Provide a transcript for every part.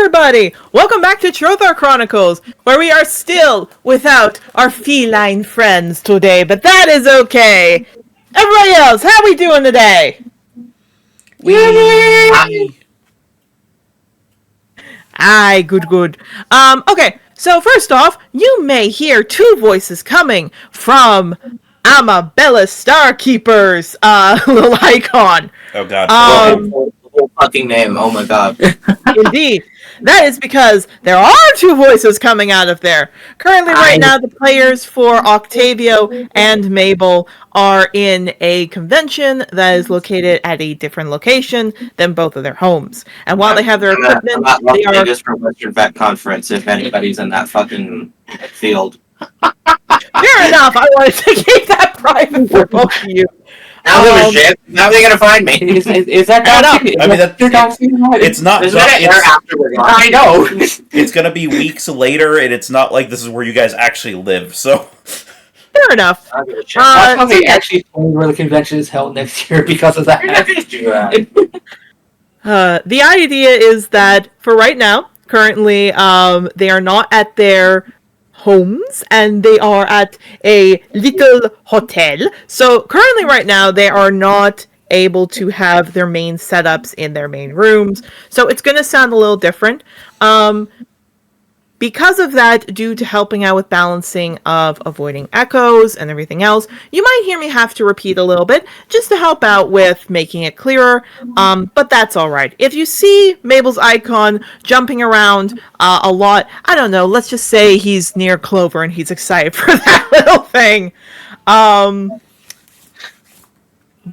everybody! Welcome back to Trothar Chronicles, where we are still without our feline friends today, but that is okay. Everybody else, how we doing today? Aye, good. Okay, so first off, you may hear two voices coming from Alabaster Starkeeper's little icon. Oh god. The whole fucking name, oh my god. Indeed. That is because there are two voices coming out of there. Currently, right now, the players for Octavio and Mabel are in a convention that is located at a different location than both of their homes. And while they have their equipment, they are just for Western Vet Conference if anybody's in that fucking field. Fair enough. I wanted to keep that private for both of you. Now they're gonna find me. Is that enough? I mean, it's not. I know. It's gonna be weeks later, and it's not like this is where you guys actually live. So fair enough. That's how they actually told where the convention is held next year because of that. The idea is that for right now, currently, they are not at their homes, and they are at a little hotel. So currently right now they are not able to have their main setups in their main rooms. So it's going to sound a little different. Because of that, due to helping out with balancing of avoiding echoes and everything else, you might hear me have to repeat a little bit just to help out with making it clearer, but that's alright. If you see Mabel's icon jumping around a lot, I don't know, let's just say he's near Clover and he's excited for that little thing.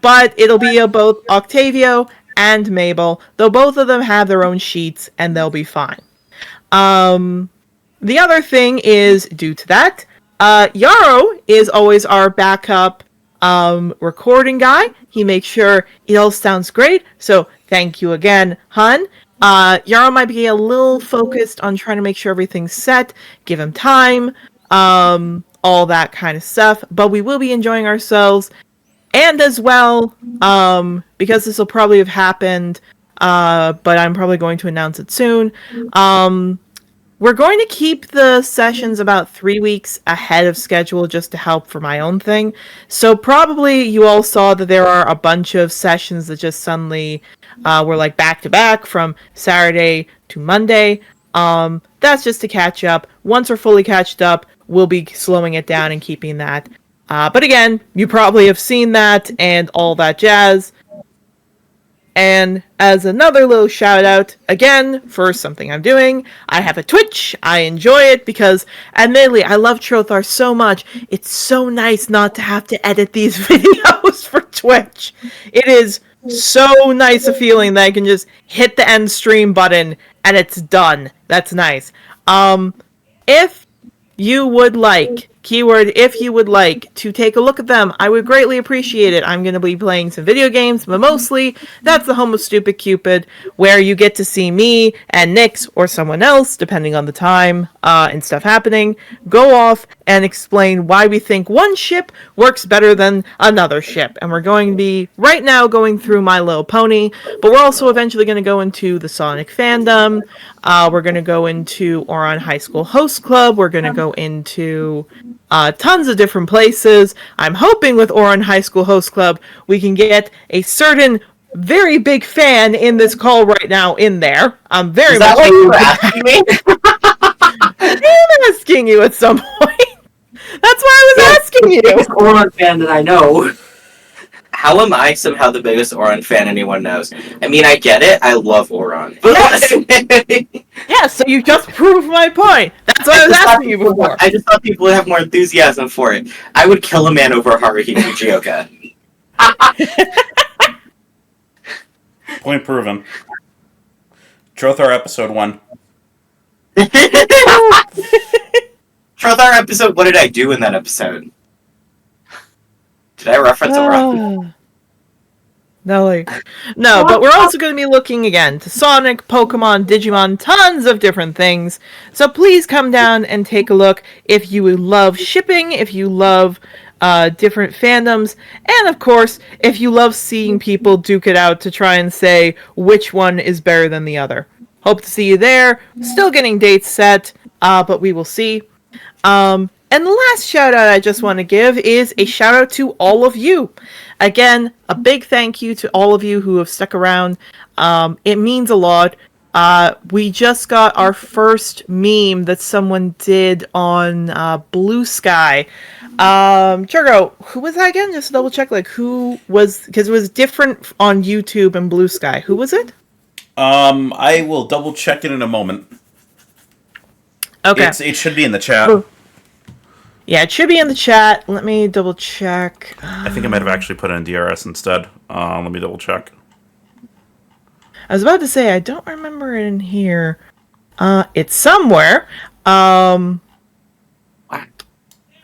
But it'll be both Octavio and Mabel, though both of them have their own sheets and they'll be fine. The other thing is, due to that, Yarrow is always our backup recording guy. He makes sure it all sounds great, so thank you again, hun. Yarrow might be a little focused on trying to make sure everything's set, give him time, all that kind of stuff, but we will be enjoying ourselves. And as well, because this will probably have happened, but I'm probably going to announce it soon, we're going to keep the sessions about 3 weeks ahead of schedule just to help for my own thing. So probably you all saw that there are a bunch of sessions that just suddenly were like back to back from Saturday to Monday. That's just to catch up. Once we're fully catched up, we'll be slowing it down and keeping that. But again, you probably have seen that and all that jazz. And as another little shout out, again, for something I'm doing, I have a Twitch. I enjoy it because, admittedly, I love Trothar so much. It's so nice not to have to edit these videos for Twitch. It is so nice a feeling that I can just hit the end stream button and it's done. That's nice. If you would like, keyword, if you would like to take a look at them, I would greatly appreciate it. I'm going to be playing some video games, but mostly that's the home of Stupid Cupid, where you get to see me and Nyx or someone else, depending on the time and stuff happening, go off and explain why we think one ship works better than another ship. And we're going to be right now going through My Little Pony, but we're also eventually going to go into the Sonic fandom. We're going to go into Oron High School Host Club. We're going to go into tons of different places. I'm hoping with Oron High School Host Club, we can get a certain very big fan in this call right now in there. I'm very much... What you were asking me? I'm asking you at some point. That's why I was asking you. Biggest Oron fan that I know. How am I somehow the biggest Oron fan anyone knows? I mean, I get it. I love Oron. Yeah, so you just proved my point. That's what I was asking you before. I just thought people would have more enthusiasm for it. I would kill a man over Haruhi Fujioka. point proven. Trothar episode 1. Trothar episode. What did I do in that episode? Did I reference Oron? No, but we're also going to be looking again to Sonic, Pokemon, Digimon, tons of different things. So please come down and take a look if you love shipping, if you love different fandoms, and of course, if you love seeing people duke it out to try and say which one is better than the other. Hope to see you there. Still getting dates set, but we will see. And the last shout out I just want to give is a shout out to all of you. Again, a big thank you to all of you who have stuck around. It means a lot. We just got our first meme that someone did on Blue Sky. Churgo, who was that again? Just to double check, like who was, because it was different on YouTube and Blue Sky. Who was it? I will double check it in a moment. Okay. It should be in the chat. Oh. Yeah, it should be in the chat. Let me double check. I think I might have actually put it in DRS instead. Let me double check. I was about to say, I don't remember it in here. It's somewhere. There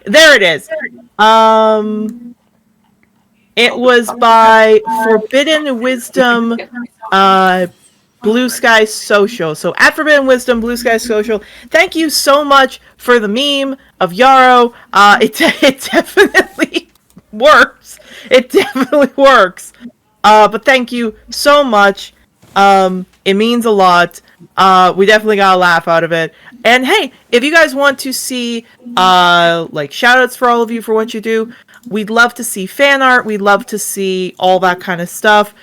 it is. It was by Forbidden Wisdom, Blue Sky Social. So at Forbidden Wisdom, Blue Sky Social. Thank you so much for the meme of Yarrow. It definitely works. It definitely works. But thank you so much. It means a lot. We definitely got a laugh out of it. And hey, if you guys want to see like shout outs for all of you for what you do, we'd love to see fan art. We'd love to see all that kind of stuff.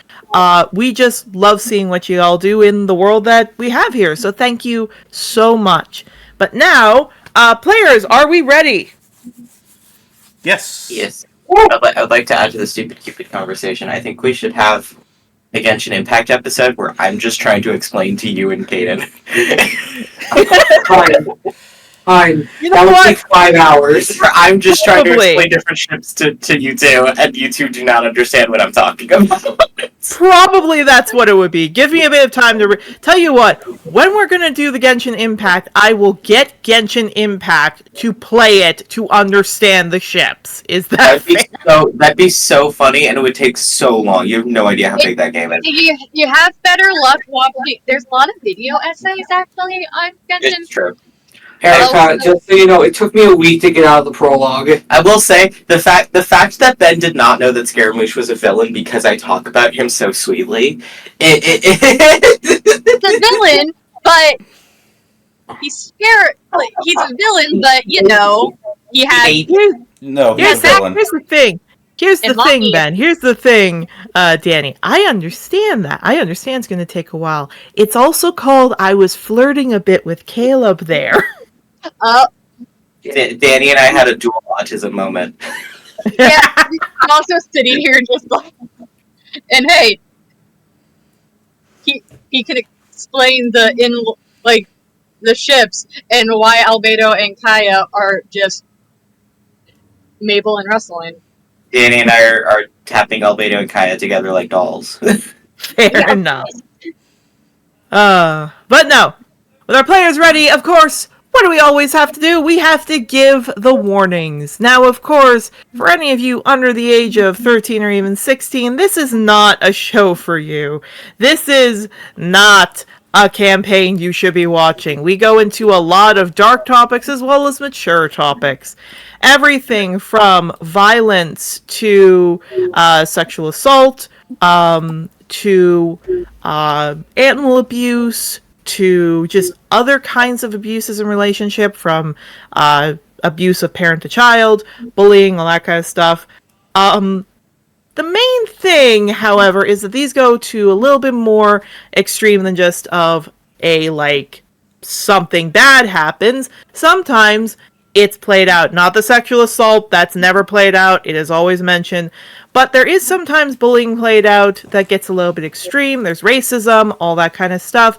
We just love seeing what you all do in the world that we have here. So thank you so much. But now, players, are we ready? Yes. Yes. I'd like to add to the Stupid Cupid conversation. I think we should have a Genshin Impact episode where I'm just trying to explain to you and Kaden. Fine. You know That would what? take 5 hours. I'm just trying to Probably. explain different ships to you two, and you two do not understand what I'm talking about. Probably that's what it would be. Give me a bit of time to... Tell you what, when we're going to do the Genshin Impact, I will get Genshin Impact to play it to understand the ships. Is that fair? That'd be so funny, and it would take so long. You have no idea how big that game is. You have better luck watching. There's a lot of video essays actually on Genshin. It's true. Erica, just so you know, it took me a week to get out of the prologue. I will say the fact that Ben did not know that Scaramouche was a villain because I talk about him so sweetly. He's a villain, but he's scared. Like, he's a villain, but you know he has. No, he's Here's a villain. the thing. Here's the And thing, Lucky. Ben. Here's the thing, Danny. I understand that. I understand it's going to take a while. It's also called I was flirting a bit with Caleb there. Danny and I had a dual autism moment. Yeah, I'm also sitting here just like, and hey, he can explain the ships and why Albedo and Kaya are just Mabel and Rustlin. Danny and I are tapping Albedo and Kaya together like dolls. Fair enough. But no. With our players ready, of course, what do we always have to do? We have to give the warnings. Now, of course, for any of you under the age of 13 or even 16, this is not a show for you. This is not a campaign you should be watching. We go into a lot of dark topics as well as mature topics. Everything from violence to sexual assault, to animal abuse, to just other kinds of abuses in relationship, from abuse of parent to child, bullying, all that kind of stuff. The main thing, however, is that these go to a little bit more extreme than just of a, like, something bad happens. Sometimes it's played out. Not the sexual assault, that's never played out. It is always mentioned. But there is sometimes bullying played out that gets a little bit extreme. There's racism, all that kind of stuff.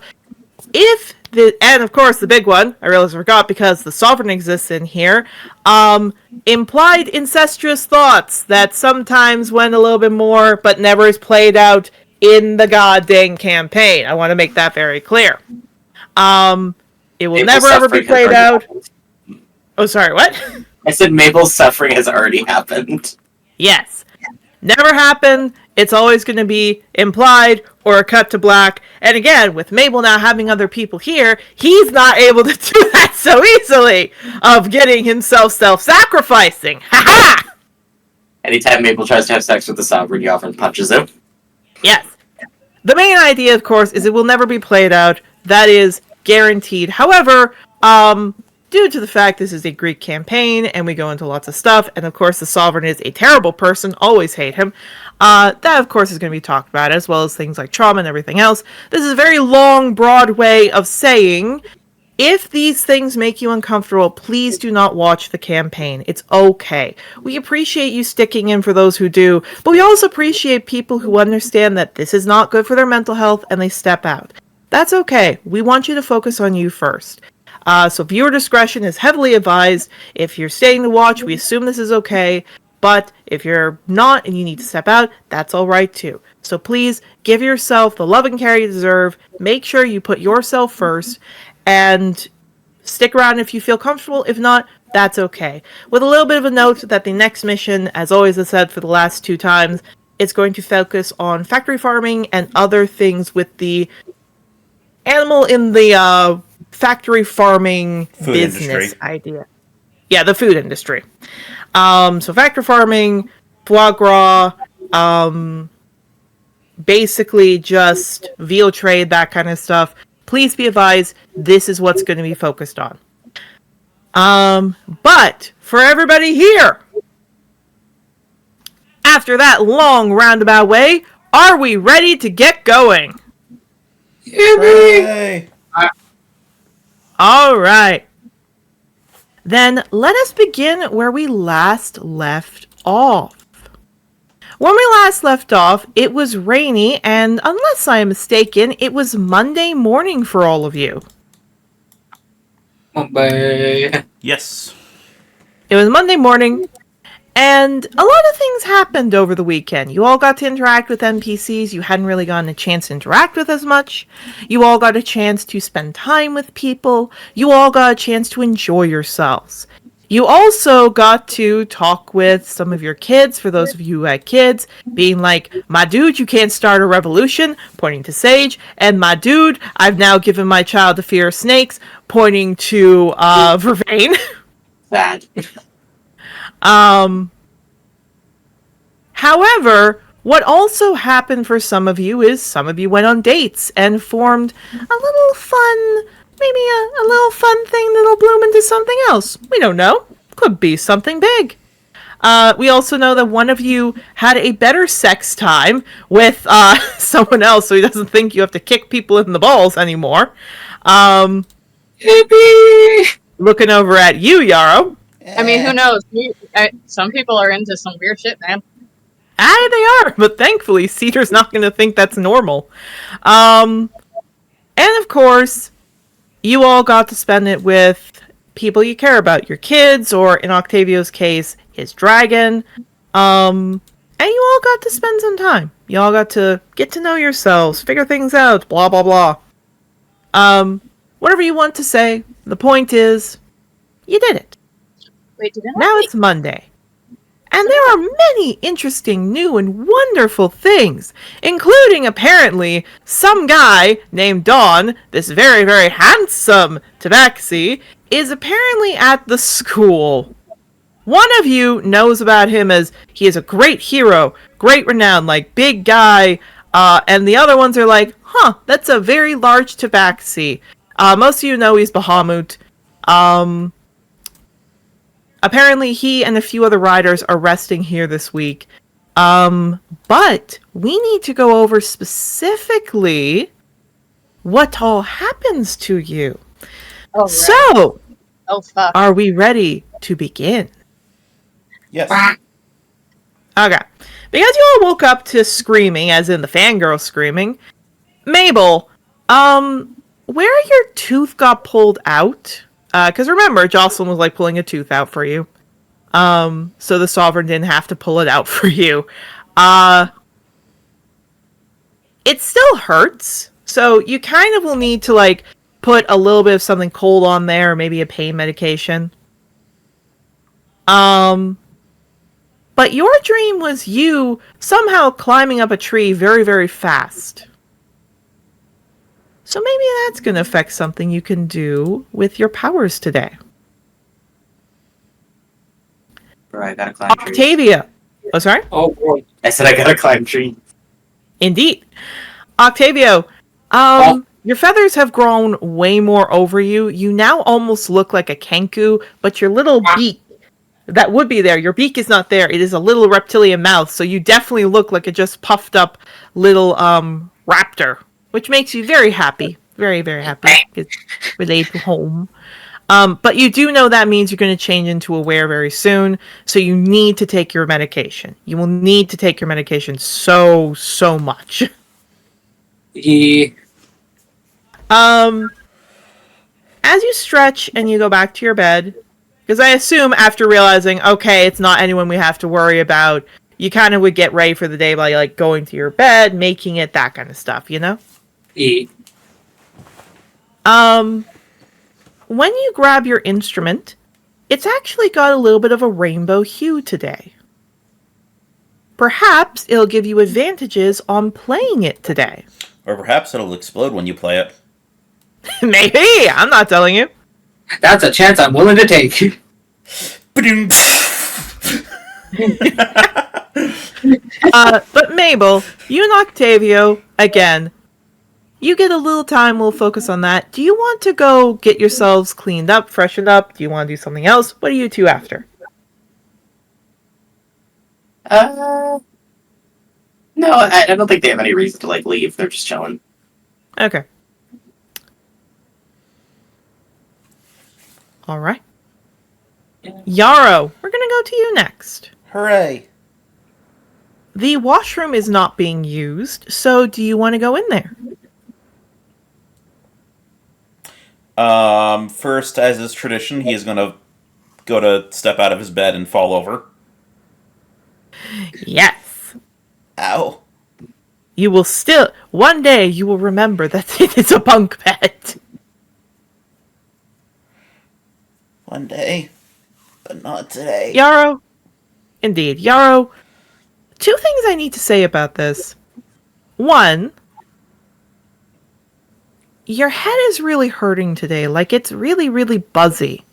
And of course the big one, I realized I forgot because the sovereign exists in here, implied incestuous thoughts that sometimes went a little bit more, but never is played out in the goddamn campaign. I want to make that very clear. It will never ever be played out. Oh, sorry, what? I said Mabel's suffering has already happened. Yes. Never happened. It's always going to be implied or cut to black. And again, with Mabel now having other people here, he's not able to do that so easily of getting himself self-sacrificing. Ha-ha! Anytime Mabel tries to have sex with the Sovereign, he often punches him. Yes. The main idea, of course, is it will never be played out. That is guaranteed. However, due to the fact this is a Greek campaign and we go into lots of stuff, and of course the Sovereign is a terrible person, always hate him, that of course is going to be talked about, as well as things like trauma and everything else. This is a very long, broad way of saying, if these things make you uncomfortable, please do not watch the campaign. It's okay. We appreciate you sticking in for those who do, but we also appreciate people who understand that this is not good for their mental health and they step out. That's okay. We want you to focus on you first. So viewer discretion is heavily advised. If you're staying to watch, we assume this is okay. But if you're not and you need to step out, that's all right too. So please give yourself the love and care you deserve. Make sure you put yourself first and stick around if you feel comfortable. If not, that's okay. With a little bit of a note that the next mission, as always I said for the last 2 times, it's going to focus on factory farming and other things with the animal in the factory farming Food business industry. idea. Yeah, the food industry. So factory farming, foie gras, basically just veal trade, that kind of stuff. Please be advised, this is what's going to be focused on. But for everybody here, after that long roundabout way, are we ready to get going? Hooray! All right. Then let us begin where we last left off. When we last left off, it was rainy, and unless I am mistaken, it was Monday morning for all of you. Bye. Yes. It was Monday morning, and a lot of things happened over the weekend. You all got to interact with NPCs you hadn't really gotten a chance to interact with as much. You all got a chance to spend time with people. You all got a chance to enjoy yourselves. You also got to talk with some of your kids, for those of you who had kids, being like, my dude, you can't start a revolution, pointing to Sage, and my dude, I've now given my child the fear of snakes, pointing to Vervain. Sad. However, what also happened for some of you is some of you went on dates and formed a little fun, maybe a little fun thing that'll bloom into something else. We don't know. Could be something big. We also know that one of you had a better sex time with someone else, so he doesn't think you have to kick people in the balls anymore. Yippee! Looking over at you, Yarrow. I mean, who knows? Some people are into some weird shit, man. They are, but thankfully Cedar's not going to think that's normal. And of course, you all got to spend it with people you care about, your kids, or in Octavio's case, his dragon. And you all got to spend some time. You all got to get to know yourselves, figure things out, blah, blah, blah. Whatever you want to say, the point is, you did it. Wait, did I? Now it's Monday. And there are many interesting, new, and wonderful things, including, apparently, some guy named Dawn, this very, very handsome tabaxi, is apparently at the school. One of you knows about him as he is a great hero, great renown, like, big guy, and the other ones are like, huh, that's a very large tabaxi. Most of you know he's Bahamut. Apparently, he and a few other riders are resting here this week. But we need to go over specifically what all happens to you. Oh, right. So, Oh, fuck. are we ready to begin? Yes. Okay. Because you all woke up to screaming, as in the fangirl screaming, Mabel, where your tooth got pulled out? Because remember, Jocelyn was like pulling a tooth out for you. So the Sovereign didn't have to pull it out for you. It still hurts. So you kind of will need to like put a little bit of something cold on there, or maybe a pain medication. But your dream was you somehow climbing up a tree very, very fast. So maybe that's going to affect something you can do with your powers today. Bro, I gotta climb trees. Octavia. Oh, sorry? Oh boy. I said I gotta climb trees. Indeed. Octavio, Your feathers have grown way more over you. You now almost look like a kenku, but your little beak that would be there, your beak is not there. It is a little reptilian mouth, so you definitely look like a just puffed up little raptor, which makes you very happy. Very, very happy. It's related to home. But you do know that means you're going to change into a were very soon, so you need to take your medication. You will need to take your medication so much. Yeah. As you stretch and you go back to your bed, because I assume after realizing, okay, it's not anyone we have to worry about, you kind of would get ready for the day by like going to your bed, making it, that kind of stuff, you know? Yeah. When you grab your instrument, it's actually got a little bit of a rainbow hue today. Perhaps it'll give you advantages on playing it today. Or perhaps it'll explode when you play it. Maybe, I'm not telling you. That's a chance I'm willing to take. But Mabel, you and Octavio, again, you get a little time, we'll focus on that. Do you want to go get yourselves cleaned up, freshened up? Do you want to do something else? What are you two after? No, I don't think they have any reason to like leave. They're just chilling. Okay. Alright. Yarrow, we're gonna go to you next. Hooray! The washroom is not being used, so do you want to go in there? First, as is tradition, he is going to go to step out of his bed and fall over. Yes. Ow. You will still, one day you will remember that it is a bunk bed. One day, but not today. Yarrow, indeed, Yarrow, two things I need to say about this. One, your head is really hurting today. Like, it's really, really buzzy.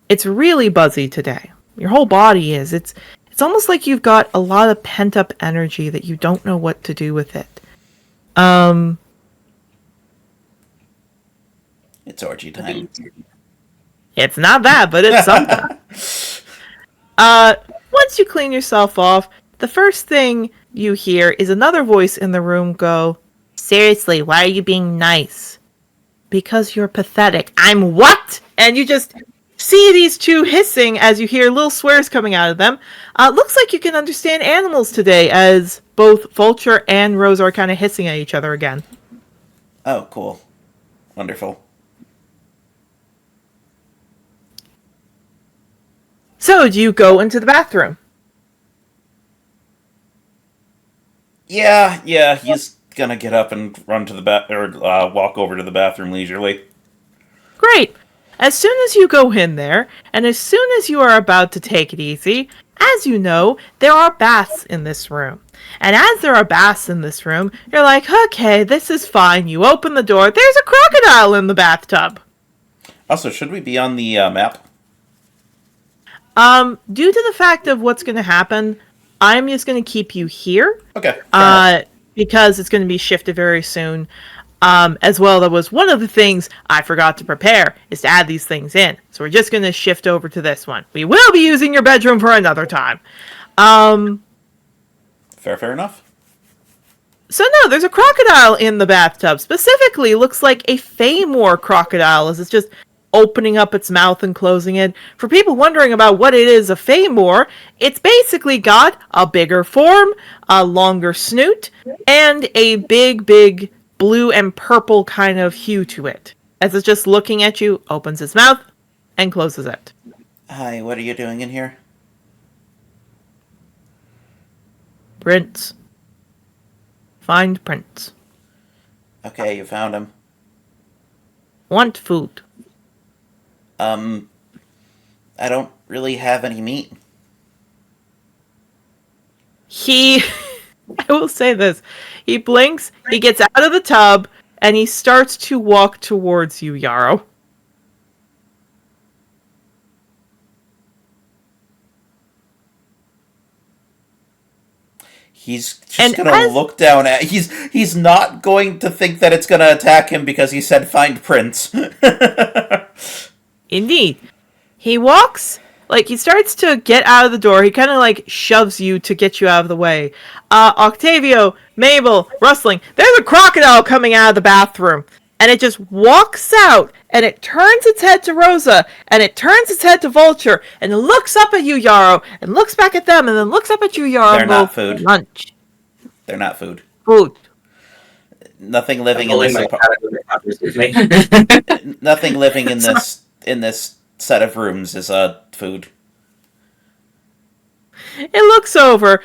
It's really buzzy today. Your whole body is. It's almost like you've got a lot of pent-up energy that you don't know what to do with it. It's orgy time. It's not that, but it's something. Once you clean yourself off, the first thing you hear is another voice in the room go, "Seriously, why are you being nice?" "Because you're pathetic." "I'm what?" And you just see these two hissing as you hear little swears coming out of them. Looks like you can understand animals today, as both Vulture and Rose are kind of hissing at each other again. Oh, cool. Wonderful. So, do you go into the bathroom? Yeah, he's gonna get up and run to the walk over to the bathroom leisurely. Great. As soon as you go in there, and as soon as you are about to take it easy, as you know, there are baths in this room. And as there are baths in this room, you're like, okay, this is fine. You open the door, there's a crocodile in the bathtub. Also, should we be on the map? Due to the fact of what's going to happen, I'm just going to keep you here. Okay. Fair enough. Because it's going to be shifted very soon. As well, that was one of the things I forgot to prepare, is to add these things in. So we're just going to shift over to this one. We will be using your bedroom for another time. Fair enough. So no, there's a crocodile in the bathtub. Specifically, looks like a Feymore crocodile, as it's just opening up its mouth and closing it. For people wondering about what it is, a Feymore, it's basically got a bigger form, a longer snoot, and a big blue and purple kind of hue to it. As it's just looking at you, opens its mouth, and closes it. Hi, what are you doing in here? Prince. Find Prince. Okay, you found him. Want food. I don't really have any meat. I will say this. He blinks, he gets out of the tub, and he starts to walk towards you, Yarrow. He's just And gonna look down at. He's not going to think that it's gonna attack him because he said find Prince. Indeed. He walks, he starts to get out of the door. He kind of, shoves you to get you out of the way. Octavio, Mabel, Rustling, there's a crocodile coming out of the bathroom. And it just walks out, and it turns its head to Rosa, and it turns its head to Vulture, and it looks up at you, Yarrow, and looks back at them, and then looks up at you, Yarrow. They're not food. Lunch. They're not food. Food. Nothing living in this. Nothing living in this set of rooms is food. It looks over.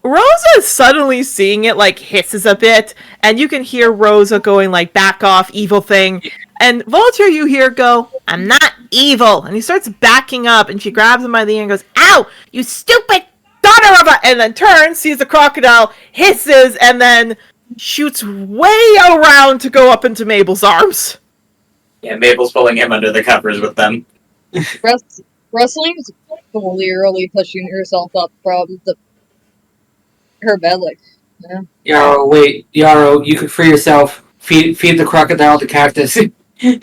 Rosa is suddenly seeing it, hisses a bit, and you can hear Rosa going, back off, evil thing. And Vulture, you hear go, I'm not evil. And he starts backing up, and she grabs him by the ear and goes, ow, you stupid daughter of a... And then turns, sees the crocodile, hisses, and then shoots way around to go up into Mabel's arms. Yeah, Mabel's pulling him under the covers with them. Wrestling's clearly pushing herself up from her bed, yeah. Yarrow, wait, Yarrow, you can free yourself. Feed the crocodile the cactus. Don't give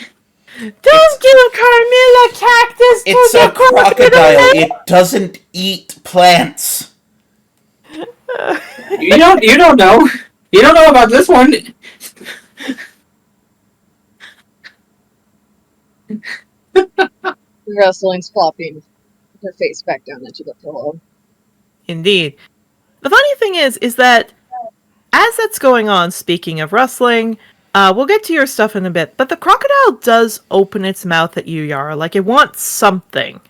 Carmilla cactus to It's the a crocodile. It doesn't eat plants. You don't know. You don't know about this one. Wrestling's flopping her face back down into the pillow. Indeed. The funny thing is that as that's going on, speaking of wrestling, we'll get to your stuff in a bit, but the crocodile does open its mouth at you, Yara, like it wants something.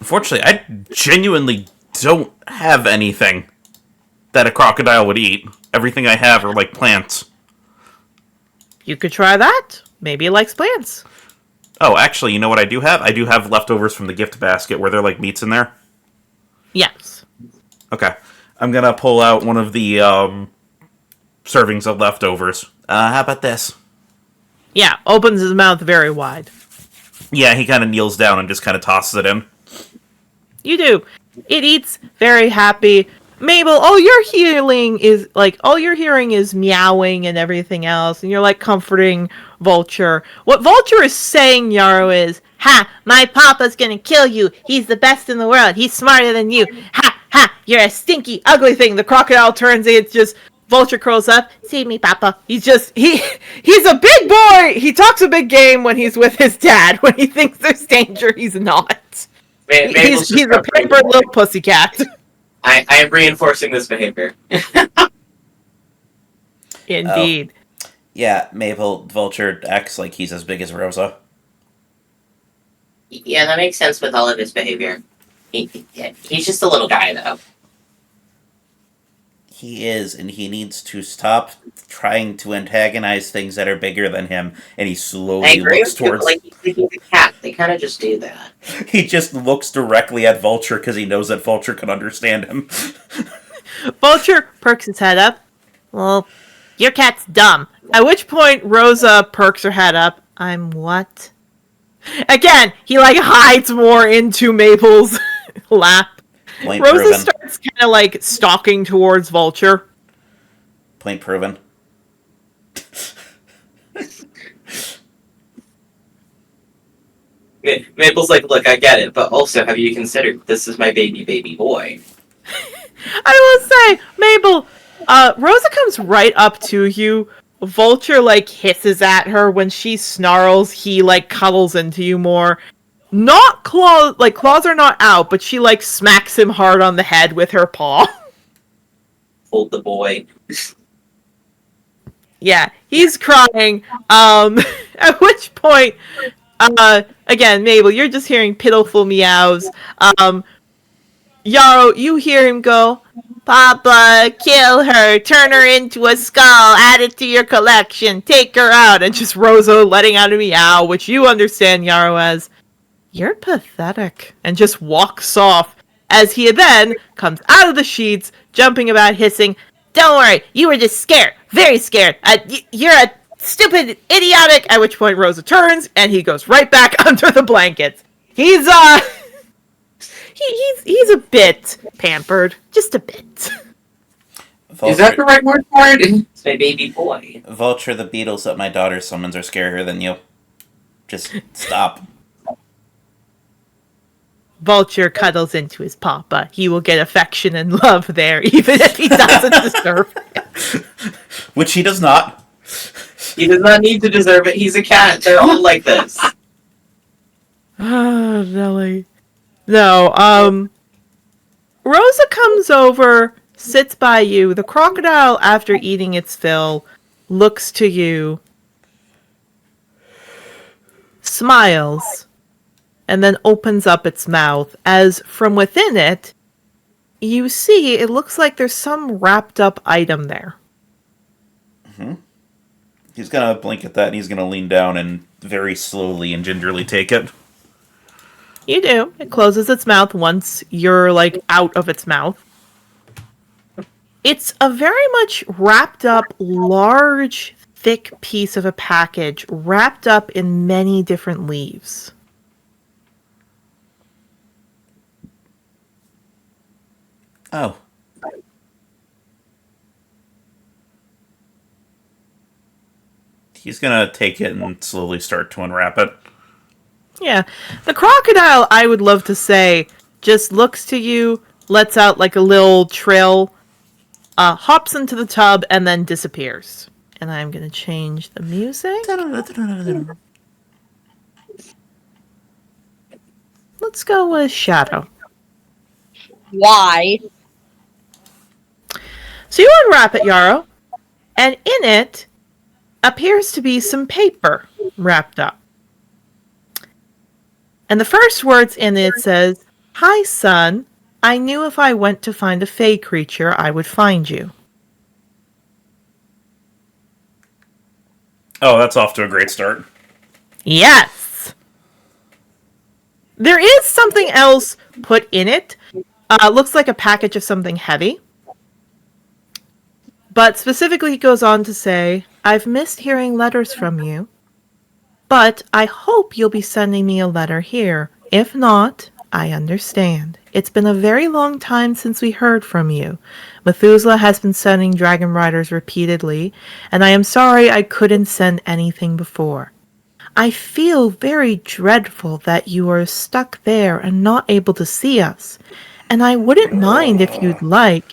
Unfortunately, I genuinely don't have anything that a crocodile would eat. Everything I have are plants. You could try that. Maybe it likes plants. Oh, actually, you know what I do have? I do have leftovers from the gift basket. Were there meats in there? Yes. Okay. I'm gonna pull out one of the servings of leftovers. How about this? Yeah, opens his mouth very wide. Yeah, he kind of kneels down and just kind of tosses it in. You do. It eats, very happy. Mabel, all you're hearing is meowing and everything else, and you're comforting Vulture. What Vulture is saying, Yarrow, is, ha, my papa's gonna kill you. He's the best in the world. He's smarter than you. Ha, ha, you're a stinky, ugly thing. The crocodile turns, it's just, Vulture curls up. See me, papa. He's a big boy. He talks a big game when he's with his dad. When he thinks there's danger, he's not. He's a pampered little pussycat. I am reinforcing this behavior. Indeed. Yeah, Mabel, Vulture acts like he's as big as Rosa. Yeah, that makes sense with all of his behavior. He's just a little guy, though. He is, and he needs to stop trying to antagonize things that are bigger than him, and he I slowly agree looks with you, towards... but, he's a cat. They kind of just do that. He just looks directly at Vulture because he knows that Vulture can understand him. Vulture perks his head up. Well, your cat's dumb. At which point, Rosa perks her head up. I'm what? Again, he hides more into Mabel's lap. Point Rosa proven. starts kind of stalking towards Vulture. Point proven. Mabel's look, I get it, but also, have you considered this is my baby boy? I will say, Mabel, Rosa comes right up to you. Vulture hisses at her. When she snarls, he cuddles into you more. Not claws, claws are not out, but she smacks him hard on the head with her paw. Hold the boy. Yeah, he's crying. At which point, again, Mabel, you're just hearing pitiful meows. Yarrow, you hear him go, Papa, kill her, turn her into a skull, add it to your collection, take her out, and just Rosa letting out a meow, which you understand, Yarrow, as, you're pathetic, and just walks off, as he then comes out of the sheets, jumping about, hissing, don't worry, you were just scared, very scared, you're a stupid, idiotic, at which point Rosa turns, and he goes right back under the blankets. He's he's a bit pampered, just a bit. Vulture, Is that the right word for it? It's my baby boy. Vulture, the beetles that my daughter summons are scarier than you. Just stop. Vulture cuddles into his papa. He will get affection and love there, even if he doesn't deserve it. Which he does not. He does not need to deserve it. He's a cat. They're all like this. Oh, really? No, Rosa comes over, sits by you. The crocodile, after eating its fill, looks to you, smiles, and then opens up its mouth, as from within it, you see it looks like there's some wrapped up item there. He's gonna blink at that and he's gonna lean down and very slowly and gingerly take it. You do. It closes its mouth once you're, like, out of its mouth. It's a very much wrapped up, large, thick piece of a package, wrapped up in many different leaves. Oh. He's gonna take it and slowly start to unwrap it. Yeah. The crocodile, I would love to say, just looks to you, lets out like a little trail, hops into the tub, and then disappears. And I'm going to change the music. Let's go with Shadow. Why? So you unwrap it, Yarrow, and in it appears to be some paper wrapped up. And the first words in it says, "Hi, son. I knew if I went to find a fey creature, I would find you." Oh, that's off to a great start. Yes! There is something else put in it. Looks like a package of something heavy. But specifically, he goes on to say, "I've missed hearing letters from you, but I hope you'll be sending me a letter here. If not, I understand. It's been a very long time since we heard from you. Methuselah has been sending dragon riders repeatedly, and I am sorry I couldn't send anything before. I feel very dreadful that you are stuck there and not able to see us, and I wouldn't mind if you'd like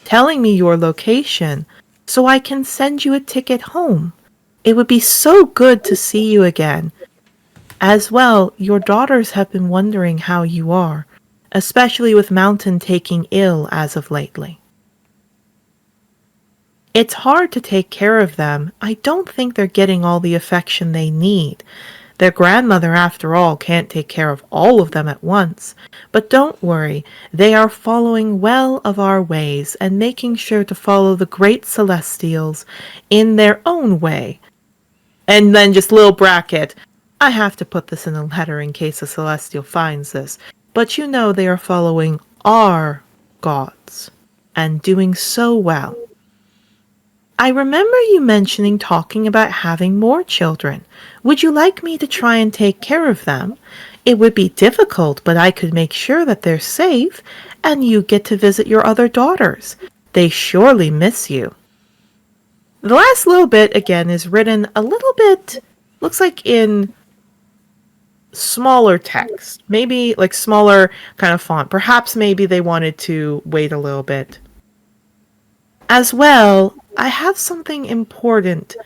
telling me your location so I can send you a ticket home. It would be so good to see you again. As well, your daughters have been wondering how you are, especially with Mountain taking ill as of lately. It's hard to take care of them. I don't think they're getting all the affection they need. Their grandmother, after all, can't take care of all of them at once. But don't worry, they are following well of our ways and making sure to follow the great celestials in their own way." And then just little bracket, "I have to put this in a letter in case a celestial finds this, but you know they are following our gods and doing so well. I remember you mentioning talking about having more children. Would you like me to try and take care of them? It would be difficult, but I could make sure that they're safe, and you get to visit your other daughters. They surely miss you." The last little bit, again, is written a little bit, looks like in smaller text. Maybe like smaller kind of font. Perhaps maybe they wanted to wait a little bit. "As well, I have something important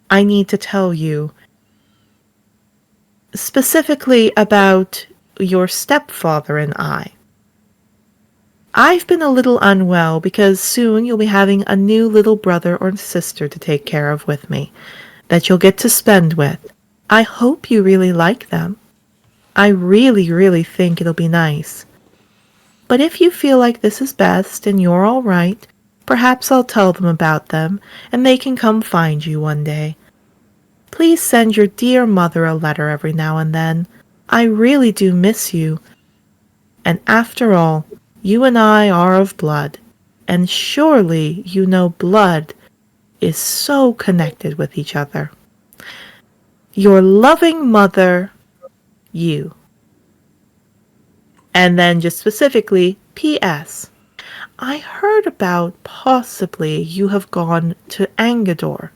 I need to tell you. Specifically about your stepfather and I. I've been a little unwell because soon you'll be having a new little brother or sister to take care of with me, that you'll get to spend with. I hope you really like them. I really, really think it'll be nice. But if you feel like this is best and you're all right, perhaps I'll tell them about them and they can come find you one day. Please send your dear mother a letter every now and then. I really do miss you. And after all, you and I are of blood, and surely you know blood is so connected with each other. Your loving mother, you." And then just specifically, P.S. I heard about possibly you have gone to Angador.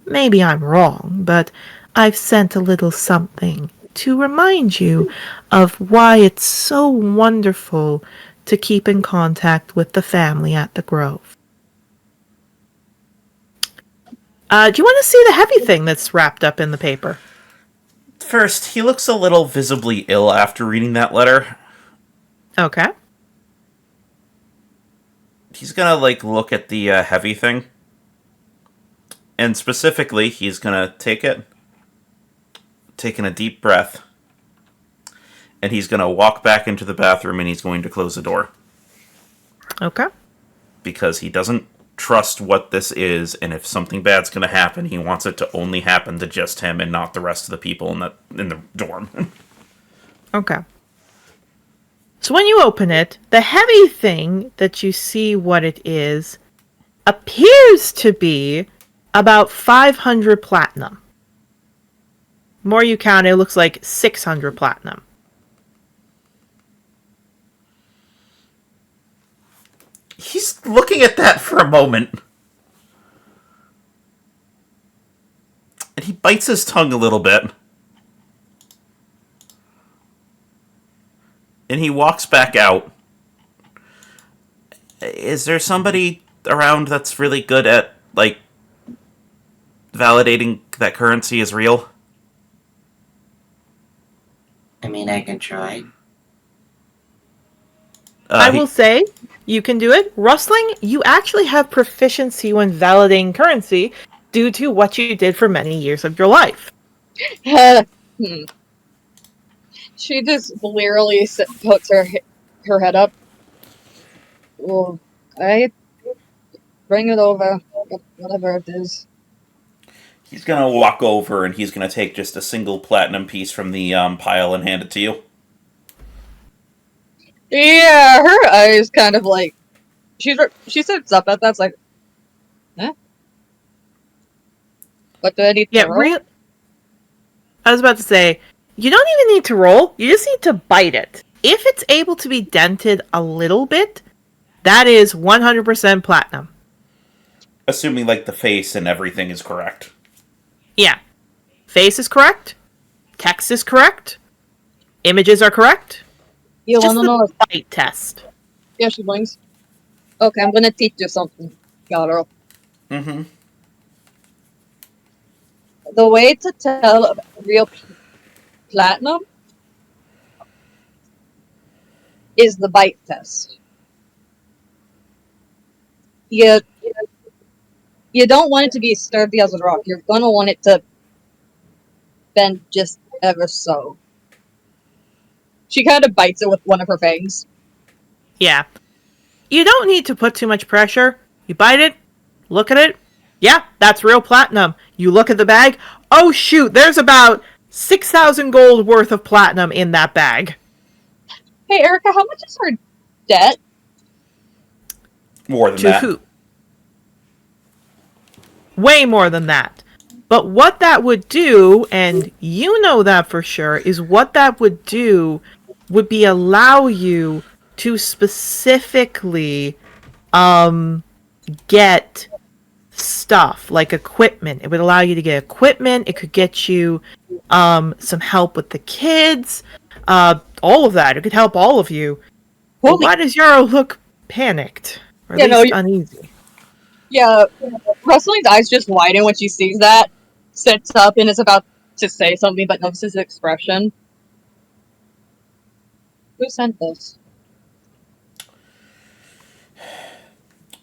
Maybe I'm wrong, but I've sent a little something to remind you of why it's so wonderful to keep in contact with the family at the Grove. Do you want to see the heavy thing that's wrapped up in the paper? First, he looks a little visibly ill after reading that letter. Okay. He's gonna, look at the heavy thing. And specifically, he's gonna take it, taking a deep breath, and he's gonna walk back into the bathroom and he's going to close the door. Okay. Because he doesn't trust what this is, and if something bad's gonna happen, he wants it to only happen to just him and not the rest of the people in the dorm. Okay. So when you open it, the heavy thing that you see what it is appears to be about 500 platinum. More you count, it looks like 600 platinum. He's looking at that for a moment. And he bites his tongue a little bit. And he walks back out. Is there somebody around that's really good at, validating that currency is real? I mean, I can try. I will say, you can do it. Rustling, you actually have proficiency when validating currency due to what you did for many years of your life. She just blearily puts her head up. Well, I bring it over, whatever it is. He's gonna walk over and he's gonna take just a single platinum piece from the pile and hand it to you. Yeah, her eyes kind of she sits up at that's like, huh? What do I need to roll? I was about to say, you don't even need to roll, you just need to bite it. If it's able to be dented a little bit, that is 100% platinum. Assuming, the face and everything is correct. Yeah. Face is correct. Text is correct. Images are correct. You Just wanna know? the bite test. Yeah, she blinks. Okay, I'm gonna teach you something, Yaro. Mm-hmm. The way to tell real platinum is the bite test. You don't want it to be sturdy as a rock. You're gonna want it to bend just ever so. She kind of bites it with one of her fangs. Yeah. You don't need to put too much pressure. You bite it, look at it. Yeah, that's real platinum. You look at the bag. Oh shoot, there's about 6,000 gold worth of platinum in that bag. Hey, Erica, how much is her debt? More than To that. who? Way more than that. But what that would do, and you know that for sure, is what that would do would be allow you to specifically get stuff like equipment. It would allow you to get equipment. It could get you some help with the kids. All of that. It could help all of you. But why does Yarrow look panicked? Or at least uneasy? Yeah, Rustling's eyes just widen when she sees that, sits up and is about to say something, but notices his expression. Who sent this?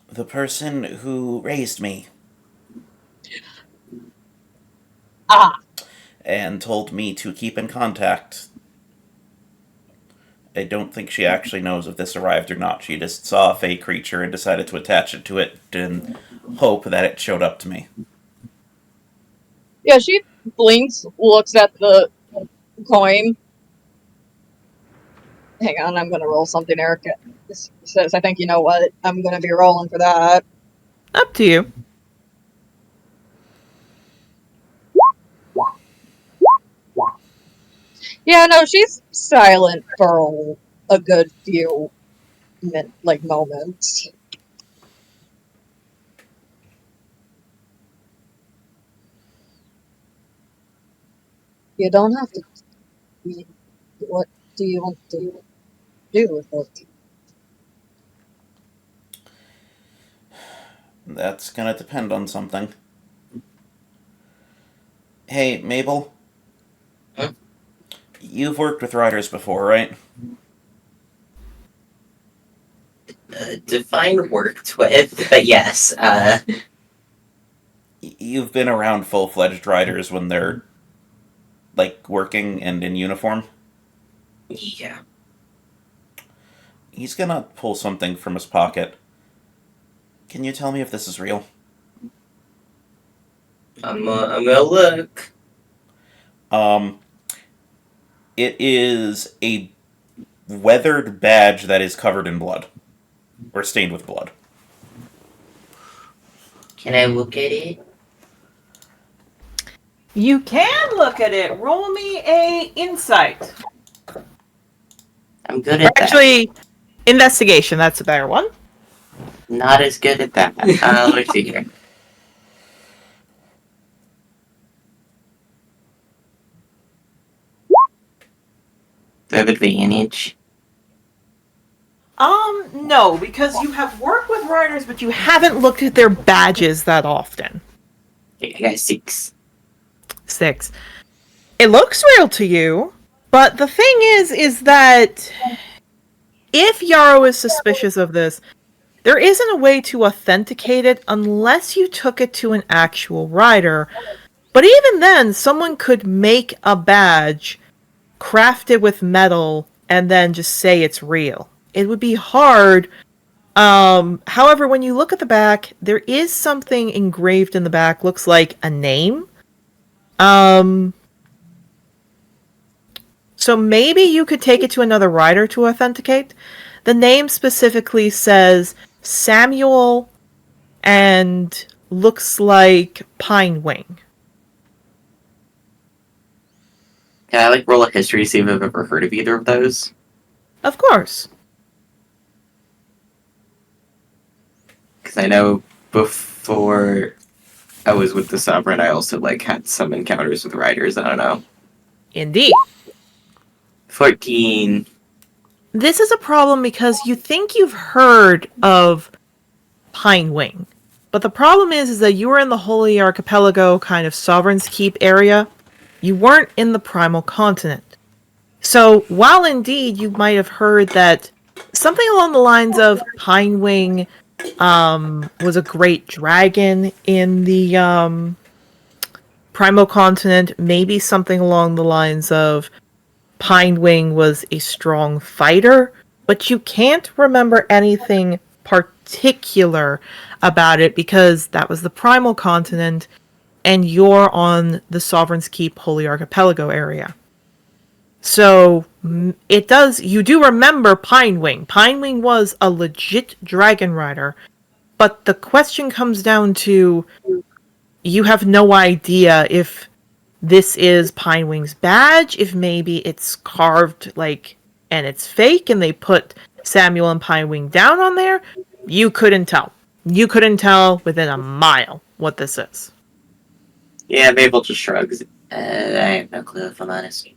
The person who raised me. Ah. And told me to keep in contact. I don't think she actually knows if this arrived or not. She just saw a fake creature and decided to attach it to it in hope that it showed up to me. Yeah, she blinks, looks at the coin. Hang on, I'm gonna roll something, Erica. This says, I think you know what? I'm gonna be rolling for that. Up to you. Yeah, no, she's silent for a good few moments. You don't have to. What do you want to do with it? That's gonna depend on something. Hey, Mabel? Hmm? You've worked with writers before, right? Define worked with, but yes. You've been around full-fledged writers when they're, like, working and in uniform? Yeah. He's gonna pull something from his pocket. Can you tell me if this is real? I'm gonna look. Um, it is a weathered badge that is covered in blood. Or stained with blood. Can I look at it? You can look at it. Roll me a insight. I'm good at that. Actually, investigation. That's a better one. Not as good at that. Let's see here. Do I have advantage? No, because you have worked with writers, but you haven't looked at their badges that often. Okay, I got 6. 6. It looks real to you, but the thing is that if Yarrow is suspicious of this, there isn't a way to authenticate it unless you took it to an actual writer. But even then, someone could make a badge, craft it with metal, and then just say it's real. It would be hard. However, when you look at the back, there is something engraved in the back. Looks like a name. So maybe you could take it to another writer to authenticate. The name specifically says Samuel and looks like Pine Wing. Can I roll a history to see if I've ever heard of either of those? Of course. Because I know before I was with the Sovereign, I also had some encounters with writers. I don't know. Indeed. 14. This is a problem because you think you've heard of Pine Wing. But the problem is that you were in the Holy Archipelago kind of Sovereign's Keep area. You weren't in the Primal Continent. So while indeed you might have heard that something along the lines of Pine Wing was a great dragon in the Primal Continent, maybe something along the lines of Pine Wing was a strong fighter, but you can't remember anything particular about it because that was the Primal Continent and you're on the Sovereign's Keep Holy Archipelago area. So you do remember Pine Wing. Pine Wing was a legit dragon rider, but the question comes down to you have no idea if this is Pine Wing's badge, if maybe it's carved and it's fake and they put Samuel and Pine Wing down on there. You couldn't tell. You couldn't tell within a mile what this is. Yeah, Mabel just shrugs. I have no clue if I'm honest.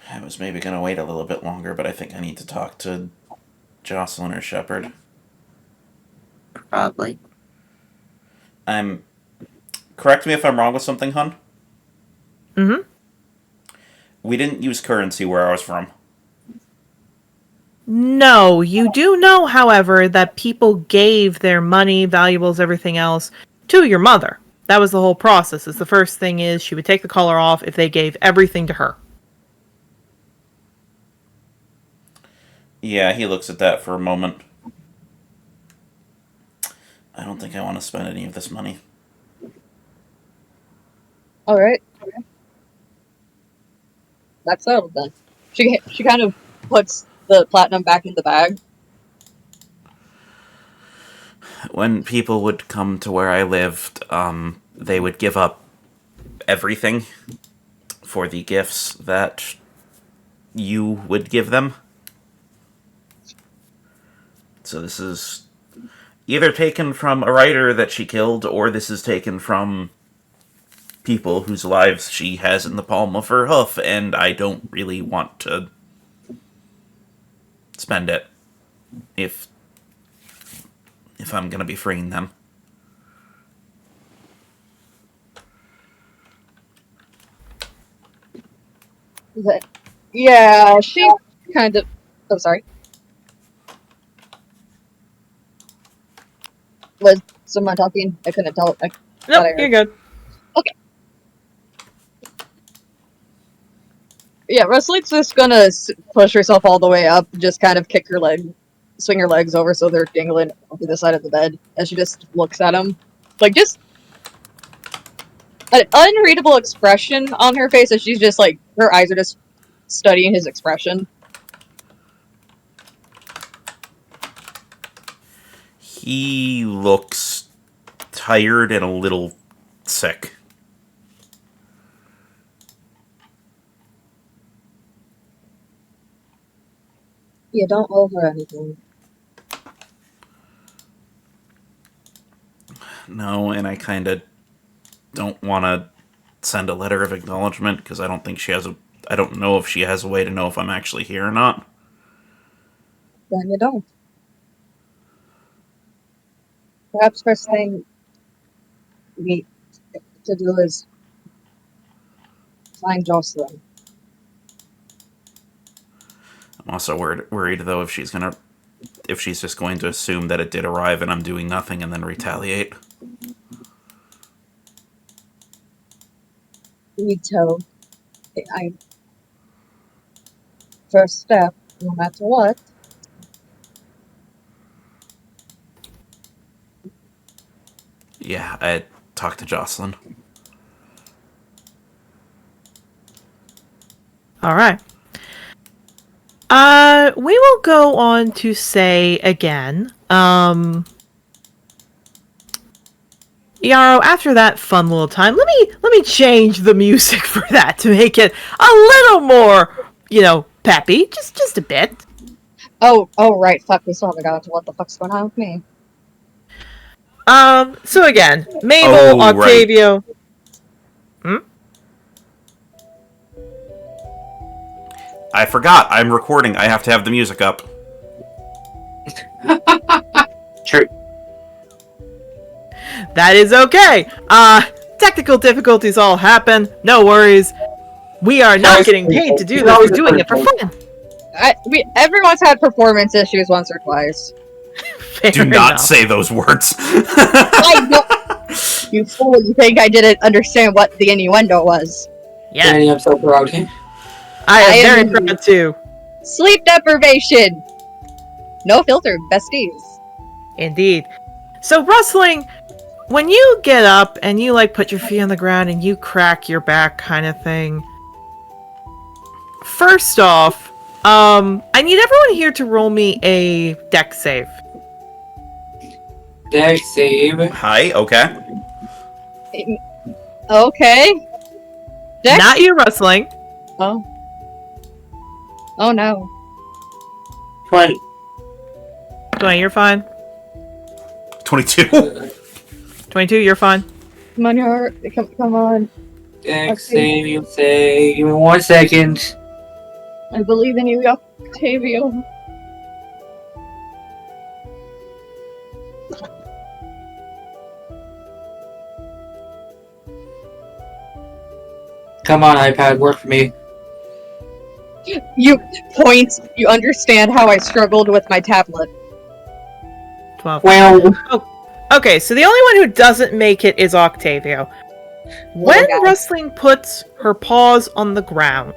I was maybe going to wait a little bit longer, but I think I need to talk to Jocelyn or Shepard. Probably. Correct me if I'm wrong with something, hun? Mm-hmm. We didn't use currency where I was from. No, you do know, however, that people gave their money, valuables, everything else to your mother. That was the whole process. The first thing is she would take the collar off if they gave everything to her. Yeah, he looks at that for a moment. I don't think I want to spend any of this money. Alright. That's settled then. She kind of puts the platinum back in the bag. When people would come to where I lived, they would give up everything for the gifts that you would give them. So this is either taken from a writer that she killed, or this is taken from people whose lives she has in the palm of her hoof, and I don't really want to spend it if I'm gonna be freeing them. But, yeah, she kind of. Oh, sorry. Was someone talking? I couldn't tell. I thought I Nope, heard. you're good. Yeah, Rusling's just gonna push herself all the way up, just kind of kick her leg, swing her legs over so they're dangling over the side of the bed as she just looks at him. Like, just an unreadable expression on her face as she's just like, her eyes are just studying his expression. He looks tired and a little sick. You don't owe her anything. No, and I kind of don't want to send a letter of acknowledgement because I don't think she has a. I don't know if she has a way to know if I'm actually here or not. Then you don't. Perhaps first thing we need to do is find Jocelyn. I'm also worried though if she's just going to assume that it did arrive and I'm doing nothing and then retaliate. Rito, first step, no matter what. Yeah, I talked to Jocelyn. All right. We will go on to say again, Yarrow, after that fun little time, let me change the music for that to make it a little more, peppy, just a bit. Oh, right, fuck, we still haven't got into what the fuck's going on with me. So again, Mabel, Oh, right. Octavio. I forgot. I'm recording. I have to have the music up. True. That is okay. Technical difficulties all happen. No worries. We are not getting paid to do this. We're doing it for fun. Everyone's had performance issues once or twice. Fair Do not enough. say those words. I know. You fool, you think I didn't understand what the innuendo was. Yeah, Danny, I'm so proud. I am very am- proud too. Sleep deprivation! No filter, besties. Indeed. So, Rustling, when you get up and you, put your feet on the ground and you crack your back kind of thing, first off, I need everyone here to roll me a deck save. Deck save. Hi, okay. Okay. Dex? Not you, Rustling. Oh. Oh no. 20. 20, you're fine. 22. 22, you're fine. Come on, your heart. Come on. Deck save. Say. Give me 1 second. I believe in you, Octavio. Come on, iPad, work for me. You understand how I struggled with my tablet. 12. Well, Okay, so the only one who doesn't make it is Octavio. When guy. Rustling puts her paws on the ground,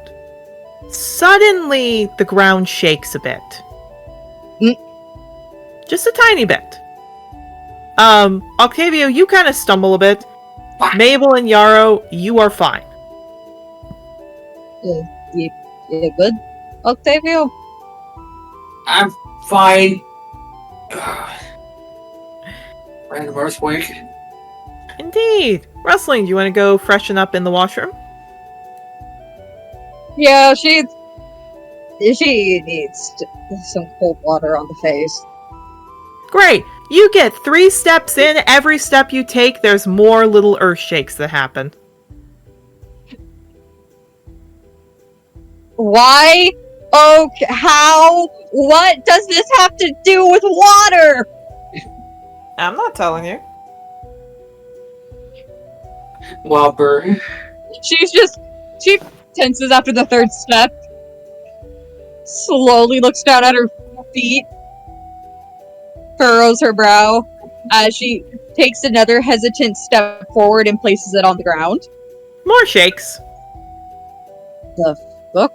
suddenly the ground shakes a bit. Just a tiny bit. Octavio, you kind of stumble a bit. Mabel and Yarrow, you are fine. You good, Octavio? I'm fine. Random earthquake. Indeed. Rustling, do you want to go freshen up in the washroom? Yeah, she's She needs some cold water on the face. Great. You get 3 steps in. Every step you take, there's more little earth shakes that happen. Why? Okay, how? What does this have to do with water? I'm not telling you. Whopper. She tenses after the 3rd step, slowly looks down at her feet, furrows her brow as she takes another hesitant step forward and places it on the ground. More shakes. The fuck?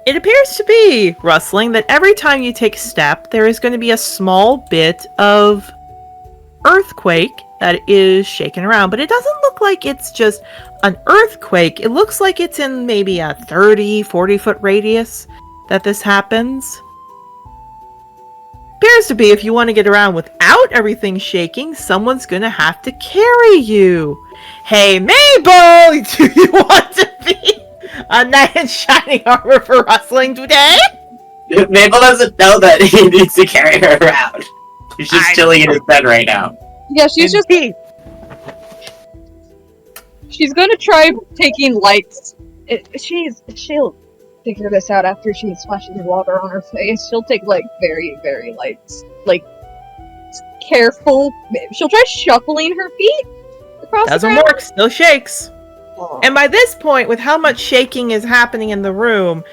It appears to be, Rustling, that every time you take a step, there is going to be a small bit of earthquake that is shaking around. But it doesn't look like it's just an earthquake. It looks like it's in maybe a 30, 40-foot radius that this happens. Appears to be if you want to get around without everything shaking, someone's going to have to carry you. Hey, Mabel! Do you want to be a knight in shining armor for Rustling today? Mabel doesn't know that he needs to carry her around. He's just chilling in his bed right now. Yeah, she's gonna try taking lights. She'll figure this out after she splashes water on her face. She'll take very, very light, careful. She'll try shuffling her feet across Doesn't the ground. work, still shakes. And by this point, with how much shaking is happening in the room,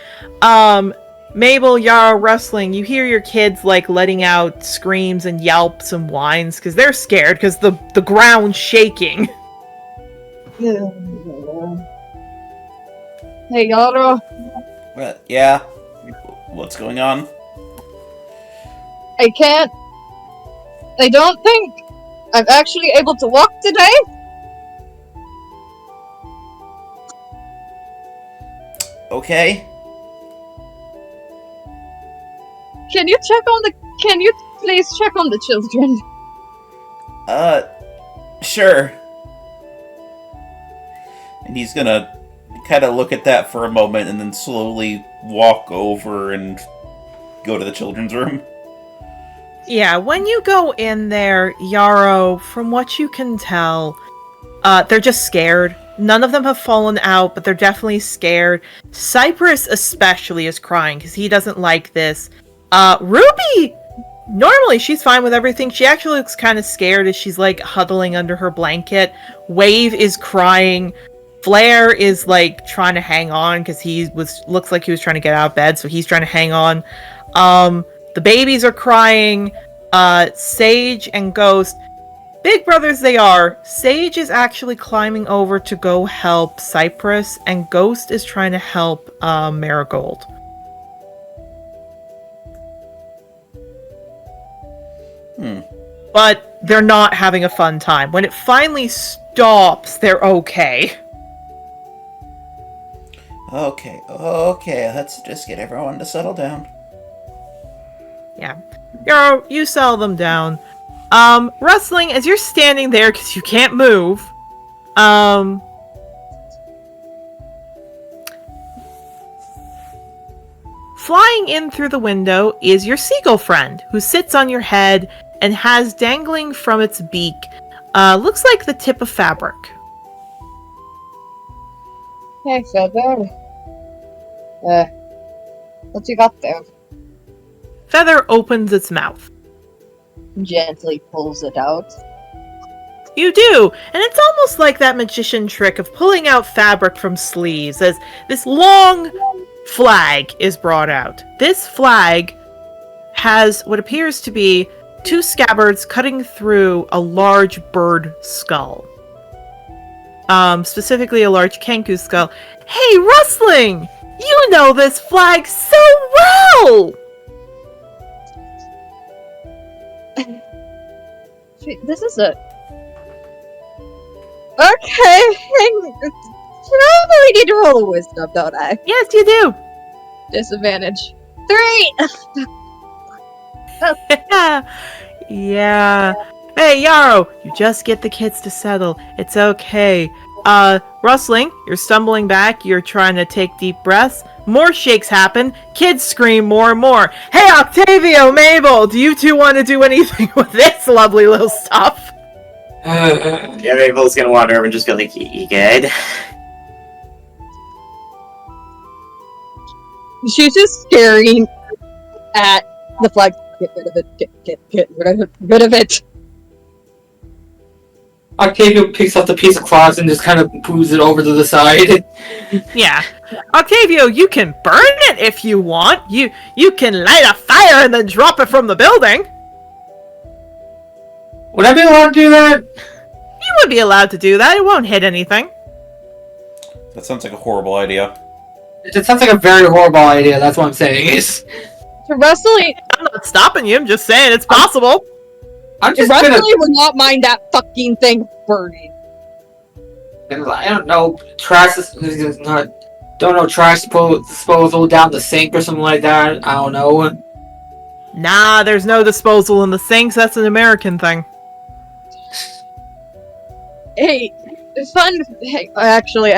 Mabel, Yarrow, Rustling, you hear your kids letting out screams and yelps and whines because they're scared because the ground's shaking. Hey, Yarrow. Yeah? What's going on? I don't think I'm actually able to walk today. Okay. Can you please check on the children? Sure. And he's gonna kind of look at that for a moment and then slowly walk over and go to the children's room. Yeah, when you go in there, Yarrow, from what you can tell, they're just scared. None of them have fallen out, but they're definitely scared. Cypress especially is crying because he doesn't like this. Ruby, normally she's fine with everything. She actually looks kind of scared as she's huddling under her blanket. Wave is crying. Flare is trying to hang on because looks like he was trying to get out of bed, so he's trying to hang on. The babies are crying. Sage and Ghost, big brothers they are. Sage is actually climbing over to go help Cypress, and Ghost is trying to help Marigold. But they're not having a fun time. When it finally stops, they're okay. Okay, let's just get everyone to settle down. Yeah. You settle them down. Rustling, as you're standing there because you can't move, flying in through the window is your seagull friend, who sits on your head and has dangling from its beak, looks like the tip of fabric. Hey, Feather. What you got there? Feather opens its mouth. Gently pulls it out. You do, and it's almost like that magician trick of pulling out fabric from sleeves as this long flag is brought out. This flag has what appears to be 2 scabbards cutting through a large bird skull. Specifically a large Kenku skull. Hey, Rustling! You know this flag so well! This is a... Okay, probably need to roll a wisdom, don't I? Yes, you do! Disadvantage. 3! Yeah. Hey, Yarrow, you just get the kids to settle. It's okay. Rustling, you're stumbling back, you're trying to take deep breaths. More shakes happen. Kids scream more and more. Hey, Octavio, Mabel, do you two want to do anything with this lovely little stuff? Yeah, Mabel's gonna wander over and just be like, you good? She's just staring at the flag. Get rid of it. Get rid of it. Octavio picks up the piece of cloth and just kind of moves it over to the side. Yeah. Octavio, you can burn it if you want. You can light a fire and then drop it from the building. Would I be allowed to do that? You would be allowed to do that. It won't hit anything. That sounds like a horrible idea. It sounds like a very horrible idea, that's what I'm saying. Wrestling I'm not stopping you. I'm just saying it's possible. I'm just gonna... would not mind that fucking thing burning. I don't know, trash is not... Don't know, trash disposal down the sink or something like that. I don't know. Nah, there's no disposal in the sinks. That's an American thing. Hey, fun. Hey, actually,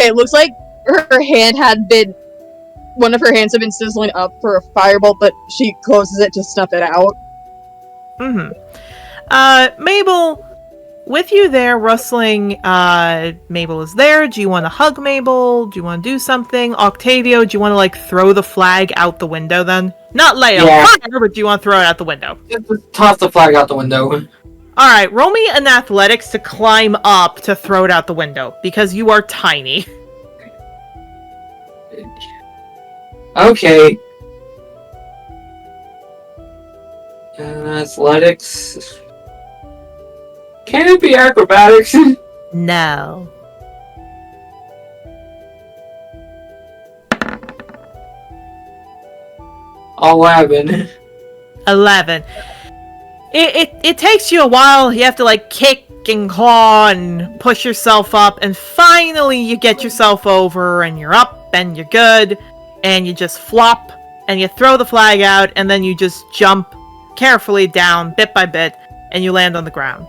it looks like her hand had been. One of her hands had been sizzling up for a firebolt, but she closes it to snuff it out. Mabel, with you there, Rustling, Mabel is there. Do you want to hug Mabel? Do you want to do something? Octavio, do you want to, like, throw the flag out the window then? Not lay it on fire, but do you want to throw it out the window? Just toss the flag out the window. Alright, roll me an athletics to climb up to throw it out the window, because you are tiny. Okay. Athletics. Can it be acrobatics? No. $11. 11. It takes you a while. You have to, like, kick and claw and push yourself up, and finally you get yourself over and you're up and you're good, and you just flop and you throw the flag out, and then you just jump carefully down bit by bit and you land on the ground.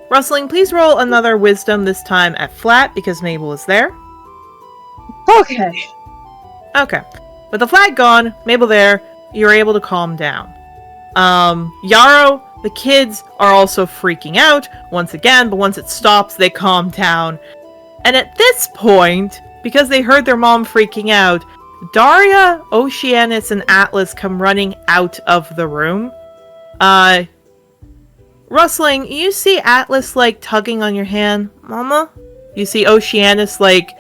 Rustling, please roll another wisdom, this time at flat because Mabel is there. Okay. Okay. With the flag gone, Mabel there, you're able to calm down. Yarrow, the kids are also freaking out once again, but once it stops, they calm down. And at this point, because they heard their mom freaking out, Daria, Oceanus, and Atlas come running out of the room. Rustling, you see Atlas, like, tugging on your hand. Mama? You see Oceanus, like,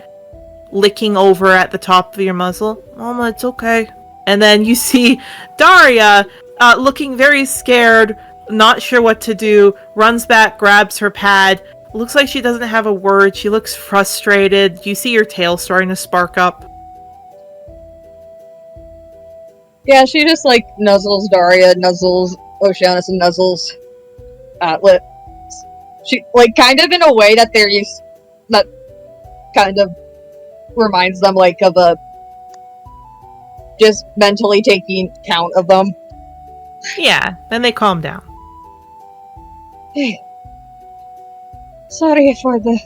licking over at the top of your muzzle. Mama, it's okay. And then you see Daria, looking very scared, not sure what to do, runs back, grabs her pad. Looks like she doesn't have a word. She looks frustrated. You see your tail starting to spark up. Yeah, she just, like, nuzzles Daria, nuzzles Oceanus, and nuzzles Atlas. She, like, kind of in a way that they're used, that kind of reminds them, like, of a, just mentally taking count of them. Yeah, then they calm down. Hey. Sorry for the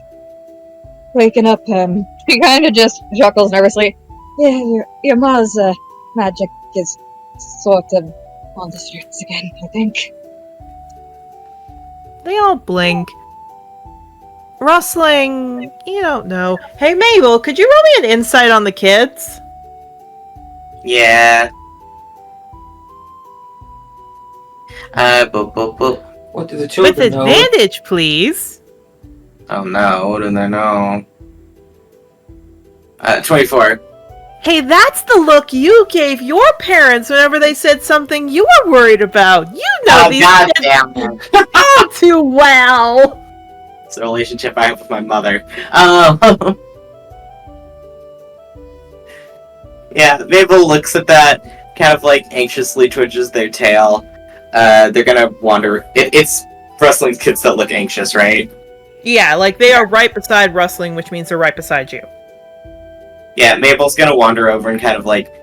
waking up, She kind of just chuckles nervously. Yeah, your ma's, magic is sort of on the streets again, I think. They all blink. Rustling, you don't know. Hey, Mabel, could you roll me an insight on the kids? Yeah. Boop. What do the children With know? advantage, please. Oh no, what do they know? 24. Hey, that's the look you gave your parents whenever they said something you were worried about. You know these God kids damn it. all too well. It's a relationship I have with my mother. Yeah, Mabel looks at that, kind of like anxiously twitches their tail. They're gonna wander. It's Rustling's kids that look anxious, right? Yeah, like they are right beside Rustling, which means they're right beside you. Yeah, Mabel's gonna wander over and kind of like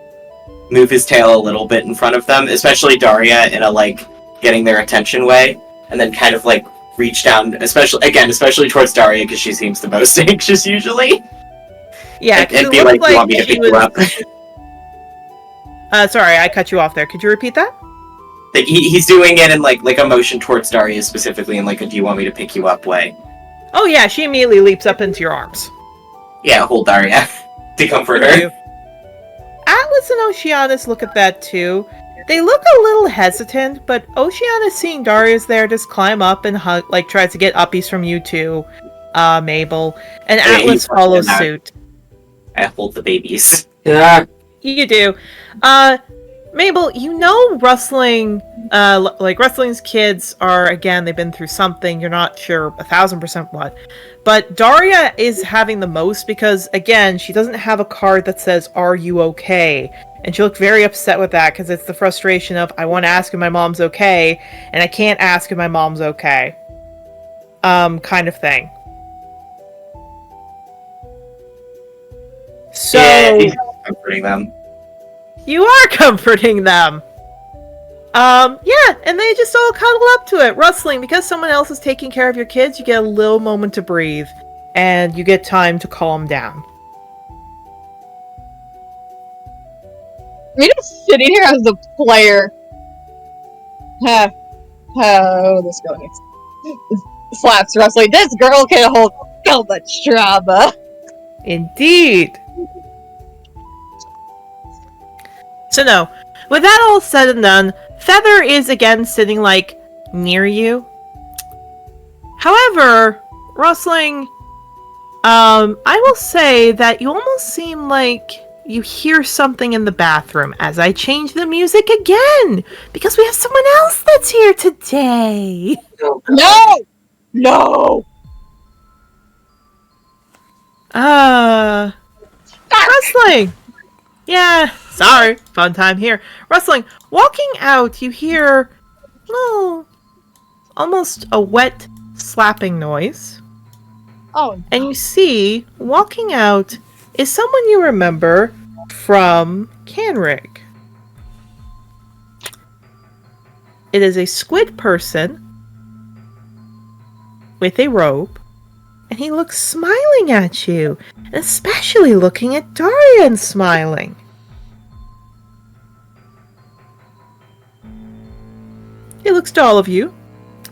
move his tail a little bit in front of them, especially Daria in a like getting their attention way, and then kind of like reach down, especially towards Daria because she seems the most anxious usually. Yeah, and, because and it be looked like, "You want like me to she pick you up?" Sorry, I cut you off there. Could you repeat that? Like, he's doing it in like a motion towards Daria specifically, in like a "Do you want me to pick you up?" way. Oh yeah, she immediately leaps up into your arms. Yeah, hold Daria to comfort Thank her. you. Atlas and Oceanus look at that too. They look a little hesitant, but Oceanus, seeing Daria's there, just climb up and hug, like tries to get uppies from you too, Mabel, and Yeah, Atlas he's follows that. suit. I hold the babies. Yeah. You do. Mabel, you know Rustling, like Rustling's kids are, again, they've been through something, you're not sure 1000% what. But Daria is having the most because, again, she doesn't have a card that says, "Are you okay?" And she looked very upset with that because it's the frustration of, I want to ask if my mom's okay, and I can't ask if my mom's okay. Kind of thing. So, Yeah, he's comforting them. you are comforting them. Yeah, and they just all cuddle up to it. Rustling, because someone else is taking care of your kids, you get a little moment to breathe, and you get time to calm down. Me just sitting here as the player. How this going? Slaps Rusley. This girl can hold so much drama. Indeed. So no, with that all said and done, Feather is again sitting, like, near you. However, Rustling, I will say that you almost seem like you hear something in the bathroom as I change the music again, because we have someone else that's here today. No! No! Rustling! Yeah, sorry, fun time here. Rustling, walking out, you hear, almost a wet slapping noise. Oh, And you see, walking out, is someone you remember from Canrig. It is a squid person with a robe, and he looks smiling at you, especially looking at Daria and smiling. He looks to all of you,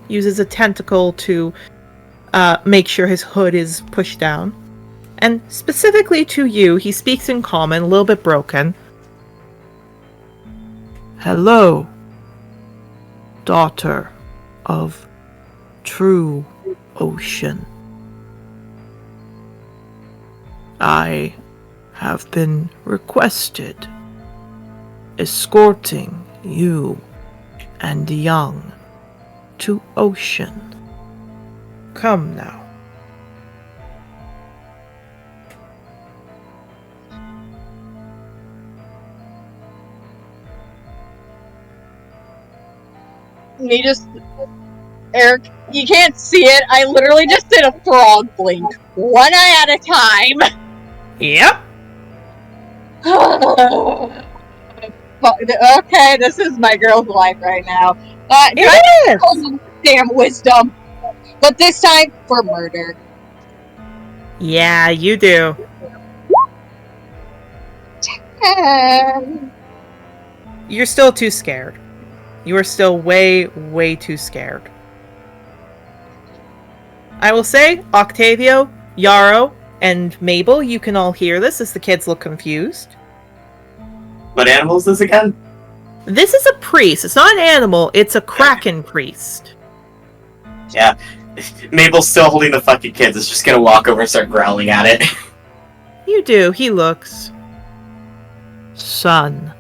uses a tentacle to make sure his hood is pushed down. And specifically to you, he speaks in common, a little bit broken. Hello, daughter of true ocean. I have been requested escorting you and young to ocean. Come now. me just... Eric, you can't see it. I literally just did a frog blink. One eye at a time. Yep. Okay, this is my girl's life right now. It is. Damn wisdom. But this time for murder. Yeah, you do. You're still too scared. You are still way, way too scared. I will say, Octavio, Yarrow, and Mabel, you can all hear this as the kids look confused. What animal is this again? This is a priest. It's not an animal. It's a Kraken priest. Yeah. Mabel's still holding the fucking kids. It's just gonna walk over and start growling at it. You do. He looks. Son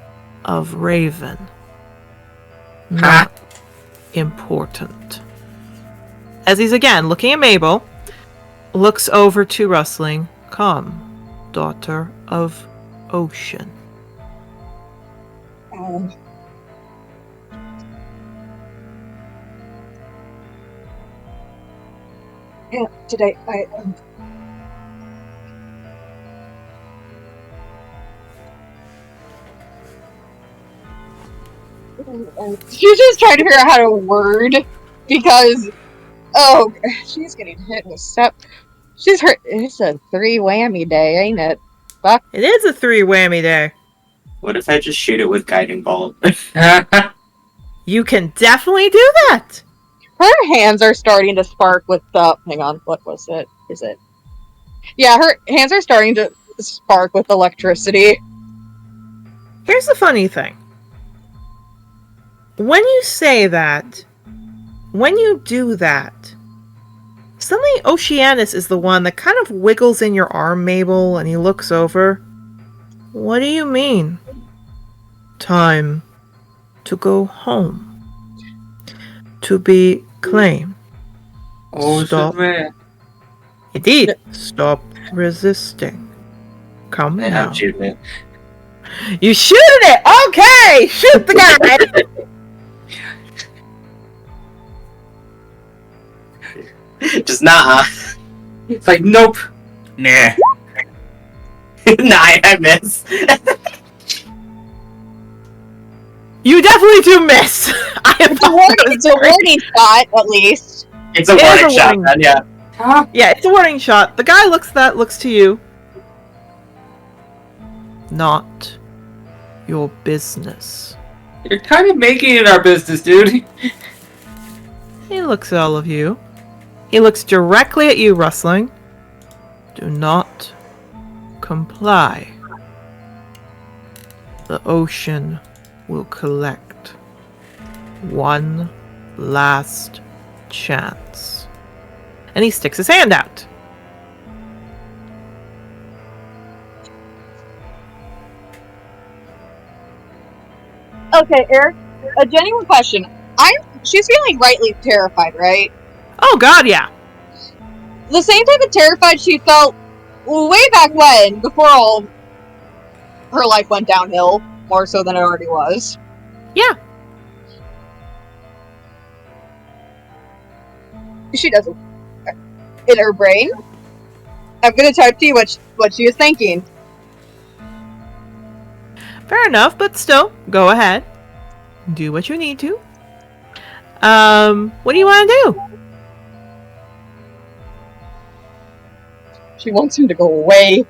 of Raven. Not important. As he's again looking at Mabel, looks over to Rustling. Come, daughter of ocean. Yeah, today I She's just trying to figure out how to word because she's getting hit with step. She's hurt. It's a 3 whammy day, ain't it? Fuck. It is a 3 whammy day. What if I just shoot it with guiding bolt? You can definitely do that. Her hands are starting to spark with the. Hang on, what was it? Is it? Yeah, her hands are starting to spark with electricity. Here's the funny thing. When you say that, when you do that, suddenly Oceanus is the one that kind of wiggles in your arm, Mabel, and he looks over. What do you mean? Time to go home. To be claimed. Oh, Stop. man. Indeed. Stop resisting. Come And now. I'm shooting it. You shooting it! Okay! Shoot the guy! Just nah. It's like, nope. Nah. Nah, I miss. You definitely do miss! I am It's a warning shot, at least. It's a It is warning a shot, warning. man, yeah. Huh? Yeah, it's a warning shot. The guy looks to you. Not your business. You're kind of making it our business, dude. He looks at all of you. He looks directly at you, Rustling. Do not comply. The ocean will collect one last chance. And he sticks his hand out. Okay, Eric, a genuine question. She's feeling rightly terrified, right? Oh god, yeah. The same type of terrified she felt way back when, before all her life went downhill, more so than it already was. Yeah. She doesn't. In her brain, I'm gonna type to you what she is thinking. Fair enough, but still, go ahead. Do what you need to. What do you want to do? She wants him to go away.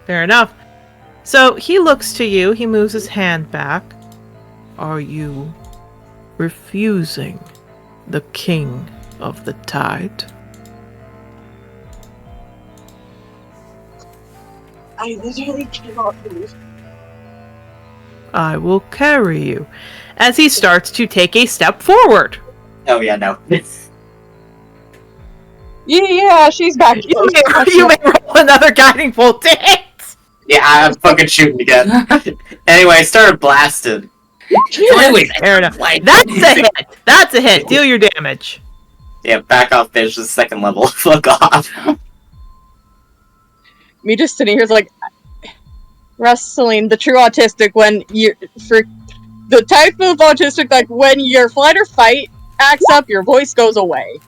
Fair enough. So he looks to you, he moves his hand back. Are you refusing the king of the tide? I literally cannot move. I will carry you. As he starts to take a step forward. Oh, yeah, no. Yeah, she's back. You may roll another guiding bolt to hit. Yeah, I'm fucking shooting again. Anyway, I started blasted. Anyways, Fair enough. That's a hit. That's a hit. Deal your damage. Yeah, back off, bitch. This is second level. Fuck off. Me just sitting here is like wrestling the true autistic when you for the type of autistic like when your flight or fight acts up, your voice goes away.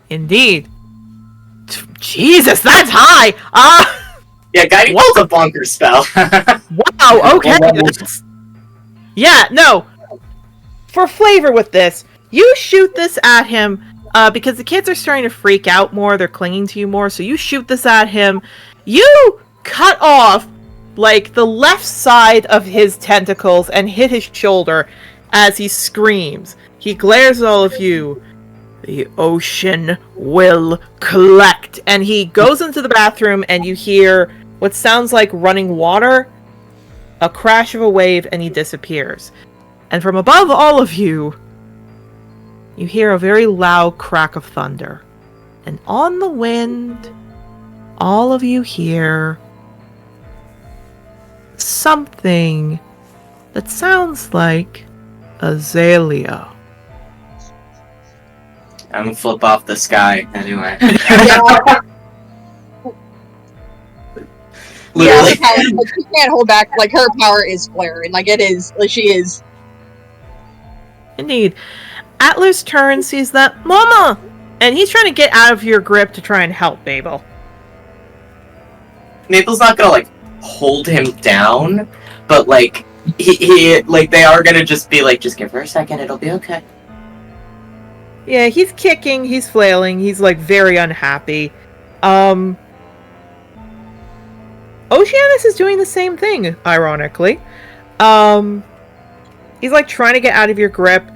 Indeed. Jesus, that's high. Yeah, guiding bolt's a bonker spell. Wow, okay. Yeah, no. For flavor with this, you shoot this at him because the kids are starting to freak out more. They're clinging to you more. So you shoot this at him. You cut off like the left side of his tentacles and hit his shoulder as he screams. He glares at all of you. The ocean will collect. And he goes into the bathroom and you hear what sounds like running water, a crash of a wave, and he disappears. And from above all of you, you hear a very loud crack of thunder. And on the wind, all of you hear something that sounds like Azalea. I'm gonna flip off the sky anyway. Yeah, Literally. like, she can't hold back. Like her power is flaring. Like it is. Like she is. Indeed. Atlas turns, sees that, Mama! And he's trying to get out of your grip to try and help Babel. Maple's not gonna, like, hold him down, but like he like they are gonna just be like, just give her a second, it'll be okay. Yeah, he's kicking, he's flailing, he's like very unhappy. Oceanus is doing the same thing, ironically. He's like trying to get out of your grip.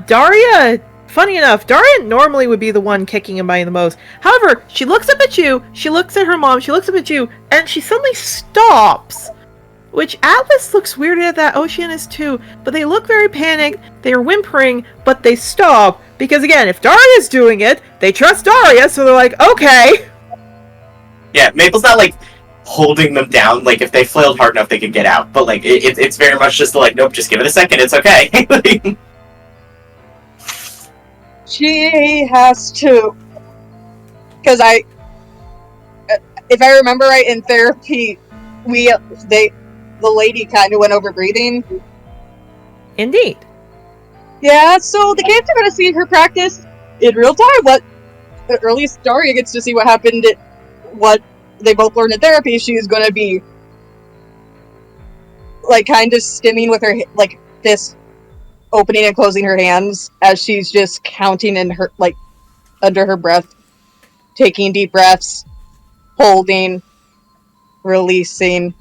Daria, funny enough, Daria normally would be the one kicking him by the most. However, she looks up at you, she looks at her mom, she looks up at you, and she suddenly stops. Which Atlas looks weirded at that, Oceanus too, but they look very panicked, they're whimpering, but they stop. Because again, if Daria's doing it, they trust Daria, so they're like, okay. Yeah, Maple's not like holding them down. Like if they flailed hard enough, they could get out. But like it's very much just like, nope, just give it a second, it's okay. She has to, because if I remember right, in therapy, the lady kind of went over breathing. Indeed. Yeah, so the kids are going to see her practice in real time. At least Daria gets to see what happened what they both learned in therapy. She's going to be like kind of stimming with her, like this, opening and closing her hands as she's just counting in her, like, under her breath, taking deep breaths, holding, releasing,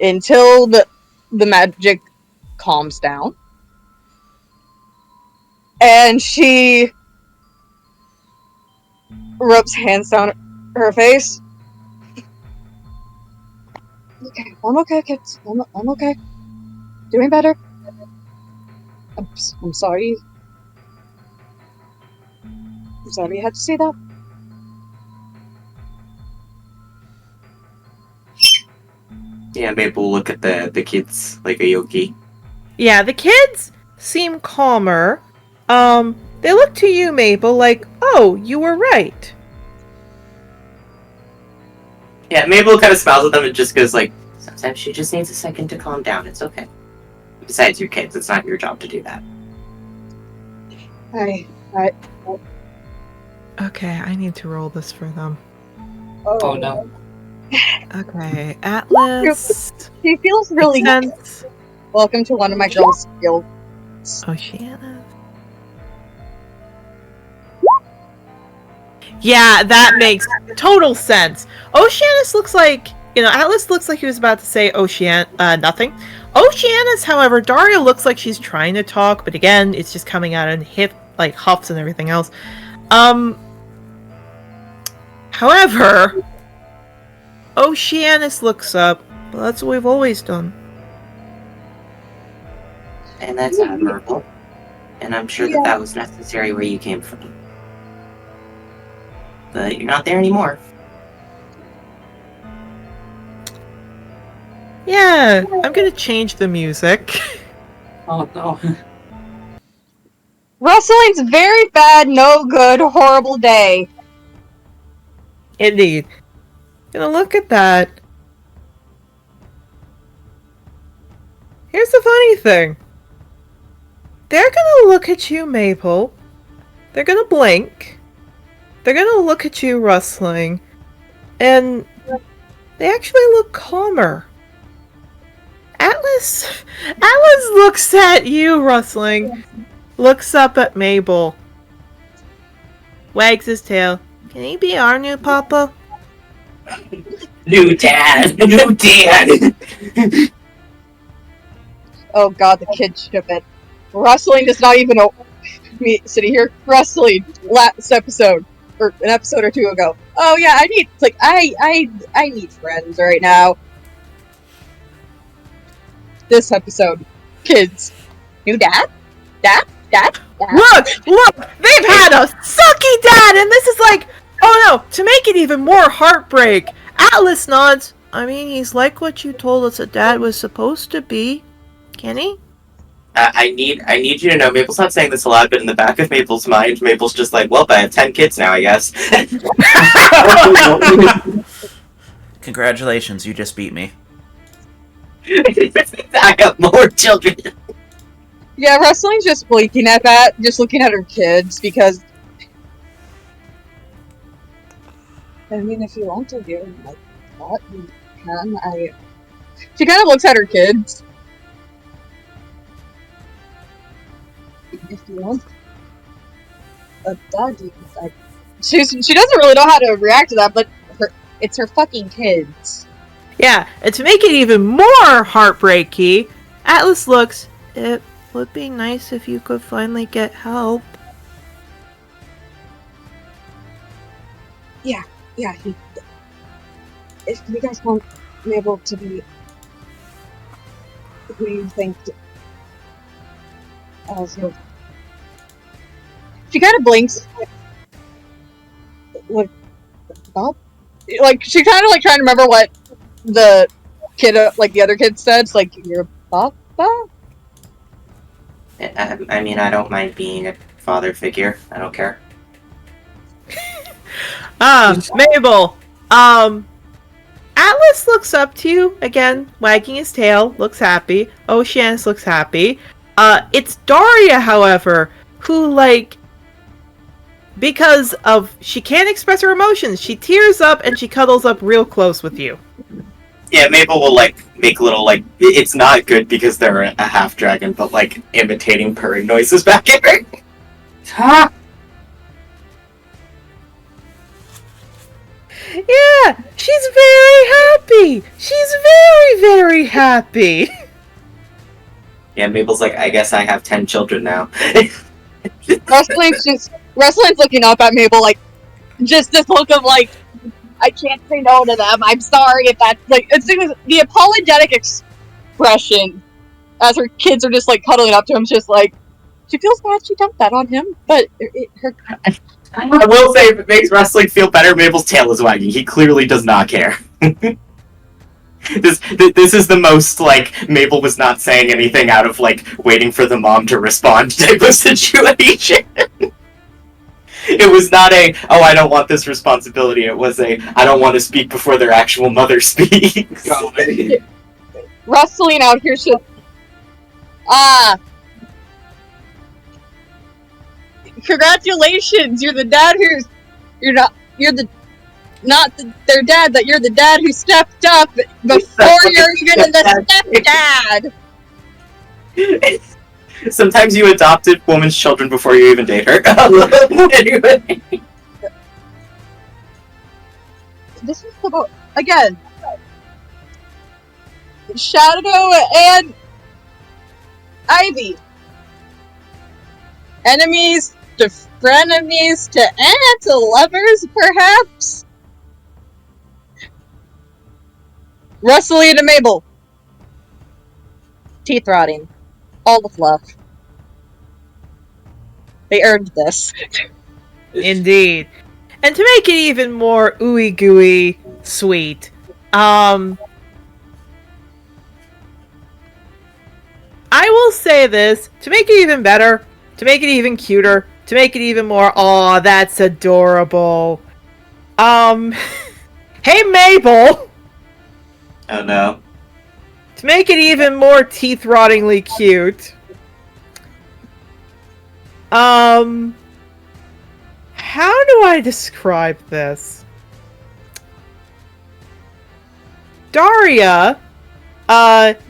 until the magic calms down. And she rubs hands down her face. Okay, I'm okay, kids. I'm okay. Doing better. I'm sorry. I'm sorry you had to see that. Yeah, Maple will look at the kids like a yogi. Yeah, the kids seem calmer. They look to you, Maple, like, oh, you were right. Yeah, Mabel kind of smiles at them and just goes like, sometimes she just needs a second to calm down, it's okay. Besides, your kids, it's not your job to do that. Okay, I need to roll this for them. Oh no. Okay, Atlas. She feels really good. Sense. Welcome to one of my girls' guilds. Oceanus. Yeah, that makes total sense. Oceanus looks like, Atlas looks like he was about to say nothing. Oceanus, however, Daria looks like she's trying to talk, but again, it's just coming out in huffs and everything else. However, Oceanus looks up. Well, that's what we've always done. And that's admirable. And I'm sure that was necessary where you came from. But you're not there anymore. Yeah, I'm gonna change the music. Oh no. Rustling's very bad, no good, horrible day. Indeed. Gonna look at that. Here's the funny thing. They're gonna look at you, Maple. They're gonna blink. They're gonna look at you, Rustling. And they actually look calmer. Atlas looks at you, Rustling. Looks up at Mabel. Wags his tail. Can he be our new papa? New dad! New dad! Oh god, the kids ship it. Rustling does not even know me sitting here. Rustling last episode, or an episode or two ago. Oh yeah, I need friends right now. This episode, kids, new dad. Look! They've had a sucky dad, and this is like, oh no! To make it even more heartbreak, Atlas nods. I mean, he's like what you told us a dad was supposed to be. Can he? I need you to know, Maple's not saying this a lot, but in the back of Maple's mind, Maple's just like, well, I have 10 kids now, I guess. Congratulations, you just beat me. I got more children. Yeah, Rustling's just blinking at that, just looking at her kids, because... I mean, if you want to give like that, you can. She kind of looks at her kids. If you want a doggy, she doesn't really know how to react to that, but it's her fucking kids. Yeah, and to make it even more heartbreaky, Atlas looks, it would be nice if you could finally get help. Yeah, if you guys want me able to be who you think as your... She kind of blinks. What? Bob? Like, she kind of, like, trying to remember what the kid, like, the other kid said. It's like, you're Papa? I mean, I don't mind being a father figure. I don't care. Mabel, Atlas looks up to you, again, wagging his tail, looks happy. Oceanus looks happy. It's Daria, however, who, like, because of, she can't express her emotions, she tears up and she cuddles up real close with you. Yeah, Mabel will, like, make little, like, it's not good because they're a half-dragon, but, like, imitating purring noises back at her. Huh? Yeah, she's very happy. She's very, very happy. Yeah, Mabel's like, I guess I have 10 children now. Wrestling's looking up at Mabel, like, just this look of, like, I can't say no to them. I'm sorry if that's, like, it's the apologetic expression as her kids are just, like, cuddling up to him, just like, she feels bad she dumped that on him, but I will say, if it makes wrestling feel better, Mabel's tail is wagging. He clearly does not care. This is the most, like, Mabel was not saying anything out of, like, waiting for the mom to respond type of situation. It was not a, oh, I don't want this responsibility. It was a, I don't want to speak before their actual mother speaks. wrestling out here should... Congratulations! You're the dad who's... You're their dad, that you're the dad who stepped up before you're even the stepdad! Sometimes you adopted woman's children before you even date her. Anyway. This is about... Again... Shadow and... Ivy. Enemies to frenemies to to lovers, perhaps? Wrestling to Mabel. Teeth rotting. All the fluff. They earned this. Indeed. And to make it even more ooey gooey sweet, I will say this, to make it even better, to make it even cuter, to make it even more, aw, that's adorable. Hey Mabel! Oh no. To make it even more teeth-rottingly cute, how do I describe this? Daria,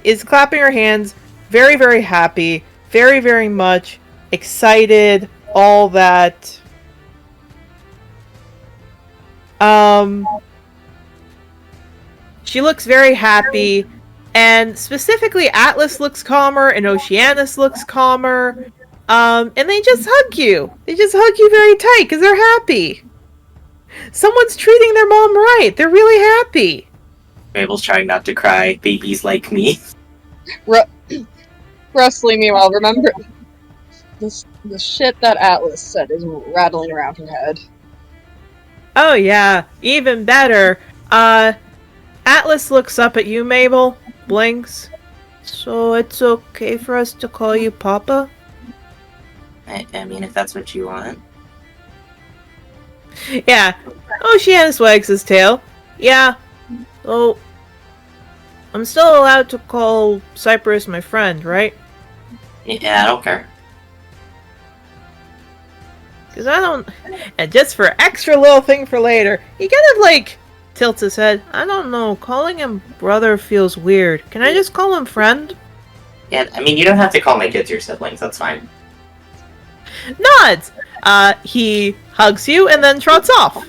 is clapping her hands, very, very happy, very, very much excited, all that. She looks very happy, and specifically Atlas looks calmer, and Oceanus looks calmer, and they just hug you. They just hug you very tight, because they're happy. Someone's treating their mom right. They're really happy. Mabel's trying not to cry. Babies like me. Wrestling, meanwhile, remember... The shit that Atlas said is rattling around her head. Oh yeah, even better. Atlas looks up at you, Mabel, blinks. So it's okay for us to call you Papa? I mean, if that's what you want. Yeah. Oceanus wags his tail. Yeah. Oh, I'm still allowed to call Cypress my friend, right? Yeah, I don't care. Because I don't... And just for extra little thing for later, he kind of, like, tilts his head. I don't know. Calling him brother feels weird. Can I just call him friend? Yeah, I mean, you don't have to call my kids your siblings. That's fine. Nods. He hugs you and then trots off.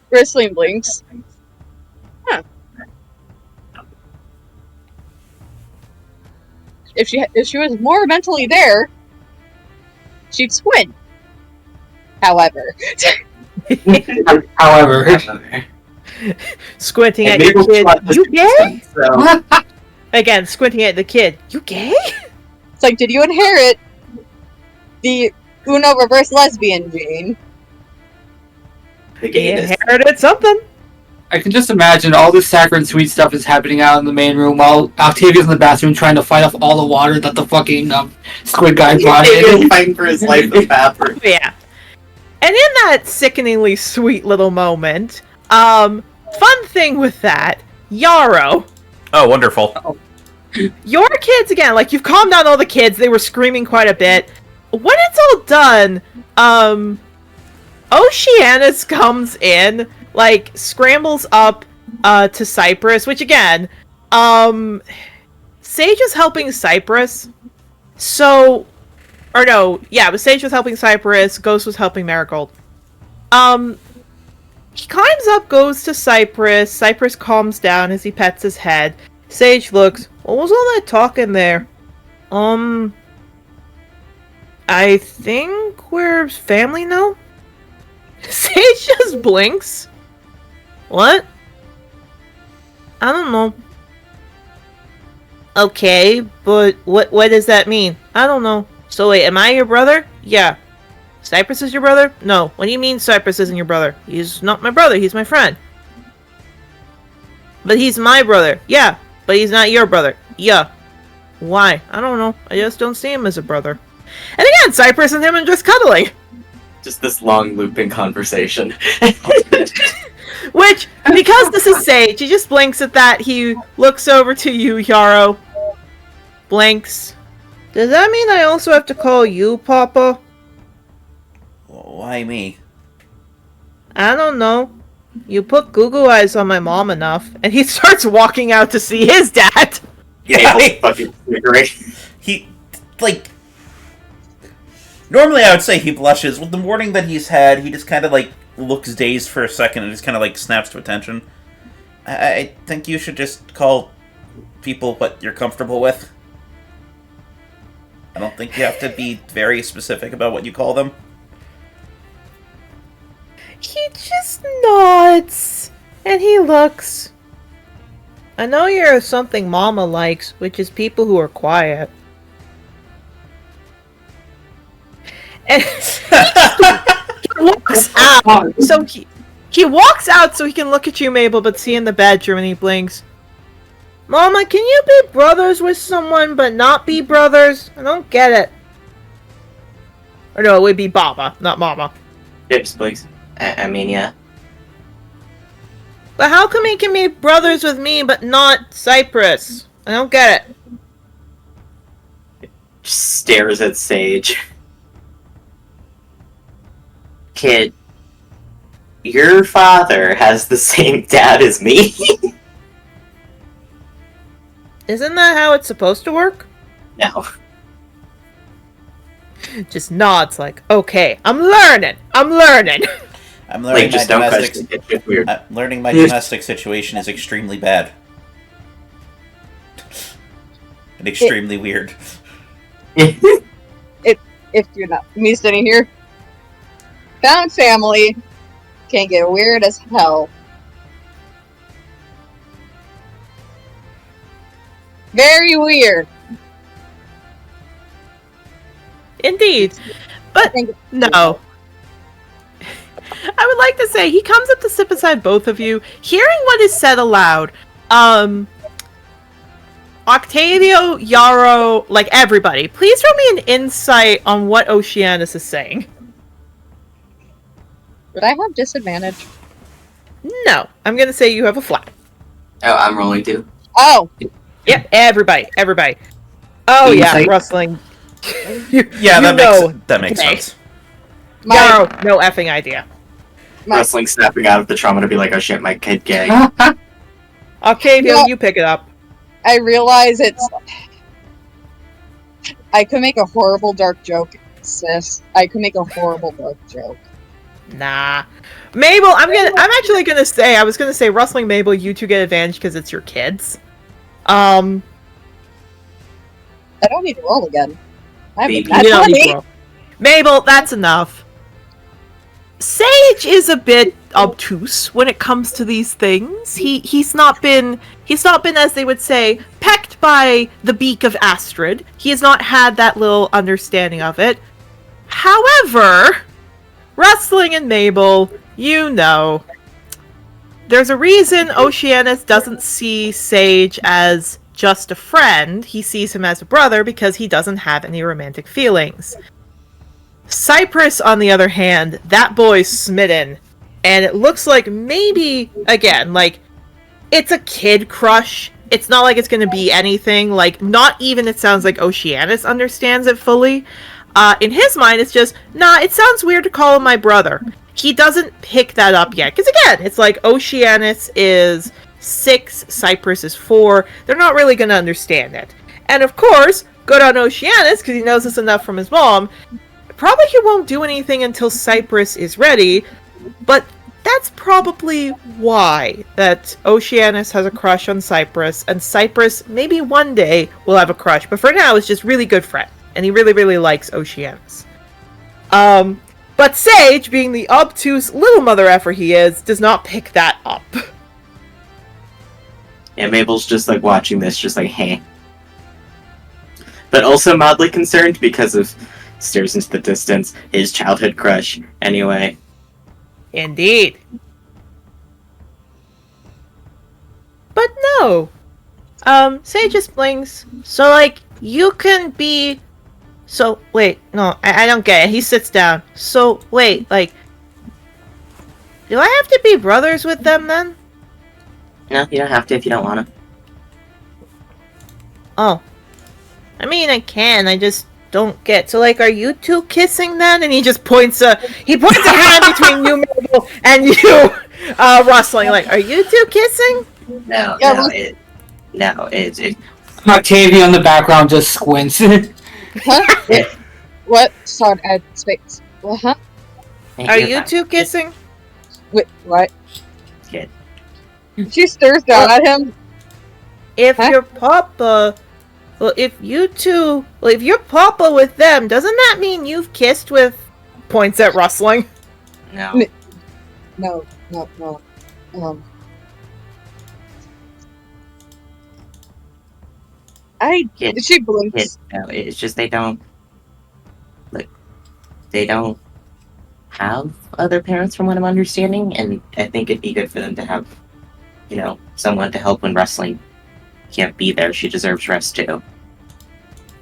Bristling blinks. Huh. If she was more mentally there, she'd squint. However. However, Squinting at And your Mabel's kid. You gay? So, Again, squinting at the kid. You gay? It's like, did you inherit the Uno reverse lesbian gene? the He gayness. inherited something. I can just imagine all this saccharine sweet stuff is happening out in the main room while Octavio's in the bathroom trying to fight off all the water that the fucking squid guy brought He's in. fighting for his life in the bathroom. Yeah. And in that sickeningly sweet little moment, fun thing with that, Yarrow, Oh, wonderful. your kids again, like you've calmed down all the kids, they were screaming quite a bit. When it's all done, Oceanus comes in, like scrambles up to Cypress, which again, Sage is helping Cypress. So or no, yeah, but Sage was helping Cypress, Ghost was helping Marigold. He climbs up, goes to Cypress. Cypress calms down as he pets his head. Sage looks, what was all that talking there? I think we're family now? Sage just blinks. What? I don't know. Okay, but what does that mean? I don't know. So wait, am I your brother? Yeah. Cypress is your brother? No. What do you mean Cypress isn't your brother? He's not my brother, he's my friend. But he's my brother. Yeah. But he's not your brother. Yeah. Why? I don't know. I just don't see him as a brother. And again, Cypress and him are just cuddling. Just this long looping conversation. Which, because this is Sage, he just blinks at that. He looks over to you, Yarrow. Blinks. Does that mean I also have to call you Papa? Why me? I don't know. You put Google eyes on my mom enough, and he starts walking out to see his dad. Yeah, Mabel's fucking snickering. he, like... Normally I would say he blushes. With the warning that he's had, he just kind of, like, looks dazed for a second and just kind of, like, snaps to attention. I think you should just call people what you're comfortable with. I don't think you have to be very specific about what you call them. He just nods, and he looks. I know you're something Mama likes, which is people who are quiet. And he walks out, so he walks out so he can look at you, Mabel, but see in the bedroom, and he blinks. Mama, can you be brothers with someone but not be brothers? I don't get it. Or no, it would be Baba, not Mama. Chips, please. I mean, yeah. But how come he can be brothers with me but not Cypress? I don't get it. Just stares at Sage. Kid, your father has the same dad as me. Isn't that how it's supposed to work? No. Just nods like, okay, I'm learning. I'm learning Like, just don't question it. It's weird. learning my domestic situation is extremely bad. And extremely weird. If you're not me sitting here. Found family can get weird as hell. Very weird. Indeed. But no. I would like to say, he comes up to sit beside both of you, hearing what is said aloud. Octavio, Yarrow, like everybody, please throw me an insight on what Oceanus is saying. Would I have disadvantage? No. I'm gonna say you have a flat. Oh, I'm rolling too. Oh! Yep, everybody. Oh yeah, Insight? rustling. Yeah, that makes sense. Okay. Yarrow, no effing idea. Wrestling snapping out of the trauma to be like, oh shit, my kid gay. Octavio, No. you pick it up. I realize it's. I could make a horrible dark joke, sis. I could make a horrible dark joke. Nah. Mabel, I'm actually gonna say, I was gonna say, Rustling Mabel, you two get advantage because it's your kids. I don't need to roll again. I Baby. have You a don't need nat to 20. roll. Mabel, that's enough. Sage is a bit obtuse when it comes to these things. He's not been, as they would say, pecked by the beak of Astrid. He has not had that little understanding of it. However, Rustling and Mabel, you know, there's a reason Oceanus doesn't see Sage as just a friend. He sees him as a brother because he doesn't have any romantic feelings. Cypress, on the other hand, that boy's smitten. And it looks like maybe, again, like, it's a kid crush. It's not like it's going to be anything. Like, not even it sounds like Oceanus understands it fully. In his mind, it's just, nah, it sounds weird to call him my brother. He doesn't pick that up yet. Because, again, it's like Oceanus is 6, Cypress is 4. They're not really going to understand it. And, of course, good on Oceanus, because he knows this enough from his mom. Probably he won't do anything until Cypress is ready, but that's probably why that Oceanus has a crush on Cypress, and Cypress maybe one day will have a crush, but for now it's just really good friend, and he really, really likes Oceanus. But Sage, being the obtuse little mother effer he is, does not pick that up. Yeah, Mabel's just like watching this, just like, hey. But also mildly concerned because of stares into the distance, his childhood crush. Anyway. Indeed. But no. Sage just blinks. So, like, you can be... So, wait, no, I don't get it. He sits down. So, wait, like... Do I have to be brothers with them, then? No, you don't have to if you don't want to. Oh. I mean, I can, I just don't get... So, like, are you two kissing, then? And he just points a hand between you, Mabel, and you, Rustling. Like, are you two kissing? No, Yeah, it's Octavio in the background just squints. Huh? What? Sorry, I had space. Huh? Are you two kissing? Wait, what? Kid. She stares down at him. If Huh? your papa... Well, if you two... Well, if you're papa with them, doesn't that mean you've kissed with... Points at Rustling. No. No. Kid. She blinks. No, it's just they don't have other parents from what I'm understanding, and I think it'd be good for them to have, someone to help when Wrestling can't be there. She deserves rest too.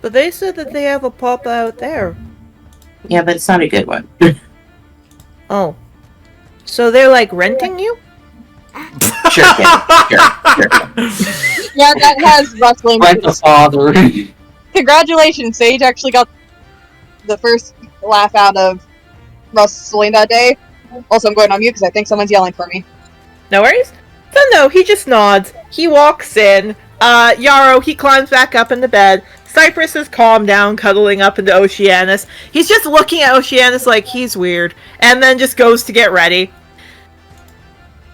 But they said that they have a papa out there. Yeah, but it's not a good one. Oh. So they're like renting you? Sure, kid. Sure. Yeah, that has Rustling. Like the father. Congratulations, Sage actually got the first laugh out of Rustling that day. Also, I'm going on mute because I think someone's yelling for me. No worries. So no, he just nods. He walks in. Yarrow, he climbs back up into bed. Cypress is calmed down, cuddling up into Oceanus. He's just looking at Oceanus like he's weird, and then just goes to get ready.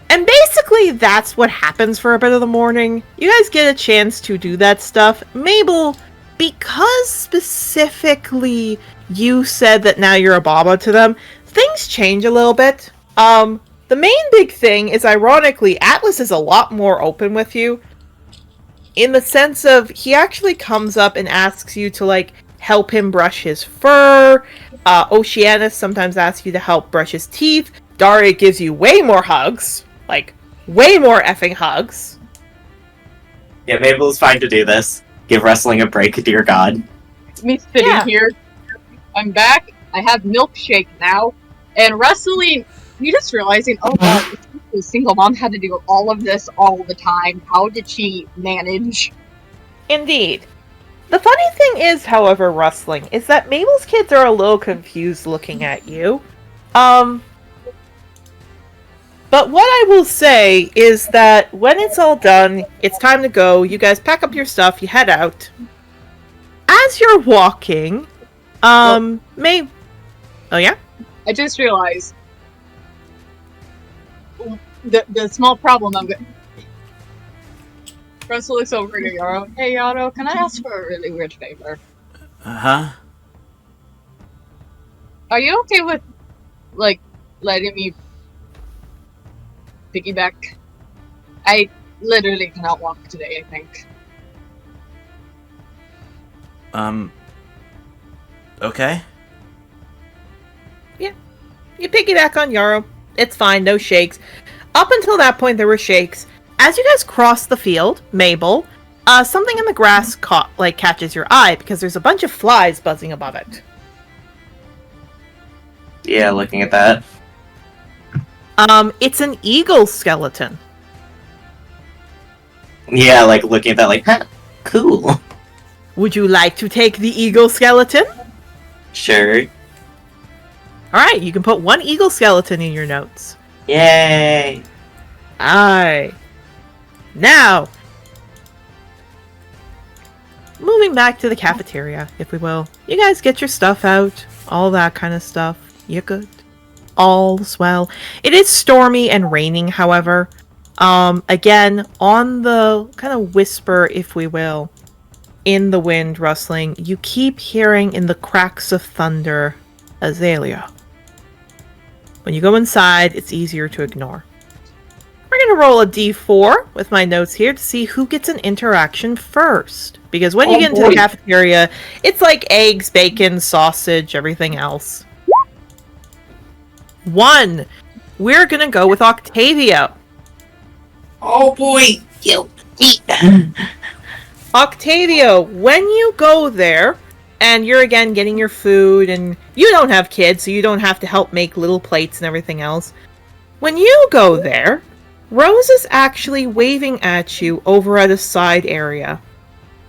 And basically, that's what happens for a bit of the morning. You guys get a chance to do that stuff. Mabel, because specifically you said that now you're a baba to them, things change a little bit. The main big thing is, ironically, Atlas is a lot more open with you. In the sense of, he actually comes up and asks you to, like, help him brush his fur. Oceanus sometimes asks you to help brush his teeth. Daria gives you way more hugs. Like, way more effing hugs. Yeah, Mabel's fine to do this. Give Wrestling a break, dear God. It's me sitting Yeah. here. I'm back. I have milkshake now. And Wrestling, you just realizing, oh god, the single mom had to do all of this all the time. How did she manage? Indeed. The funny thing is, however, Rustling, is that Mabel's kids are a little confused looking at you. But what I will say is that when it's all done, it's time to go. You guys pack up your stuff, you head out. As you're walking, Oh yeah? I just realized the small problem I'm getting. Russell looks over to Yaro. Hey Yaro, can I ask for a really weird favor? Huh? Are you okay with, like, letting me piggyback? I literally cannot walk today, I think. Okay. Yeah. You piggyback on Yarrow. It's fine, no shakes. Up until that point, there were shakes. As you guys cross the field, Mabel, something in the grass catches your eye because there's a bunch of flies buzzing above it. Yeah, looking at that. It's an eagle skeleton. Yeah, like looking at that, like, huh, cool. Would you like to take the eagle skeleton? Sure. Alright, you can put one eagle skeleton in your notes. Yay! Aye. Now, moving back to the cafeteria, if we will. You guys get your stuff out, all that kind of stuff. You're good. All's well. It is stormy and raining, however. Again, on the kind of whisper, if we will, in the wind rustling, you keep hearing in the cracks of thunder, Azalea. When you go inside, it's easier to ignore. We're going to roll a d4 with my notes here to see who gets an interaction first. Because when you get into the cafeteria, it's like eggs, bacon, sausage, everything else. 1. We're going to go with Octavio. Oh boy! You eat. Octavio, when you go there, and you're again getting your food, and you don't have kids, so you don't have to help make little plates and everything else. When you go there, Rose is actually waving at you over at a side area.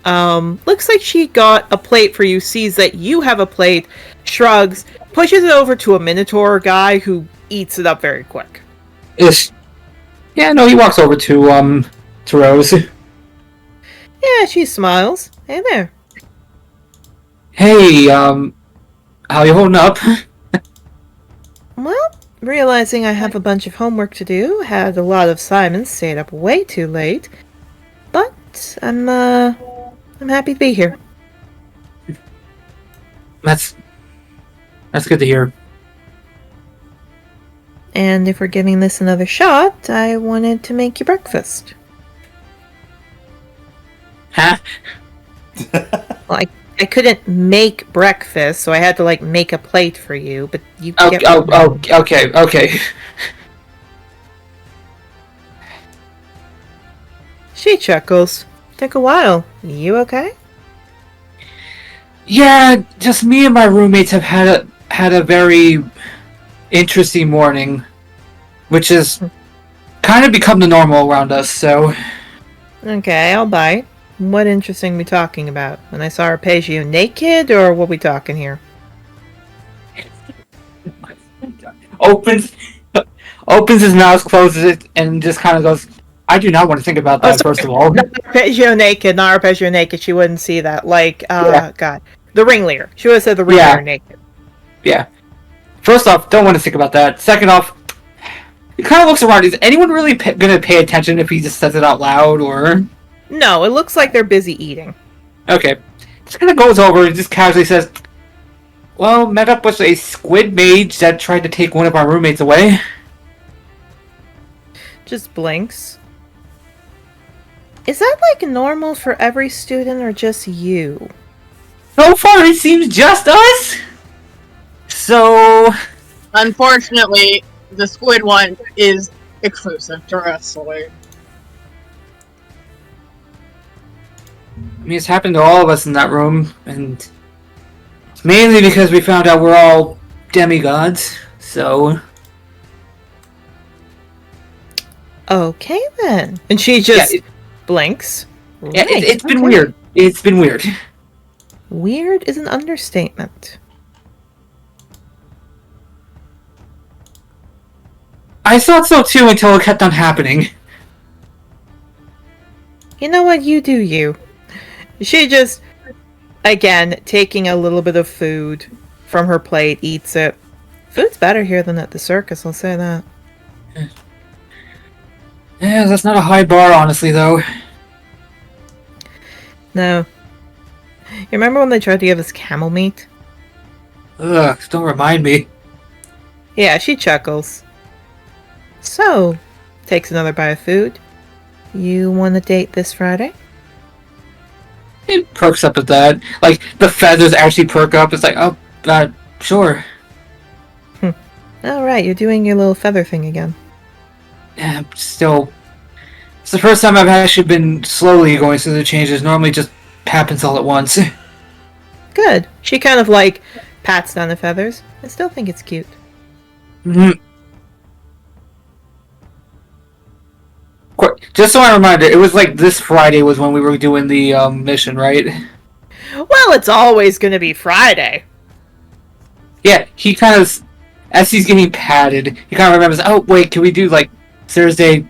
Looks like she got a plate for you, sees that you have a plate, shrugs, pushes it over to a Minotaur guy who eats it up very quick. Yeah, no, he walks over to Rose. Yeah, she smiles. Hey there. Hey, how you holding up? Well, realizing I have a bunch of homework to do, had a lot of Simons, stayed up way too late, but I'm happy to be here. That's good to hear. And if we're giving this another shot, I wanted to make you breakfast. Huh? Well, I couldn't make breakfast, so I had to, make a plate for you, but you Okay. She chuckles. Took a while. You okay? Yeah, just me and my roommates have had a very interesting morning, which has kind of become the normal around us, so... Okay, I'll bite. What interesting we talking about? When I saw Arpeggio naked, or what we talking here? Opens his mouth, closes it, and just kind of goes, I do not want to think about that, first of all. Not Arpeggio naked, she wouldn't see that. God. The ringleader. She would have said the ringleader naked. Yeah. First off, don't want to think about that. Second off, he kind of looks around. Is anyone really going to pay attention if he just says it out loud, or...? No, it looks like they're busy eating. Okay. Just kind of goes over and just casually says, well, met up with a squid mage that tried to take one of our roommates away. Just blinks. Is that, normal for every student, or just you? So far, it seems just us. So... Unfortunately, the squid one is exclusive to wrestling. I mean, it's happened to all of us in that room, and it's mainly because we found out we're all demigods, so... Okay, then. And she just blinks. Yeah, it's been weird. It's been weird. Weird is an understatement. I thought so too until it kept on happening. You know what? You do you. She just, again, taking a little bit of food from her plate, eats it. Food's better here than at the circus, I'll say that. Yeah, that's not a high bar, honestly, though. No. You remember when they tried to give us camel meat? Ugh, don't remind me. Yeah, she chuckles. So, takes another bite of food. You want to date this Friday? It perks up at that. Like, the feathers actually perk up. It's like, oh, sure. Alright, you're doing your little feather thing again. Yeah, still. It's the first time I've actually been slowly going through the changes. Normally it just happens all at once. Good. She kind of like pats down the feathers. I still think it's cute. Mhm. Just so I remind it was like this Friday was when we were doing the mission, right? Well, it's always gonna be Friday. Yeah, he kind of, as he's getting patted, he kind of remembers, oh, wait, can we do like Thursday?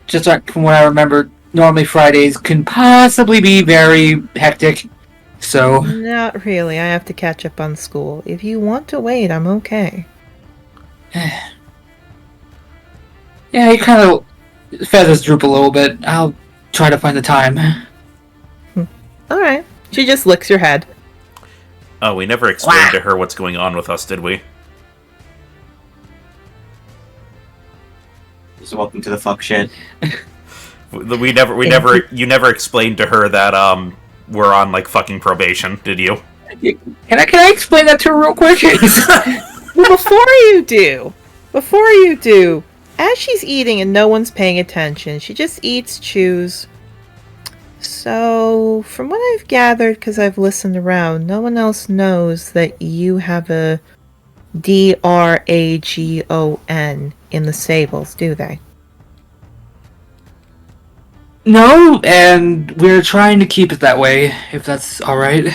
Just from what I remember, normally Fridays can possibly be very hectic. So. Not really. I have to catch up on school. If you want to wait, I'm okay. Yeah, he kind of, feathers droop a little bit. I'll try to find the time. Alright. She just licks your head. Oh, we never explained to her what's going on with us, did we? So welcome to the fuck shit. You never explained to her that we're on like fucking probation, did you? Can I explain that to her real quick? Well, before you do, as she's eating and no one's paying attention, she just eats, chews. So, from what I've gathered, because I've listened around, no one else knows that you have a Dragon in the Sables, do they? No, and we're trying to keep it that way, if that's alright.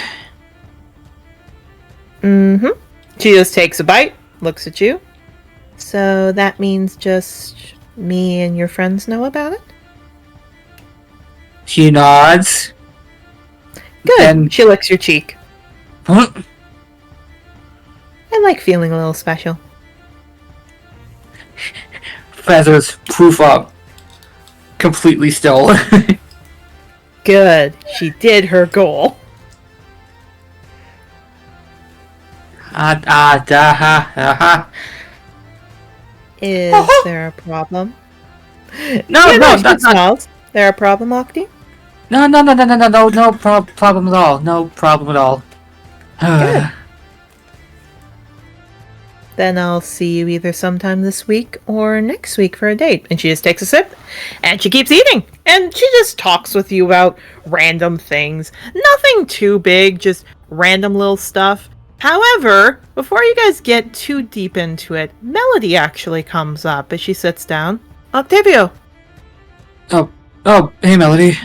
Mm-hmm. She just takes a bite, looks at you. So that means just me and your friends know about it? She nods. Good. And She licks your cheek. huh? I like feeling a little special. Feathers proof up. Completely still. Good. She did her goal. Is there a problem? No, no, she that's not. smiles. There a problem, Octi? No problem at all. No problem at all. Good. Then I'll see you either sometime this week or next week for a date. And she just takes a sip and she keeps eating. And she just talks with you about random things. Nothing too big, just random little stuff. However, before you guys get too deep into it, Melody actually comes up as she sits down. Octavio. Oh, hey, Melody.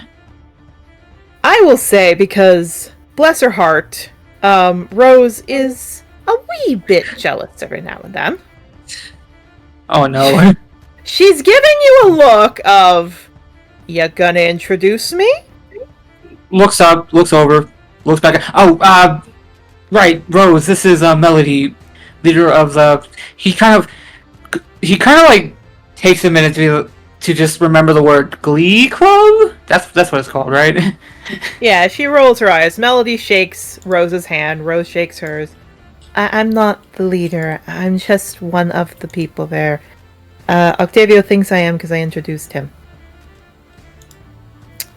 I will say, because, bless her heart, Rose is a wee bit jealous every now and then. Oh no. She's giving you a look of, you gonna introduce me? Looks up, looks over, looks back. Oh, right, Rose. This is Melody, leader of the. He kind of like takes a minute to just remember the word Glee Club. That's what it's called, right? Yeah, she rolls her eyes. Melody shakes Rose's hand. Rose shakes hers. I'm not the leader. I'm just one of the people there. Octavio thinks I am because I introduced him.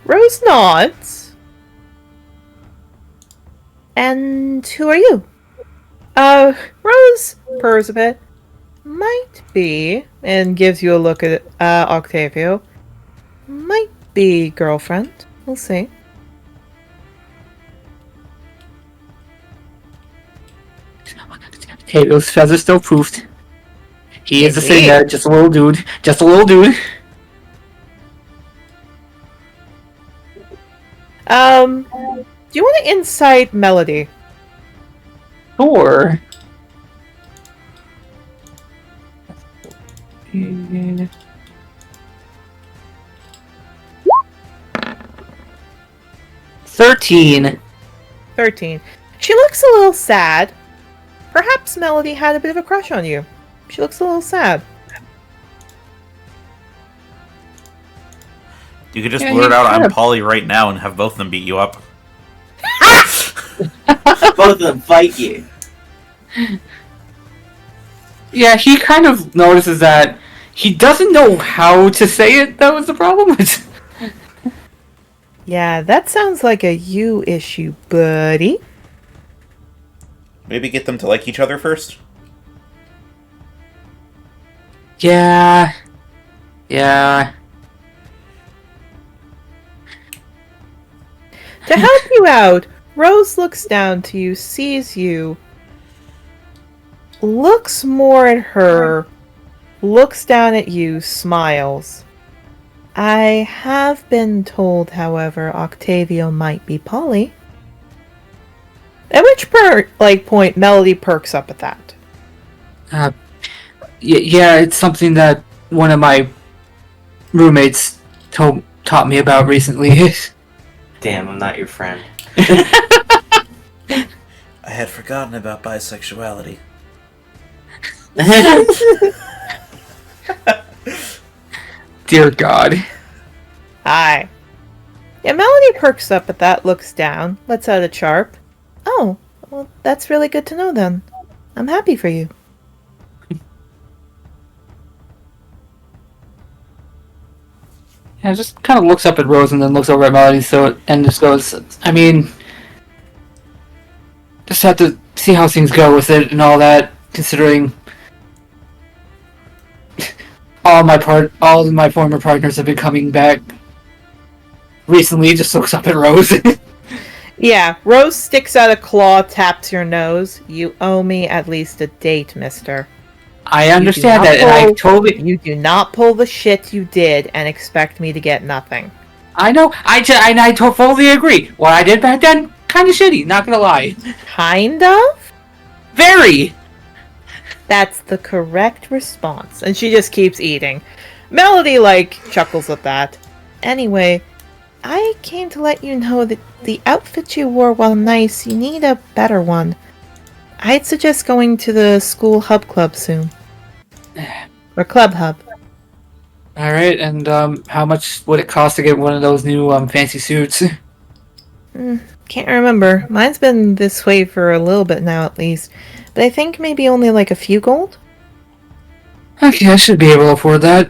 Rose nods. And who are you? Rose purrs a bit. Might be, and gives you a look at Octavio. Might be girlfriend. We'll see. Hey, those feathers still proofed. He is the same guy, just a little dude. Just a little dude. Do you want to insight Melody? Sure. 13. 13. She looks a little sad. Perhaps Melody had a bit of a crush on you. She looks a little sad. You could just Yeah, blurt he out, kind I'm of- Polly right now, and have both of them beat you up. Both of them fight you. Yeah, he kind of notices that he doesn't know how to say it. That was the problem. Yeah, that sounds like a you issue, buddy. Maybe get them to like each other first? Yeah. To help you out, Rose looks down to you, sees you, looks more at her, looks down at you, smiles. I have been told, however, Octavio might be Polly. At which point Melody perks up at that. Yeah, it's something that one of my roommates taught me about recently. Damn, I'm not your friend. I had forgotten about bisexuality. Dear God. Hi. Yeah, Melody perks up at that, looks down, lets out a charp. Oh, well, that's really good to know then. I'm happy for you. Yeah, just kind of looks up at Rose and then looks over at Melody, and just goes, I mean, just have to see how things go with it and all that, considering all of my former partners have been coming back recently. Just looks up at Rose. Yeah, Rose sticks out a claw, taps your nose. You owe me at least a date, mister. I understand that, and I totally... You do not pull the shit you did and expect me to get nothing. I know, I fully agree. What I did back then, kind of shitty, not gonna lie. Kind of? Very! That's the correct response. And she just keeps eating. Melody, chuckles at that. Anyway, I came to let you know that the outfit you wore, while nice, you need a better one. I'd suggest going to the school hub club soon. Or club hub. Alright, and how much would it cost to get one of those new fancy suits? Can't remember. Mine's been this way for a little bit now, at least. But I think maybe only a few gold? Okay, I should be able to afford that.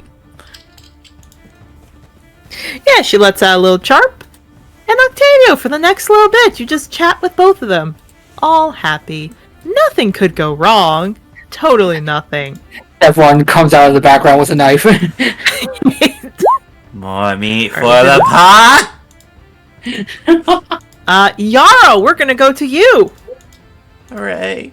Yeah, she lets out a little charp. And Octavio, for the next little bit, you just chat with both of them. All happy. Nothing could go wrong. Totally nothing. Everyone comes out of the background with a knife. More meat for the pot! Yarrow, we're gonna go to you! Hooray.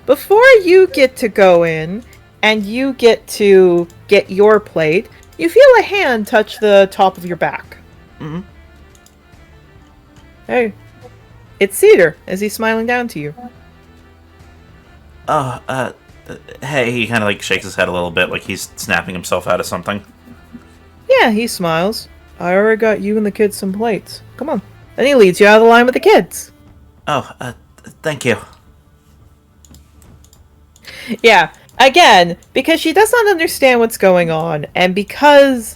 Before you get to go in, and you get to get your plate, you feel a hand touch the top of your back. Mm-hmm. Hey. It's Cedar, as he's smiling down to you. Oh, hey, he kind of shakes his head a little bit, like he's snapping himself out of something. Yeah, he smiles. I already got you and the kids some plates. Come on. Then he leads you out of the line with the kids. Oh, thank you. Yeah, again, because she does not understand what's going on, and because,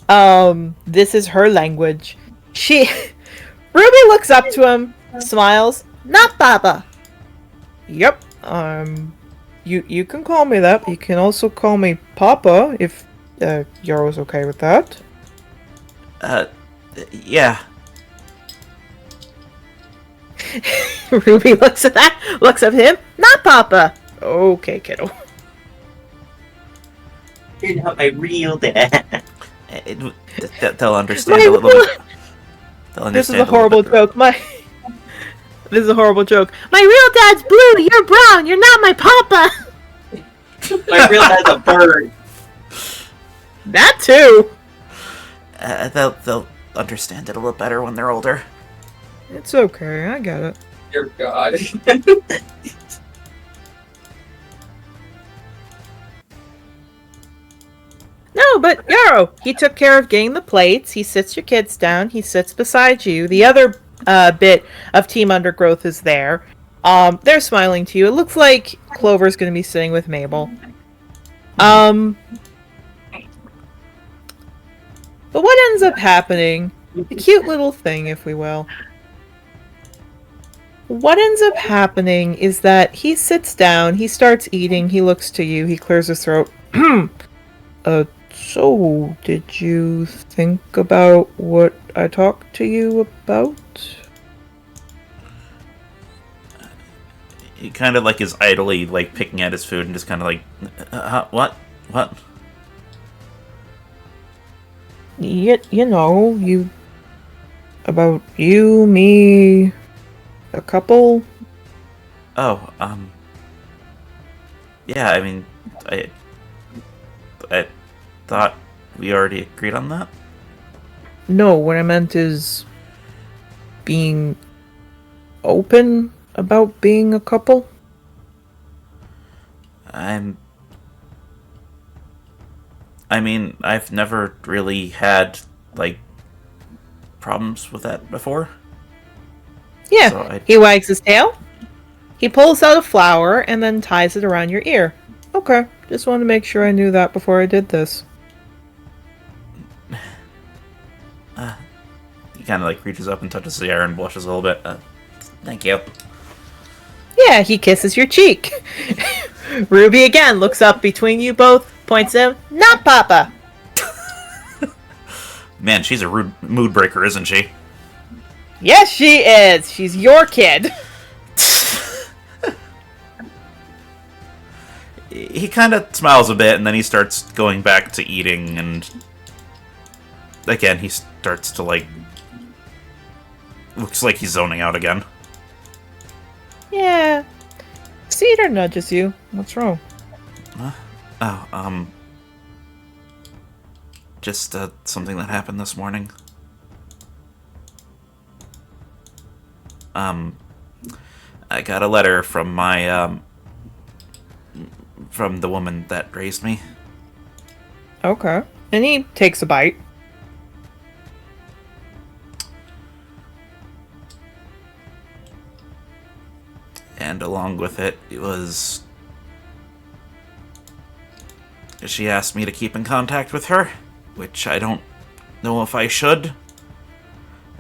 this is her language, Ruby looks up to him, smiles, not Baba. Yep, you can call me that. You can also call me Papa, if, Yarrow's okay with that. Yeah. Ruby looks at him, not Papa. Okay, kiddo. You're not my real dad. They'll understand a little bit. This is a horrible joke. This is a horrible joke. My real dad's blue, you're brown, you're not my papa! My real dad's a bird. That too! They'll understand it a little better when they're older. It's okay, I get it. Dear God. No, but Yarrow, he took care of getting the plates. He sits your kids down. He sits beside you. The other bit of Team Undergrowth is there. They're smiling to you. It looks like Clover's going to be sitting with Mabel. But what ends up happening, a cute little thing, if we will. What ends up happening is that he sits down, he starts eating, he looks to you, he clears his throat. So, did you think about what I talked to you about? He kind of like is idly like picking at his food and just kind of like, what? You know, about you, me, a couple. Oh, yeah. I mean, I thought we already agreed on that. No, what I meant is being open about being a couple. I mean, I've never really had, like, problems with that before. Yeah, So he wags his tail. He pulls out a flower and then ties it around your ear. Okay, just wanted to make sure I knew that before I did this. He kind of, like, reaches up and touches the air and blushes a little bit. Thank you. Yeah, he kisses your cheek. Ruby again looks up between you both, points out, not Papa. Man, she's a rude mood breaker, isn't she? Yes, she is. She's your kid. He kind of smiles a bit, and then he starts going back to eating, and again, he starts to, like, looks like he's zoning out again. Yeah. Cedar nudges you. What's wrong? Just something that happened this morning. I got a letter from my, from the woman that raised me. Okay. And he takes a bite. And along with it, it was... She asked me to keep in contact with her, which I don't know if I should.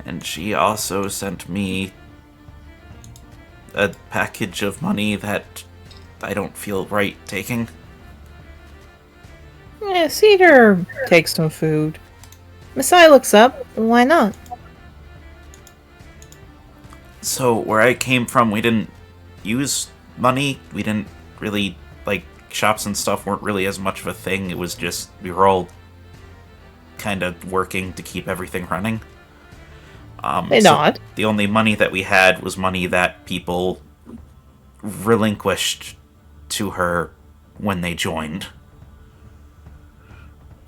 And she also sent me a package of money that I don't feel right taking. Yeah, Cedar takes some food. Messiah looks up. Why not? So, where I came from, we didn't use money. We didn't really, like, shops and stuff weren't really as much of a thing. It was just, we were all kind of working to keep everything running. They nod. The only money that we had was money that people relinquished to her when they joined.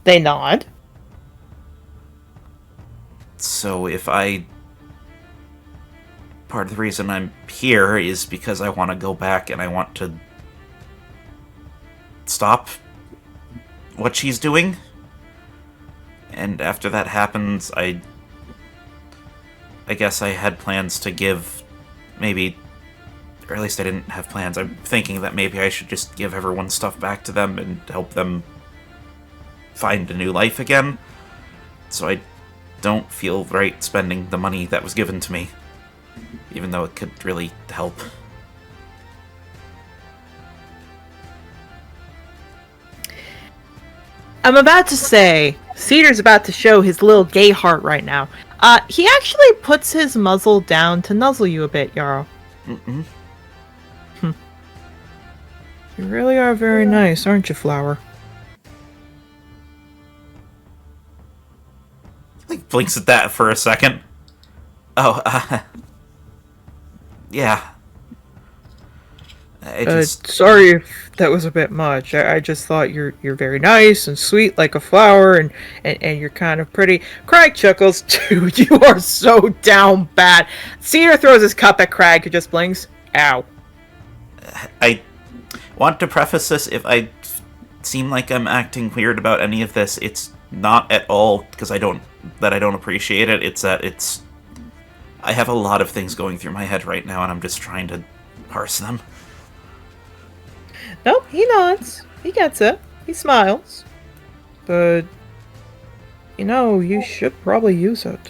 They nod. So if I... Part of the reason I'm here is because I want to go back and I want to stop what she's doing. And after that happens, I guess I had plans to give maybe... Or at least I didn't have plans. I'm thinking that maybe I should just give everyone's stuff back to them and help them find a new life again. So I don't feel right spending the money that was given to me, even though it could really help. I'm about to say, Cedar's about to show his little gay heart right now. He actually puts his muzzle down to nuzzle you a bit, Yarrow. Mm-mm. You really are very nice, aren't you, Flower? Like, blinks at that for a second. Oh, yeah. I just... Sorry if that was a bit much. I just thought you're very nice and sweet like a flower, and you're kind of pretty. Crag chuckles, dude, you are so down bad. Cedar throws his cup at Crag, who just blinks. Ow. I want to preface this, if I seem like I'm acting weird about any of this. It's not at all because I don't appreciate it. It's that I have a lot of things going through my head right now, and I'm just trying to parse them. Nope, he nods. He gets it. He smiles. But, you should probably use it.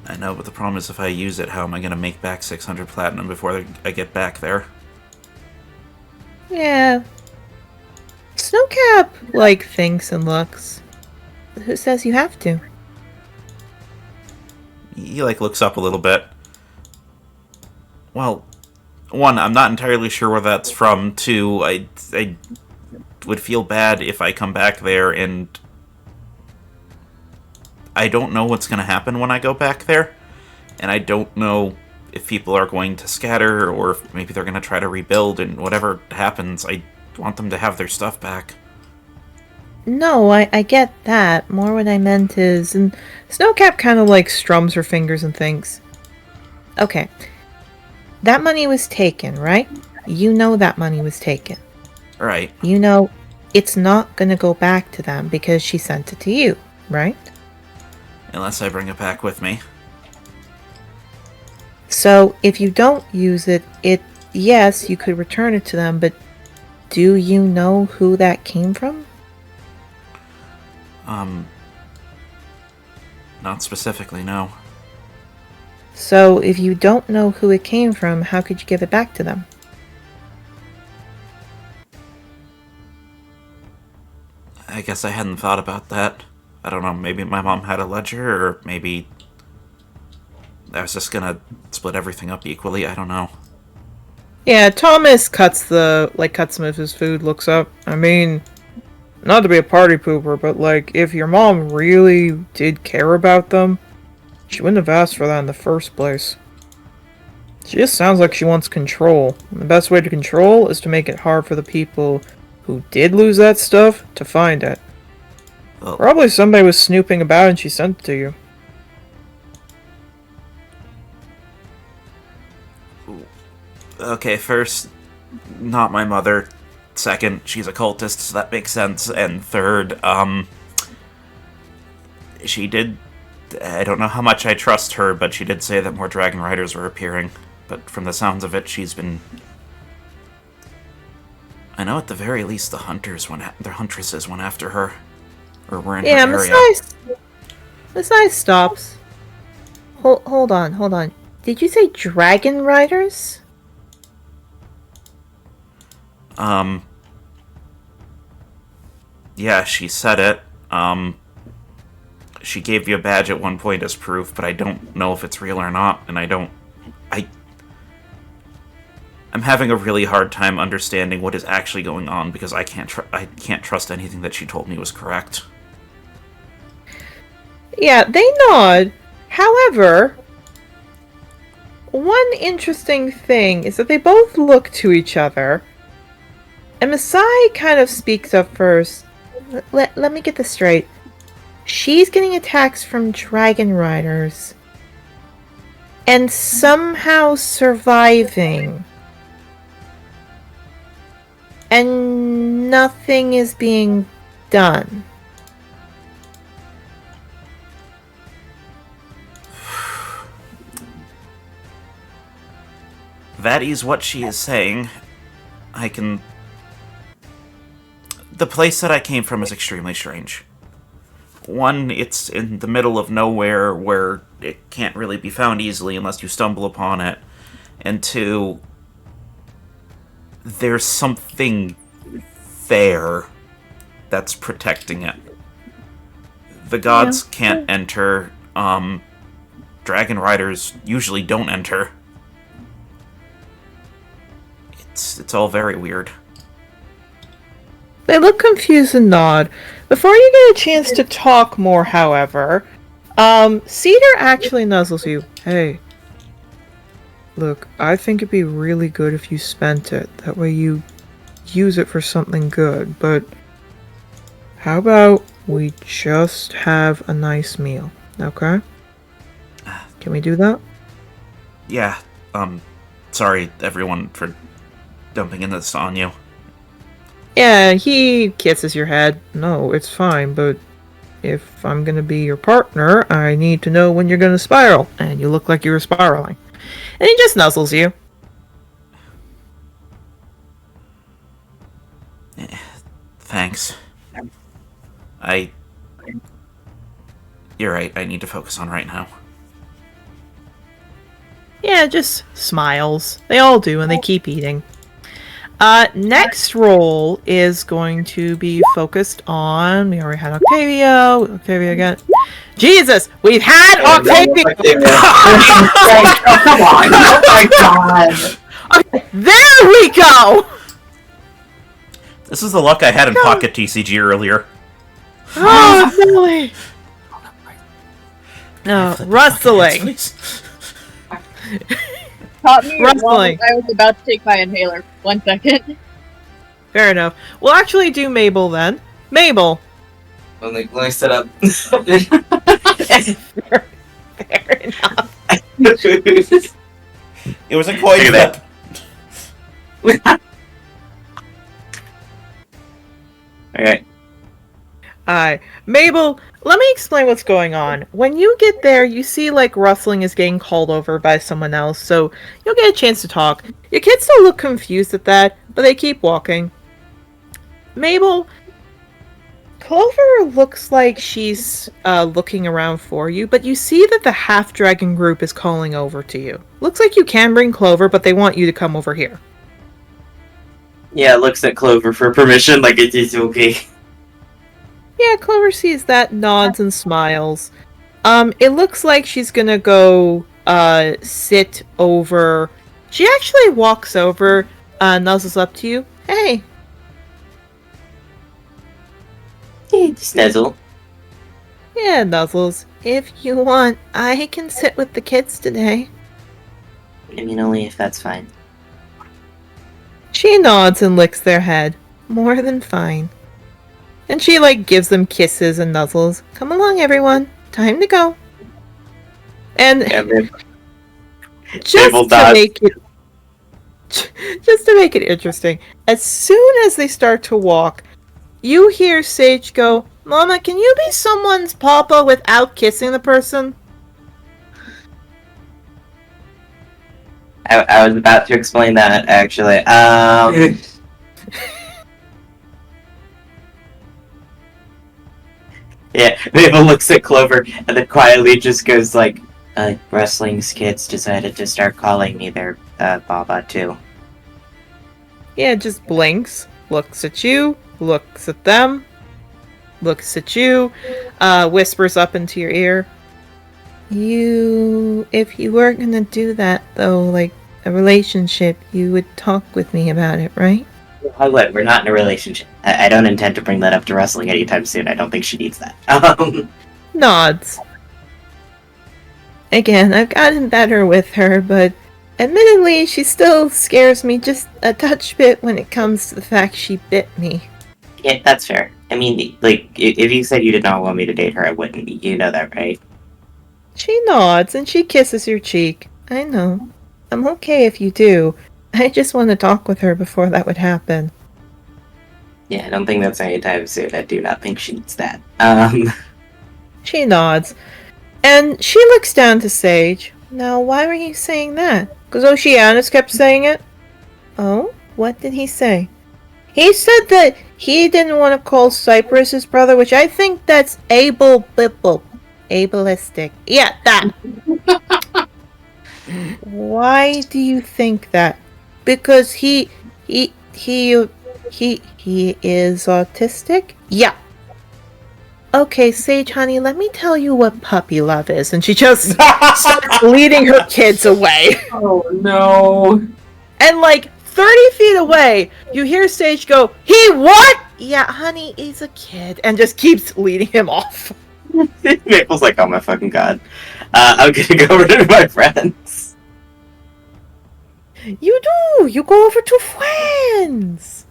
I know, but the problem is if I use it, how am I going to make back 600 platinum before I get back there? Yeah. Snowcap, thinks and looks. Who says you have to? He, looks up a little bit. Well, one, I'm not entirely sure where that's from. Two, I would feel bad if I come back there and I don't know what's going to happen when I go back there. And I don't know if people are going to scatter or if maybe they're going to try to rebuild, and whatever happens, I want them to have their stuff back. No, I get that. More what I meant is... And Snowcap kind of, strums her fingers and thinks. Okay. That money was taken, right? You know that money was taken. Right. You know it's not going to go back to them because she sent it to you, right? Unless I bring it back with me. So, if you don't use it, yes, you could return it to them, but do you know who that came from? Not specifically, no. So, if you don't know who it came from, how could you give it back to them? I guess I hadn't thought about that. I don't know, maybe my mom had a ledger, or maybe I was just gonna split everything up equally, I don't know. Yeah, Thomas cuts some of his food, looks up. I mean, not to be a party pooper, but if your mom really did care about them, she wouldn't have asked for that in the first place. She just sounds like she wants control. And the best way to control is to make it hard for the people who did lose that stuff to find it. Well, Probably somebody was snooping about and she sent it to you. okay, first, not my mother. Second, she's a cultist, so that makes sense. And third, she did... I don't know how much I trust her, but she did say that more dragon riders were appearing. But from the sounds of it, she's been... I know at the very least the huntresses went after her. Or were in her area. Messiah stops. Hold on. Did you say dragon riders? Yeah, she said it. She gave you a badge at one point as proof, but I don't know if it's real or not, and I'm having a really hard time understanding what is actually going on because I can't trust anything that she told me was correct. Yeah, they nod. However, one interesting thing is that they both look to each other, and Masai kind of speaks up first. Let me get this straight. She's getting attacks from dragon riders and somehow surviving. And nothing is being done. That is what she is saying. The place that I came from is extremely strange. One, it's in the middle of nowhere where it can't really be found easily unless you stumble upon it. And two, there's something there that's protecting it. The gods can't enter. Dragon riders usually don't enter. It's all very weird. They look confused and nod. Before you get a chance to talk more, however, Cedar actually nuzzles you. Hey, look, I think it'd be really good if you spent it. That way you use it for something good, but how about we just have a nice meal, okay? Can we do that? Yeah, sorry everyone for dumping this on you. Yeah, he kisses your head. No, it's fine, but if I'm gonna be your partner, I need to know when you're gonna spiral. And you look like you were spiraling. And he just nuzzles you. Thanks. You're right, I need to focus on right now. Yeah, just smiles. They all do, and they keep eating. Next roll is going to be focused on... We already had Octavio. Octavio again. Jesus! We've had Octavio! Oh, come on! Oh my god! Okay, there we go! This is the luck I had in Pocket TCG earlier. Oh, really? No, rustling. Please. Caught me Rustling. while I was about to take my inhaler. 1 second. Fair enough. We'll actually do Mabel then. Mabel. Let me set up. Fair enough. It was a coin Look at flip. Okay. Mabel, let me explain what's going on. When you get there, you see like rustling is getting called over by someone else, so you'll get a chance to talk. Your kids still look confused at that, but they keep walking. Mabel, Clover looks like she's looking around for you, but you see that the half-dragon group is calling over to you. Looks like you can bring Clover, but they want you to come over here. Yeah, looks at Clover for permission, like it is okay. Yeah, Clover sees that, nods and smiles. It looks like she's gonna go, sit over... She actually walks over, nuzzles up to you. Hey! Hey, Snezzle. Yeah, nuzzles. If you want, I can sit with the kids today. I mean, only if that's fine. She nods and licks their head. More than fine. And she, like, gives them kisses and nuzzles. Come along, everyone. Time to go. And Yeah, man. just Mabel to does. make it... Just to make it interesting, as soon as they start to walk, you hear Sage go, Mama, can you be someone's papa without kissing the person? I was about to explain that, actually. Yeah, Mabel looks at Clover and then quietly just goes like, Wrestling's kids decided to start calling me their, Baba, too. Yeah, just blinks, looks at you, looks at them, looks at you, whispers up into your ear. If you were gonna do that, though, like a relationship, you would talk with me about it, right? I would. We're not in a relationship. I don't intend to bring that up to Wrestling anytime soon. I don't think she needs that. Nods. Again, I've gotten better with her, but admittedly, she still scares me just a touch bit when it comes to the fact she bit me. Yeah, that's fair. I mean, like, if you said you did not want me to date her, I wouldn't. You know that, right? She nods and she kisses your cheek. I know. I'm okay if you do. I just want to talk with her before that would happen. Yeah, I don't think that's anytime soon. I do not think she needs that. She nods. And she looks down to Sage. Now, why were you saying that? Because Oceanus kept saying it? Oh? What did he say? He said that he didn't want to call Cypress his brother, which I think that's ableistic. Yeah, that. Why do you think that? Because he is autistic? Yeah. Okay, Sage, honey, let me tell you what puppy love is. And she just starts leading her kids away. Oh no. And like 30 feet away, you hear Sage go, he what? Yeah, honey, he's a kid. And just keeps leading him off. Maple's like, oh my fucking god. I'm gonna go over to my friends. You do! You go over to friends!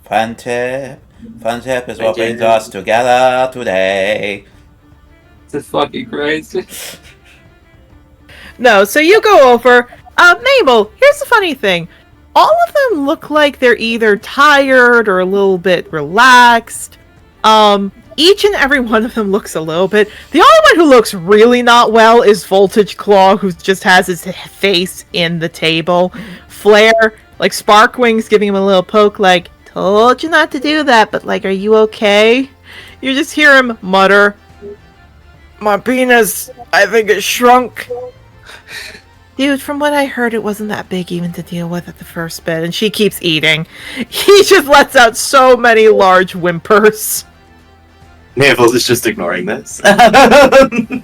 Fun tip is what brings us together today. Jesus fucking Christ. No, so you go over. Mabel, here's the funny thing. All of them look like they're either tired or a little bit relaxed. Each and every one of them looks a little bit. The only one who looks really not well is Voltage Claw, who just has his face in the table. Flare, like Sparkwing's giving him a little poke, like, told you not to do that, but like, are you okay? You just hear him mutter, my penis, I think it shrunk. Dude, from what I heard, it wasn't that big even to deal with at the first bit, and she keeps eating. He just lets out so many large whimpers. Mabel is just ignoring this. Yeah,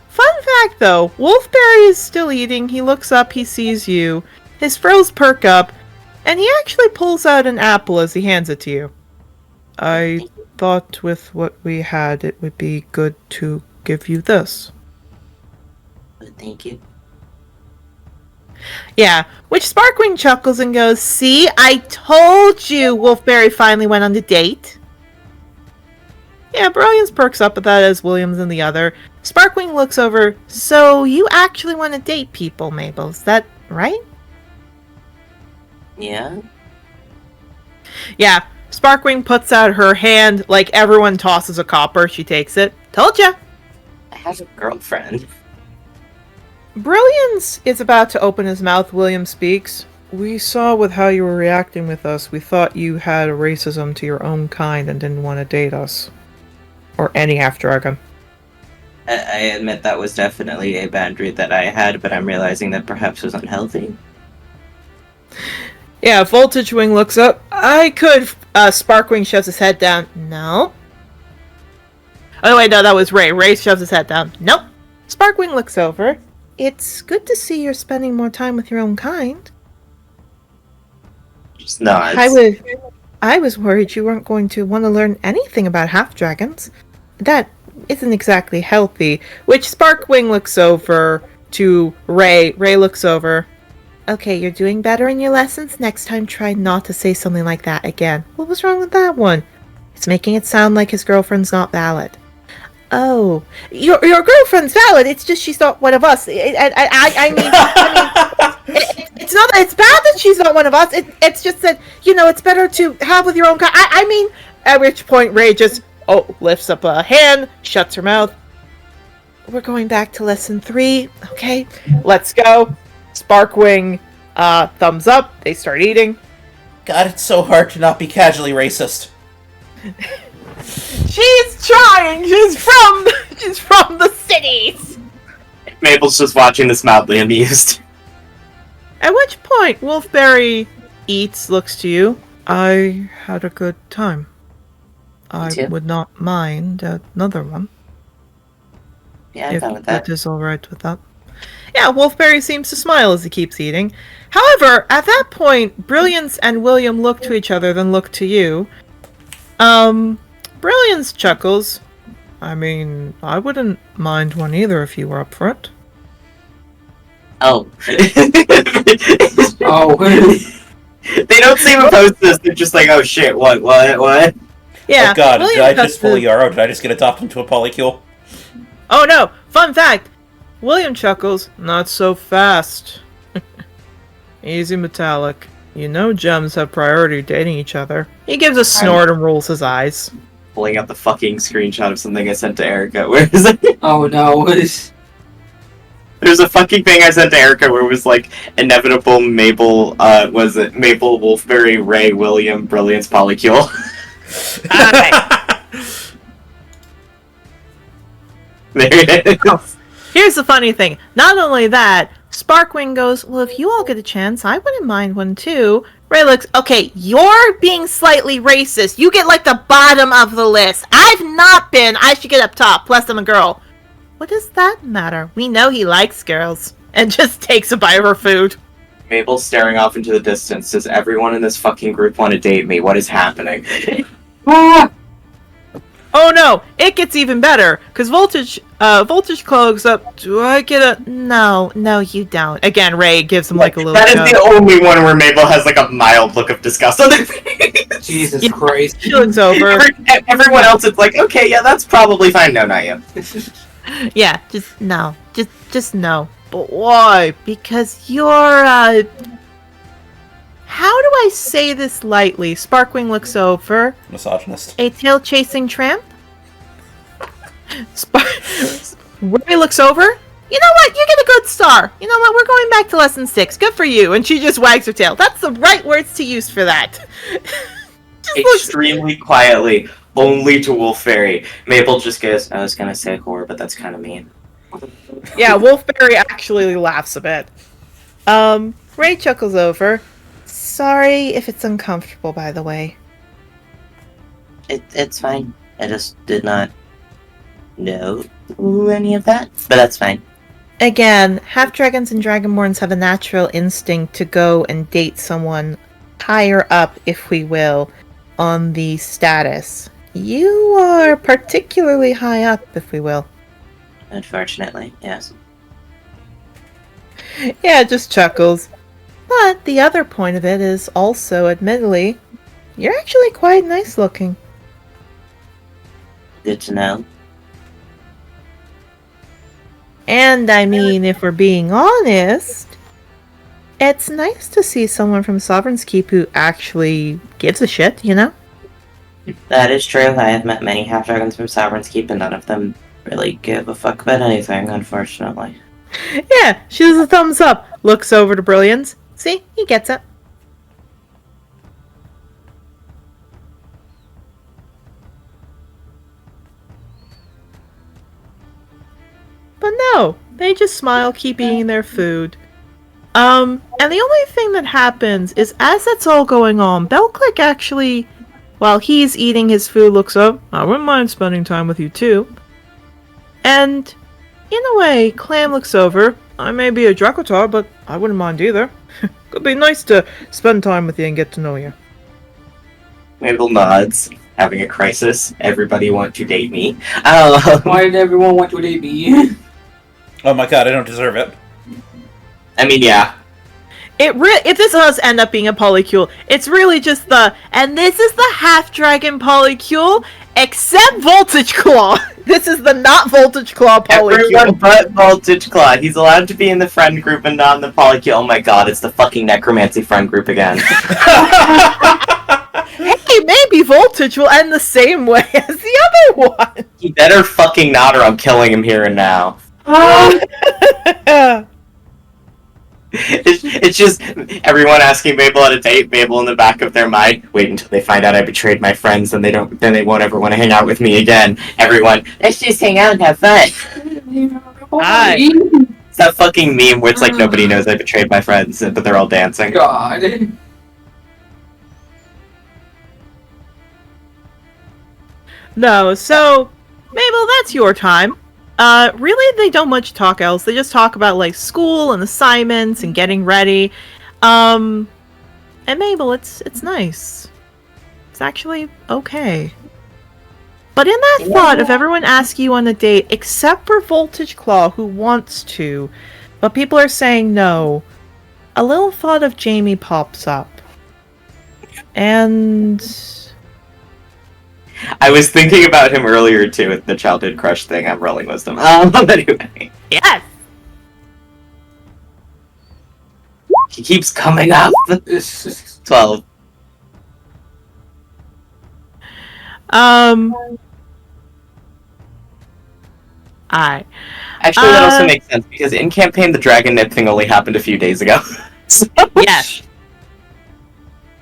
fun fact though, Wolfberry is still eating, he looks up, he sees you, his frills perk up, and he actually pulls out an apple as he hands it to you. I thought with what we had, it would be good to give you this. Thank you. Yeah, which Sparkwing chuckles and goes, see, I told you Wolfberry finally went on the date. Yeah, Brilliance perks up at that as Williams and the other. Sparkwing looks over, so you actually want to date people, Mabel, is that right? Yeah? Yeah, Sparkwing puts out her hand like everyone tosses a copper, she takes it. Told ya! I have a girlfriend. Brilliance is about to open his mouth, William speaks. We saw with how you were reacting with us, we thought you had a racism to your own kind and didn't want to date us. Or any half-dragon. I admit that was definitely a boundary that I had, but I'm realizing that perhaps was unhealthy. Yeah, Voltage Wing looks up. I could. Sparkwing shoves his head down. No. Oh wait, no, that was Ray. Ray shoves his head down. Nope. Sparkwing looks over. It's good to see you're spending more time with your own kind. Just nods. I was worried you weren't going to want to learn anything about half-dragons. That isn't exactly healthy. Which Sparkwing looks over to Ray. Ray looks over. Okay, you're doing better in your lessons. Next time, try not to say something like that again. What was wrong with that one? It's making it sound like his girlfriend's not valid. Oh, your girlfriend's valid. It's just she's not one of us. I mean, it's not that it's bad that she's not one of us. It's just that, you know, it's better to have with your own kind. I mean, at which point Ray just lifts up a hand, shuts her mouth. We're going back to lesson 3. Okay, let's go. Sparkwing, thumbs up. They start eating. God, it's so hard to not be casually racist. She's trying. She's from the cities. Mabel's just watching this mildly amused. At which point, Wolfberry eats, looks to you. I had a good time. I too. would not mind another one. Yeah, I'm If fine with that. it is alright with that. Yeah, Wolfberry seems to smile as he keeps eating. However, at that point, Brilliance and William look to each other, then look to you. Brilliance chuckles. I mean, I wouldn't mind one either if you were up for it. Oh. Oh, They don't seem opposed to this. They're just like, oh shit, what? Yeah. Oh god, did William I just pull chuckles. Yarrow? Did I just get adopted into a Polycule? Oh no! Fun fact! William chuckles. Not so fast. Easy, Metallic. You know gems have priority dating each other. He gives a snort and rolls his eyes. Pulling out the fucking screenshot of something I sent to Erica. Where is it? oh no. There's a fucking thing I sent to Erica where it was like inevitable Mabel, was it Mabel, Wolfberry, Ray, William, Brilliance, Polycule. There it is. Here's the funny thing. Not only that, Sparkwing goes, well, if you all get a chance, I wouldn't mind one too. Ray looks, okay, you're being slightly racist. You get like the bottom of the list. I've not been. I should get up top. Plus I'm a girl. What does that matter? We know he likes girls. And just takes a bite of her food. Mabel's staring off into the distance. Does everyone in this fucking group want to date me? What is happening? Oh no, it gets even better. Because Voltage clogs up. Do I get a... No, you don't. Again, Ray gives him like a little... That is the only one where Mabel has like a mild look of disgust on their face. Jesus Yeah. Christ. She looks over. Everyone else, it's like, okay, yeah, that's probably fine. No, not you. Yeah, just no. Just no. But why? Because you're, how do I say this lightly? Sparkwing looks over. Misogynist. A tail-chasing tramp? Ray looks over. You know what? You get a good star. You know what? We're going back to lesson 6. Good for you. And she just wags her tail. That's the right words to use for that. Extremely quietly, only to Wolf Fairy. Mabel just goes, I was gonna say whore, but that's kind of mean. Yeah, Wolfberry actually laughs a bit. Ray chuckles over. Sorry if it's uncomfortable, by the way. It's fine. I just did not know any of that, but that's fine. Again, half-dragons and dragonborns have a natural instinct to go and date someone higher up, if we will, on the status. You are particularly high up, if we will. Unfortunately, yes. Yeah, just chuckles. But the other point of it is also, admittedly, you're actually quite nice looking. Good to know. And I mean, if we're being honest, it's nice to see someone from Sovereign's Keep who actually gives a shit, you know? That is true. I have met many half-dragons from Sovereign's Keep, and none of them really give a fuck about anything, unfortunately. Yeah, she does a thumbs up, looks over to Brilliance. See, he gets it. But no, they just smile, keep eating their food. And the only thing that happens is as that's all going on, Bellclick actually, while he's eating his food, looks up. I wouldn't mind spending time with you too. And in a way, Clam looks over. I may be a Dracotar, but I wouldn't mind either. Could be nice to spend time with you and get to know you. Mabel nods, having a crisis. Everybody want to date me. Why did everyone want to date me? Oh my god, I don't deserve it. I mean, yeah. If this does end up being a Polycule, it's really just and this is the half-dragon Polycule, except Voltage Claw. This is the not Voltage Claw Polycule. Everyone but Voltage Claw. He's allowed to be in the friend group and not in the Polycule. Oh my god, it's the fucking Necromancy friend group again. Hey, maybe Voltage will end the same way as the other one. He better fucking not or I'm killing him here and now. It's just everyone asking Mabel on a date. Mabel in the back of their mind. Wait until they find out I betrayed my friends, and then they won't ever want to hang out with me again. Everyone, let's just hang out and have fun. Hi. It's that fucking meme where it's like nobody knows I betrayed my friends, but they're all dancing. God. No, so Mabel, that's your time. Really, they don't much talk else. They just talk about, like, school and assignments and getting ready. And Mabel, it's nice. It's actually okay. But in that thought of everyone asking you on a date, except for Voltage Claw, who wants to, but people are saying no, a little thought of Jamie pops up. And I was thinking about him earlier too with the childhood crush thing. I'm rolling wisdom. But anyway. yes! He keeps coming up. 12. Actually, that also makes sense, because in campaign, the dragon nip thing only happened a few days ago. So, Yes.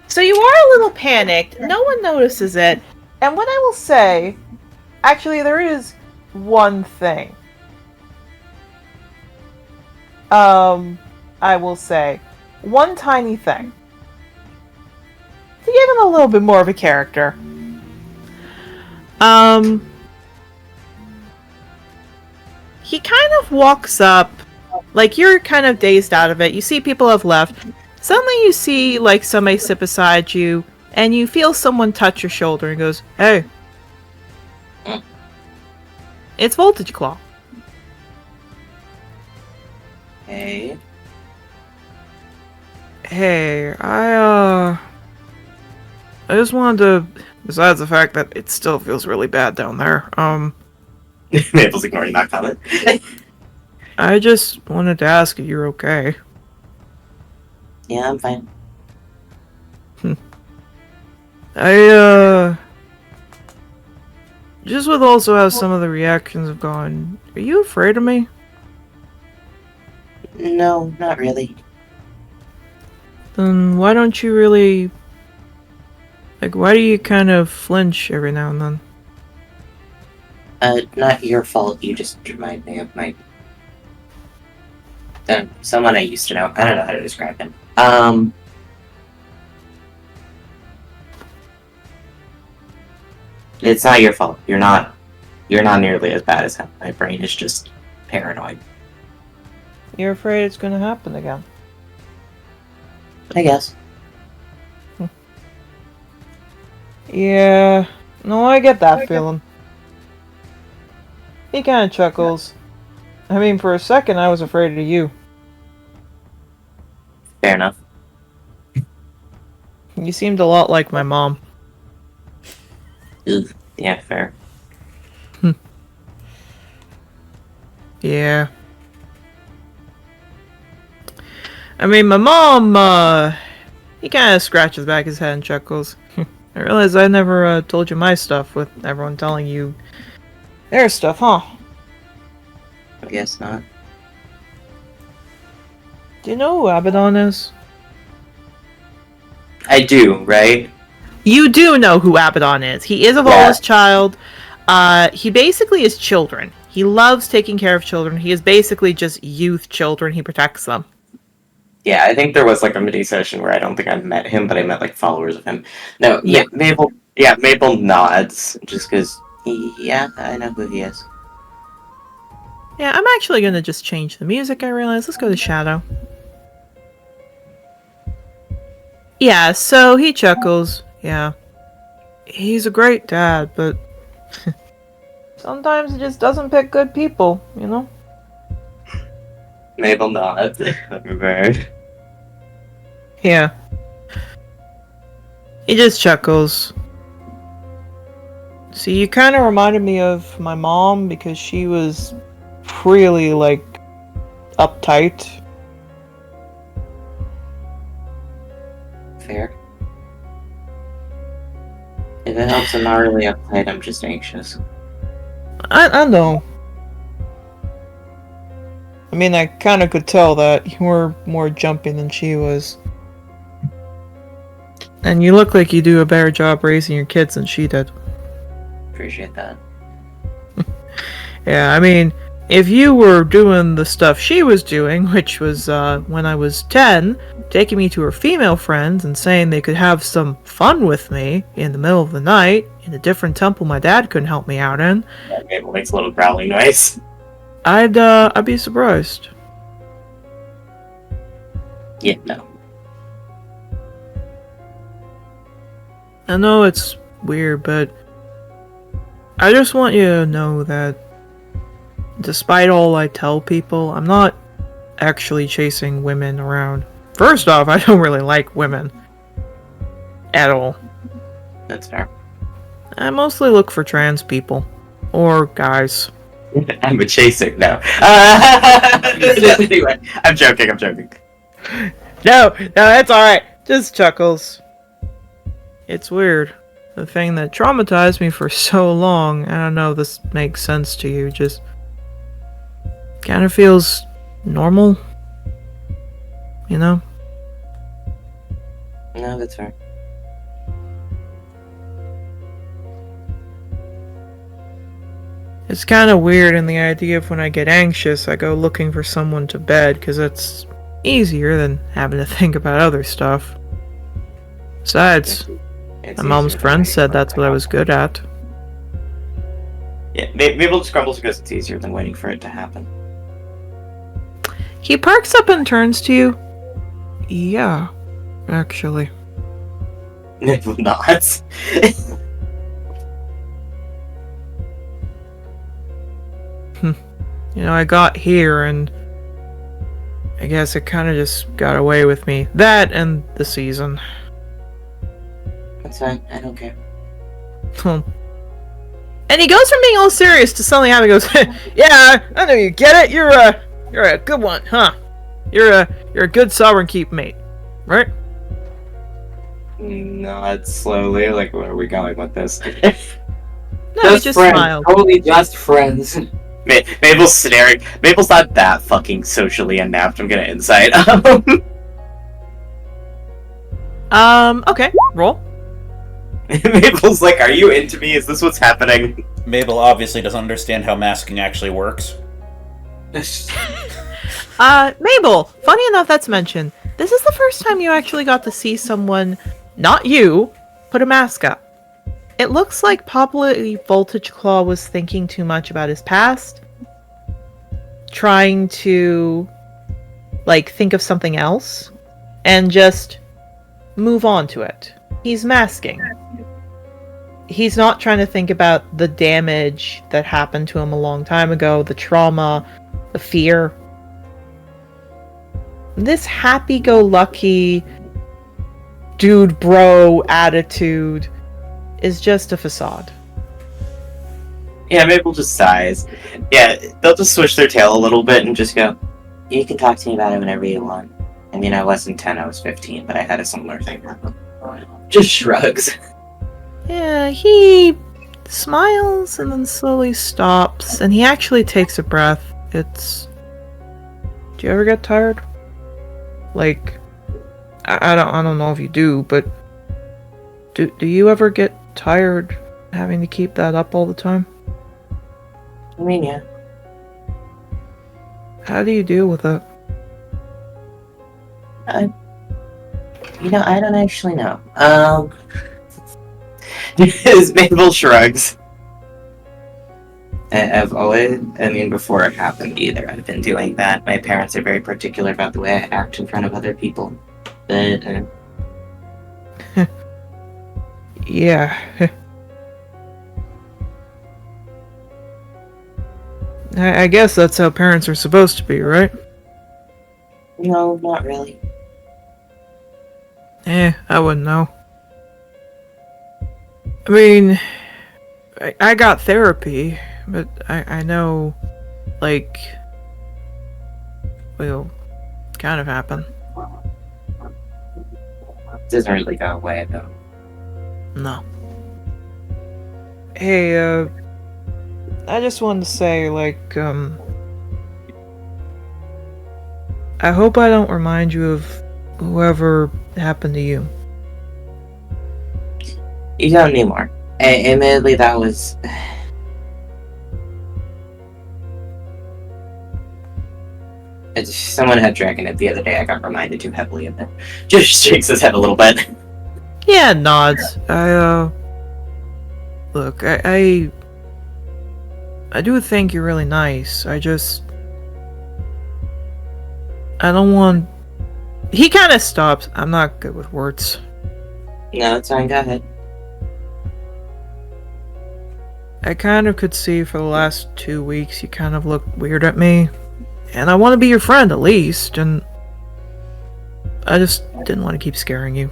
So you are a little panicked. No one notices it. And what I will say, actually, there is one thing. I will say one tiny thing to give him a little bit more of a character. He kind of walks up, like you're kind of dazed out of it. You see people have left. Suddenly you see like somebody sit beside you, and you feel someone touch your shoulder and goes, "Hey." It's Voltage Claw. Hey. Hey, I just wanted to, besides the fact that it still feels really bad down there, Mabel's ignoring that comment. I just wanted to ask if you're okay. Yeah, I'm fine. I, just with also how some of the reactions have gone, are you afraid of me? No, not really. Then why don't you really... Like, why do you kind of flinch every now and then? Not your fault. You just remind me of my... someone I used to know. I don't know how to describe him. It's not your fault. You're not nearly as bad as him. My brain is just paranoid. You're afraid it's gonna happen again. I guess. Yeah, no, I get that feeling. He kind of chuckles. I mean, for a second I was afraid of you. Fair enough. You seemed a lot like my mom. Ugh. Yeah, fair. Yeah. I mean, my mom, he kind of scratches back his head and chuckles. I realize I never told you my stuff with everyone telling you their stuff, huh? I guess not. Do you know who Abaddon is? I do, right? You do know who Abaddon is. He is a Volus child. He basically is children. He loves taking care of children. He is basically just youth children. He protects them. Yeah, I think there was like a mini session where I don't think I met him, but I met like followers of him. No, Yeah. Mabel. Yeah, Mabel nods just because. Yeah, I know who he is. Yeah, I'm actually gonna just change the music, I realize. Let's go to Shadow. Yeah, so he chuckles. Yeah. He's a great dad, but sometimes he just doesn't pick good people, you know? Mabel nods. Bird. Yeah. He just chuckles. See, you kind of reminded me of my mom because she was really, like, uptight. Fair. If it helps, I'm not really uptight, I'm just anxious. I know. I mean, I kind of could tell that you were more jumpy than she was. And you look like you do a better job raising your kids than she did. Appreciate that. Yeah, I mean, if you were doing the stuff she was doing, which was when I was 10, taking me to her female friends and saying they could have some fun with me in the middle of the night in a different temple my dad couldn't help me out in, Yeah, Mabel makes a little growling noise. I'd be surprised. Yeah, no. I know it's weird, but I just want you to know that despite all I tell people, I'm not actually chasing women around. First off, I don't really like women. At all. That's fair. I mostly look for trans people. Or guys. I'm a chaser, no. Anyway, I'm joking. No, that's alright. Just chuckles. It's weird. The thing that traumatized me for so long, I don't know if this makes sense to you, just kind of feels normal. You know? No, that's fair. It's kind of weird in the idea of when I get anxious, I go looking for someone to bed, because it's easier than having to think about other stuff. Besides, It's my mom's easier friend than said waiting that's for what it I to was good at. happen. Yeah, Mabel just grumbles because it's easier than waiting for it to happen. He parks up and turns to you. Yeah, actually. Mabel nods. You know, I got here and I guess it kind of just got away with me. That and the season. That's fine. I don't care. And he goes from being all serious to suddenly having goes, yeah, I know you get it. You're You're a good one, huh? You're a good sovereign keep mate, right? Not slowly. Like, where are we going with this? No, he just friends. smiled. Totally just friends. Mabel's staring. Mabel's not that fucking socially inept. I'm gonna insight. Okay, roll. Mabel's like, "Are you into me? Is this what's happening?" Mabel obviously doesn't understand how masking actually works. Mabel, funny enough that's mentioned. This is the first time you actually got to see someone, not you, put a mask up. It looks like probably Voltage Claw was thinking too much about his past. Trying to, like, think of something else. And just move on to it. He's masking. He's not trying to think about the damage that happened to him a long time ago, the trauma, the fear. This happy-go-lucky dude bro attitude is just a facade. Yeah, Mabel just sighs. Yeah, they'll just switch their tail a little bit and just go, "You can talk to me about it whenever you want. I mean, I wasn't 10, I was 15, but I had a similar thing happen." Just shrugs. Yeah, he smiles and then slowly stops, and he actually takes a breath. It's... Do you ever get tired? Like, I don't know if you do, but do you ever get tired having to keep that up all the time? I mean, yeah. How do you deal with it? I don't actually know. Mabel shrugs. I've always, I mean, before it happened either, I've been doing that. My parents are very particular about the way I act in front of other people. But, Yeah. I guess that's how parents are supposed to be, right? no, not really. I wouldn't know. I mean, I got therapy, but I know, like, will kind of happen. it doesn't really go away, though. No. Hey, I just wanted to say, like, I hope I don't remind you of whoever happened to you. You don't anymore. Admittedly, that was... Someone had Dragon it the other day. I got reminded too heavily of it. Just shakes his head a little bit. Yeah, nods. Look, I do think you're really nice. I don't want... He kind of stops. I'm not good with words. No, it's fine. Go ahead. I kind of could see for the last 2 weeks you kind of looked weird at me. And I want to be your friend, at least, and... I just didn't want to keep scaring you.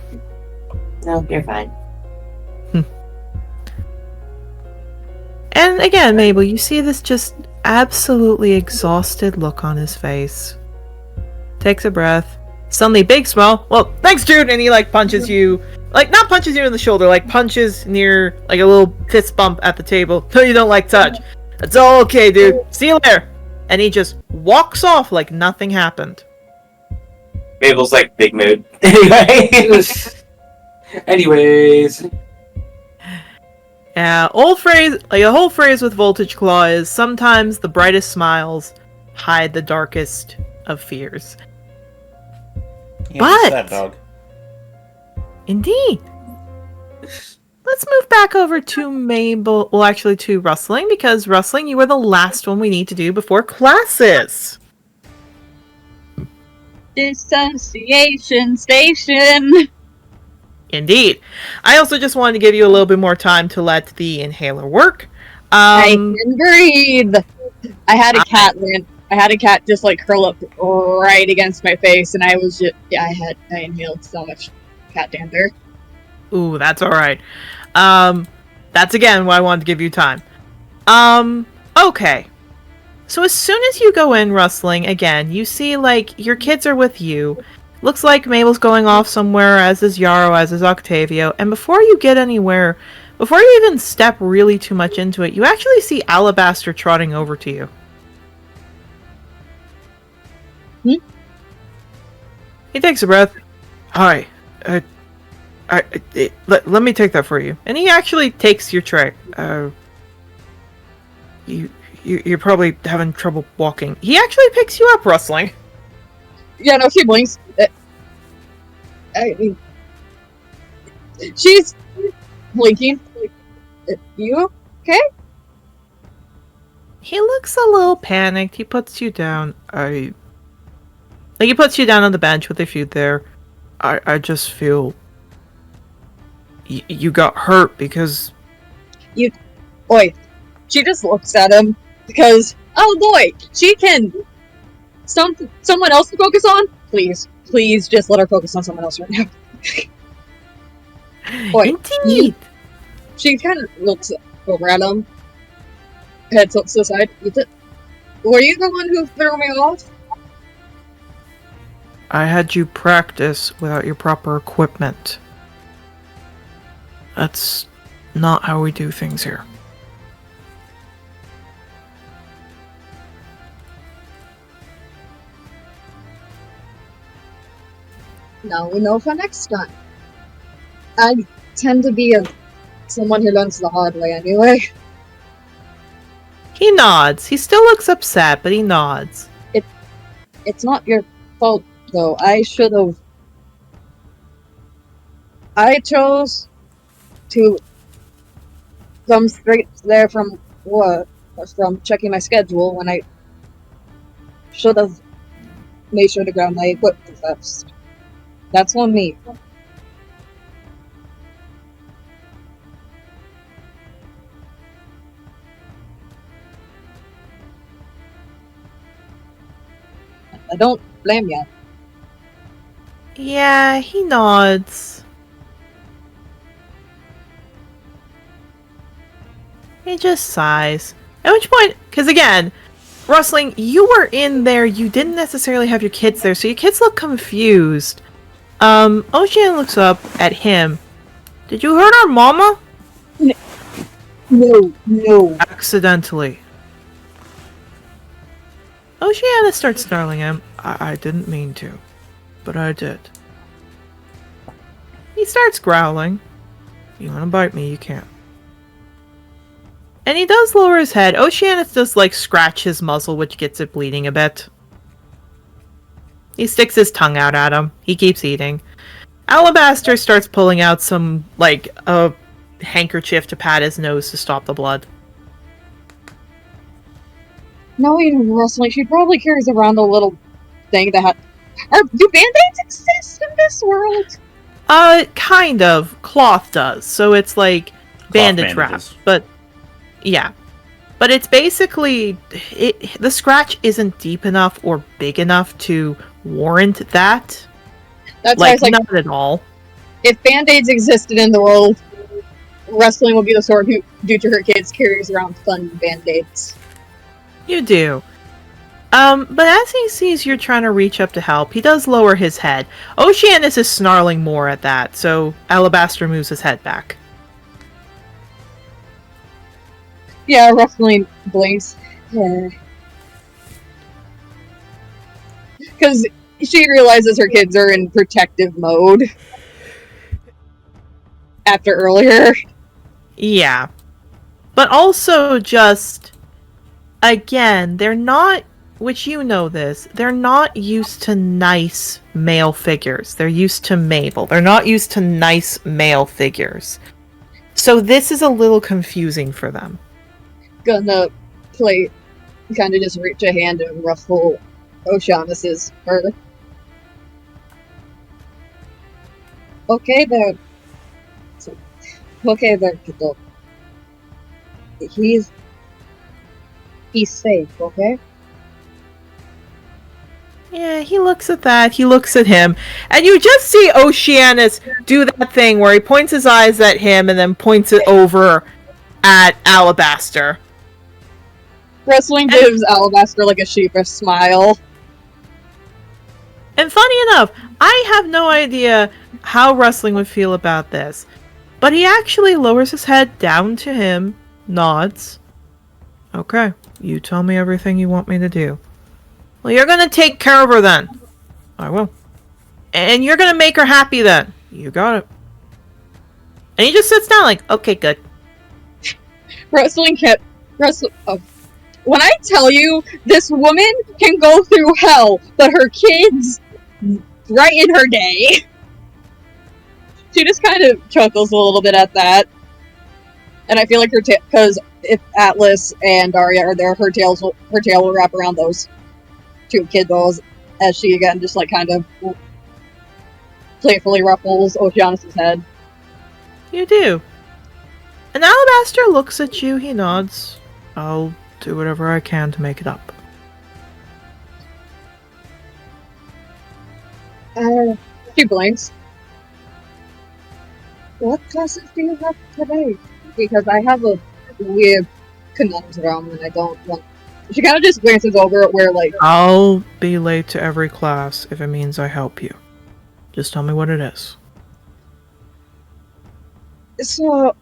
No, you're fine. And again, Mabel, you see this just absolutely exhausted look on his face. Takes a breath. Suddenly, big smile. Well, thanks, dude! And he, like, punches you. Like, not punches you in the shoulder, like, punches near, like, a little fist bump at the table. No, you don't like touch. It's all okay, dude. See you later. And he just walks off like nothing happened. Mabel's like, big mood. Anyway. Anyways. Yeah, old phrase, like a whole phrase with Voltage Claw is sometimes the brightest smiles hide the darkest of fears. Yeah, But- that dog. Indeed. Let's move back over to Mabel, well actually to Rustling, because Rustling, you are the last one we need to do before classes. Dissociation station. Indeed. I also just wanted to give you a little bit more time to let the inhaler work. I can breathe. I had a cat land. I had a cat just like curl up right against my face, and I was just I inhaled so much cat dander. Ooh, that's alright. That's again why I wanted to give you time. Okay. So as soon as you go in, Rustling, again, you see, like, your kids are with you. Looks like Mabel's going off somewhere, as is Yarrow, as is Octavio. And before you get anywhere, before you even step really too much into it, you actually see Alabaster trotting over to you. He takes a breath. Hi. Let me take that for you. And he actually takes your tray. You're probably having trouble walking. He actually picks you up, Rustling. Yeah, no, she blinks. I mean, she's blinking. You okay? He looks a little panicked. He puts you down. He puts you down on the bench with a few there. I just feel you got hurt because Oi. She just looks at him because, oh boy, she can someone else to focus on? Please just let her focus on someone else right now. Oi. Indeed. She kind of looks over at him, head tilts to the side. Were you the one who threw me off? I had you practice without your proper equipment. That's not how we do things here. Now we know for next time. I tend to be someone who learns the hard way anyway. He nods. He still looks upset, but he nods. It's not your fault, though. I should have. I chose to come straight there from work, from checking my schedule, when I should have made sure to grab my equipment first. That's on me. I don't blame you. Yeah, he nods. He just sighs. At which point, because again, Rustling, you were in there, you didn't necessarily have your kids there, so your kids look confused. Ocean looks up at him. Did you hurt our mama? No. Accidentally. Oceana starts snarling at him. I didn't mean to, but I did. He starts growling. You wanna bite me, you can't. And he does lower his head. Oceanus does, like, scratch his muzzle, which gets it bleeding a bit. He sticks his tongue out at him. He keeps eating. Alabaster starts pulling out some, like, a handkerchief to pat his nose to stop the blood. Knowing Rustling, she probably carries around a little thing that do band-aids exist in this world? Kind of. Cloth does. So it's like bandage wrap. bandages. But, yeah. But it's basically, the scratch isn't deep enough or big enough to warrant that. That's why Like, it's like, not at all. if band-aids existed in the world, Rustling would be the sort who, due to her kids, carries around fun band-aids. You do. But as he sees you're trying to reach up to help, he does lower his head. Oceanus is snarling more at that, so Alabaster moves his head back. Yeah, Rustling blinks. Because she realizes her kids are in protective mode. After earlier. Yeah. But also just, again, they're not, which you know this, they're not used to nice male figures. They're used to Mabel. They're not used to nice male figures. So this is a little confusing for them. Gonna play, kind of just reach a hand and ruffle Oceanus's fur. Okay there. Okay there, kiddo. He's safe, okay? Yeah, he looks at that, he looks at him, and you just see Oceanus do that thing where he points his eyes at him and then points it over at Alabaster. Wrestling gives Alabaster like a sheepish smile. And funny enough, I have no idea how Wrestling would feel about this. But he actually lowers his head down to him, nods. Okay, you tell me everything you want me to do. Well, you're gonna take care of her then. I will. And you're gonna make her happy then. You got it. And he just sits down like, okay, good. Wrestling can't. When I tell you, this woman can go through hell, but her kids brighten her day. She just kind of chuckles a little bit at that. And I feel like because if Atlas and Daria are there, her tail will wrap around those two kiddos as she again just like kind of playfully ruffles Oceanus' head. You do. And Alabaster looks at you, he nods. I'll do whatever I can to make it up. She blinks. What classes do you have today? Because I have a weird conundrum and I don't want... She kind of just glances over at where, like... I'll be late to every class if it means I help you. Just tell me what it is. So...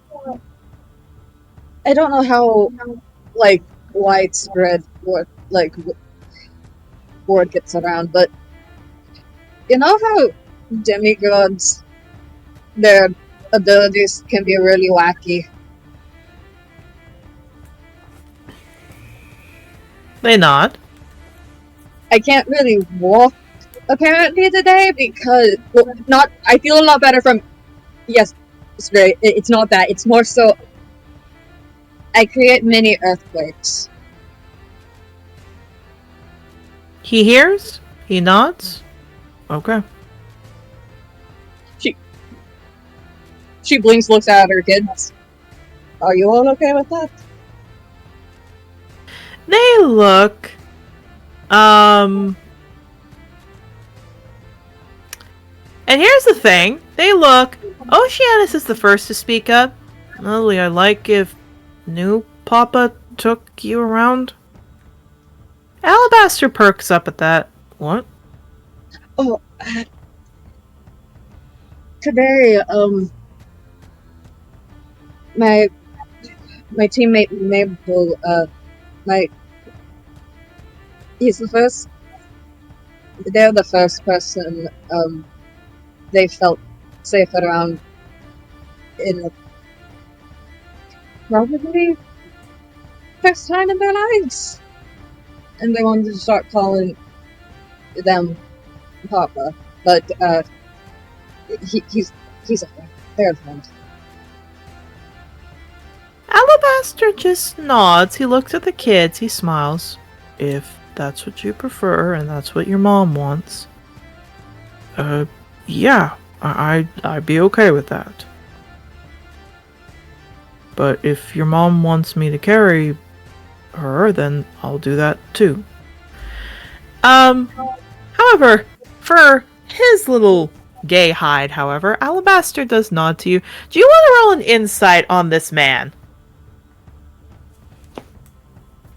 I don't know how, like, widespread word gets around, but... You know how demigods, their abilities can be really wacky? They nod. I can't really walk, apparently, today, because... Well, not... I feel a lot better from... Yes, it's not that. It's more so... I create mini earthquakes. He hears. He nods. Okay. She blinks, looks at her kids. Are you all okay with that? They look... And here's the thing. They look... Oceanus is the first to speak up. Lily, I'd like if new Papa took you around. Alabaster perks up at that. What? Oh, today, my teammate Mabel, he's the first, they're the first person, they felt safe around in a probably first time in their lives. And they wanted to start calling them Papa, but he's a friend. They're a friend. Alabaster just nods. He looks at the kids. He smiles. If that's what you prefer and that's what your mom wants. Yeah, I'd be okay with that. But if your mom wants me to carry her, then I'll do that too. However, for his little gay hide, however, Alabaster does nod to you. Do you want to roll an insight on this man?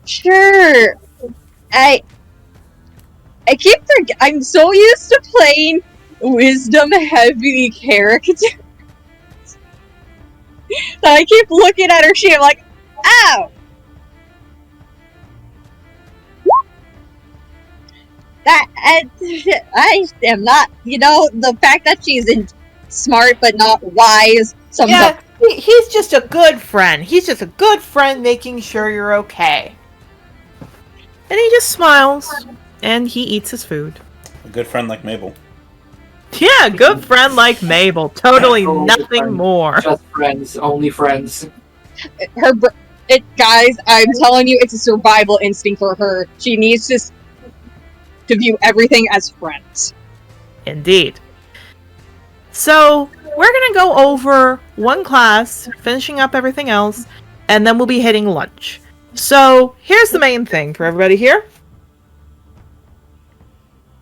Sure. I'm so used to playing wisdom heavy characters. I keep looking at her sheet, I'm like, ow! I am not, the fact that she's smart but not wise. Yeah, he's just a good friend. He's just a good friend making sure you're okay. And he just smiles, and he eats his food. A good friend like Mabel. Yeah, good friend like Mabel. Totally nothing more. Just friends, only friends. Guys, I'm telling you, it's a survival instinct for her. She needs to view everything as friends. Indeed. So, we're gonna go over one class, finishing up everything else, and then we'll be hitting lunch. So, here's the main thing for everybody here.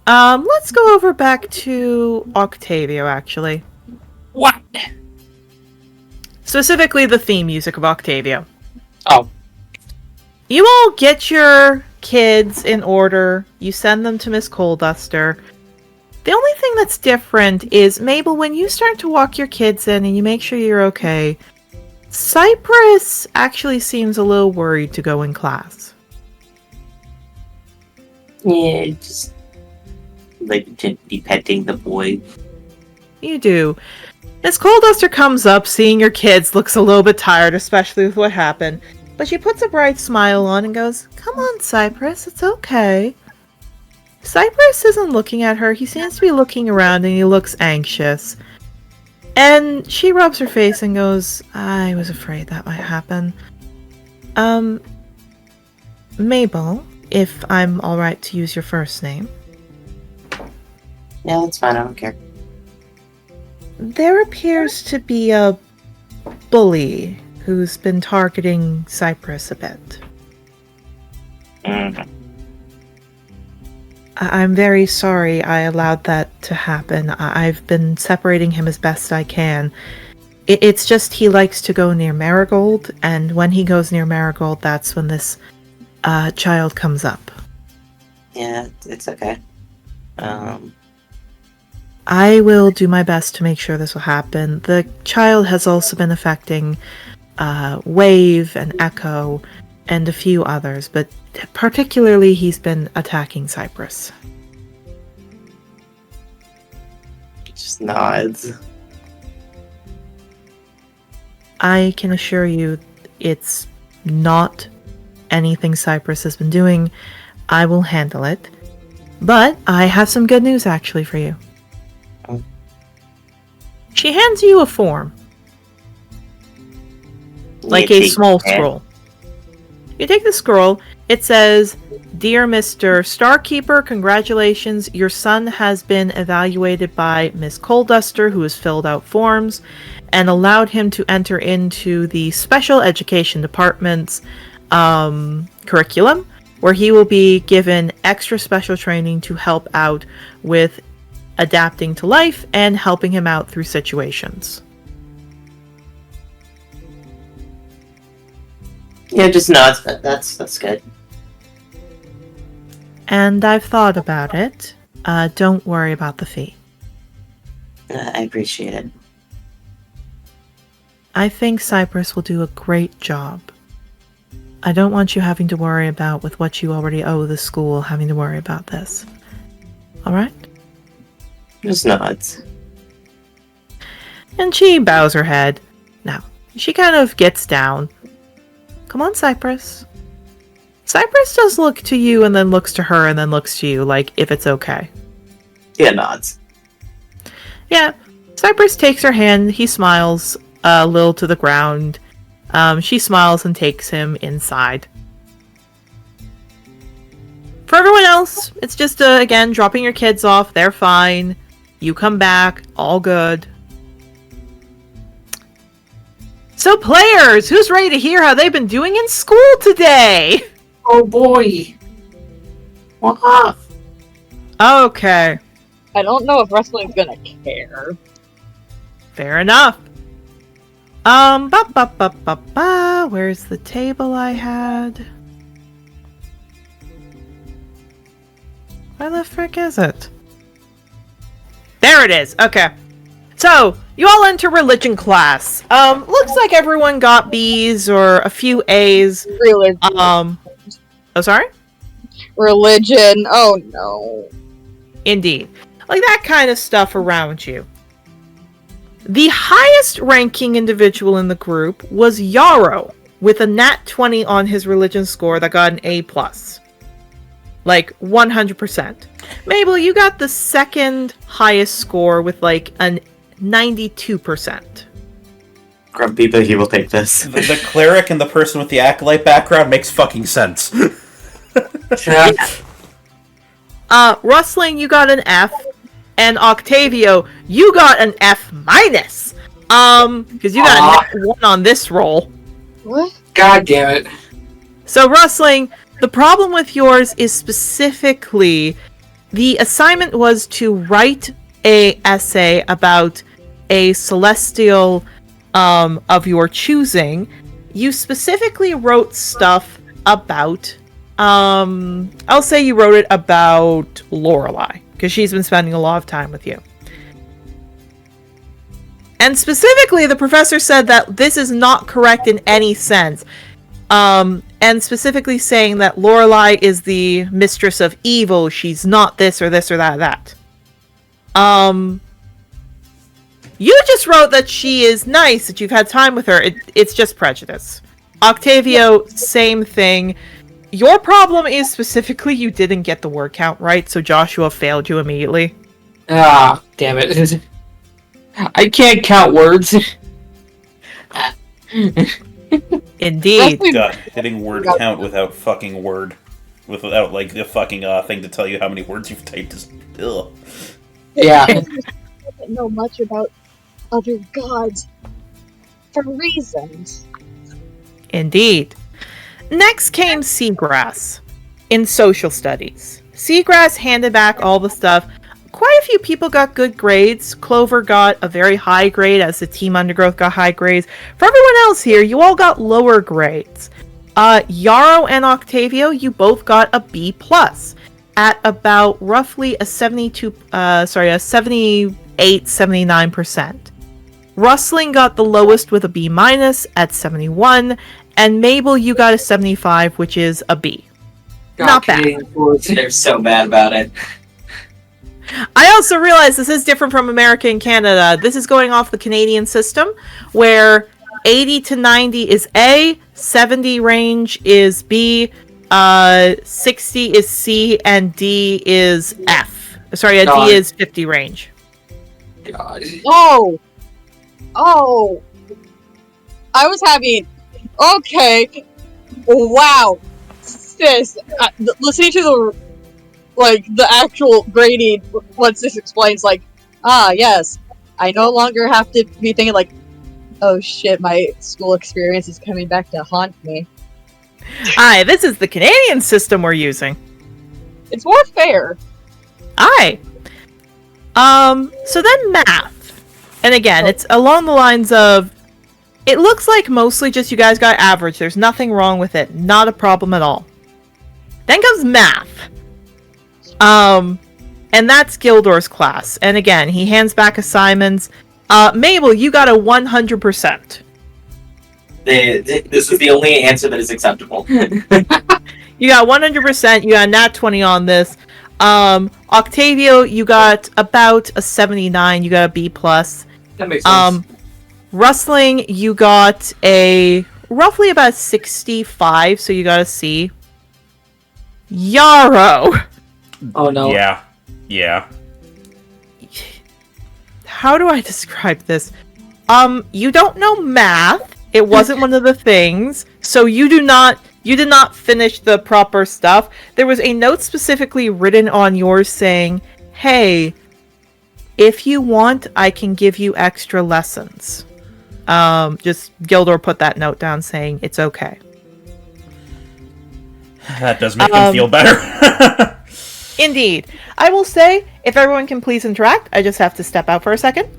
Let's go over back to Octavio, actually. What? Specifically the theme music of Octavio. Oh. You all get your kids in order. You send them to Miss Coalduster. The only thing that's different is, Mabel, when you start to walk your kids in and you make sure you're okay, Cypress actually seems a little worried to go in class. Yeah, just like gently petting the boy. You do. Miss Coalduster comes up, seeing your kids, looks a little bit tired, especially with what happened. But she puts a bright smile on and goes, "Come on, Cypress, it's okay." Cypress isn't looking at her. He seems to be looking around and he looks anxious. And she rubs her face and goes, "I was afraid that might happen. Mabel, if I'm alright to use your first name." Yeah, that's fine. I don't care. There appears to be a bully who's been targeting Cypress a bit. Mhm. I'm very sorry I allowed that to happen. I've been separating him as best I can. It's just he likes to go near Marigold, and when he goes near Marigold, that's when this child comes up. Yeah, it's okay. I will do my best to make sure this will happen. The child has also been affecting Wave and Echo and a few others, but particularly he's been attacking Cypress. Just nods. I can assure you it's not anything Cypress has been doing. I will handle it. But I have some good news actually for you. Oh. She hands you a form. Like You a take small that. scroll. You take the scroll. It says, "Dear Mr. Starkeeper, congratulations. Your son has been evaluated by Miss Coalduster, who has filled out forms and allowed him to enter into the Special Education Department's curriculum, where he will be given extra special training to help out with adapting to life and helping him out through situations." Yeah, just nods. That's good. And I've thought about it. Don't worry about the fee. I appreciate it. I think Cypress will do a great job. I don't want you having to worry about, with what you already owe the school, having to worry about this. Alright? Just nods. And she bows her head. Now, she kind of gets down. "Come on, Cypress." Cypress does look to you and then looks to her and then looks to you, like, if it's okay. Yeah, nods. Yeah, Cypress takes her hand. He smiles a little to the ground. She smiles and takes him inside. For everyone else, it's just, again, dropping your kids off. They're fine. You come back. All good. So, players, who's ready to hear how they've been doing in school today? Oh boy. What? Okay, I don't know if wrestling's gonna care. fair enough. Where's the table I had? Where the frick is it? There it is. Okay. So, you all enter religion class. Looks like everyone got B's or a few A's. Religion. Oh, sorry? Religion. Oh no. Indeed. Like that kind of stuff around you. The highest ranking individual in the group was Yarrow, with a nat 20 on his religion score that got an A+. Like, 100%. Mabel, you got the second highest score with like an 92%. Grumpy, but he will take this. The cleric and the person with the acolyte background makes fucking sense. Rustling, you got an F. And Octavio, you got an F-. Because you got a net 1 on this roll. What? God damn it. So, Rustling, the problem with yours is specifically the assignment was to write a essay about a celestial of your choosing. You specifically wrote stuff about, I'll say you wrote it about Lorelei, because she's been spending a lot of time with you. And specifically, the professor said that this is not correct in any sense. And specifically saying that Lorelei is the mistress of evil. She's not this or this or that. You just wrote that she is nice, that you've had time with her. It's just prejudice. Octavio, same thing. Your problem is specifically you didn't get the word count right, so Joshua failed you immediately. Ah, damn it. I can't count words. Indeed. God, hitting word count without fucking word. Without, like, the fucking thing to tell you how many words you've typed is... Ugh. Yeah. I don't know much about other gods for reasons. Indeed. Next came Seagrass in social studies. Seagrass handed back all the stuff. Quite a few people got good grades. Clover got a very high grade, as the Team Undergrowth got high grades. For everyone else here, you all got lower grades. Yarrow and Octavio, you both got a B+, at about roughly a 78-79%. Rustling got the lowest with a B- at 71, and Mabel, you got a 75, which is a B. Not bad. They're so mad about it. I also realize this is different from America and Canada. This is going off the Canadian system, where 80 to 90 is A, 70 range is B, 60 is C, and D is F. Sorry, a D is 50 range. God. Oh! I was having... Okay. Wow. Sis, listening to the actual grading, once this explains, yes, I no longer have to be thinking oh shit, my school experience is coming back to haunt me. Aye, this is the Canadian system we're using. It's more fair. Aye. So then math. And again, it's along the lines of, it looks like mostly just you guys got average. There's nothing wrong with it. Not a problem at all. Then comes math. And that's Gildor's class. And again, he hands back assignments. Mabel, you got a 100%. This is the only answer that is acceptable. You got 100%. You got a nat 20 on this. Octavio, you got about a 79. You got a B+. That makes sense. Rustling, you got a roughly about 65, so you got a C. Yarrow. Oh no. Yeah. How do I describe this? You don't know math. It wasn't one of the things, so you did not finish the proper stuff. There was a note specifically written on yours saying, "Hey, if you want, I can give you extra lessons." Just Gildor put that note down saying it's okay. That does make them feel better. Indeed. I will say, if everyone can please interact, I just have to step out for a second.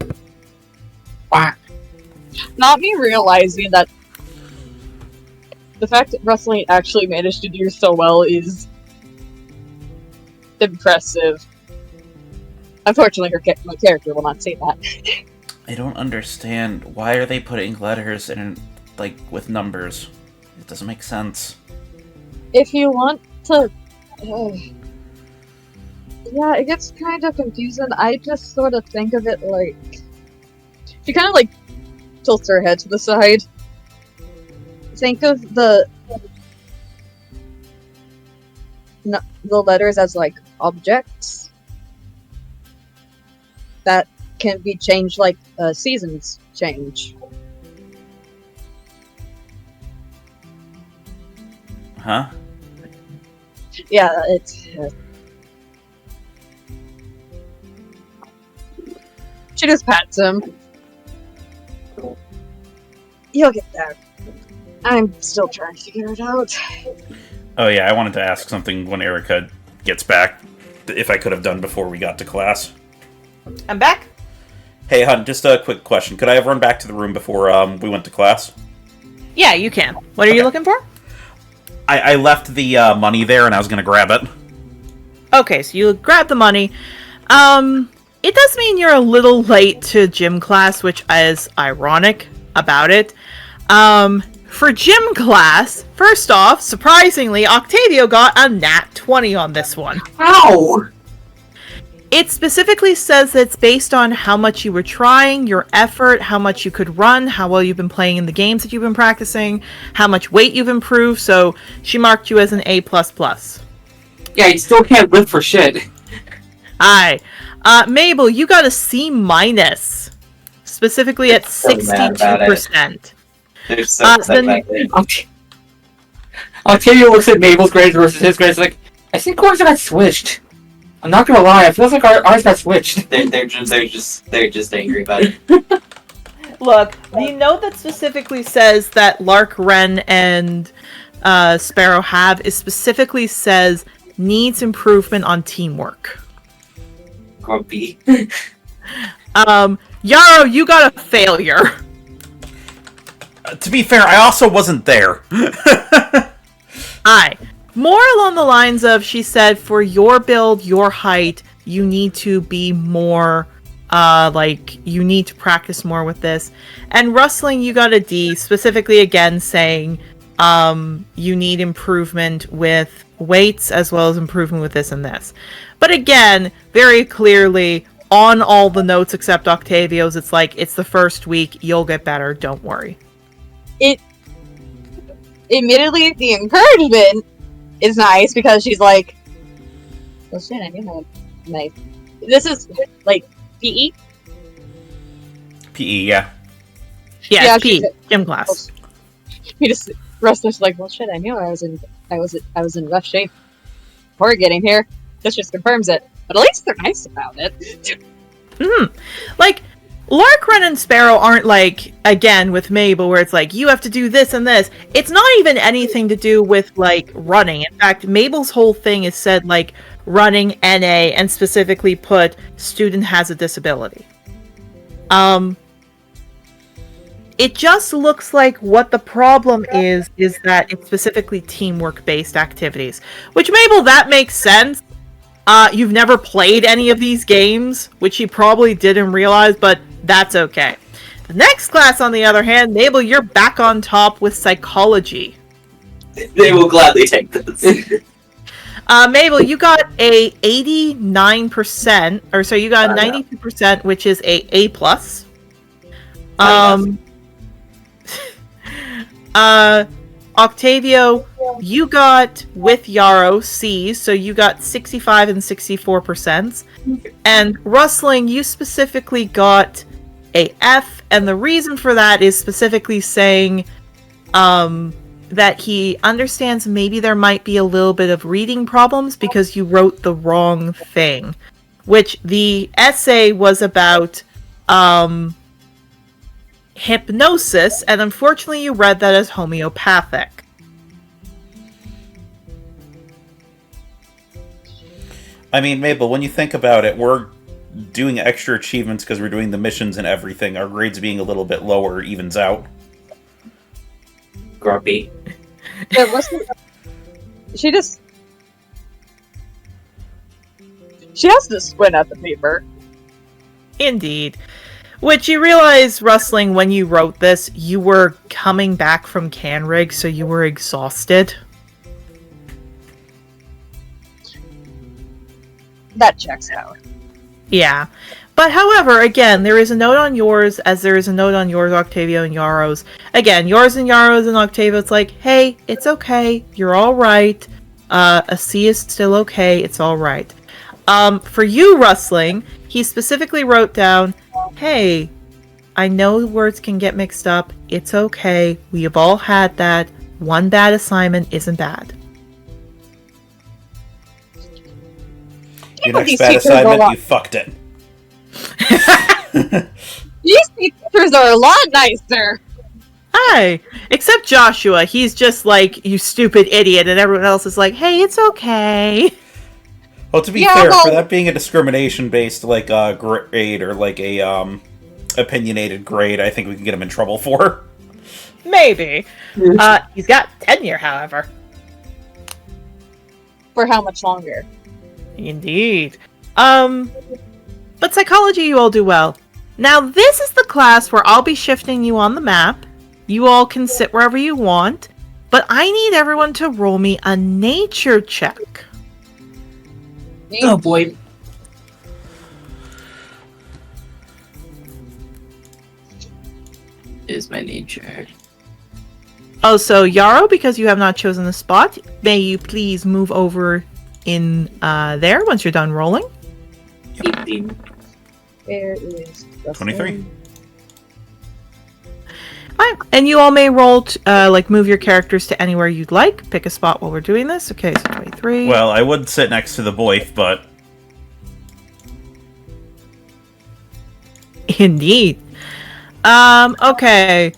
Not me realizing that the fact that Rustling actually managed to do so well is impressive. Unfortunately, my character will not say that. I don't understand. Why are they putting letters in, with numbers? It doesn't make sense. If you want to... yeah, it gets kind of confusing. I just sort of think of it she kind of tilts her head to the side. Think of the letters as objects that can be changed seasons change. Huh? Yeah, it's... She just pats him. You'll get there. I'm still trying to figure it out. Oh yeah, I wanted to ask something when Erica gets back, if I could have done before we got to class. I'm back. Hey, hun, just a quick question. Could I have run back to the room before we went to class? Yeah, you can. What are you looking for? I left the money there, and I was gonna grab it. Okay, so you grab the money. It does mean you're a little late to gym class, which is ironic about it. For gym class, first off, surprisingly, Octavio got a nat 20 on this one. Ow! It specifically says that it's based on how much you were trying, your effort, how much you could run, how well you've been playing in the games that you've been practicing, how much weight you've improved, so she marked you as an A++. Yeah, you still can't live for shit. Aye. Mabel, you got a C-, specifically at So mad about it. 62%. They're so upset then- about it. Octavio looks at Mabel's grades versus his grades like, I think ours got switched. I'm not gonna lie, it feels like ours got switched. They're just angry about it. Look, the note that specifically says that Lark, Wren, and Sparrow have is specifically says needs improvement on teamwork. Grumpy. Yarrow, you got a failure. To be fair, I also wasn't there. Aye. More along the lines of, she said, for your build, your height, you need to be more, you need to practice more with this. And Rustling, you got a D, specifically again saying, you need improvement with weights as well as improvement with this and this. But again, very clearly, on all the notes except Octavio's, it's like, it's the first week, you'll get better, don't worry. Admittedly, the encouragement is nice because she's like, well, shit, I knew that. Nice. This is like PE. PE, yeah. Yeah, Yeah, P, she's- gym class. He just Russell's like, well, shit, I knew I was in rough shape before getting here. This just confirms it. But at least they're nice about it. Like, Lark, Wren, and Sparrow aren't like, again, with Mabel, where it's like, you have to do this and this. It's not even anything to do with, like, running. In fact, Mabel's whole thing is said, like, running NA, and specifically put, student has a disability. It just looks like what the problem is that it's specifically teamwork-based activities. Which, Mabel, that makes sense. You've never played any of these games, which you probably didn't realize, but that's okay. The next class, on the other hand, Mabel, you're back on top with psychology. They will gladly take this. Mabel, you got a 89%, or so you got a 92%, which is a plus. Octavio, you got, with Yarrow, C's, so you got 65 and 64%. And Rustling, you specifically got a F, and the reason for that is specifically saying that he understands maybe there might be a little bit of reading problems because you wrote the wrong thing. Which the essay was about hypnosis, and unfortunately you read that as homeopathic. I mean, Mabel, when you think about it, we're doing extra achievements because we're doing the missions and everything. Our grades being a little bit lower evens out. Grumpy. Yeah, Russell, she has to squint at the paper. Indeed. Which you realize, Rustling, when you wrote this, you were coming back from Canrig, so you were exhausted. That checks out. Yeah. But however, again, there is a note on yours, as there is a note on yours, Octavio, and Yarrow's. Again, yours and Yarrow's and Octavio, it's like, hey, it's okay, you're alright. A C is still okay, it's alright. For you, Rustling, he specifically wrote down, hey, I know words can get mixed up, it's okay, we have all had that, one bad assignment isn't bad. Your But next these bad teachers are assignment, a lot- you fucked it. These teachers are a lot nicer. Hi! Except Joshua, he's just like, you stupid idiot, and everyone else is like, hey, it's okay. Well, to be Yeah, fair, well- for that being a discrimination-based, like, grade, or like a, opinionated grade, I think we can get him in trouble for. Maybe. He's got tenure, however. For how much longer? Indeed. But psychology you all do well. Now this is the class where I'll be shifting you on the map. You all can sit wherever you want, but I need everyone to roll me a nature check. Oh boy. Is my nature. Oh, so Yarrow, because you have not chosen the spot, may you please move over in there once you're done rolling. 18. Where is 23. Alright, and you all may roll, move your characters to anywhere you'd like. Pick a spot while we're doing this. Okay, so 23. Well, I would sit next to the boy, but Indeed. Okay.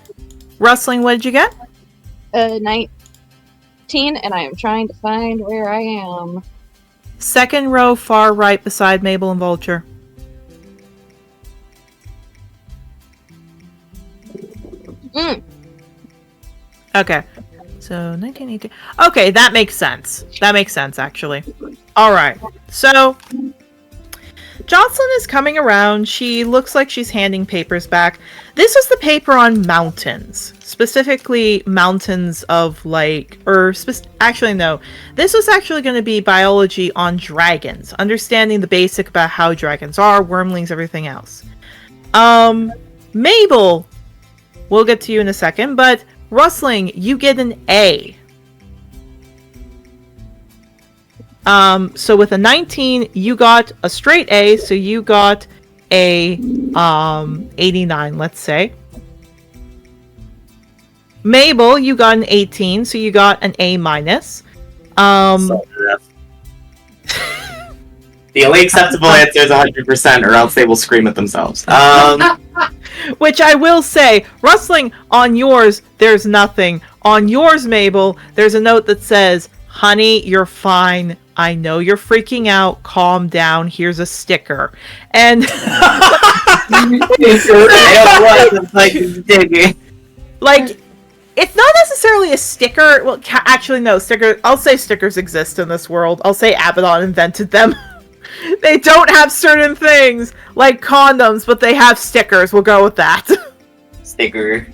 Rustling, what did you get? 19, and I am trying to find where I am. Second row, far right, beside Mabel and Vulture. Okay. So, 1918. Okay, that makes sense. That makes sense, actually. Alright. So, Jocelyn is coming around. She looks like she's handing papers back. This was the paper on mountains. Specifically, mountains of, actually, no. This was actually going to be biology on dragons. Understanding the basic about how dragons are, wormlings, everything else. Mabel, we'll get to you in a second, but Rustling, you get an A. So with a 19, you got a straight A, so you got a 89, let's say. Mabel, you got an 18, so you got an A minus. The only acceptable answer is 100%, or else they will scream at themselves. Which I will say, Rustling, on yours, there's nothing. On yours, Mabel, there's a note that says, "Honey, you're fine. I know you're freaking out. Calm down. Here's a sticker." And like, it's not necessarily a sticker. Well, actually, no, sticker. I'll say stickers exist in this world. I'll say Abaddon invented them. They don't have certain things like condoms, but they have stickers. We'll go with that. Sticker.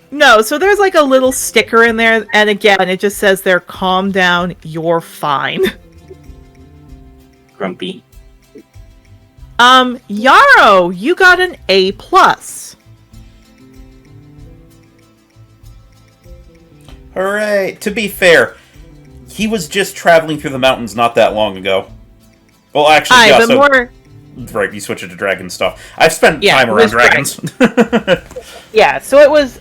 No, so there's like a little sticker in there, and again, it just says there, "Calm down, you're fine." Grumpy. Yarrow, you got an A+. hooray! To be fair, he was just traveling through the mountains not that long ago. Well, actually, Aye, yeah, but so... more... Right, you switch it to dragon stuff. I've spent Yeah, time it around was dragons. Yeah, so it was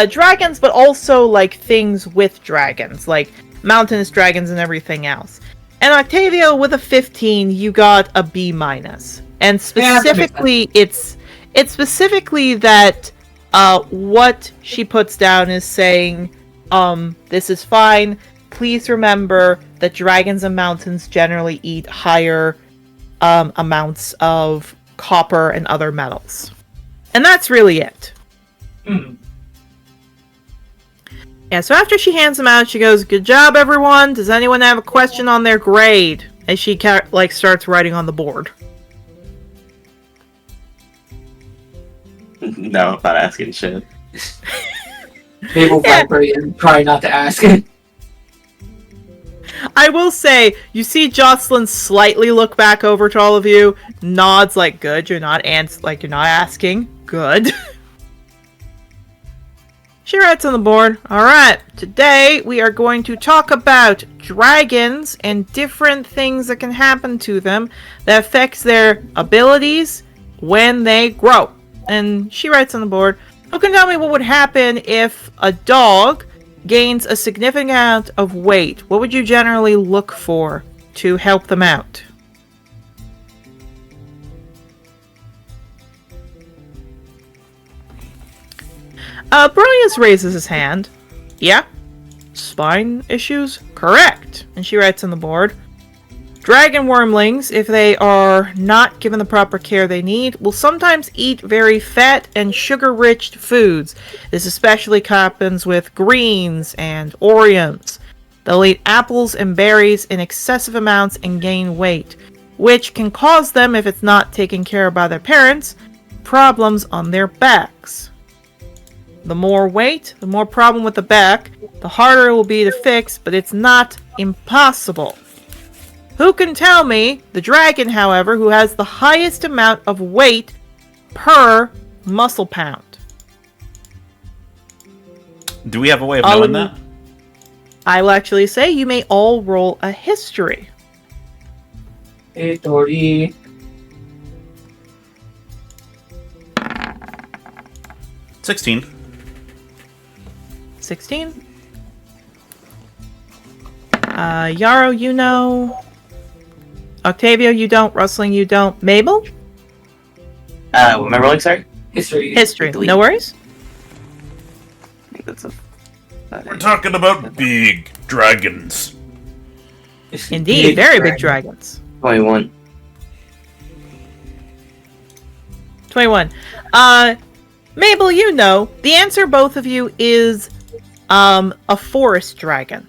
dragons, but also like things with dragons, like mountainous dragons and everything else. And Octavio, with a 15, you got a B-. And specifically, it's specifically that what she puts down is saying, this is fine. Please remember that dragons and mountains generally eat higher amounts of copper and other metals. And that's really it. Yeah, so after she hands them out, she goes, "Good job, everyone. Does anyone have a question on their grade?" As she starts writing on the board. No, I'm not asking shit. Mabel vibrate and try not to ask. I will say, you see Jocelyn slightly look back over to all of you, nods like, "Good, you're not you're not asking. Good." She writes on the board, "Alright, today we are going to talk about dragons and different things that can happen to them that affects their abilities when they grow." And she writes on the board, "Who can tell me what would happen if a dog gains a significant amount of weight? What would you generally look for to help them out?" Brilliance raises his hand. "Yeah? Spine issues? Correct." And she writes on the board, Dragon wormlings, if they are not given the proper care they need, will sometimes eat very fat and sugar-rich foods. This especially happens with greens and Oreos. They'll eat apples and berries in excessive amounts and gain weight, which can cause them, if it's not taken care of by their parents, problems on their backs. The more weight, the more problem with the back, the harder it will be to fix, but it's not impossible. Who can tell me the dragon, however, who has the highest amount of weight per muscle pound? Do we have a way of knowing that? I will actually say you may all roll a history. Hey, Tori. 16. 16. Yarrow, you know. Octavio, you don't. Rustling, you don't. Mabel? What am I rolling, sorry? History. History. No worries. I think that's a. We're talking about big dragons. Indeed, very big dragons. 21. 21. Mabel, you know. The answer, both of you, is a forest dragon.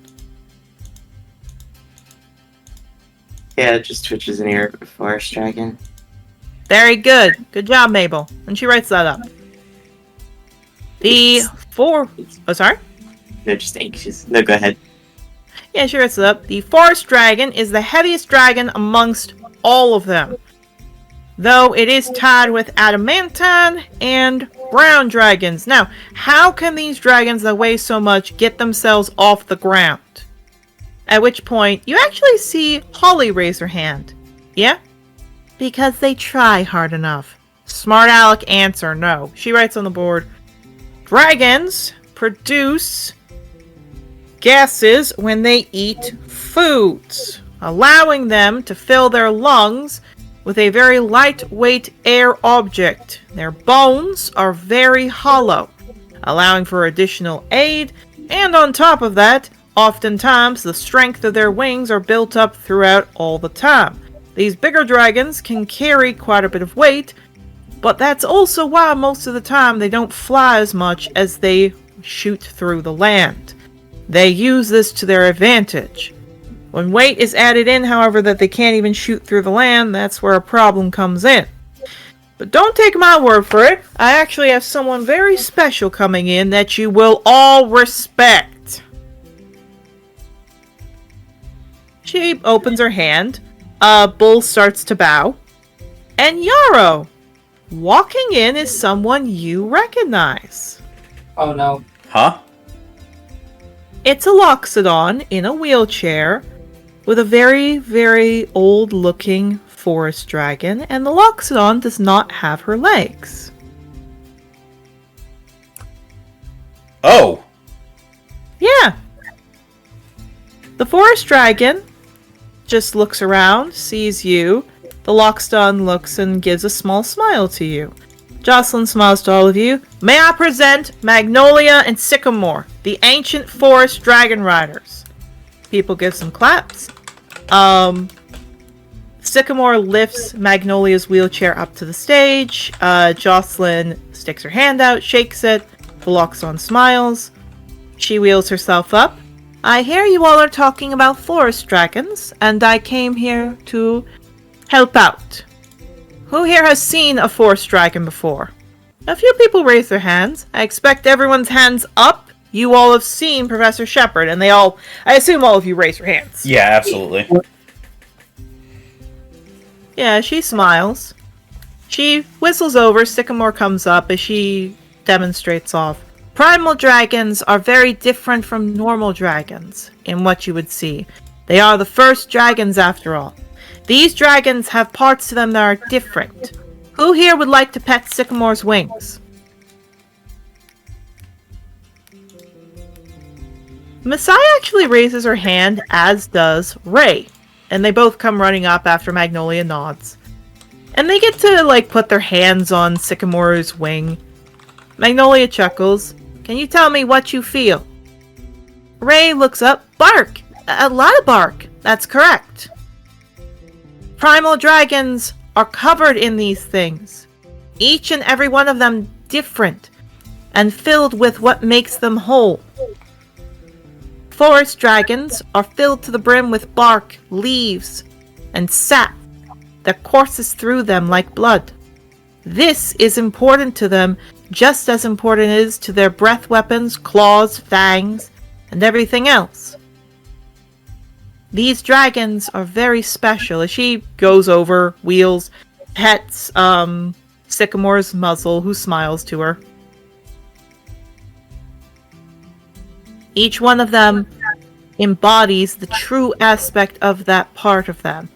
Yeah, it just twitches an ear. Forest dragon. Very good. Good job, Mabel. And she writes that up. The four... Oh, sorry? They're just anxious. No, go ahead. Yeah, she writes it up. The forest dragon is the heaviest dragon amongst all of them, though it is tied with adamantine and brown dragons. Now, how can these dragons that weigh so much get themselves off the ground? At which point, you actually see Holly raise her hand. Yeah? Because they try hard enough. Smart Alec answer, no. She writes on the board, dragons produce gases when they eat foods, allowing them to fill their lungs with a very lightweight air object. Their bones are very hollow, allowing for additional aid, and on top of that, oftentimes the strength of their wings are built up throughout all the time. These bigger dragons can carry quite a bit of weight, but that's also why most of the time they don't fly as much as they shoot through the land. They use this to their advantage. When weight is added in, however, that they can't even shoot through the land, that's where a problem comes in. But don't take my word for it. I actually have someone very special coming in that you will all respect. She opens her hand. Bull starts to bow. And Yarrow, walking in is someone you recognize. Oh no. Huh? It's a Loxodon in a wheelchair with a very, very old-looking forest dragon, and the Loxodon does not have her legs. Oh! Yeah. The forest dragon just looks around, sees you. The Loxodon looks and gives a small smile to you. Jocelyn smiles to all of you. May I present Magnolia and Sycamore, the ancient forest dragon riders. People give some claps. Sycamore lifts Magnolia's wheelchair up to the stage. Jocelyn sticks her hand out, shakes it. The Loxodon smiles. She wheels herself up. I hear you all are talking about forest dragons, and I came here to help out. Who here has seen a forest dragon before? A few people raise their hands. I expect everyone's hands up. You all have seen Professor Shepard, and I assume all of you raise your hands. Yeah, absolutely. Yeah, she smiles. She whistles over. Sycamore comes up as she demonstrates off. Primal dragons are very different from normal dragons in what you would see. They are the first dragons after all. These dragons have parts to them that are different. Who here would like to pet Sycamore's wings? Messiah actually raises her hand, as does Ray. And they both come running up after Magnolia nods. And they get to, put their hands on Sycamore's wing. Magnolia chuckles. Can you tell me what you feel? Ray looks up. Bark! A lot of bark. That's correct. Primal dragons are covered in these things, each and every one of them different and filled with what makes them whole. Forest dragons are filled to the brim with bark, leaves, and sap that courses through them like blood. This is important to them, just as important it is to their breath weapons, claws, fangs, and everything else. These dragons are very special. As she goes over, Wheels, pets Sycamore's muzzle, who smiles to her. Each one of them embodies the true aspect of that part of them.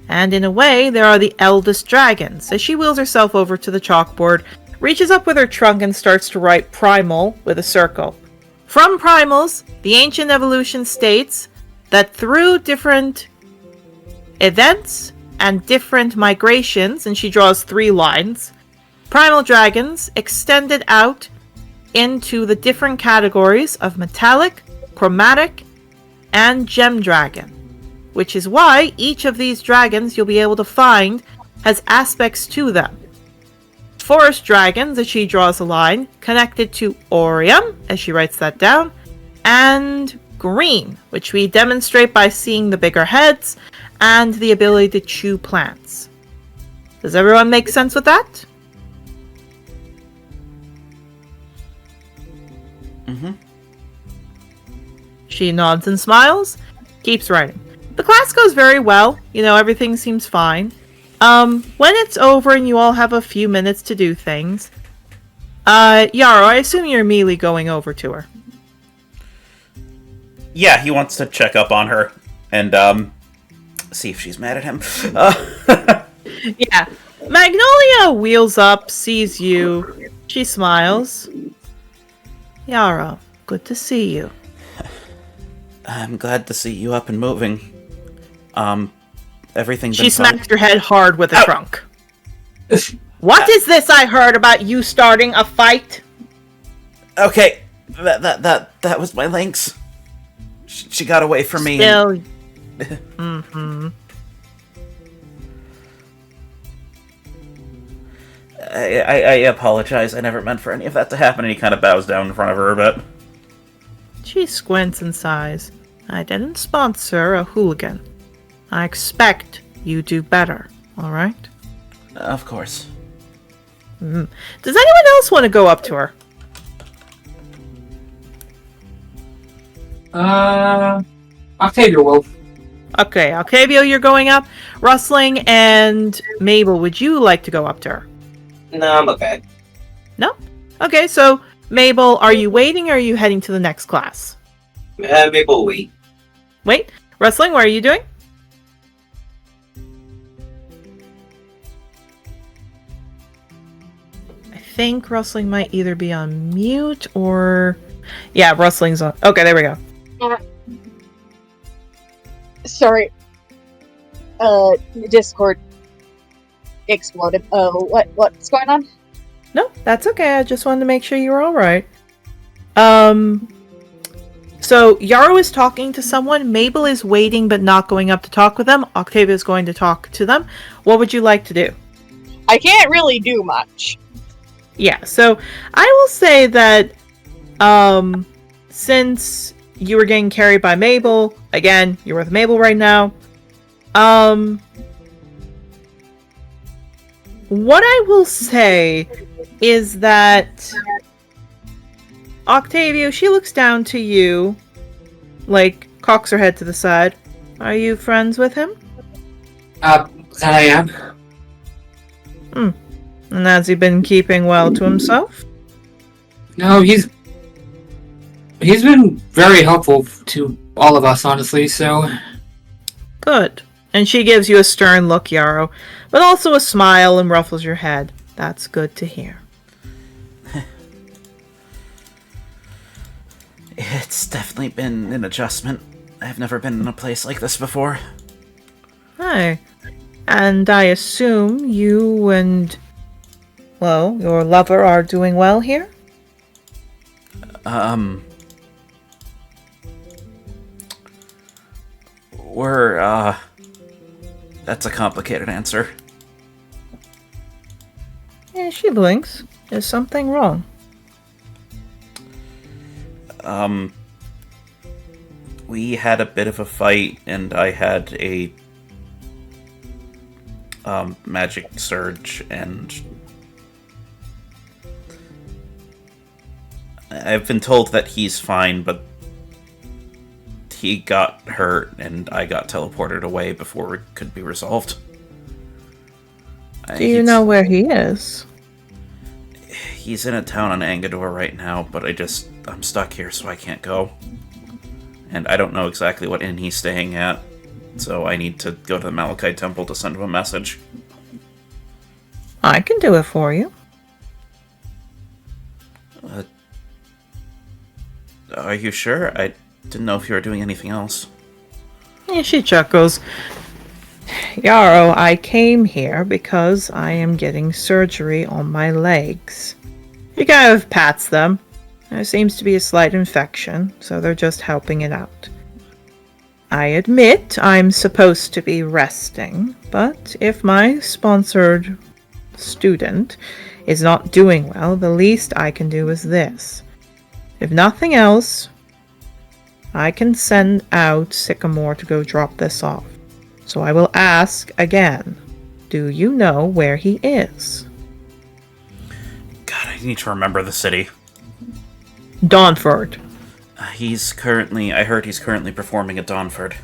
And in a way, there are the eldest dragons. As she wheels herself over to the chalkboard, reaches up with her trunk and starts to write primal with a circle. From primals, the ancient evolution states that through different events and different migrations, and she draws 3 lines, primal dragons extended out into the different categories of metallic, chromatic, and gem dragon, which is why each of these dragons you'll be able to find has aspects to them. Forest dragons, as she draws a line, connected to Orium, as she writes that down, and green, which we demonstrate by seeing the bigger heads and the ability to chew plants. Does everyone make sense with that? Mm-hmm. She nods and smiles, keeps writing. The class goes very well. You know, everything seems fine. When it's over and you all have a few minutes to do things, Yarrow, I assume you're immediately going over to her. Yeah, he wants to check up on her and see if she's mad at him. Yeah. Magnolia wheels up, sees you. She smiles. Yarrow, good to see you. I'm glad to see you up and moving. Everything's She smacks your head hard with a trunk. What is this I heard about you starting a fight? Okay, that was my lynx. She got away from me. Still. Mm-hmm. I apologize. I never meant for any of that to happen. And he kind of bows down in front of her a bit. She squints and sighs. I didn't sponsor a hooligan. I expect you do better, alright? Of course. Does anyone else want to go up to her? Octavio will. Okay, Octavio, you're going up. Rustling and Mabel, would you like to go up to her? No, I'm okay. No? Okay, so Mabel, are you waiting or are you heading to the next class? Maybe we'll wait. Wait, Rustling, what are you doing? I think Rustling might either be on mute or... Yeah, Rustling's on. Okay, there we go. Sorry. Discord exploded. What's going on? No, that's okay. I just wanted to make sure you were alright. So Yarrow is talking to someone. Mabel is waiting but not going up to talk with them. Octavia is going to talk to them. What would you like to do? I can't really do much. Yeah, so I will say that since you were getting carried by Mabel, again, you're with Mabel right now. What I will say is that Octavio, she looks down to you, like, cocks her head to the side. Are you friends with him? That I am. And has he been keeping well to himself? No, he's been very helpful to all of us, honestly, so... Good. And she gives you a stern look, Yarrow, but also a smile and ruffles your head. That's good to hear. It's definitely been an adjustment. I've never been in a place like this before. Hi. And I assume you and, well, your lover are doing well here? That's a complicated answer. Yeah, she blinks. Is something wrong? We had a bit of a fight, and I had a magic surge, and I've been told that he's fine, but he got hurt, and I got teleported away before it could be resolved. Do you know where he is? He's in a town on Angador right now, but I'm stuck here, so I can't go. And I don't know exactly what inn he's staying at, so I need to go to the Malachite Temple to send him a message. I can do it for you. Are you sure? I didn't know if you were doing anything else. Yeah, she chuckles. Yarrow, I came here because I am getting surgery on my legs. She kind of pats them. There seems to be a slight infection, so they're just helping it out. I admit I'm supposed to be resting, but if my sponsored student is not doing well, the least I can do is this. If nothing else, I can send out Sycamore to go drop this off. So I will ask again, do you know where he is? God, I need to remember the city. Dawnford. I heard he's currently performing at Dawnford.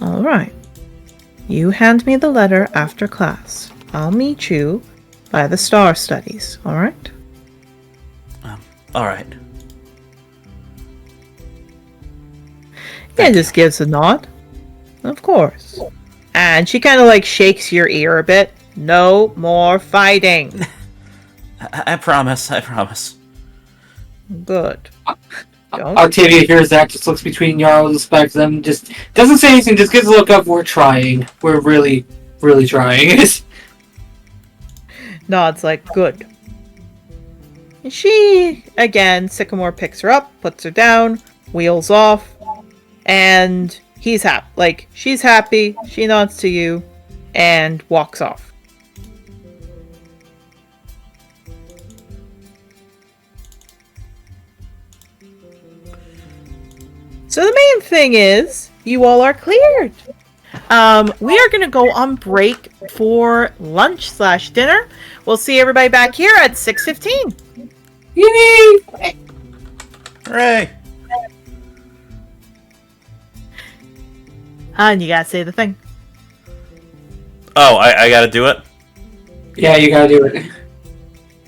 Alright. You hand me the letter after class. I'll meet you by the star studies, alright? Alright. Yeah, just gives a nod. Of course. And she kind of like shakes your ear a bit. No more fighting. I promise. Good. Don't. Octavia hears that, just looks between Yarrow and specs them, just doesn't say anything, just gives a look up. We're trying. We're really, really trying. Nods like, good. And she, again, Sycamore picks her up, puts her down, wheels off, and he's happy. Like, she's happy, she nods to you, and walks off. So the main thing is, you all are cleared. We are going to go on break for lunch/dinner. We'll see everybody back here at 6:15. Yay! Hooray! And you gotta say the thing. Oh, I gotta do it? Yeah, you gotta do it.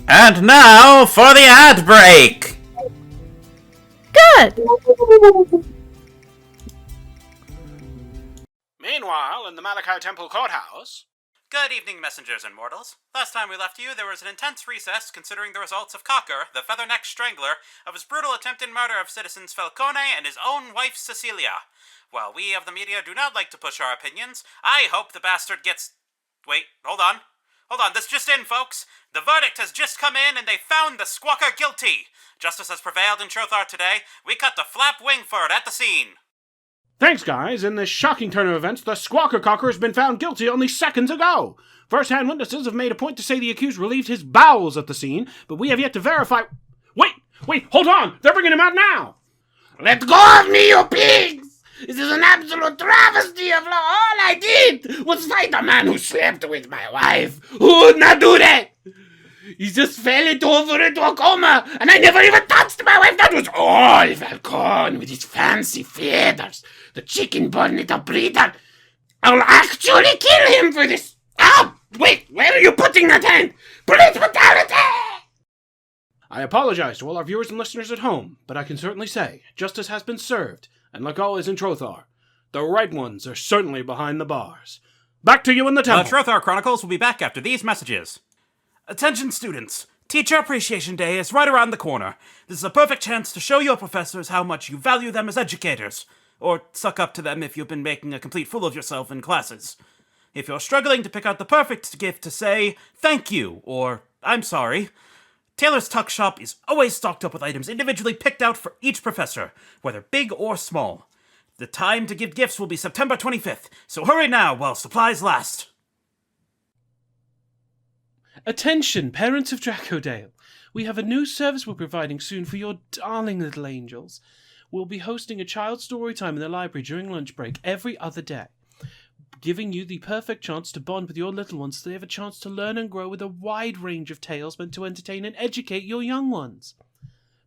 And now for the ad break! Good! Meanwhile, in the Malachi Temple Courthouse... Good evening, messengers and mortals. Last time we left you, there was an intense recess considering the results of Cocker, the feather-necked strangler, of his brutal attempted murder of citizens Falcone and his own wife Cecilia. While we of the media do not like to push our opinions, I hope the bastard gets... Wait, hold on. Hold on, this just in, folks. The verdict has just come in and they found the squawker guilty. Justice has prevailed in Trothar today. We cut the flap Wingford at the scene. Thanks, guys. In this shocking turn of events, the Squawker Cocker has been found guilty only seconds ago. First-hand witnesses have made a point to say the accused relieved his bowels at the scene, but we have yet to verify... Wait, hold on! They're bringing him out now! Let go of me, you pigs! This is an absolute travesty of law. All I did was fight a man who slept with my wife. Who would not do that? He just fell over into a coma, and I never even touched my wife. That was all Falcone with his fancy feathers. The chicken bonnet breeder. I'll actually kill him for this. Oh, wait, where are you putting that hand? Police brutality! I apologize to all our viewers and listeners at home, but I can certainly say justice has been served, and like always in Trothar, the right ones are certainly behind the bars. Back to you in the temple. The Trothar Chronicles will be back after these messages. Attention students, Teacher Appreciation Day is right around the corner. This is a perfect chance to show your professors how much you value them as educators, or suck up to them if you've been making a complete fool of yourself in classes. If you're struggling to pick out the perfect gift to say thank you, or I'm sorry, Taylor's Tuck Shop is always stocked up with items individually picked out for each professor, whether big or small. The time to give gifts will be September 25th, so hurry now while supplies last. Attention, parents of Dracodale. We have a new service we're providing soon for your darling little angels. We'll be hosting a child story time in the library during lunch break every other day, giving you the perfect chance to bond with your little ones so they have a chance to learn and grow with a wide range of tales meant to entertain and educate your young ones.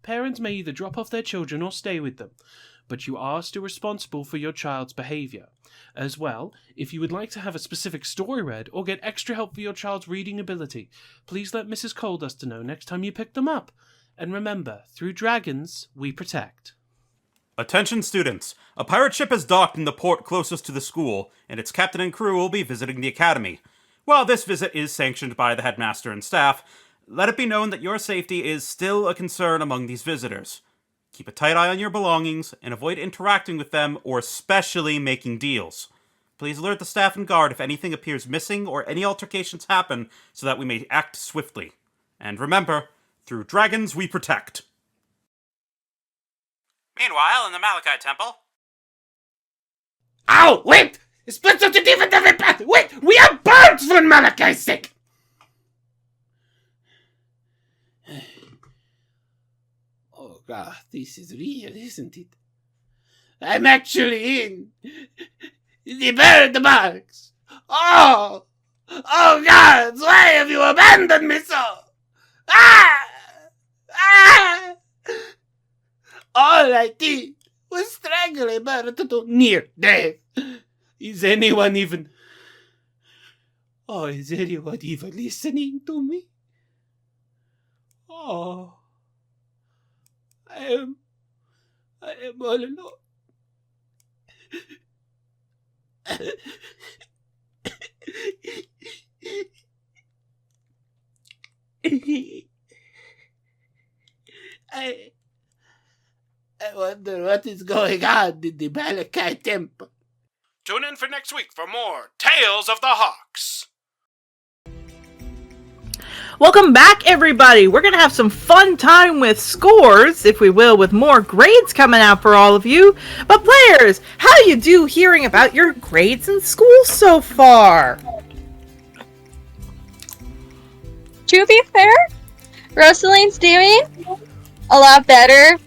Parents may either drop off their children or stay with them, but you are still responsible for your child's behaviour. As well, if you would like to have a specific story read or get extra help for your child's reading ability, please let Mrs. Coalduster know next time you pick them up. And remember, through dragons, we protect. Attention students, a pirate ship has docked in the port closest to the school, and its captain and crew will be visiting the academy. While this visit is sanctioned by the headmaster and staff, let it be known that your safety is still a concern among these visitors. Keep a tight eye on your belongings, and avoid interacting with them or especially making deals. Please alert the staff and guard if anything appears missing or any altercations happen so that we may act swiftly. And remember, through dragons we protect. Meanwhile, in the Malachite Temple... Ow! Wait! Splits of the different path! Wait! We have birds for Malachi's sake! Oh god, this is real, isn't it? I'm actually in the bird box! Oh! Oh gods, why have you abandoned me so? Ah! Ah! All I did was strangle a bird to near death. Is anyone even listening to me? Oh, I am all alone. I wonder what is going on in the Malachite Temple. Tune in for next week for more Tales of the Hawks. Welcome back, everybody. We're going to have some fun time with scores, if we will, with more grades coming out for all of you. But players, how do you do hearing about your grades in school so far? To be fair, Rosaline's doing a lot better,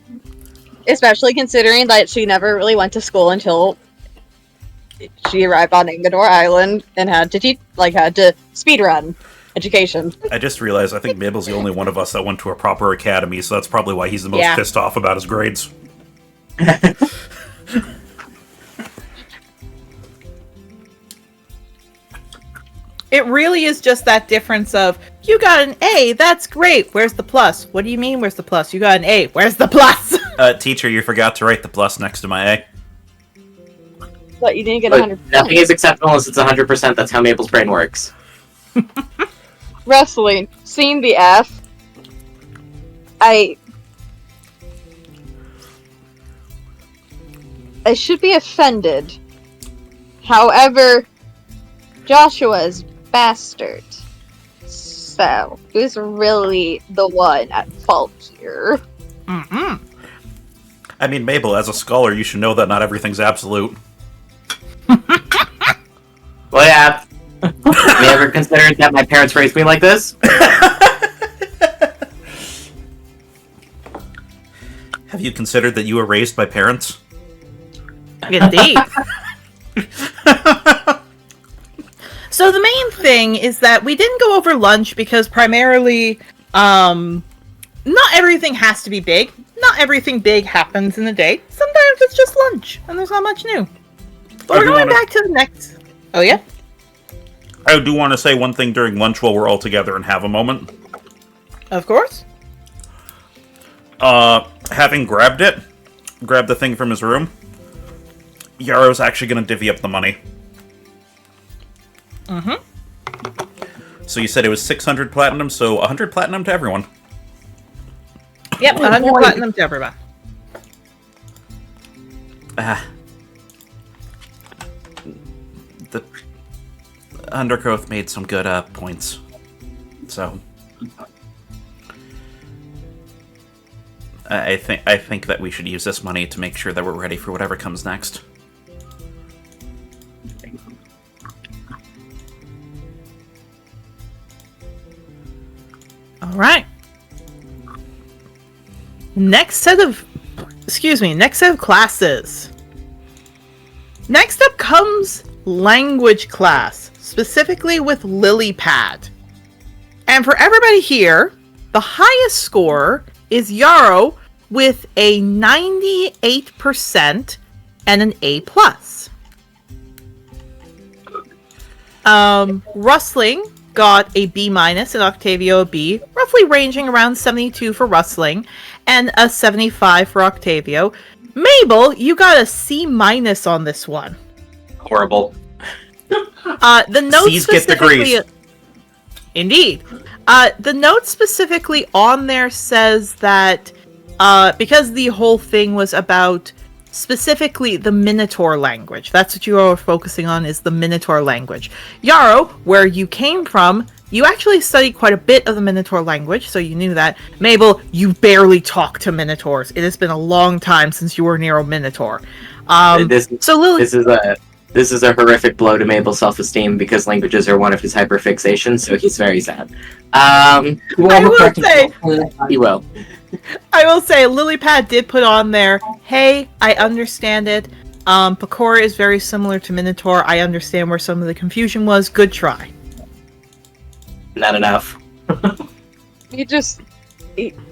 especially considering that she never really went to school until she arrived on Ingador Island and had to speedrun education. I just realized I think Mabel's the only one of us that went to a proper academy, so that's probably why he's the most pissed off about his grades. It really is just that difference of, you got an A, that's great, where's the plus? What do you mean, where's the plus? You got an A, where's the plus? Teacher, you forgot to write the plus next to my A. But you didn't get But 100%. nothing is acceptable unless it's 100%. That's how Mabel's brain works. Rosaline, seeing the F, I should be offended. However, Joshua's bastard. So, who's really the one at fault here? Mm-hmm. I mean, Mabel, as a scholar, you should know that not everything's absolute. Well, yeah. Have you ever considered that my parents raised me like this? Have you considered that you were raised by parents? Indeed. So the main thing is that we didn't go over lunch because primarily, not everything has to be big. Not everything big happens in a day. Sometimes it's just lunch, and there's not much new. But we're going back to the next... Oh, yeah? I do want to say one thing during lunch while we're all together and have a moment. Of course. Having grabbed the thing from his room, Yaro's actually going to divvy up the money. Mm-hmm. So you said it was 600 platinum, so 100 platinum to everyone. Yep, 100 platinum to everyone. The Undergrowth made some good points. So I think that we should use this money to make sure that we're ready for whatever comes next. All right. Next set of classes. Next up comes language class, specifically with lily pad. And for everybody here, the highest score is Yarrow with a 98% and an A+. Rustling got a B- and Octavio a B, roughly ranging around 72 for Rustling and a 75 for Octavio. Mabel, you got a C- on this one. Horrible. The note C's get degrees. Indeed. The note specifically on there says that because the whole thing was about specifically the Minotaur language. That's what you are focusing on, is the Minotaur language. Yarrow, where you came from, you actually studied quite a bit of the Minotaur language, so you knew that. Mabel, you barely talk to Minotaurs. It has been a long time since you were near a Minotaur. This is a horrific blow to Mabel's self-esteem because languages are one of his hyperfixations, so he's very sad. I will say, Lilypad did put on there, hey, I understand it. Pecora is very similar to Minotaur. I understand where some of the confusion was. Good try. Not enough.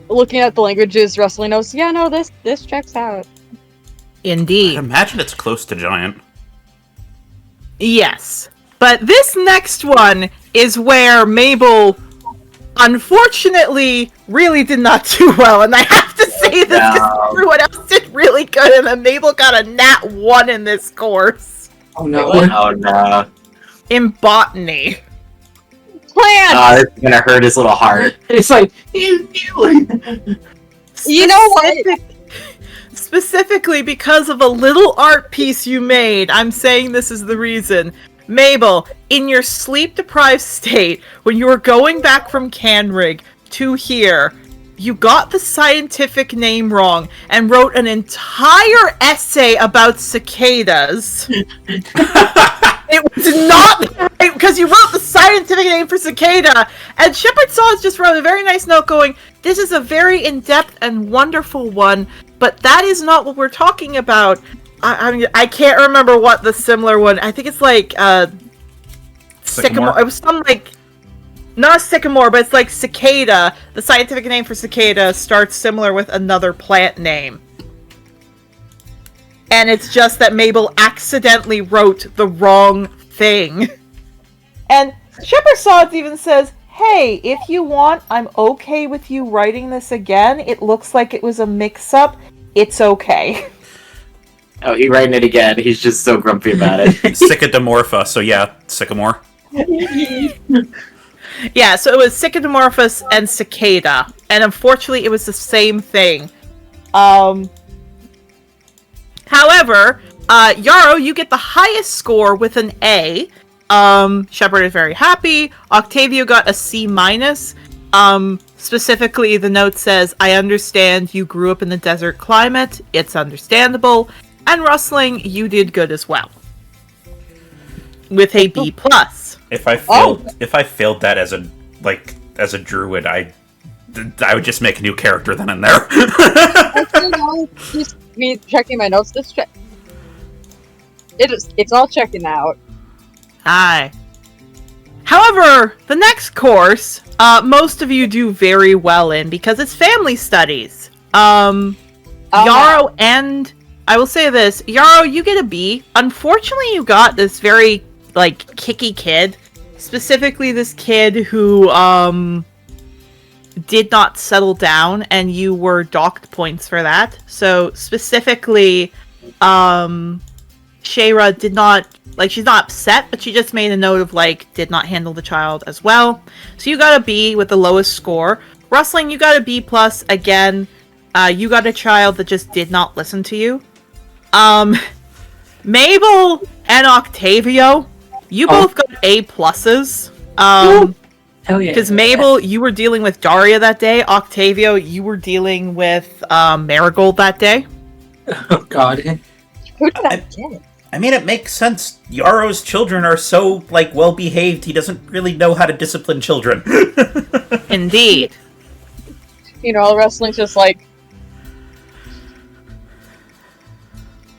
Looking at the languages, Rustling knows, yeah, no, this checks out. Indeed. I imagine it's close to giant. Yes. But this next one is where Mabel, unfortunately, really did not do well. And I have to say this because everyone else did really good. And then Mabel got a nat 1 in this course. Oh no. Oh no. In botany. Plants! It's gonna hurt his little heart. It's like, You know what? Specifically because of a little art piece you made, I'm saying this is the reason. Mabel, in your sleep-deprived state, when you were going back from Canrig to here, you got the scientific name wrong and wrote an entire essay about cicadas. It was not right because you wrote the scientific name for cicada, and Shepherd Saws just wrote a very nice note going, this is a very in-depth and wonderful one, but that is not what we're talking about. I can't remember what the similar one, I think it's like, sycamore. It was some like, not sycamore, but it's like cicada. The scientific name for cicada starts similar with another plant name. And it's just that Mabel accidentally wrote the wrong thing. And Shepherd Sods even says, hey, if you want, I'm okay with you writing this again. It looks like it was a mix-up. It's okay. Oh, he's writing it again. He's just so grumpy about it. Cicadomorpha, so yeah, sycamore. Yeah, so it was Cicadomorphus and cicada. And unfortunately, it was the same thing. However, Yarrow, you get the highest score with an A. Shepard is very happy. Octavio got a C-. Specifically, the note says, I understand you grew up in the desert climate. It's understandable. And Rustling, you did good as well. With a B+. If I failed that as a druid, I would just make a new character then and there. Just me checking my notes. It's all checking out. Hi. However, the next course, most of you do very well in because it's family studies. Yarrow and I will say this, Yarrow, you get a B. Unfortunately, you got this very kicky kid, specifically this kid who did not settle down, and you were docked points for that. So specifically, Shayra did not, she's not upset, but she just made a note of, did not handle the child as well. So you got a B with the lowest score. Rustling, you got a B+. Again, you got a child that just did not listen to you. Mabel and Octavio, you both got A+. hell yeah. Because Mabel, you were dealing with Daria that day. Octavio, you were dealing with Marigold that day. Oh god. Who did I get? I mean, it makes sense. Yaro's children are so, like, well-behaved, he doesn't really know how to discipline children. Indeed. You know, wrestling's just like,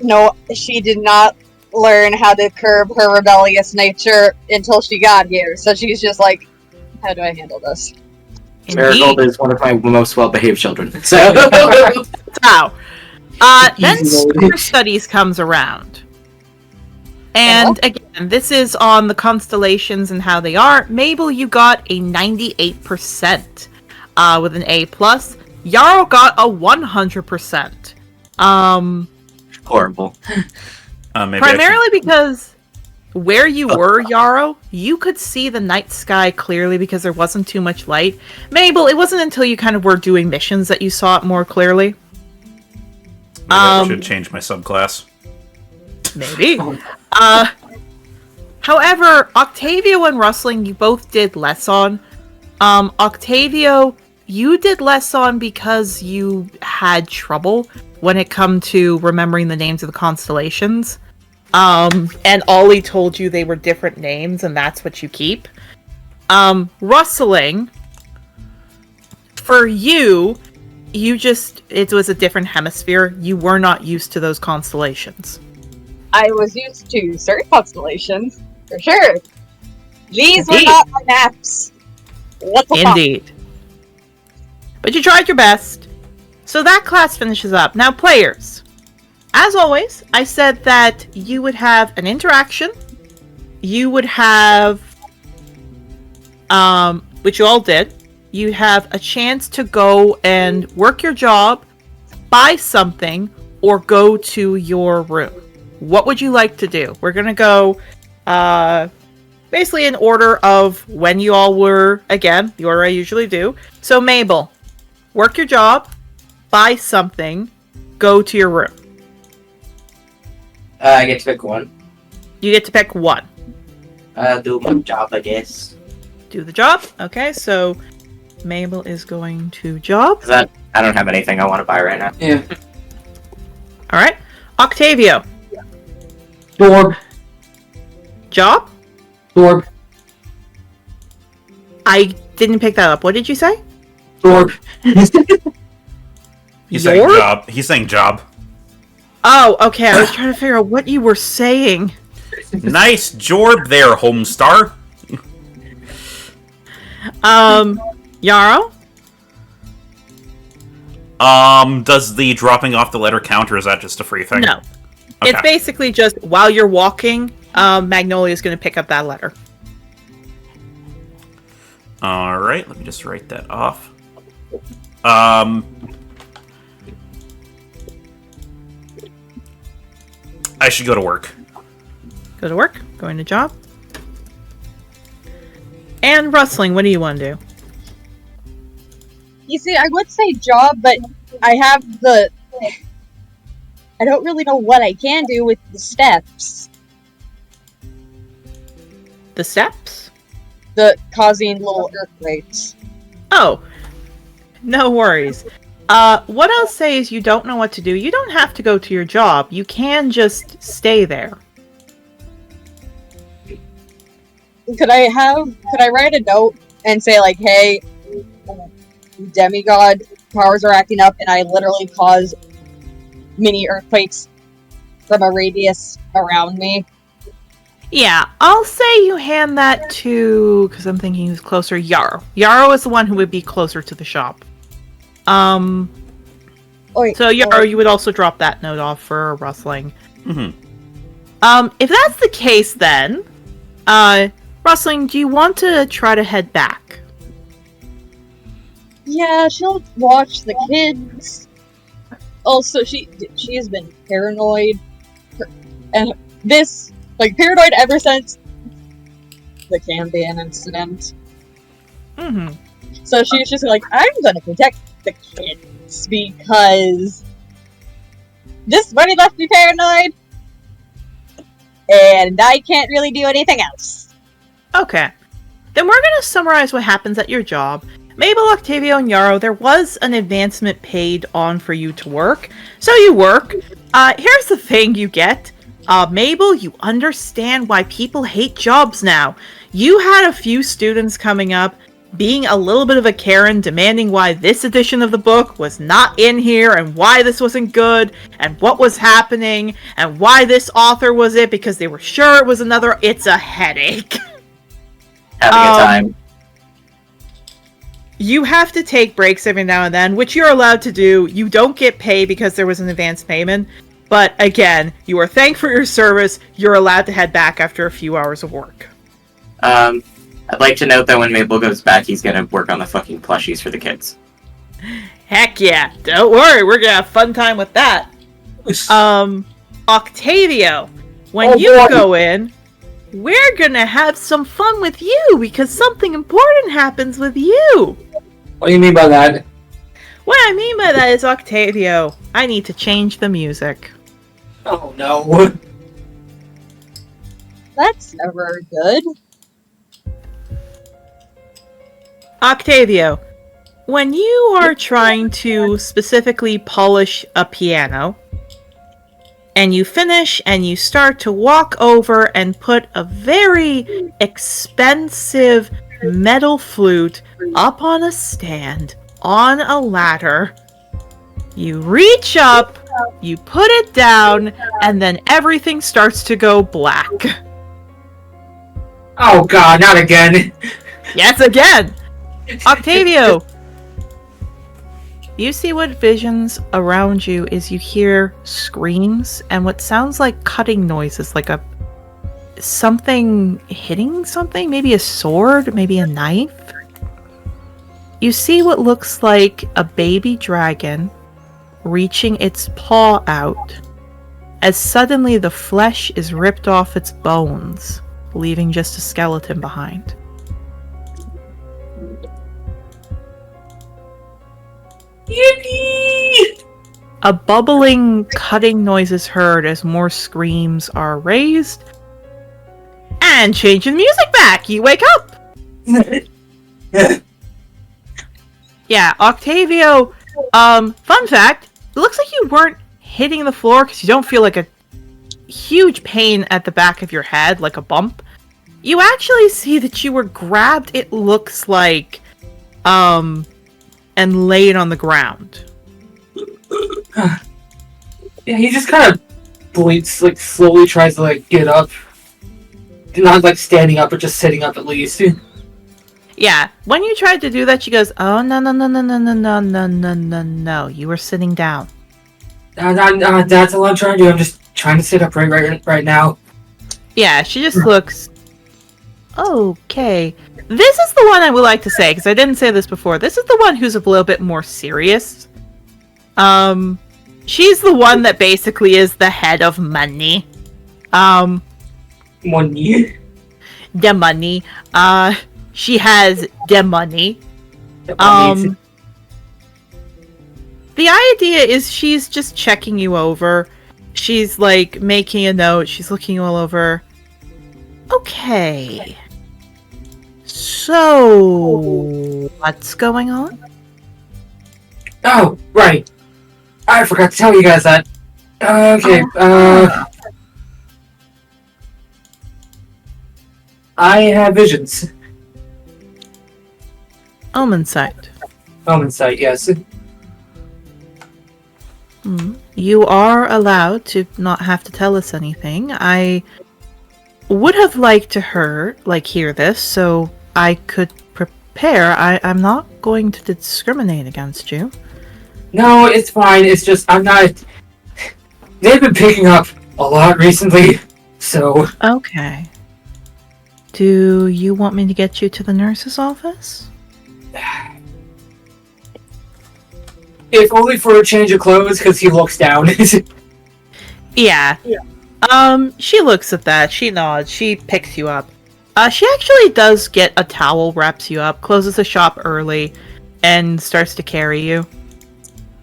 no, she did not learn how to curb her rebellious nature until she got here. So she's just like, how do I handle this? Marigold is one of my most well-behaved children. So, So, then Star Studies comes around. And again, this is on the constellations and how they are. Mabel, you got a 98% with an A+. Yarrow got a 100%. horrible. Primarily because where you were, Yarrow, you could see the night sky clearly because there wasn't too much light. Mabel, it wasn't until you kind of were doing missions that you saw it more clearly. Maybe I should change my subclass. Maybe. However, Octavio and Rustling, you both did less on. Octavio, you did less on because you had trouble when it come to remembering the names of the constellations. And Ollie told you they were different names, and that's what you keep. Rustling, for you just, it was a different hemisphere. You were not used to those constellations. I was used to certain constellations, for sure. These were Indeed. not my maps. What the fuck? Indeed. But you tried your best. So that class finishes up. Now, players. As always, I said that you would have an interaction. You would have, which you all did. You have a chance to go and work your job, buy something, or go to your room. What would you like to do? We're going to go basically in order of when you all were, again, the order I usually do. So Mabel, work your job, buy something, go to your room. I get to pick one. You get to pick one. Do my job, I guess. Do the job. Okay, so Mabel is going to job. That I don't have anything I want to buy right now. Yeah. All right. Octavio, Dorb. job? Dorb. I didn't pick that up. What did you say? Dorb. He's saying Your? job. He's saying job. Oh, okay. I was trying to figure out what you were saying. Nice jorb there, Homestar. Yarrow? Does the dropping off the letter count, or is that just a free thing? No. Okay. It's basically just while you're walking, Magnolia's going to pick up that letter. Alright, let me just write that off. I should go to work. Go to work. Going to job. And Rustling, what do you want to do? You see, I would say job, but I have the... I don't really know what I can do with the steps. The steps? The causing little earthquakes. Oh. No worries. What I'll say is you don't know what to do. You don't have to go to your job. You can just stay there. Could I write a note and say, like, hey, demigod powers are acting up and I literally cause mini earthquakes from a radius around me? Yeah, I'll say you hand that to, because I'm thinking who's closer, Yarrow. Yarrow is the one who would be closer to the shop. So Yarrow, you would also drop that note off for Rustling. Mm-hmm. If that's the case then, Rustling, do you want to try to head back? Yeah, she'll watch the kids. Also, she has been paranoid. And this, like, paranoid ever since the Cambian incident. Mm-hmm. So she's just like, I'm gonna protect the kids because this money left me paranoid, and I can't really do anything else. Okay. Then we're going to summarize what happens at your job. Mabel, Octavio, and Yarrow, there was an advancement paid on for you to work. So you work. Here's the thing you get. Mabel, you understand why people hate jobs now. You had a few students coming up, being a little bit of a Karen, demanding why this edition of the book was not in here, and why this wasn't good, and what was happening, and why this author was it, because they were sure it was another. It's a headache. Having a time. You have to take breaks every now and then, which you're allowed to do. You don't get paid because there was an advance payment. But again, you are thanked for your service. You're allowed to head back after a few hours of work. I'd like to note that when Mabel goes back, he's gonna work on the fucking plushies for the kids. Heck yeah. Don't worry, we're gonna have fun time with that. Octavio, when you go in, we're gonna have some fun with you because something important happens with you. What do you mean by that? What I mean by that is, Octavio, I need to change the music. Oh no. That's never good. Octavio, when you are trying to specifically polish a piano, and you finish and you start to walk over and put a very expensive metal flute up on a stand, on a ladder, you reach up, you put it down, and then everything starts to go black. Oh god, not again. Yes, again! Octavio! You see what visions around you is you hear screams and what sounds like cutting noises, like something hitting something, maybe a sword, maybe a knife. You see what looks like a baby dragon reaching its paw out as suddenly the flesh is ripped off its bones, leaving just a skeleton behind. Yippee! A bubbling, cutting noise is heard as more screams are raised. And changing the music back, you wake up! Yeah, Octavio, fun fact, it looks like you weren't hitting the floor because you don't feel like a huge pain at the back of your head, like a bump. You actually see that you were grabbed, it looks like, and laid on the ground. Yeah, he just kind of bleats, like, slowly tries to, like, get up. Not, like, standing up, but just sitting up at least. Yeah, when you tried to do that, she goes, "Oh, no, no, no, no, no, no, no, no, no, no, no, you were sitting down." That's all I'm trying to do. I'm just trying to sit up right now. Yeah, she just looks... Okay. This is the one I would like to say, because I didn't say this before. This is the one who's a little bit more serious. She's the one that basically is the head of money. Money? The money. She has the money. The idea is she's just checking you over. She's, like, making a note. She's looking you all over. Okay. So, what's going on? Oh, right. I forgot to tell you guys that. Okay, I have visions. Omen sight. Omen sight, yes. You are allowed to not have to tell us anything. I would have liked to hear this, so I could prepare. I'm not going to discriminate against you. No, it's fine. It's just, I'm not... They've been picking up a lot recently, so... Okay. Do you want me to get you to the nurse's office? If only for a change of clothes, because he looks down. Yeah. She looks at that, she nods, she picks you up. She actually does get a towel, wraps you up, closes the shop early, and starts to carry you.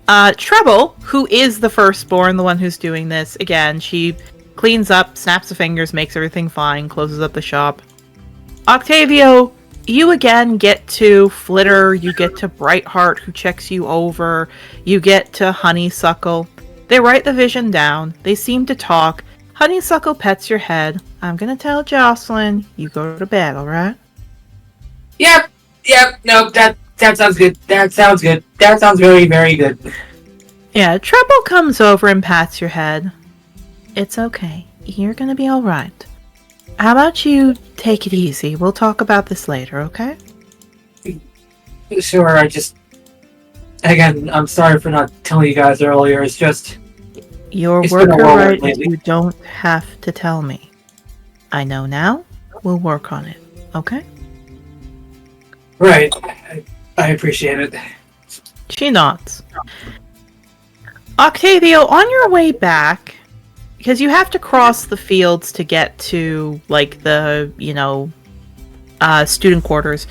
Treble, who is the firstborn, the one who's doing this, again, she cleans up, snaps the fingers, makes everything fine, closes up the shop. Octavio, you again get to Flitter, you get to Brightheart, who checks you over, you get to Honeysuckle. They write the vision down, they seem to talk, Honeysuckle pets your head. I'm gonna tell Jocelyn you go to bed, alright? Yep. No, that sounds good. That sounds good. That sounds very, very good. Yeah, Treble comes over and pats your head. It's okay. You're gonna be alright. How about you take it easy? We'll talk about this later, okay? Sure, Again, I'm sorry for not telling you guys earlier. It's just... Your It's been a worker whirlwind right, lately. you don't have to tell me. I know now. We'll work on it, okay? Right. I appreciate it. She nods. Octavio, on your way back, because you have to cross the fields to get to, like, the, student quarters.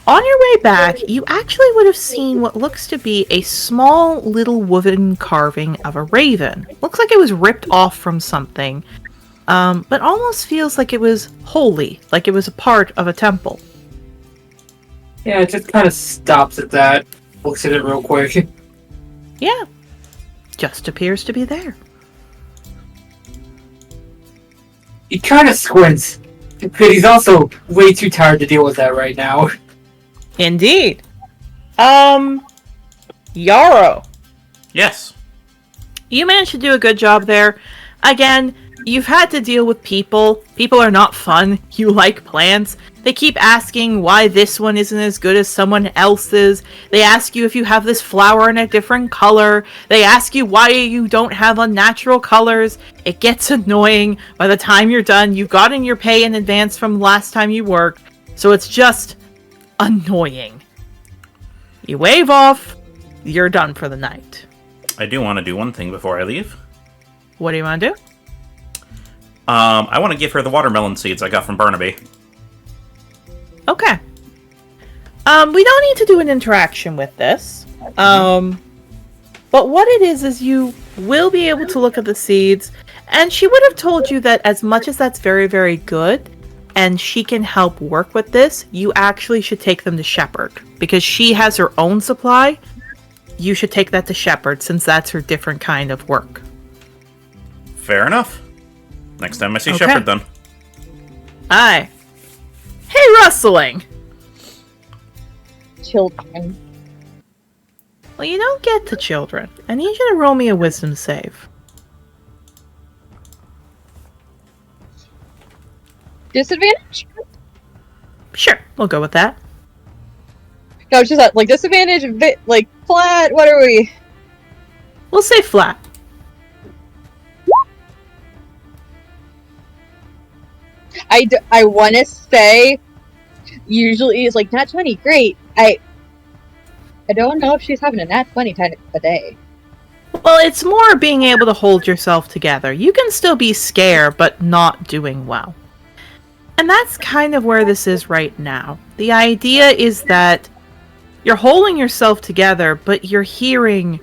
On your way back, you actually would have seen what looks to be a small little wooden carving of a raven. Looks like it was ripped off from something, but almost feels like it was holy, like it was a part of a temple. Yeah, it just kind of stops at that. Looks at it real quick. Yeah, just appears to be there. He kind of squints, but he's also way too tired to deal with that right now. Indeed. Yarrow. Yes. You managed to do a good job there. Again, you've had to deal with people. People are not fun. You like plants. They keep asking why this one isn't as good as someone else's. They ask you if you have this flower in a different color. They ask you why you don't have unnatural colors. It gets annoying. By the time you're done, you've gotten your pay in advance from last time you worked. So it's just annoying. You wave off. You're done for the night. I do want to do one thing before I leave. What do you want to do? I want to give her the watermelon seeds I got from Barnaby. Okay. We don't need to do an interaction with this. But what it is you will be able to look at the seeds, and she would have told you that as much as that's very, very good, and she can help work with this, you actually should take them to Shepherd. Because she has her own supply, you should take that to Shepherd, since that's her different kind of work. Fair enough. Next time I see Okay. Shepherd, then. Aye. Hey, Rustling! Children. Well, you don't get to children. I need you to roll me a wisdom save. Disadvantage? Sure, we'll go with that. No, it's just that, like, disadvantage, like, flat, what are we? We'll say flat. I want to say, usually it's like, nat 20, great. I don't know if she's having a nat 20 kind of a day. Well, it's more being able to hold yourself together. You can still be scared, but not doing well. And that's kind of where this is right now. The idea is that you're holding yourself together, but you're hearing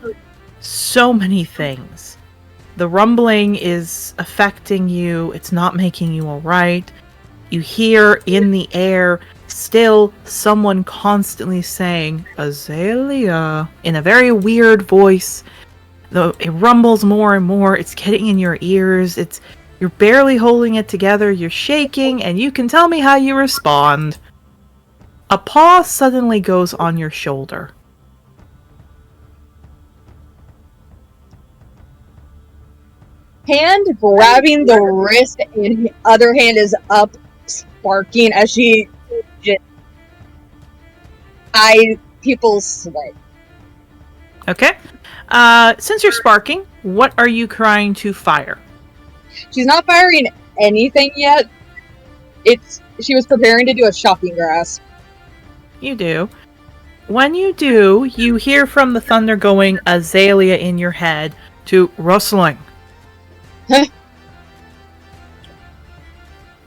so many things. The rumbling is affecting you. It's not making you alright. You hear in the air still someone constantly saying, Azalea, in a very weird voice. Though it rumbles more and more. It's getting in your ears. You're barely holding it together. You're shaking, and you can tell me how you respond. A paw suddenly goes on your shoulder. Hand grabbing the wrist, and the other hand is up, sparking as she just people sweat. Okay. Since you're sparking, what are you trying to fire? She's not firing anything yet. She was preparing to do a shocking grasp. You do. When you do, you hear from the thunder going Azalea in your head to rustling.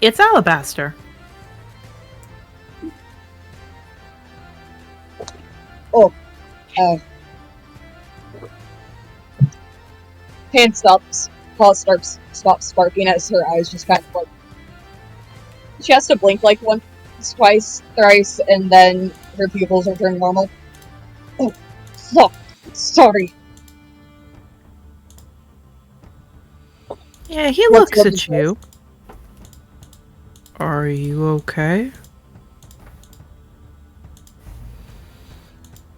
It's Alabaster. Hand stops. Paw stops sparking as her eyes just kind of like. She has to blink like once, twice, thrice, and then her pupils return normal. Oh, sorry. Yeah, he What's looks up at you. Are you okay?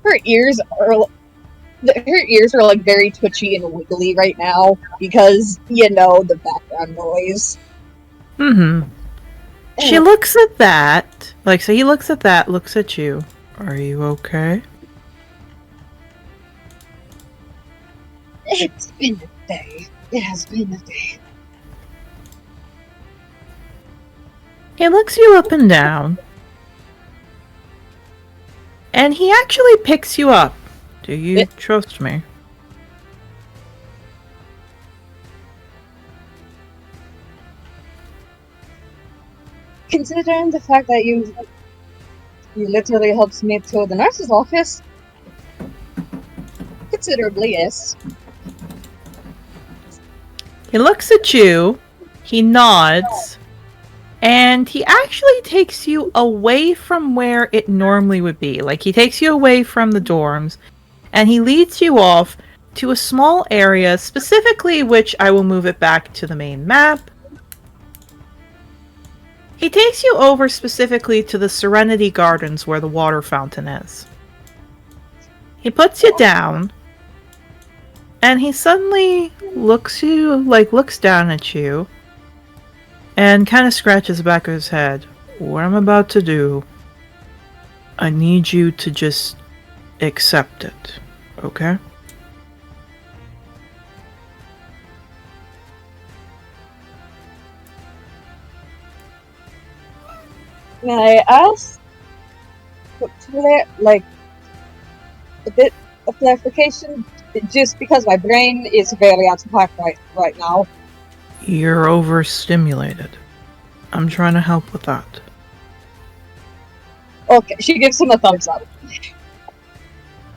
Her ears are like very twitchy and wiggly right now because the background noise. Mm-hmm. She looks at that. So he looks at that, looks at you. Are you okay? It's been a day. It has been a day. He looks you up and down. And he actually picks you up. Do you trust me? Considering the fact that you literally helped me to the nurse's office, considerably, yes. He looks at you, he nods, and he actually takes you away from where it normally would be. He takes you away from the dorms, and he leads you off to a small area, specifically which I will move it back to the main map. He takes you over specifically to the Serenity Gardens where the water fountain is. He puts you down, and he suddenly looks down at you, and kind of scratches the back of his head. What I'm about to do, I need you to just accept it, okay? May I ask, a bit of clarification? Just because my brain is very out of whack right now. You're overstimulated. I'm trying to help with that. Okay, she gives him a thumbs up.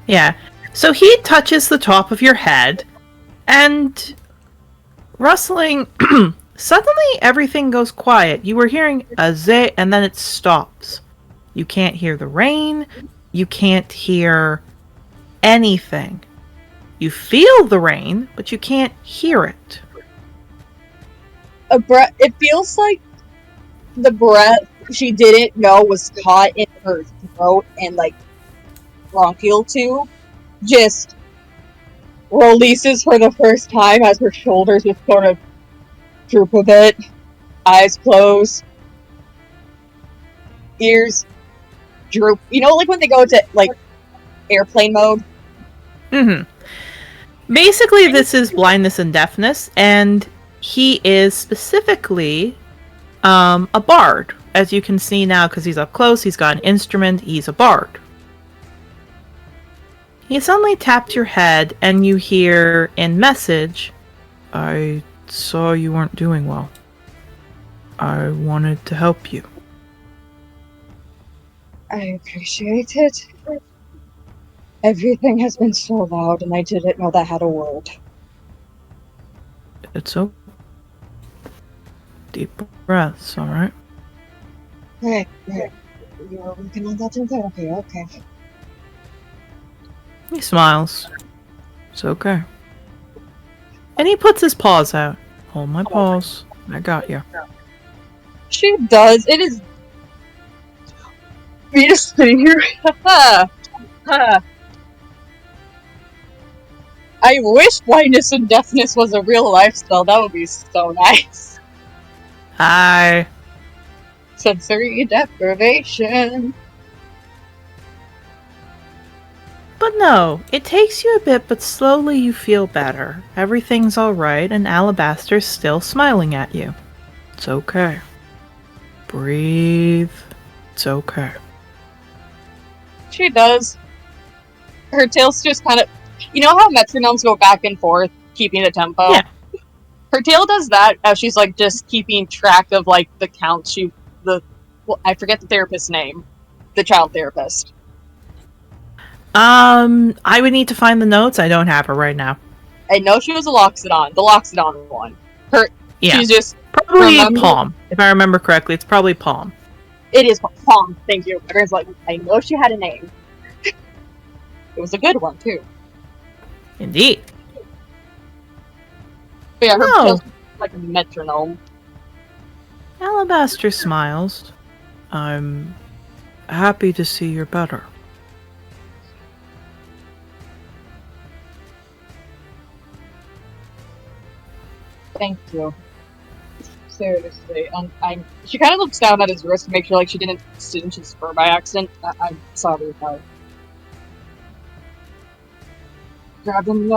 Yeah. So he touches the top of your head, and rustling, suddenly everything goes quiet. You were hearing a zit, and then it stops. You can't hear the rain. You can't hear anything. You feel the rain, but you can't hear it. It feels like the breath she didn't know was caught in her throat and bronchial tube just releases for the first time as her shoulders just sort of droop a bit, eyes close, ears droop. When they go to airplane mode. Mm-hmm. Basically, this is blindness and deafness, and he is specifically a bard. As you can see now, because he's up close, he's got an instrument, he's a bard. He suddenly tapped your head, and you hear in message, I saw you weren't doing well. I wanted to help you. I appreciate it. Everything has been so loud, and I didn't know that had a word. It's so deep breaths, alright? Right. You're working on that in therapy, okay. He smiles. It's okay. And he puts his paws out. Hold my paws. I got you. She does. It is me just sitting here. I wish blindness and deafness was a real lifestyle. That would be so nice. Hi. Sensory deprivation. But no, it takes you a bit, but slowly you feel better. Everything's alright, and Alabaster's still smiling at you. It's okay. Breathe. It's okay. She does. Her tail's just kind of... You know how metronomes go back and forth, keeping the tempo? Yeah. Her tail does that as she's just keeping track of the count. I forget the therapist's name. The child therapist. I would need to find the notes. I don't have her right now. I know she was a Loxodon. The Loxodon one. Yeah. She's just... Probably Palm. If I remember correctly, it's probably Palm. It is Palm, thank you. Everyone's I know she had a name. It was a good one, too. Indeed. But yeah, like a metronome. Alabaster smiles. I'm happy to see you're better. Thank you. Seriously, and she kind of looks down at his wrist to make sure like she didn't singe his fur by accident. I'm sorry if I grabbed him.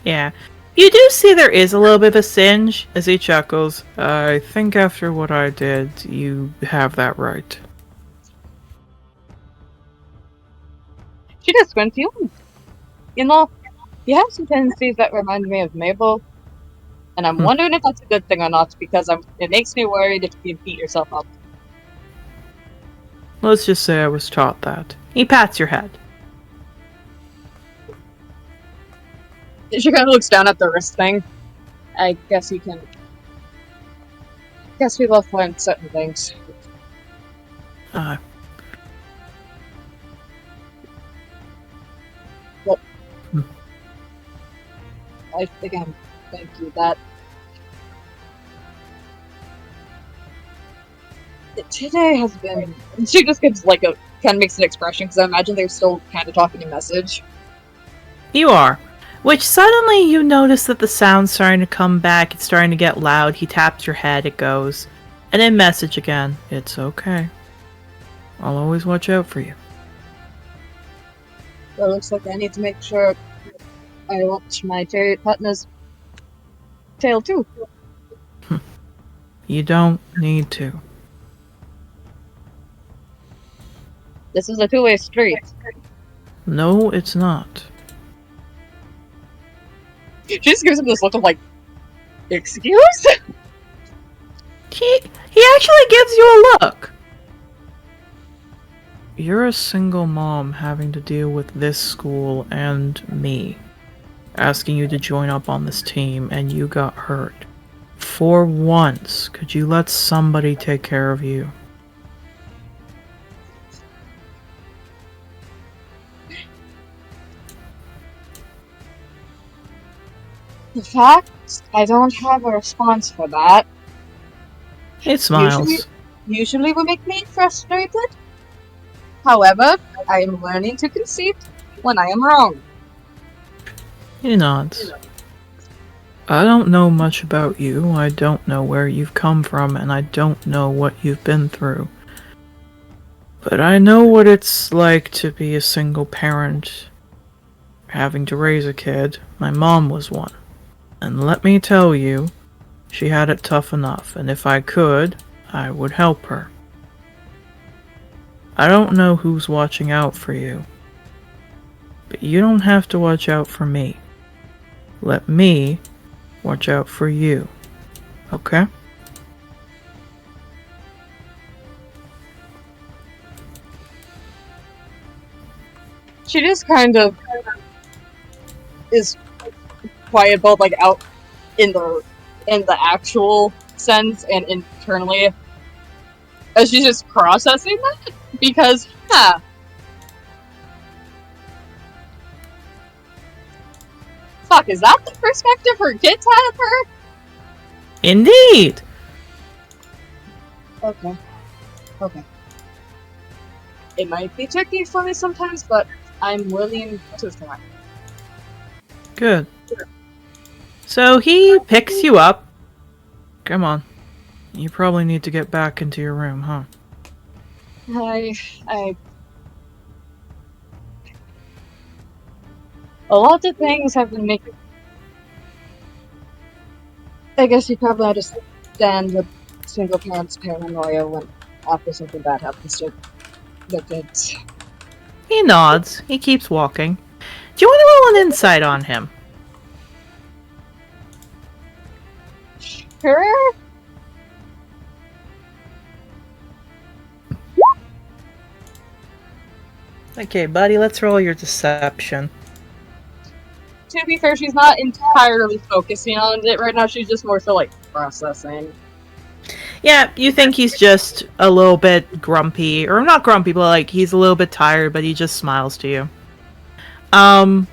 Yeah. You do see there is a little bit of a singe as he chuckles. I think after what I did, you have that right. She just went to you. You know, you have some tendencies that remind me of Mabel, and I'm wondering if that's a good thing or not, because it makes me worried if you beat yourself up. Let's just say I was taught that. He pats your head. She kind of looks down at the wrist thing. I guess you can. Guess we both learned certain things. But again, thank you. That today has been. She just gives like a kind of makes an expression because I imagine they're still kind of talking a message. You are. Which suddenly you notice that the sound's starting to come back, it's starting to get loud, he taps your head, it goes. And then message again. It's okay. I'll always watch out for you. Well, it looks like I need to make sure I watch my chariot partner's tail too. You don't need to. This is a two-way street. No, it's not. She just gives him this look of like, excuse? He actually gives you a look. You're a single mom having to deal with this school and me. Asking you to join up on this team and you got hurt. For once, could you let somebody take care of you? In fact, I don't have a response for that. It smiles. Usually would make me frustrated. However, I am learning to concede when I am wrong. He nods. I don't know much about you, I don't know where you've come from, and I don't know what you've been through. But I know what it's like to be a single parent, having to raise a kid. My mom was one. And let me tell you, she had it tough enough, and if I could, I would help her. I don't know who's watching out for you, but you don't have to watch out for me. Let me watch out for you, okay? She just kind of is quiet both like out in the actual sense and internally as she's just processing that because fuck, is that the perspective her kids had of her? Indeed! Okay. It might be tricky for me sometimes, but I'm willing to try. Good. So he picks you up. Come on. You probably need to get back into your room, huh? A lot of things have been making... I guess you probably understand the single parent's paranoia when after something bad happens to the kids. He nods. He keeps walking. Do you want to roll an insight on him? Sure. Okay, buddy, let's roll your deception. To be fair, she's not entirely focusing on it right now. She's just more so like processing. Yeah, you think he's just a little bit grumpy, or not grumpy, but like he's a little bit tired, but he just smiles to you. So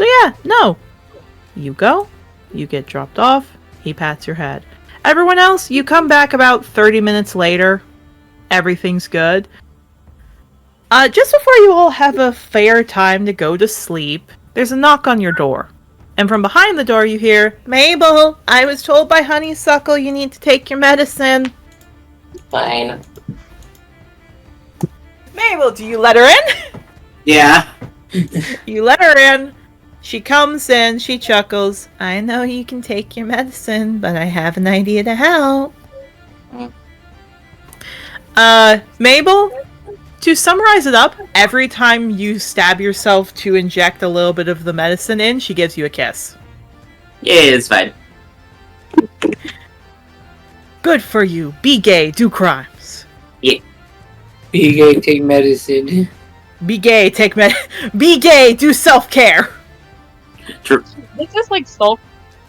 yeah, no. You go, You get dropped off. He pats your head. Everyone else, you come back about 30 minutes later. Everything's good. Just before you all have a fair time to go to sleep, there's a knock on your door. And from behind the door you hear, Mabel, I was told by Honeysuckle you need to take your medicine. Fine. Mabel, do you let her in? Yeah. You let her in. She comes in, she chuckles. I know you can take your medicine, but I have an idea to help. Mabel, to summarize it up, every time you stab yourself to inject a little bit of the medicine in, she gives you a kiss. Yeah, it's fine. Good for you. Be gay, do crimes. Be gay, take medicine. Be gay, be gay, do self-care. True. This is like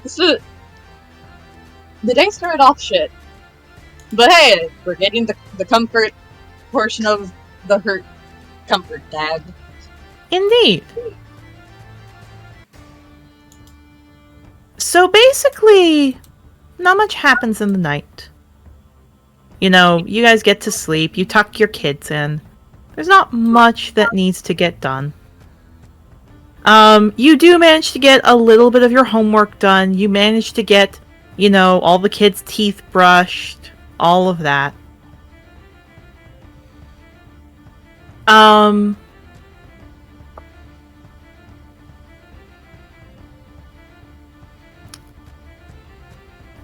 this is the day started off shit. But hey, we're getting the comfort portion of the hurt comfort tag. Indeed. So basically, not much happens in the night. You know, you guys get to sleep, you tuck your kids in. There's not much that needs to get done. You do manage to get a little bit of your homework done. You manage to get, you know, all the kids' teeth brushed, all of that.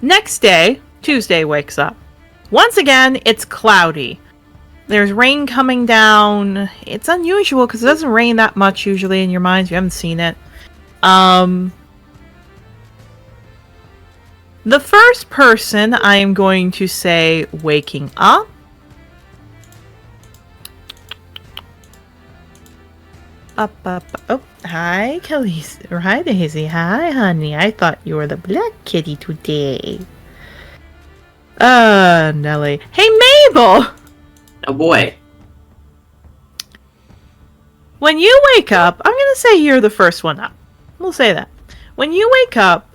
Next day, Tuesday wakes up. Once again, it's cloudy. There's rain coming down. It's unusual because it doesn't rain that much usually in your minds. You haven't seen it. The first person I am going to say waking up. Oh, hi, Khaleesi. Or hi, Daisy. Hi, honey. I thought you were the black kitty today. Nelly. Hey, Mabel! Oh boy. When you wake up, I'm gonna say you're the first one up. We'll say that. When you wake up,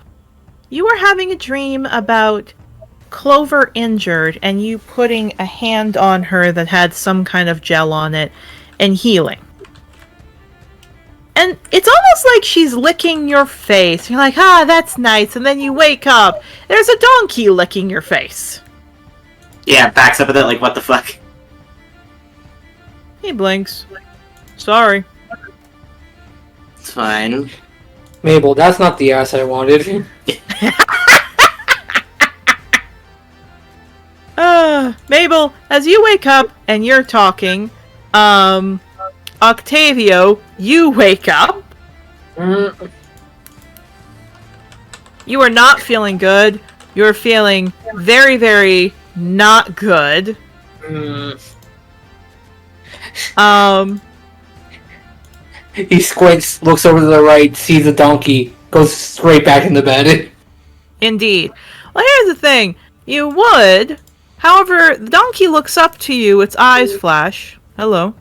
you are having a dream about Clover injured and you putting a hand on her that had some kind of gel on it and healing. And it's almost like she's licking your face. You're like, that's nice. And then you wake up, there's a donkey licking your face. Yeah, backs up with it like, what the fuck? He blinks. Sorry. It's fine. Mabel, that's not the ass I wanted. Mabel, as you wake up and you're talking, Octavio, you wake up. You are not feeling good. You're feeling very, very not good. He squints, looks over to the right, sees the donkey, goes straight back in the bed. Indeed. Well, here's the thing. You would. However, the donkey looks up to you. Its eyes flash. Hello.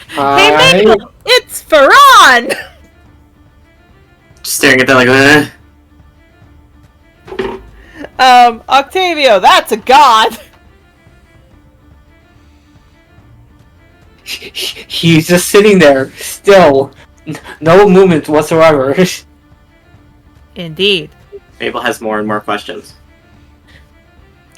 Hey, Mabel! It's Ferran! Just staring at that like, Octavio, that's a god! He's just sitting there, still. No movement whatsoever. Indeed. Mabel has more and more questions.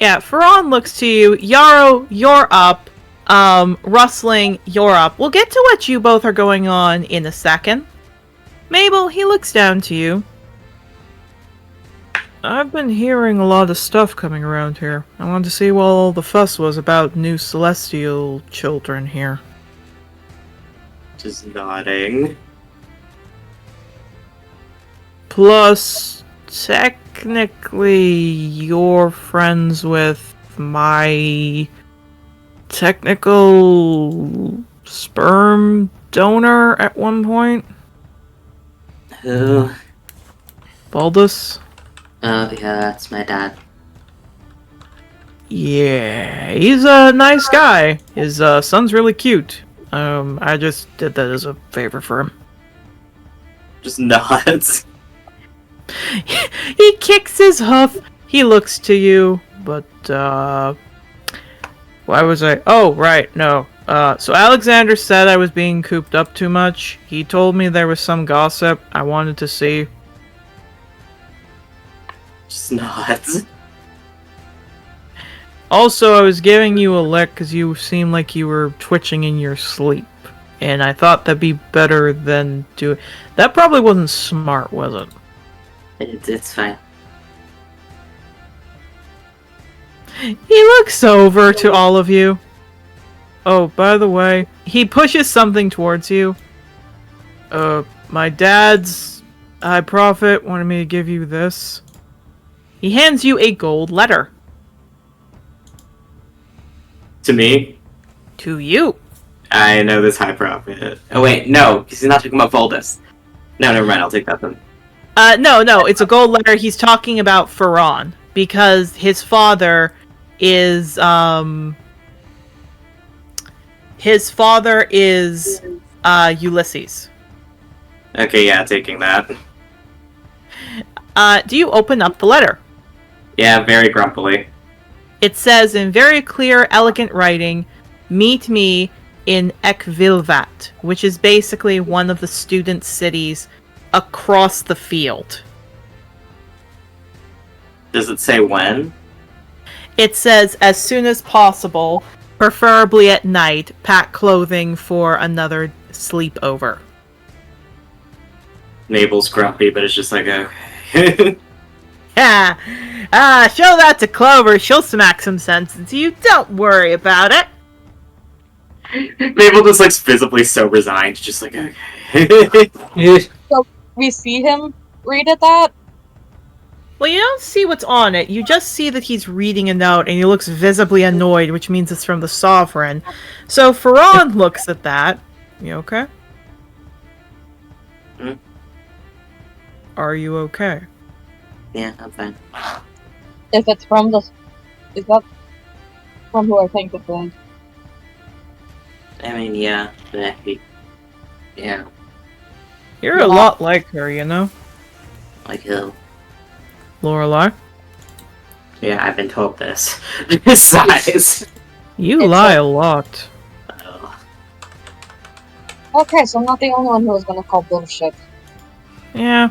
Yeah, Ferran looks to you. Yarrow, you're up. Rustling, you're up. We'll get to what you both are going on in a second. Mabel, he looks down to you. I've been hearing a lot of stuff coming around here. I wanted to see what all the fuss was about new celestial children here. Just nodding. Plus, technically, you're friends with my technical sperm donor at one point. Who? Baldus? Oh, yeah, that's my dad. Yeah, he's a nice guy. His son's really cute. I just did that as a favor for him. Just nods. He kicks his hoof. He looks to you, but, why was I... Oh, right, no. So Alexander said I was being cooped up too much. He told me there was some gossip I wanted to see. Just nods. Also, I was giving you a lick because you seemed like you were twitching in your sleep. And I thought that'd be better than do... That probably wasn't smart, was it? It's fine. He looks over to all of you. Oh, by the way, he pushes something towards you. My dad's high prophet wanted me to give you this. He hands you a gold letter. To me, To you. I know this high prophet. Oh wait, no, because he's not talking about Voldus. No, never mind. I'll take that then. No, it's a gold letter. He's talking about Ferran because his father is Ulysses. Okay, yeah, taking that. Do you open up the letter? Yeah, very grumpily. It says in very clear, elegant writing, "Meet me in Ekvilvat," which is basically one of the student cities across the field. Does it say when? It says, as soon as possible, preferably at night, pack clothing for another sleepover. Mabel's grumpy, but it's just like, okay. Show that to Clover. She'll smack some sense into you. Don't worry about it. Mabel just looks visibly so resigned, just like, okay. We see him read it that. Well, you don't see what's on it. You just see that he's reading a note, and he looks visibly annoyed, which means it's from the Sovereign. So Ferran looks at that. You okay? Hmm? Are you okay? Yeah, I'm fine. If it's from the, is that from who I think it is? I mean, yeah. Yeah. You're a lot like her, you know? Like who? Lorelai. Yeah, I've been told this. His size. You It's lie like- a lot. Oh. Okay, so I'm not the only one who was gonna call bullshit. Yeah.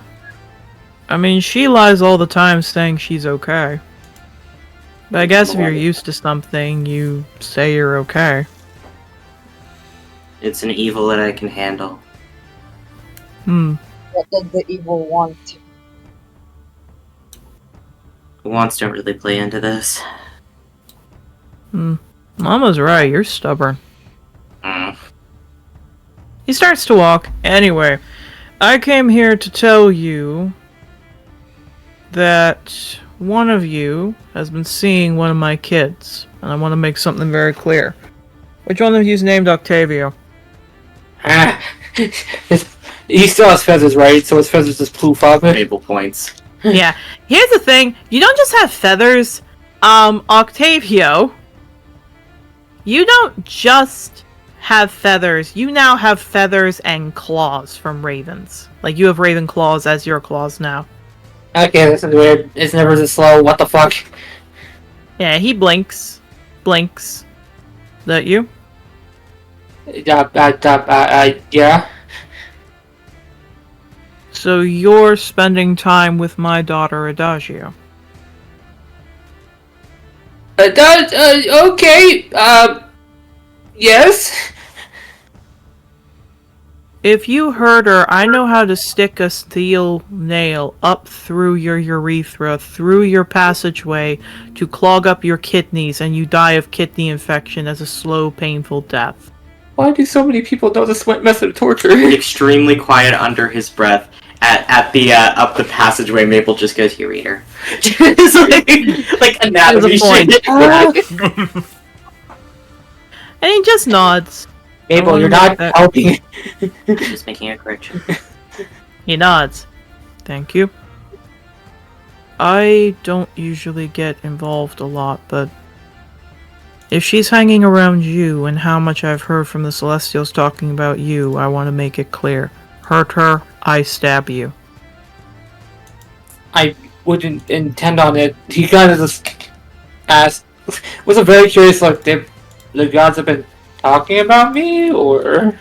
I mean, she lies all the time saying she's okay. But I guess if you're used to something, you say you're okay. It's an evil that I can handle. What did the evil want? Wants don't really play into this. Mama's right, you're stubborn. Mm. He starts to walk. Anyway, I came here to tell you that one of you has been seeing one of my kids, and I want to make something very clear. Which one of you is named Octavio? He still has feathers, right? So his feathers is ploof Mabel points. Yeah. Here's the thing. You don't just have feathers. Octavio, you don't just have feathers. You now have feathers and claws from ravens. Like, you have raven claws as your claws now. Okay, this is weird. It's never this slow. What the fuck? Yeah, he blinks. Blinks. Is that you? Yeah. So you're spending time with my daughter Adagio. Okay. Yes. If you hurt her, I know how to stick a steel nail up through your urethra, through your passageway, to clog up your kidneys, and you die of kidney infection as a slow, painful death. Why do so many people know this method of torture? Extremely quiet under his breath. At the up the passageway, Mabel just goes, "Here, reader." Just like anatomy shit. And he just nods. Mabel, you're not helping. Just making a correction. He nods. Thank you. I don't usually get involved a lot, but if she's hanging around you and how much I've heard from the Celestials talking about you, I want to make it clear. Hurt her, I stab you. I wouldn't intend on it. He kind of just asked, was a very curious look. Did the gods have been talking about me, or?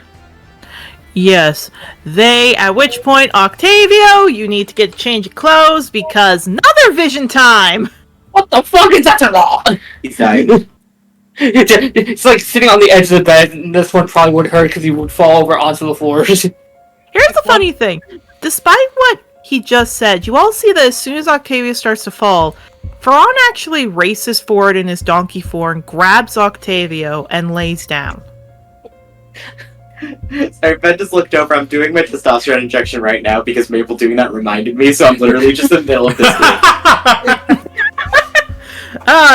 Yes. At which point, Octavio, you need to get a change of clothes because another vision time! What the fuck is that at all? He's dying. It's like sitting on the edge of the bed, and this one probably would hurt because he would fall over onto the floor. Here's the funny thing. Despite what he just said, you all see that as soon as Octavio starts to fall, Ferran actually races forward in his donkey form, grabs Octavio, and lays down. Sorry, Ben just looked over. I'm doing my testosterone injection right now because Mabel doing that reminded me, so I'm literally just in the middle of this thing.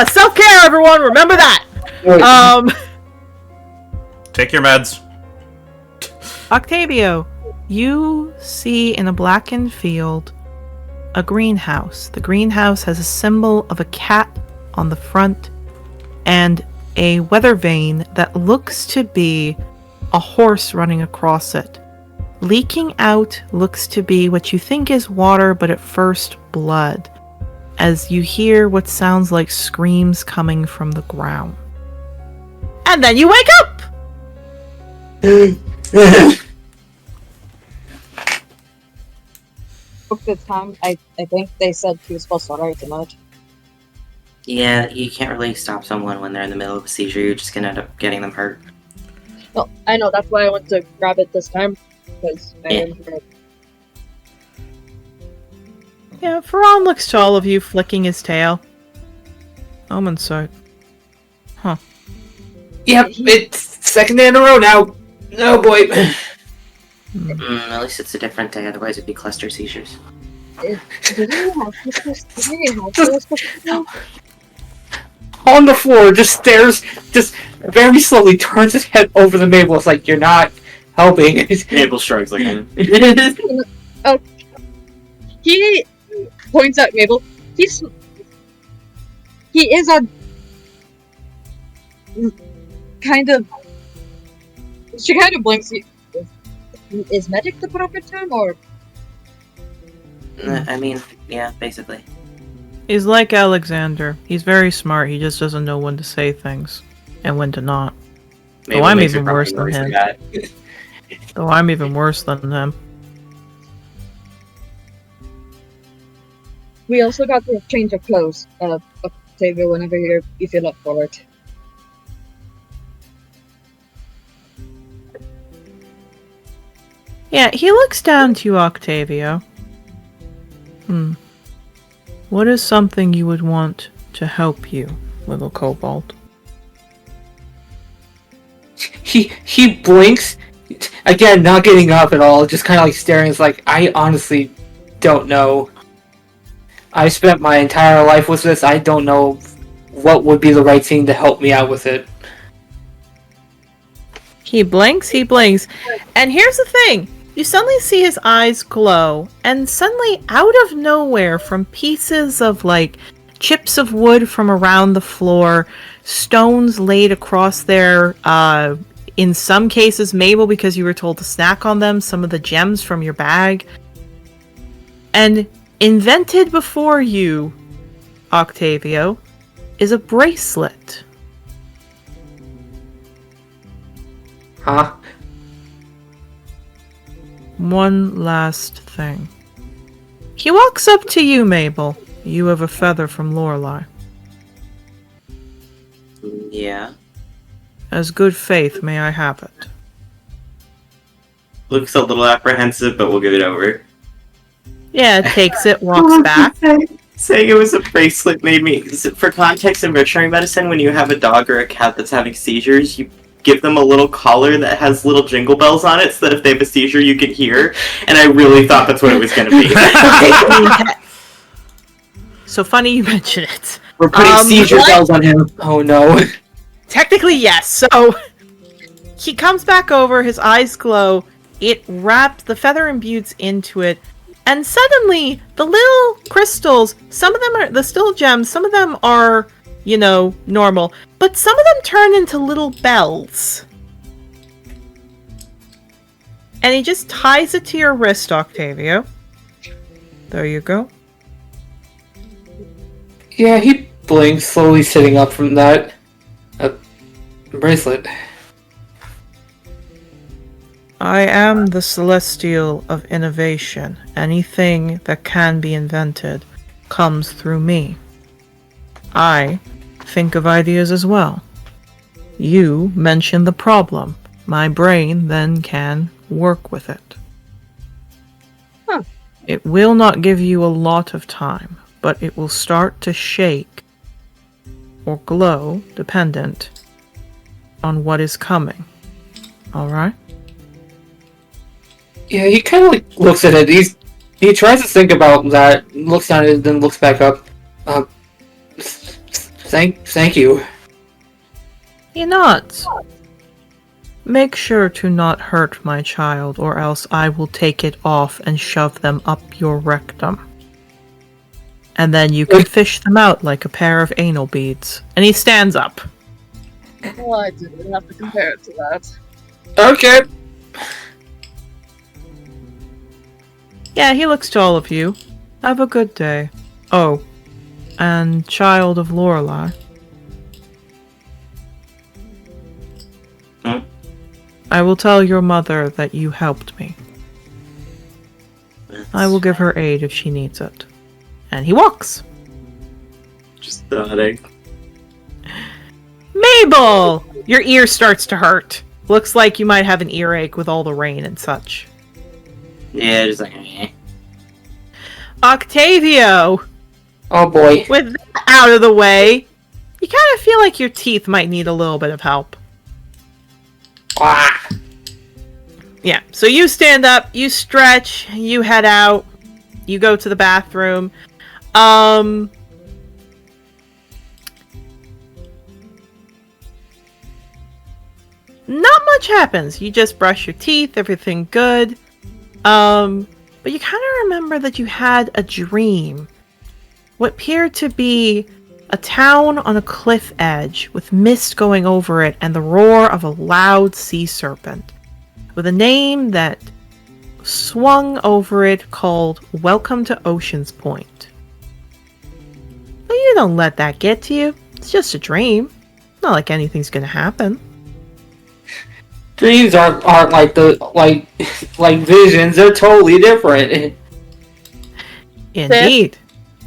Self-care, everyone! Remember that! Take your meds. Octavio, you see in a blackened field a greenhouse. The greenhouse has a symbol of a cat on the front and a weather vane that looks to be a horse running across it. Leaking out looks to be what you think is water, but at first blood, as you hear what sounds like screams coming from the ground. And then you wake up! Book the time. I think they said he was supposed to write too much. Yeah, you can't really stop someone when they're in the middle of a seizure. You're just gonna end up getting them hurt. No, I know. That's why I went to grab it this time. Because I Yeah. didn't forget. Yeah, Ferran looks to all of you, flicking his tail. Omen sight. Yep, it's second day in a row now. Oh boy. At least it's a different day, otherwise it'd be cluster seizures. Did he have this? On the floor, just stares, just very slowly turns his head over the Mabel. It's like, you're not helping. Mabel shrugs like, He points at Mabel. He is a kind of. She kind of blinks. Is medic the proper term, or? I mean, yeah, basically. He's like Alexander. He's very smart. He just doesn't know when to say things and when to not. Mabel I'm makes even her worse probably than noise him. like I'm even worse than him. We also got the change of clothes. Octavio, whenever you feel up for it. Yeah, he looks down to you, Octavio. What is something you would want to help you, little kobold? He blinks, again, not getting up at all, just kind of like staring. It's like, I honestly don't know. I spent my entire life with this. I don't know what would be the right thing to help me out with it. He blinks, and here's the thing. You suddenly see his eyes glow, and suddenly, out of nowhere, from pieces of, like, chips of wood from around the floor, stones laid across there, in some cases, Mabel, because you were told to snack on them, some of the gems from your bag. And invented before you, Octavio, is a bracelet. Huh? One last thing. He walks up to you, Mabel. You have a feather from Lorelei. Yeah. As good faith, may I have it? Looks a little apprehensive, but we'll give it over. Yeah, takes it, walks back. Saying it was a bracelet made me... For context in veterinary medicine, when you have a dog or a cat that's having seizures, you give them a little collar that has little jingle bells on it so that if they have a seizure you can hear. And I really thought that's what it was going to be. So funny you mention it. We're putting seizure bells on him. Oh no. Technically, yes. So he comes back over, his eyes glow, it wraps, the feather imbues into it, and suddenly the little crystals, some of them are the still gems, some of them are, normal, but some of them turn into little bells. And he just ties it to your wrist, Octavio. There you go. Yeah, he blinks, slowly sitting up from that bracelet. I am the celestial of innovation. Anything that can be invented comes through me. I think of ideas as well. You mention the problem. My brain then can work with it. Huh. It will not give you a lot of time, but it will start to shake or glow, dependent on what is coming. Alright? Yeah, he kind of like looks at it. He tries to think about that, looks down at it, then looks back up. Thank you. He nods. Make sure to not hurt my child, or else I will take it off and shove them up your rectum. And then you can fish them out like a pair of anal beads. And he stands up. Well, I didn't have to compare it to that. Okay. Yeah, he looks to all of you. Have a good day. Oh, and child of Lorelei. Hmm? I will tell your mother that you helped me. I will give her aid if she needs it. And he walks. Just nodding. Mabel! Your ear starts to hurt. Looks like you might have an earache with all the rain and such. Yeah, just like, eh. Octavio! Oh boy. With that out of the way, you kind of feel like your teeth might need a little bit of help. Ah. Yeah, so you stand up, you stretch, you head out, you go to the bathroom. Not much happens. You just brush your teeth, everything good. But you kind of remember that you had a dream. What appeared to be a town on a cliff edge with mist going over it and the roar of a loud sea serpent, with a name that swung over it called Welcome to Ocean's Point. But you don't let that get to you. It's just a dream. Not like anything's gonna happen. Dreams aren't like like visions. They're totally different. Indeed.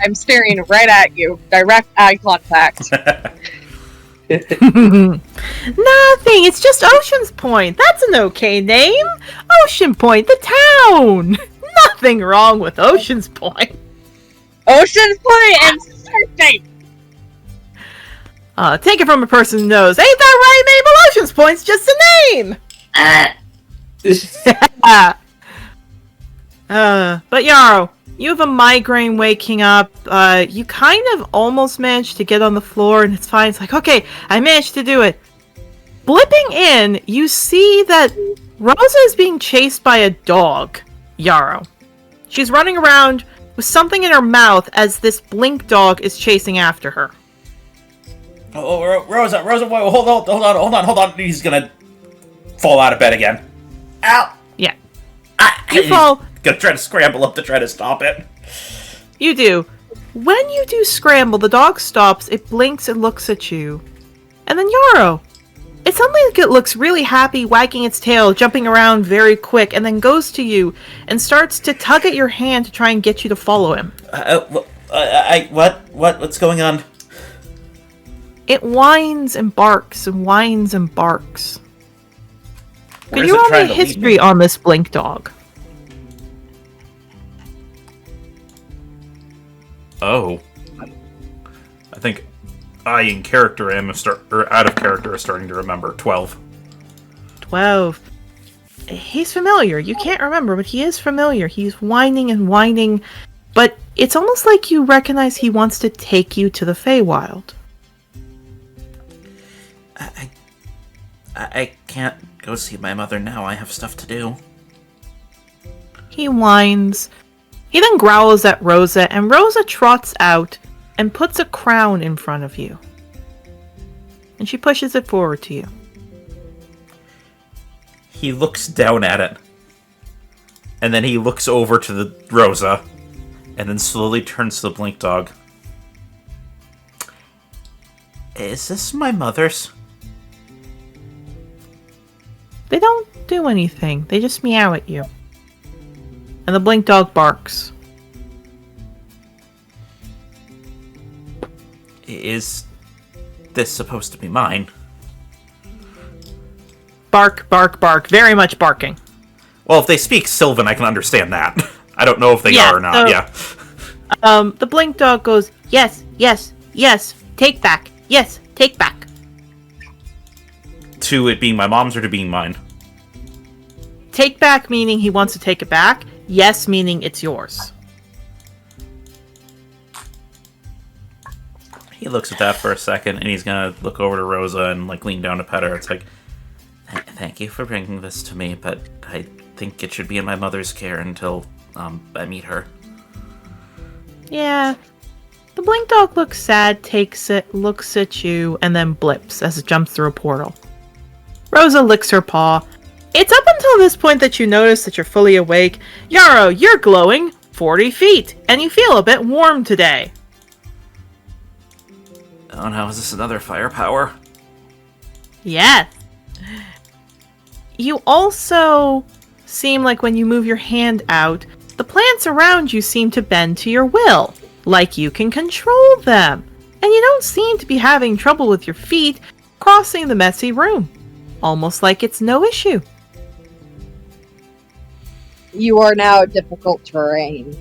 I'm staring right at you. Direct eye contact. Nothing. It's just Ocean's Point. That's an okay name. Ocean Point, the town. Nothing wrong with Ocean's Point. Ocean's Point and Starling. Take it from a person who knows. Ain't that right, Mabel? Ocean's Point's just a name. But Yarrow, you have a migraine waking up. You kind of almost managed to get on the floor, and it's fine. It's like, okay, I managed to do it. Blipping in, you see that Rosa is being chased by a dog, Yarrow. She's running around with something in her mouth as this blink dog is chasing after her. Oh, Rosa, whoa, hold on. He's gonna fall out of bed again. Ow! Yeah. You fall. Gonna try to scramble up to try to stop it. You do. When you do scramble, the dog stops, it blinks and looks at you. And then Yarrow. It suddenly looks really happy, wagging its tail, jumping around very quick, and then goes to you and starts to tug at your hand to try and get you to follow him. What's going on? It whines and barks and whines and barks. Could you roll me a history on this blink dog? Oh. I think I in character am out of character is starting to remember. 12. 12. He's familiar. You can't remember, but he is familiar. He's whining and whining, but it's almost like you recognize he wants to take you to the Feywild. I can't go see my mother now. I have stuff to do. He whines. He then growls at Rosa, and Rosa trots out and puts a crown in front of you. And she pushes it forward to you. He looks down at it. And then he looks over to the Rosa. And then slowly turns to the blink dog. Is this my mother's? They don't do anything. They just meow at you. And the blink dog barks. Is this supposed to be mine? Bark, bark, bark. Very much barking. Well, if they speak Sylvan, I can understand that. I don't know if they Yeah, are or not, The blink dog goes, yes, yes, yes, take back. Yes, take back. To it being my mom's or to being mine? Take back meaning he wants to take it back. Yes meaning it's yours. He looks at that for a second, and he's gonna look over to Rosa and, like, lean down to pet her. It's like, thank you for bringing this to me, but I think it should be in my mother's care until, I meet her. Yeah. The blink dog looks sad, takes it, looks at you, and then blips as it jumps through a portal. Rosa licks her paw. It's up until this point that you notice that you're fully awake. Yarrow, you're glowing 40 feet, and you feel a bit warm today. Oh no, is this another firepower? Yes. You also seem like when you move your hand out, the plants around you seem to bend to your will, like you can control them. And you don't seem to be having trouble with your feet crossing the messy room. Almost like it's no issue. You are now difficult terrain.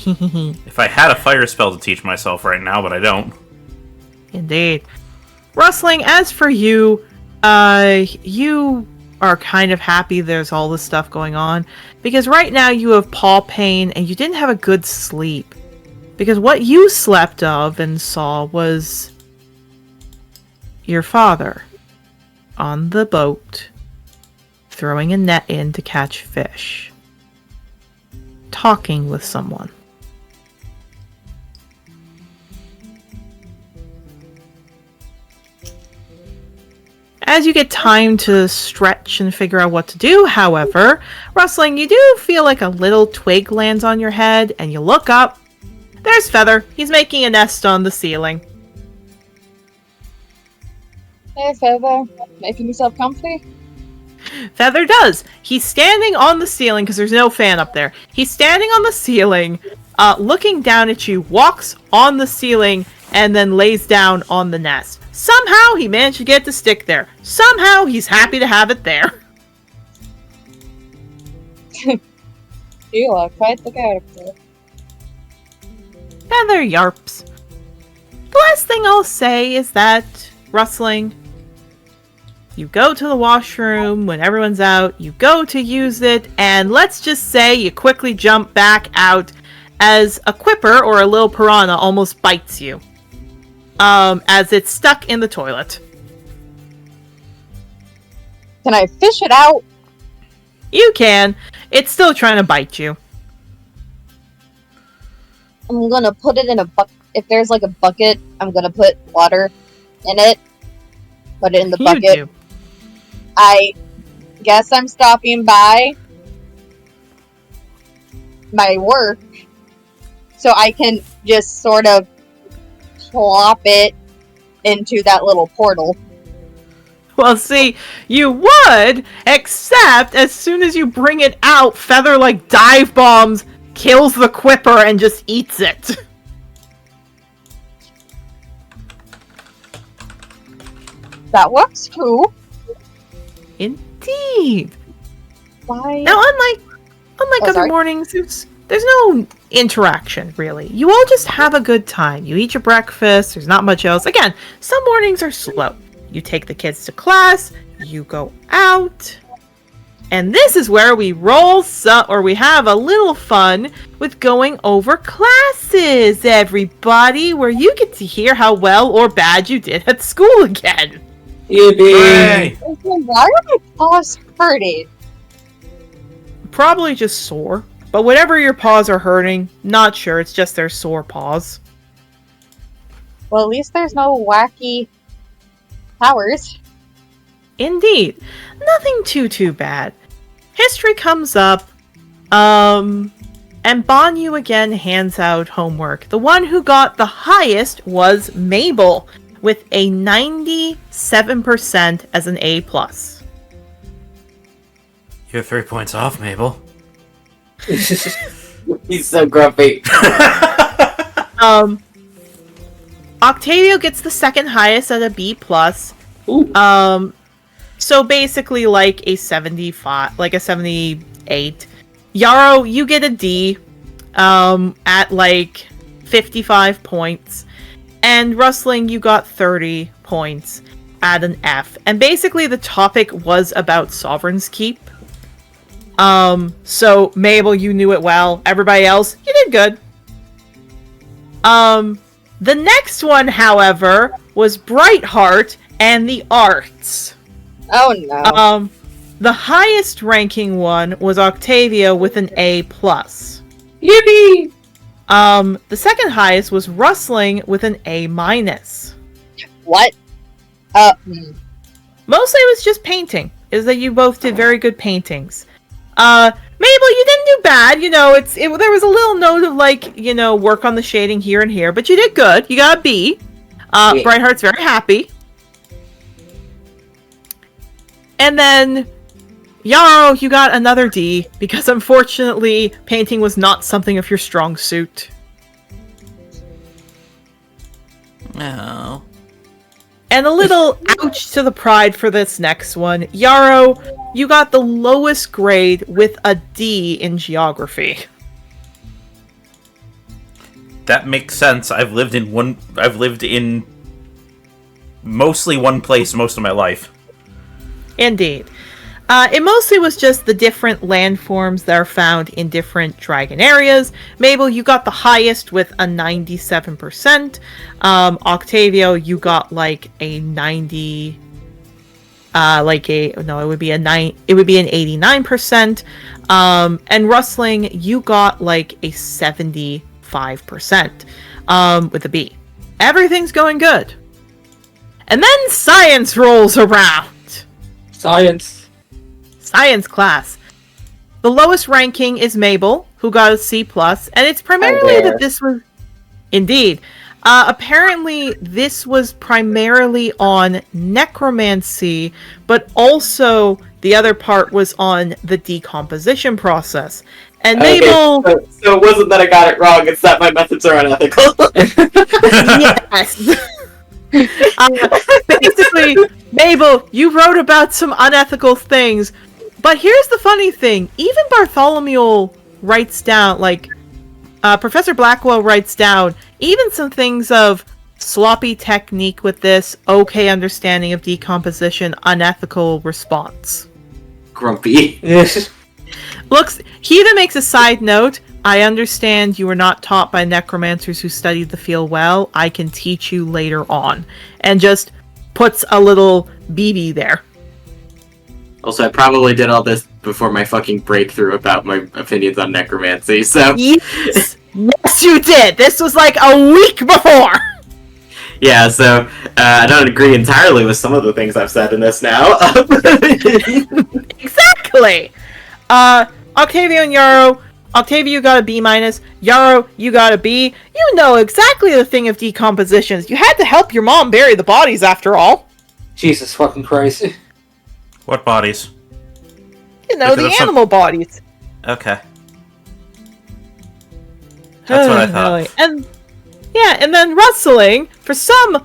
If I had a fire spell to teach myself right now, but I don't. Indeed. Rustling, as for you, you are kind of happy there's all this stuff going on, because right now you have paw pain and you didn't have a good sleep. Because what you slept of and saw was your father on the boat throwing a net in to catch fish, talking with someone. As you get time to stretch and figure out what to do, however, Rustling, you do feel like a little twig lands on your head, and you look up. There's Feather. He's making a nest on the ceiling. Hey, Feather. Making yourself comfy? Feather does. He's standing on the ceiling because there's no fan up there. He's standing on the ceiling, looking down at you, walks on the ceiling, and then lays down on the nest. Somehow he managed to get to stick there. Somehow he's happy to have it there. You are quite the character. Feather yarps. The last thing I'll say is that, Rustling, you go to the washroom when everyone's out, you go to use it, and let's just say you quickly jump back out as a quipper or a little piranha almost bites you. As it's stuck in the toilet. Can I fish it out? You can. It's still trying to bite you. I'm gonna put it in a bucket. If there's like a bucket, I'm gonna put water in it. Put it in the bucket. You do. I guess I'm stopping by my work so I can just sort of plop it into that little portal. Well, see, you would, except as soon as you bring it out, Feather, like, dive bombs, kills the quipper, and just eats it. That works too. Indeed. Why? Now, unlike other sorry. mornings, there's no interaction, really. You all just have a good time. You eat your breakfast, there's not much else. Again, some mornings are slow. You take the kids to class, you go out, and this is where we we have a little fun with going over classes, everybody, where you get to hear how well or bad you did at school again. Hooray! Why are my paws hurting? Probably just sore. But whatever your paws are hurting, not sure, it's just their sore paws. Well, at least there's no wacky powers. Indeed. Nothing too bad. History comes up. And Banyu again hands out homework. The one who got the highest was Mabel, with a 97% as an A+. You're 3 points off, Mabel. He's so grumpy. Octavio gets the second highest at a B+. Ooh. So basically like a 75, like a 78. Yarrow, you get a D, at like 55 points. And Rustling, you got 30 points at an F. And basically the topic was about Sovereign's Keep. So Mabel, you knew it well. Everybody else, you did good. The next one, however, was Brightheart and the Arts. Oh no. The highest ranking one was Octavio with an A+. Yippee! The second highest was Rustling with an A-. What? Mostly it was just painting. Is that you both did very good paintings. Mabel, you didn't do bad. You know, there was a little note of like, you know, work on the shading here and here, but you did good. You got a B. Yeah. Brightheart's very happy. And then Yarrow, you got another D, because unfortunately, painting was not something of your strong suit. Oh. And a little ouch to the pride for this next one. Yarrow, you got the lowest grade with a D in geography. That makes sense. I've lived in mostly one place most of my life. Indeed. It mostly was just the different landforms that are found in different dragon areas. Mabel, you got the highest with a 97%. Octavio, you got like a 90. It would be an 89%. And Rustling, you got like a 75%. With a B. Everything's going good. And then science rolls around. Science class. The lowest ranking is Mabel, who got a C+, and it's primarily that this was... Indeed. Apparently, this was primarily on necromancy, but also the other part was on the decomposition process. And Mabel... So it wasn't that I got it wrong, it's that my methods are unethical. Yes. Basically, Mabel, you wrote about some unethical things, but here's the funny thing. Even Bartholomew writes down, Professor Blackwell writes down, even some things of sloppy technique with this, okay understanding of decomposition, unethical response. Grumpy. He even makes a side note. I understand you were not taught by necromancers who studied the field well. I can teach you later on. And just puts a little BB there. Also, I probably did all this before my fucking breakthrough about my opinions on necromancy, so... Yes! Yes, you did! This was like a week before! Yeah, so, I don't agree entirely with some of the things I've said in this now. Exactly! Octavio and Yarrow. Octavio, you got a B-. Yarrow, you got a B. You know exactly the thing of decompositions. You had to help your mom bury the bodies, after all. Jesus fucking Christ. What bodies? You know, the animal bodies. Okay. That's what I thought. And then Rustling, for some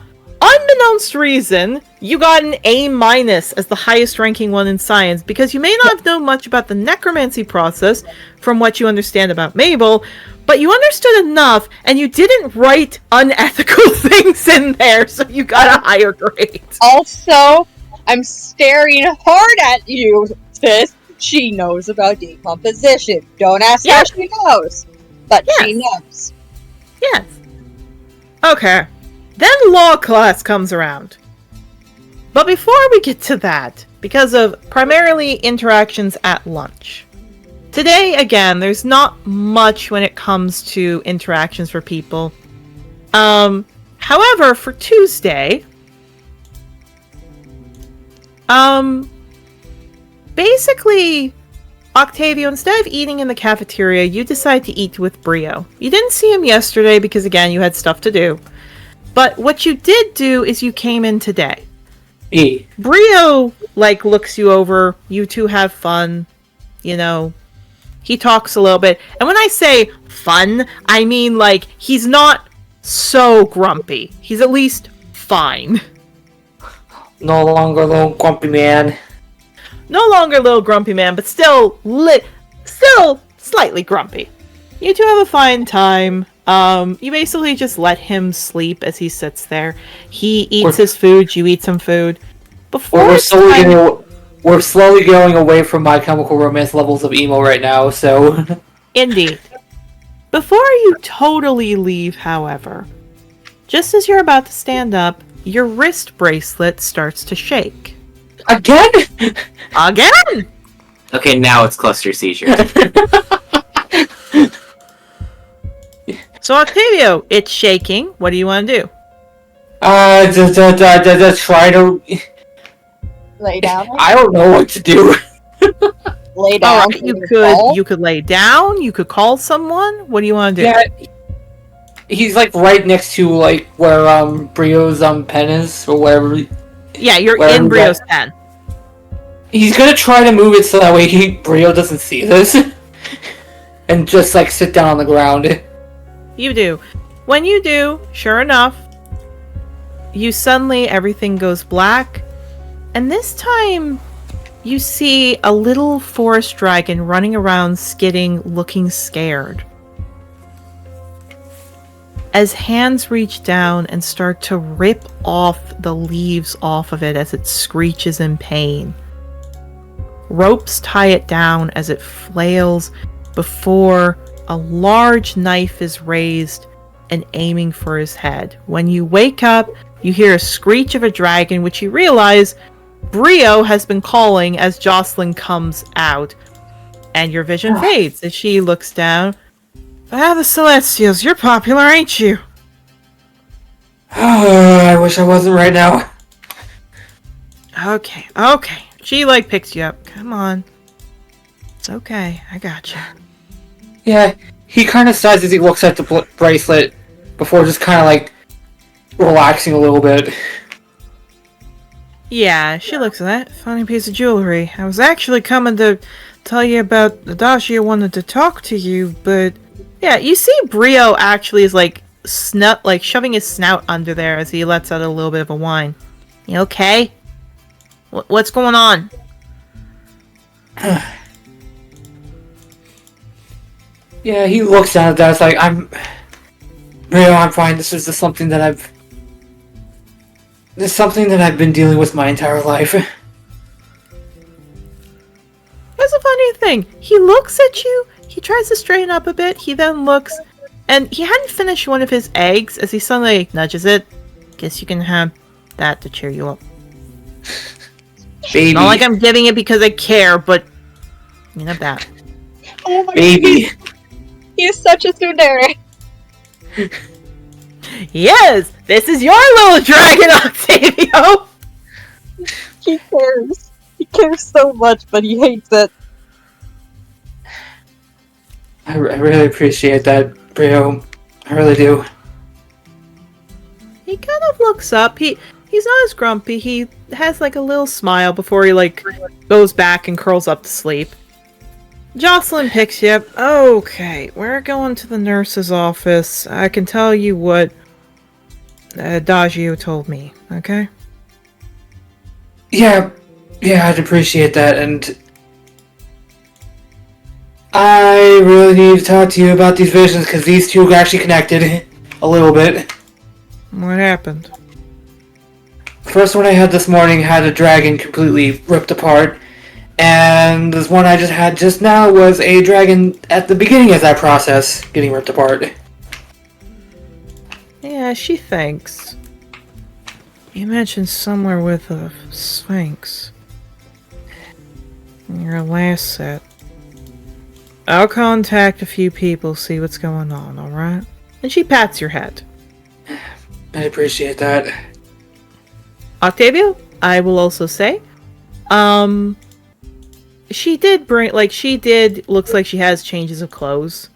unbeknownst reason, you got an A- as the highest ranking one in science, because you may not have known much about the necromancy process from what you understand about Mabel, but you understood enough, and you didn't write unethical things in there, so you got a higher grade. Also, I'm staring hard at you, sis. She knows about decomposition. Don't ask how she knows, but she knows. Yes. Okay. Then law class comes around. But before we get to that, because of primarily interactions at lunch, today, again, there's not much when it comes to interactions for people. However, for Tuesday, basically, Octavio, instead of eating in the cafeteria, you decide to eat with Brio. You didn't see him yesterday because, again, you had stuff to do. But what you did do is you came in today. Brio, looks you over. You two have fun. He talks a little bit. And when I say fun, I mean, he's not so grumpy. He's at least fine. No longer a little grumpy man. No longer little grumpy man, but still slightly grumpy. You two have a fine time. You basically just let him sleep as he sits there. He eats his food, you eat some food. We're slowly going away from My Chemical Romance levels of emo right now, so... Indeed. Before you totally leave, however, just as you're about to stand up, your wrist bracelet starts to shake. Again? Again! Okay, now it's cluster seizure. So, Octavio, it's shaking. What do you want to do? Just try to... Lay down. I don't know what to do. Lay down. Alright, you could lay down, you could call someone. What do you want to do? Yeah, he's right next to where Brio's pen is or whatever. Yeah, you're in Brio's pen. He's gonna try to move it so that way Brio doesn't see this, and just sit down on the ground. You do. When you do, sure enough, everything goes black, and this time you see a little forest dragon running around skidding, looking scared. As hands reach down and start to rip off the leaves off of it as it screeches in pain. Ropes tie it down as it flails before a large knife is raised and aiming for his head. When you wake up, you hear a screech of a dragon, which you realize Brio has been calling as Jocelyn comes out. And your vision fades as she looks down. The Celestials, you're popular, ain't you? I wish I wasn't right now. Okay. She picks you up. Come on. It's okay. I got you. Yeah, he kind of sighs as he looks at the bracelet before just kind of relaxing a little bit. Yeah, she looks at that. Funny piece of jewelry. I was actually coming to tell you about Adagio wanted to talk to you, but yeah, you see Brio actually is shoving his snout under there as he lets out a little bit of a whine. You okay? What's going on? Yeah, he looks down at that. It's I'm fine. This is just something that I've been dealing with my entire life. That's a funny thing. He looks at you. He tries to straighten up a bit. He then looks, and he hadn't finished one of his eggs as he suddenly nudges it. Guess you can have that to cheer you up. Baby. Not like I'm giving it because I care, but you know that. Oh my Baby. God. He's such a tsundere. Yes, this is your little dragon, Octavio. He cares. He cares so much, but he hates it. I really appreciate that, Brio. I really do. He kind of looks up. He's not as grumpy. He has a little smile before he goes back and curls up to sleep. Jocelyn picks you up. Okay, we're going to the nurse's office. I can tell you what Adagio told me, okay? Yeah, I'd appreciate that, and I really need to talk to you about these visions, because these two are actually connected a little bit. What happened? The first one I had this morning had a dragon completely ripped apart, and this one I just had just now was a dragon at the beginning of that process getting ripped apart. Yeah, she thinks. You mentioned somewhere with a sphinx. In your last set. I'll contact a few people, see what's going on, alright? And she pats your head. I appreciate that. Octavio, I will also say, she did bring, like, looks like she has changes of clothes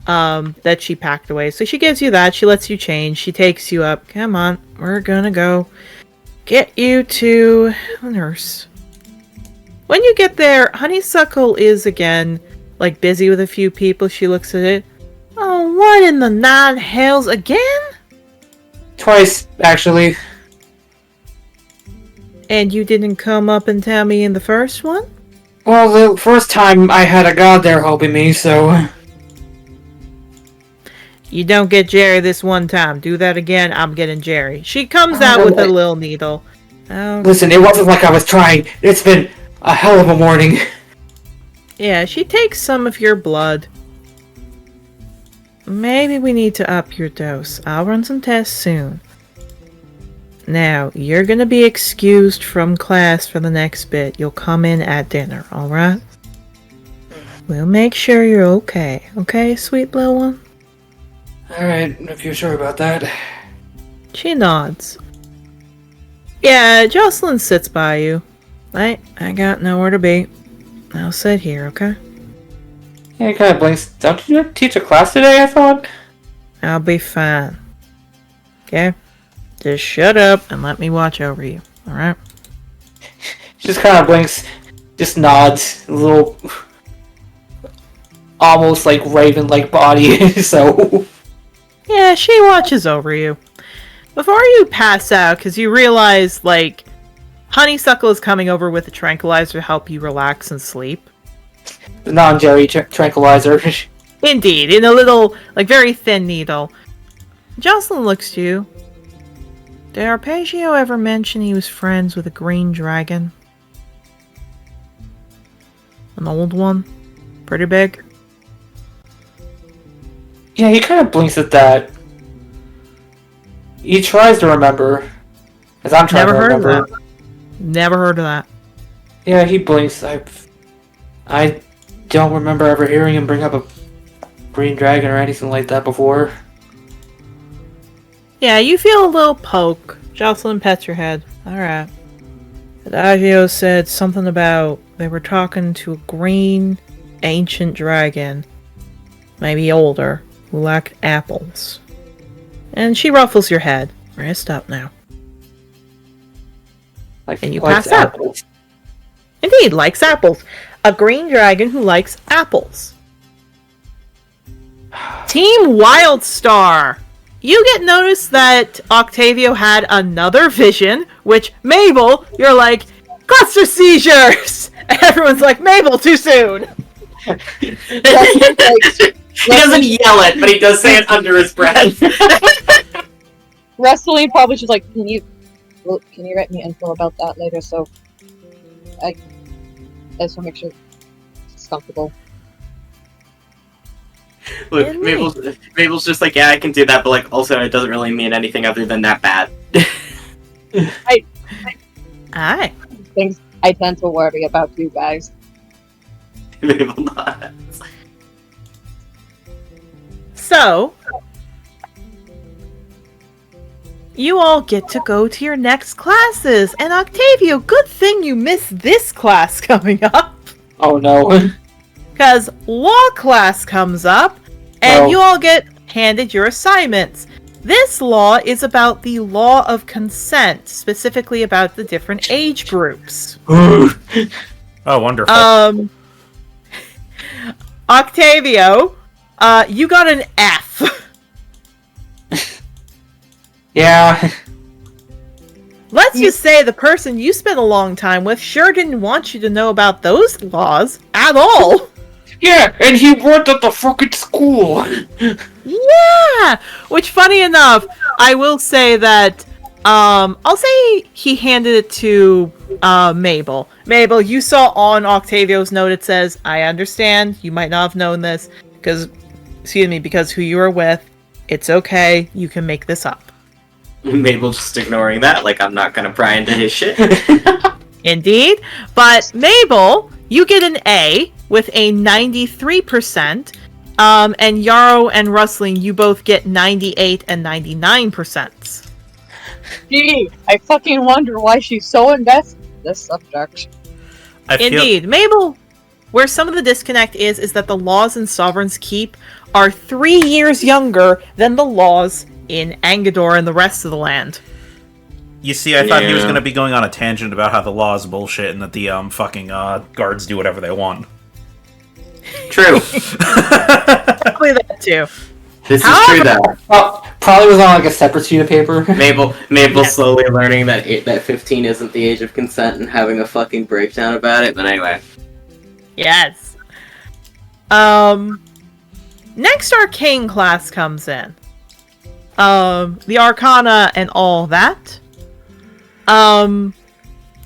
that she packed away. So she gives you that. She lets you change. She takes you up. Come on, we're gonna go get you to a nurse. When you get there, Honeysuckle is again, like, busy with a few people. She looks at it. Oh, what in the nine hells again? Twice, actually. And you didn't come up and tell me in the first one? Well, the first time I had a god there helping me, so... You don't get Jerry this one time. Do that again, I'm getting Jerry. She comes out with a little needle. Oh. Listen, it wasn't like I was trying. It's been a hell of a morning. Yeah, she takes some of your blood. Maybe we need to up your dose. I'll run some tests soon. Now, you're gonna be excused from class for the next bit. You'll come in at dinner, alright? We'll make sure you're okay. Okay, sweet little one? Alright, if you're sure about that. She nods. Yeah, Jocelyn sits by you. I got nowhere to be. I'll sit here, okay? Yeah, it kind of blinks. Don't you teach a class today, I thought? I'll be fine. Okay? Just shut up and let me watch over you, alright? She just kind of blinks, just nods, a little... almost like raven-like body, so... Yeah, she watches over you. Before you pass out, because you realize, like, Honeysuckle is coming over with a tranquilizer to help you relax and sleep. The non-Jerry tranquilizer. Indeed, in a little, like, very thin needle. Jocelyn looks to you. Did Arpeggio ever mention he was friends with a green dragon? An old one? Pretty big? Yeah, he kind of blinks at that. He tries to remember. As I'm trying to remember. Never heard of that. Never heard of that. Yeah, he blinks. I don't remember ever hearing him bring up a green dragon or anything like that before. Yeah, you feel a little poke. Jocelyn pets your head. Alright. Adagio said something about they were talking to a green, ancient dragon. Maybe older, who lacked apples. And she ruffles your head. Rest up now. And you pass out. Indeed, likes apples. A green dragon who likes apples. Team Wildstar! You get notice that Octavio had another vision, which, Mabel, you're like, cluster seizures! And everyone's like, Mabel, too soon! He doesn't yell it, but he does say it under his breath. Wrestling probably just like, can you write me info about that later? So I just want to make sure it's comfortable. Look, Mabel's just like, yeah, I can do that, but like, also it doesn't really mean anything other than that bad. Aye. Things I tend to worry about you guys. Mabel nods. So, you all get to go to your next classes. And Octavio, good thing you missed this class coming up. Oh no. Because law class comes up, and you all get handed your assignments. This law is about the law of consent, specifically about the different age groups. Oh, wonderful. Octavio, you got an F. Yeah. Let's just say the person you spent a long time with sure didn't want you to know about those laws at all. Yeah, and he worked at the fucking school. Yeah! Which, funny enough, I will say that, I'll say he handed it to, Mabel. Mabel, you saw on Octavio's note it says, I understand, you might not have known this, because who you were with, it's okay, you can make this up. Mabel's just ignoring that, like I'm not gonna pry into his shit. Indeed. But Mabel, you get an A with a 93%, and Yarrow and Rustling, you both get 98 and 99%. Gee, I fucking wonder why she's so invested in this subject. Indeed. Mabel, where some of the disconnect is that the laws in Sovereign's Keep are 3 years younger than the laws in Angador and the rest of the land. You see, I thought he was Yeah. going to be going on a tangent about how the law is bullshit and that the fucking guards do whatever they want. True. Probably that too. This is true, though. Oh, probably was on like a separate sheet of paper. Mabel Yeah. slowly learning that 15 isn't the age of consent and having a fucking breakdown about it. But anyway. Yes. Next Arcane class comes in. The Arcana and all that.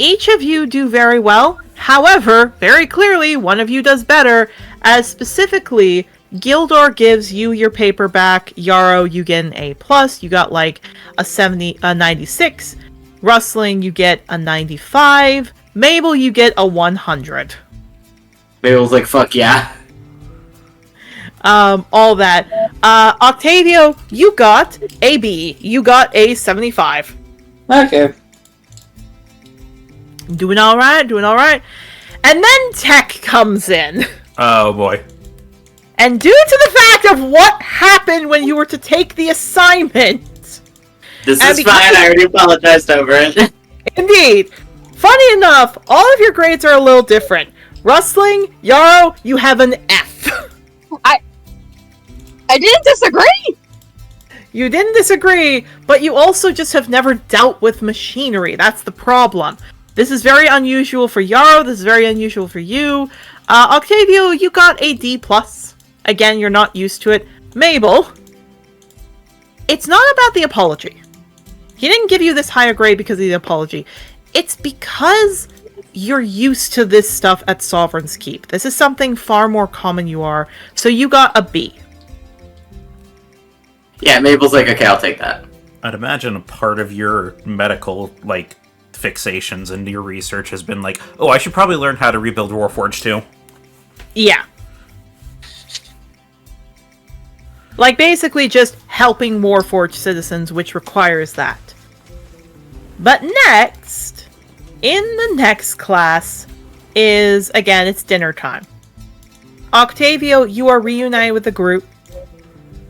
Each of you do very well. However, very clearly, one of you does better, as specifically, Gildor gives you your paper back. Yarrow, you get an A+. You got like a 96. Rustling, you get a 95. Mabel, you get a 100. Mabel's like, fuck yeah. All that. Octavio, you got a B. You got a 75. Okay. Doing alright. And then Tech comes in. Oh boy. And due to the fact of what happened when you were to take the assignment... This And is because- fine, I already apologized over it. Indeed. Funny enough, all of your grades are a little different. Rustling, Yarrow, you have an F. I didn't disagree. You didn't disagree, but you also just have never dealt with machinery. That's the problem. This is very unusual for Yarrow. This is very unusual for you. Octavio, you got a D+. Again, you're not used to it. Mabel, it's not about the apology. He didn't give you this higher grade because of the apology. It's because you're used to this stuff at Sovereign's Keep. This is something far more common you are. So you got a B. Yeah, Mabel's like, okay, I'll take that. I'd imagine a part of your medical, like, fixations and your research has been like, oh, I should probably learn how to rebuild Warforged too. Yeah. Like, basically just helping Warforged citizens, which requires that. But next, in the next class, is, again, it's dinner time. Octavio, you are reunited with the group.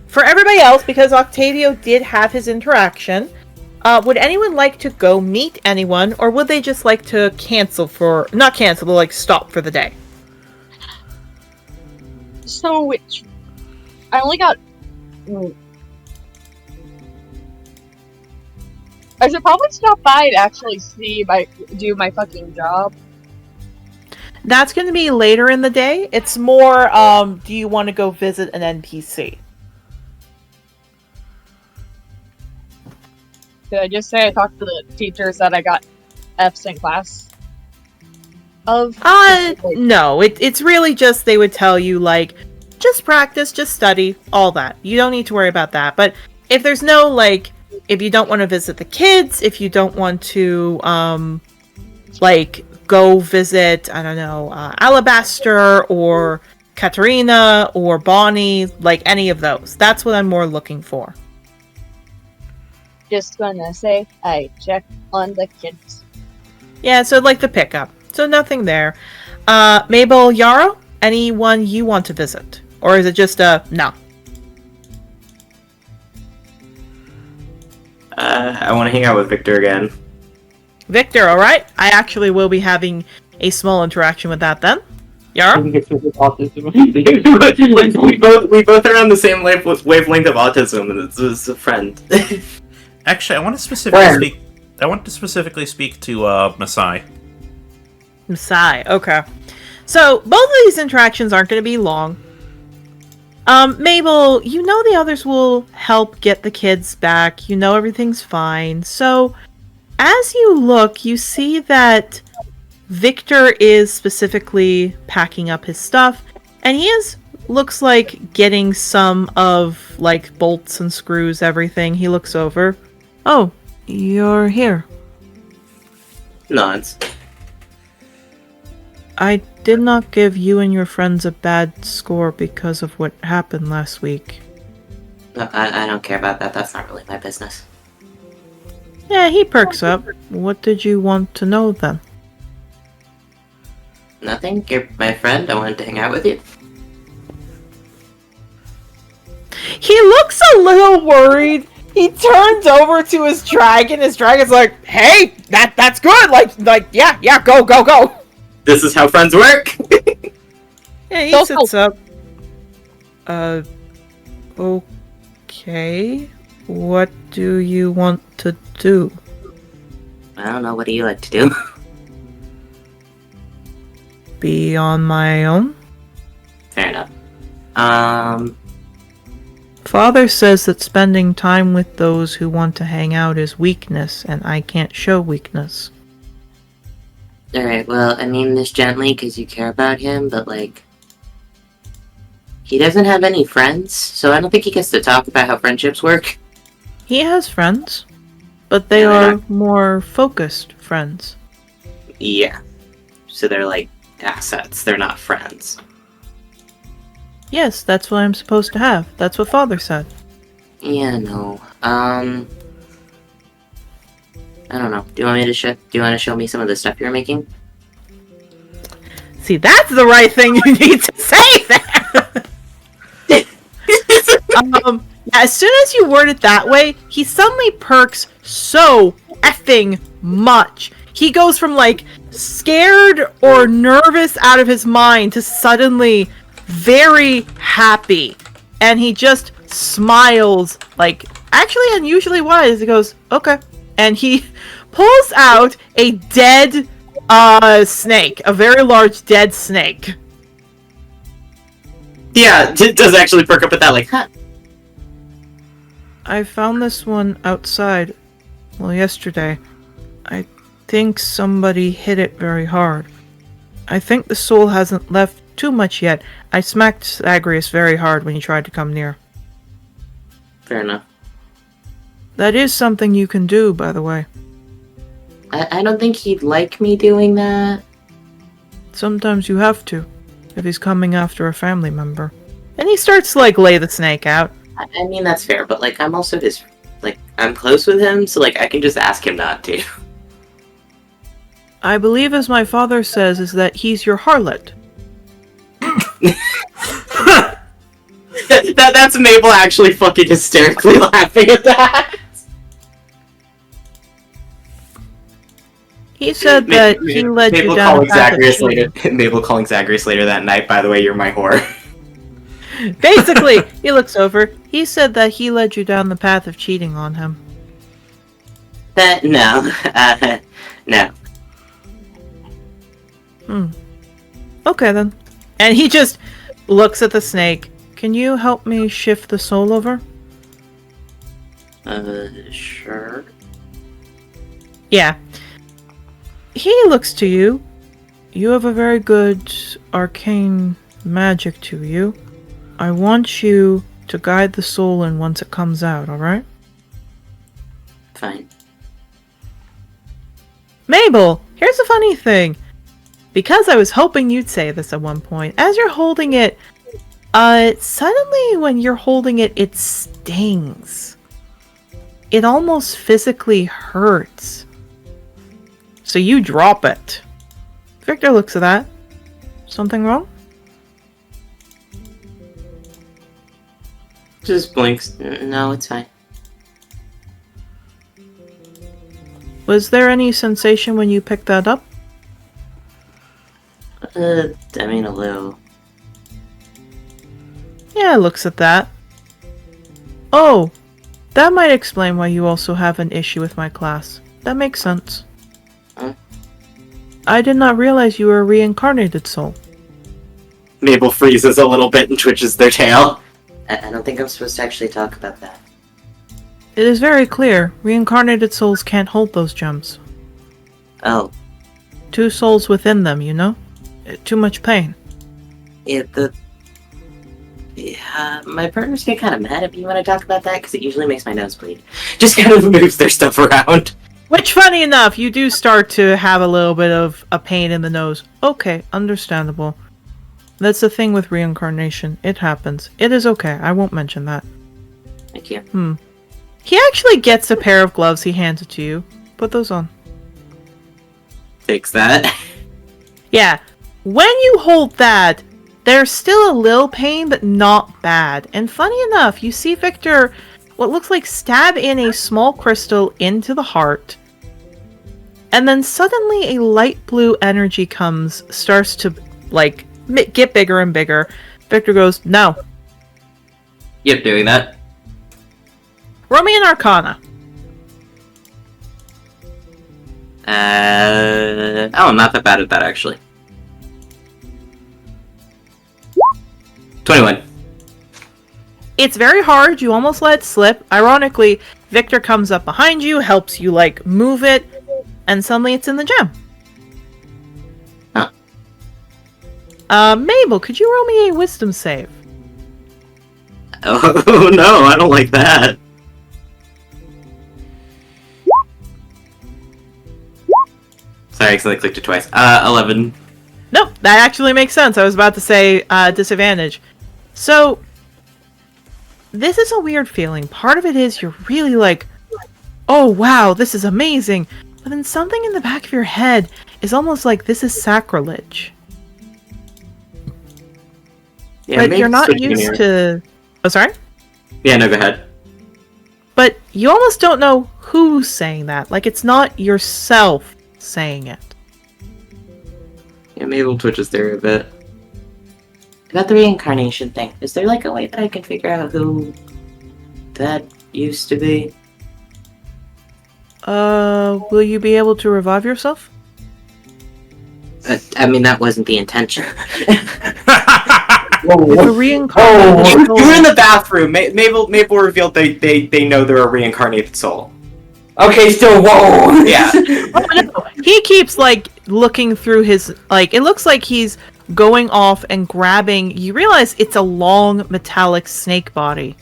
For everybody else, because Octavio did have his interaction, would anyone like to go meet anyone, or would they just like to not cancel, but like stop for the day? So which I only got. I should probably stop by and actually do my fucking job. That's going to be later in the day. It's more, do you want to go visit an NPC? Did I just say I talked to the teachers that I got F's in class? No. It's really just they would tell you, like, just practice, just study, all that. You don't need to worry about that. But if there's no, like, if you don't want to visit the kids, if you don't want to, like, go visit, I don't know, Alabaster or Katerina or Bonnie, like any of those. That's what I'm more looking for. Just gonna say I checked on the kids. Yeah, so like the pickup. So nothing there. Mabel, Yarrow, anyone you want to visit? Or is it just a no? I want to hang out with Victor again. Victor, alright. I actually will be having a small interaction with that then. Yarrow? we both are on the same wavelength of autism, and it's a friend. Actually, I want to specifically speak to Masai. Masai, okay. So, both of these interactions aren't going to be long. Mabel, you know the others will help get the kids back. You know everything's fine. So, as you look, you see that Victor is specifically packing up his stuff, and he looks like getting some of, like, bolts and screws, everything. He looks over. Oh, you're here. Nods. I did not give you and your friends a bad score because of what happened last week. I don't care about that. That's not really my business. Yeah, he perks up. What did you want to know then? Nothing. You're my friend. I wanted to hang out with you. He looks a little worried. He turns over to his dragon. His dragon's like, "Hey, that's good. Like, yeah, go. This is how friends work. Yeah, he Go, sits up. Okay. What do you want to do? I don't know. What do you like to do? Be on my own? Fair enough. Father says that spending time with those who want to hang out is weakness, and I can't show weakness. Alright, well, I mean this gently because you care about him, but, like... He doesn't have any friends, so I don't think he gets to talk about how friendships work. He has friends, but they Yeah, they're are more focused friends. Yeah. So they're, like, assets. They're not friends. Yes, that's what I'm supposed to have. That's what Father said. Yeah, no. I don't know. Do you want to show me some of the stuff you're making? See, that's the right thing you need to say there! As soon as you word it that way, he suddenly perks so effing much. He goes from, like, scared or nervous out of his mind to suddenly very happy. And he just smiles, like, actually unusually wise. He goes, okay. And he pulls out a dead snake, a very large dead snake. Yeah, does actually perk up at that, like, huh? I found this one outside, well, yesterday. I think somebody hit it very hard. I think the soul hasn't left too much yet. I smacked Zagreus very hard when he tried to come near. Fair enough. That is something you can do, by the way. I don't think he'd like me doing that. Sometimes you have to, if he's coming after a family member. And he starts to, like, lay the snake out. I mean, that's fair, but, like, I'm also his... Like, I'm close with him, so, like, I can just ask him not to. I believe, as my father says, is that he's your harlot. That's Mabel actually fucking hysterically laughing at that. He said that he led you down a path of cheating. Mabel calling Zagreus later that night, by the way, you're my whore. Basically, he looks over. He said that he led you down the path of cheating on him. No. No. Okay, then. And he just looks at the snake. Can you help me shift the soul over? Sure. Yeah. He looks to you. You have a very good arcane magic to you. I want you to guide the soul in once it comes out, alright? Fine. Mabel, here's the funny thing. Because I was hoping you'd say this at one point, as you're holding it, suddenly when you're holding it, it stings. It almost physically hurts. So you drop it. Victor looks at that. Something wrong? Just blinks. No, it's fine. Was there any sensation when you picked that up? I mean, a little. Yeah, looks at that. Oh, that might explain why you also have an issue with my class. That makes sense. Huh? I did not realize you were a reincarnated soul. Mabel freezes a little bit and twitches their tail. I don't think I'm supposed to actually talk about that. It is very clear, reincarnated souls can't hold those gems. Oh. Two souls within them, you know? Too much pain. Yeah, my partners get kind of mad at me when I talk about that, because it usually makes my nose bleed. Just kind of moves their stuff around. Which, funny enough, you do start to have a little bit of a pain in the nose. Okay, understandable. That's the thing with reincarnation. It happens. It is okay. I won't mention that. Thank you. He actually gets a pair of gloves. He hands it to you. Put those on. Takes that. Yeah. when you hold that, there's still a little pain, but not bad. And funny enough, you see Victor, what looks like stab in a small crystal into the heart. And then suddenly a light blue energy starts to, like, get bigger and bigger. Victor goes, no. Yep, doing that. Roll me an Arcana. I'm not that bad at that, actually. 21. It's very hard. You almost let it slip. Ironically, Victor comes up behind you, helps you, like, move it, and suddenly it's in the gem. Huh. Mabel, could you roll me a wisdom save? Oh, no, I don't like that. Sorry, I accidentally clicked it twice. 11. Nope, that actually makes sense. I was about to say disadvantage. So, this is a weird feeling. Part of it is you're really like, oh wow, this is amazing. But then something in the back of your head is almost like this is sacrilege. Yeah, but you're not used to... Oh, sorry? Yeah, no, go ahead. But you almost don't know who's saying that. Like, it's not yourself saying it. Yeah, Mabel twitches there a bit. About the reincarnation thing, is there like a way that I can figure out who that used to be? Will you be able to revive yourself? I mean, that wasn't the intention. It's a reincarnated soul. You were in the bathroom. Mabel revealed they know they're a reincarnated soul. Okay, still, whoa! Yeah. Oh, no. He keeps, like, looking through his, like, it looks like he's going off and grabbing, you realize it's a long metallic snake body.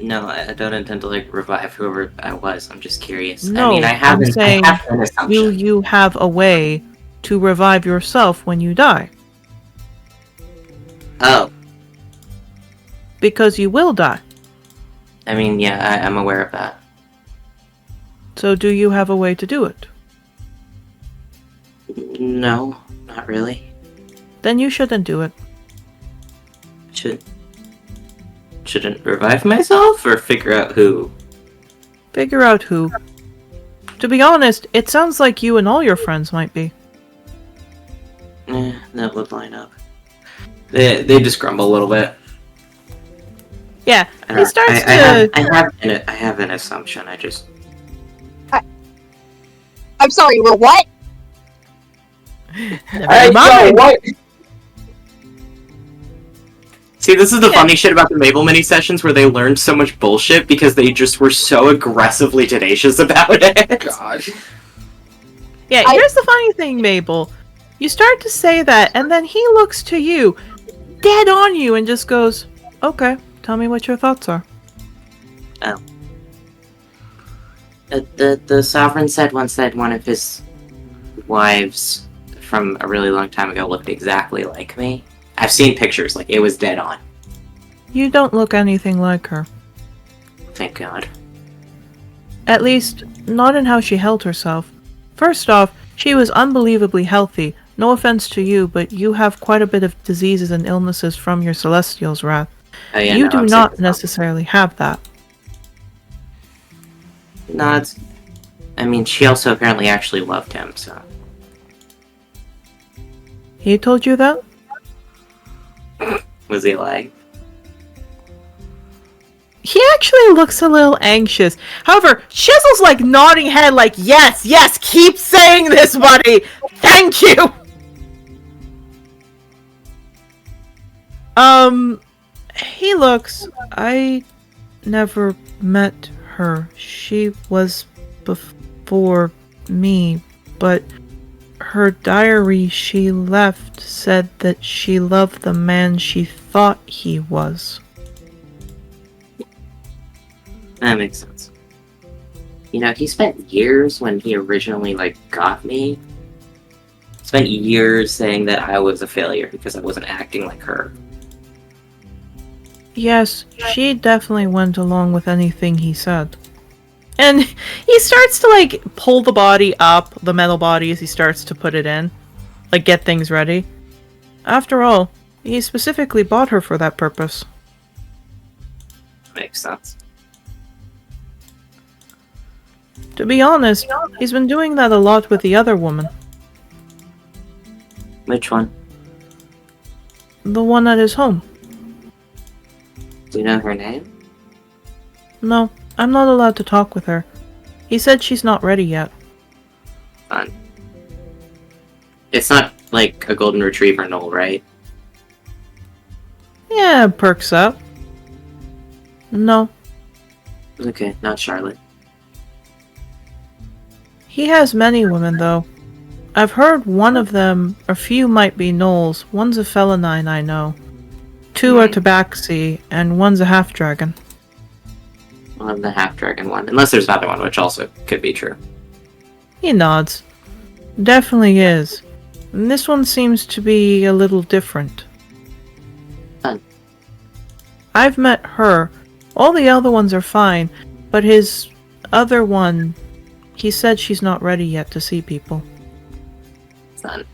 No, I don't intend to, like, revive whoever I was. I'm just curious. No, I mean, I have an assumption. you have a way to revive yourself when you die. Oh. Because you will die. I mean, yeah, I'm aware of that. So do you have a way to do it? No, not really. Then you shouldn't do it. Shouldn't revive myself or figure out who? Figure out who. To be honest, it sounds like you and all your friends might be. That would line up. They just grumble a little bit. Yeah, he starts to... I have an assumption, I just... I'm sorry, we're what? Never mind. What? See, this is the funny shit about the Mabel mini sessions where they learned so much bullshit because they just were so aggressively tenacious about it. God. Yeah, here's the funny thing, Mabel. You start to say that, and then he looks to you, dead on you, and just goes, okay, tell me what your thoughts are. Oh. The Sovereign said once that one of his wives from a really long time ago looked exactly like me. I've seen pictures, like, it was dead on. You don't look anything like her. Thank God. At least, not in how she held herself. First off, she was unbelievably healthy. No offense to you, but you have quite a bit of diseases and illnesses from your Celestial's wrath. Oh, yeah, You no, do I'm not sick. necessarily have that. No, I mean, she also apparently actually loved him, so... He told you that? Was he lying? He actually looks a little anxious. However, Chisel's like nodding head like, yes, yes, keep saying this, buddy! Thank you! He looks... I never met her. She was before me, but her diary she left said that she loved the man she thought he was. That makes sense. You know, he spent years when he originally, like, got me. Spent years saying that I was a failure because I wasn't acting like her. Yes, she definitely went along with anything he said. And he starts to, like, pull the body up, the metal body, as he starts to put it in. like get things ready. After all, he specifically bought her for that purpose. Makes sense. To be honest, he's been doing that a lot with the other woman. Which one? The one at his home. Do you know her name? No, I'm not allowed to talk with her. He said she's not ready yet. Fun. It's not like a golden retriever Knoll, right? Yeah, perks up. No, Okay, not Charlotte. he has many women though. I've heard one of them, a few might be Knolls. One's a felinine, I know. 2 are tabaxi, and one's a half-dragon. One of the half-dragon one. Unless there's another one, which also could be true. He nods. Definitely is. And this one seems to be a little different. Fun. I've met her. All the other ones are fine, but his other one, he said she's not ready yet to see people. Fun.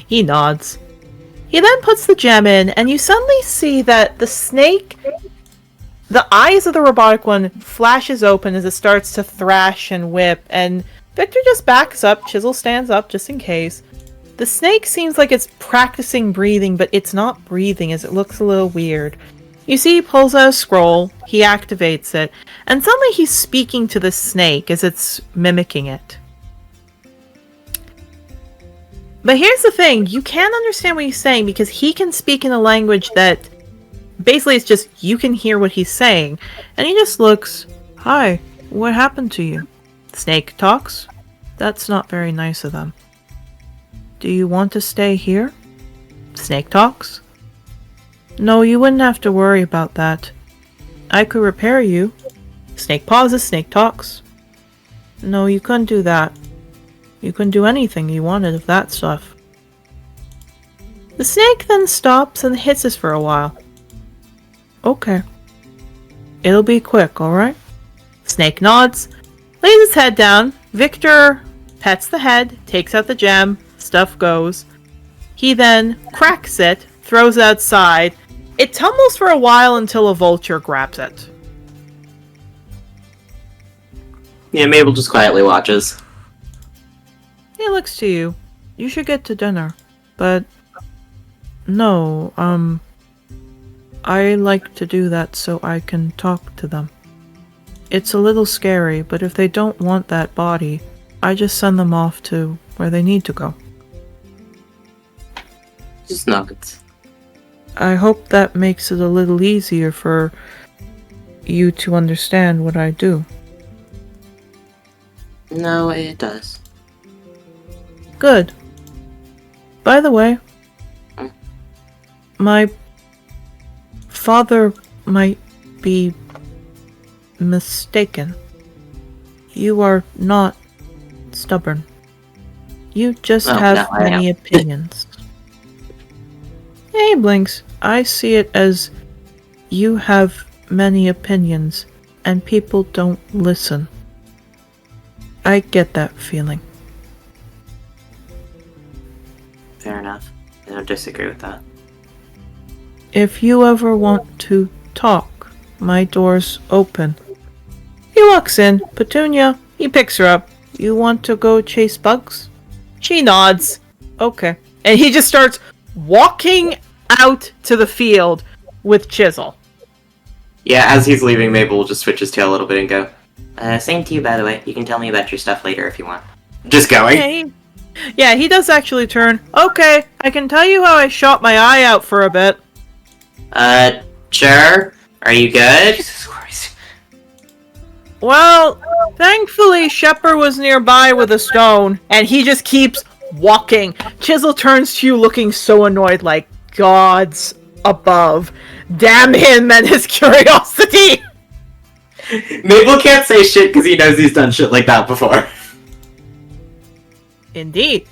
He nods. He then puts the gem in, and you suddenly see that the snake, the eyes of the robotic one flashes open as it starts to thrash and whip, and Victor just backs up, Chisel stands up just in case. The snake seems like it's practicing breathing, but it's not breathing as it looks a little weird. You see he pulls out a scroll, he activates it, and suddenly he's speaking to the snake as it's mimicking it. But here's the thing, you can't understand what he's saying because he can speak in a language that basically it's just you can hear what he's saying. And he just looks, "Hi, what happened to you?" Snake talks. That's not very nice of them. "Do you want to stay here?" Snake talks. "No, you wouldn't have to worry about that. I could repair you." Snake pauses, Snake talks. "No, you couldn't do that. You couldn't do anything you wanted of that stuff." The snake then stops and hisses for a while. "Okay. It'll be quick, alright?" Snake nods, lays his head down. Victor pets the head, takes out the gem, stuff goes. He then cracks it, throws it outside. It tumbles for a while until a vulture grabs it. Yeah, Mabel just quietly watches. He looks to you. "You should get to dinner. But... no, I like to do that so I can talk to them. It's a little scary, but if they don't want that body, I just send them off to where they need to go. Just nods. I hope that makes it a little easier for you to understand what I do." No, it does. "Good. By the way, my father might be mistaken. You are not stubborn. You just Oh, have no, I many am. opinions." He blinks. "I see it as you have many opinions and people don't listen. I get that feeling." Fair enough. I don't disagree with that. "If you ever want to talk, my door's open." He walks in. Petunia, he picks her up. "You want to go chase bugs?" She nods. "Okay." And he just starts walking out to the field with Chisel. Yeah, as he's leaving, Mabel will just switch his tail a little bit and go, same to you, by the way. You can tell me about your stuff later if you want. Just going. Yeah, he does actually turn. "Okay, I can tell you how I shot my eye out for a bit." Sure? Are you good? Jesus Christ. "Well, thankfully Shepard was nearby with a stone, and he just keeps walking." Chisel turns to you looking so annoyed, like, gods above. Damn him and his curiosity! Mabel can't say shit because he knows he's done shit like that before. Indeed.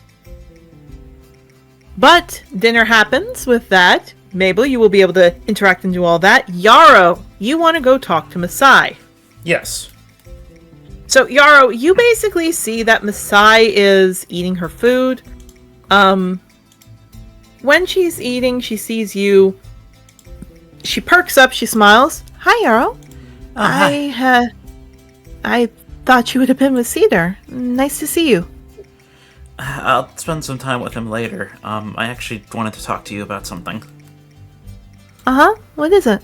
But dinner happens with that. Mabel, you will be able to interact and do all that. Yarrow, you want to go talk to Masai. Yes. So, Yarrow, you basically see that Masai is eating her food. When she's eating, she sees you. She perks up, she smiles. Hi, Yarrow. Hi. I thought you would have been with Cedar. Nice to see you. I'll spend some time with him later. I actually wanted to talk to you about something. Uh-huh. What is it?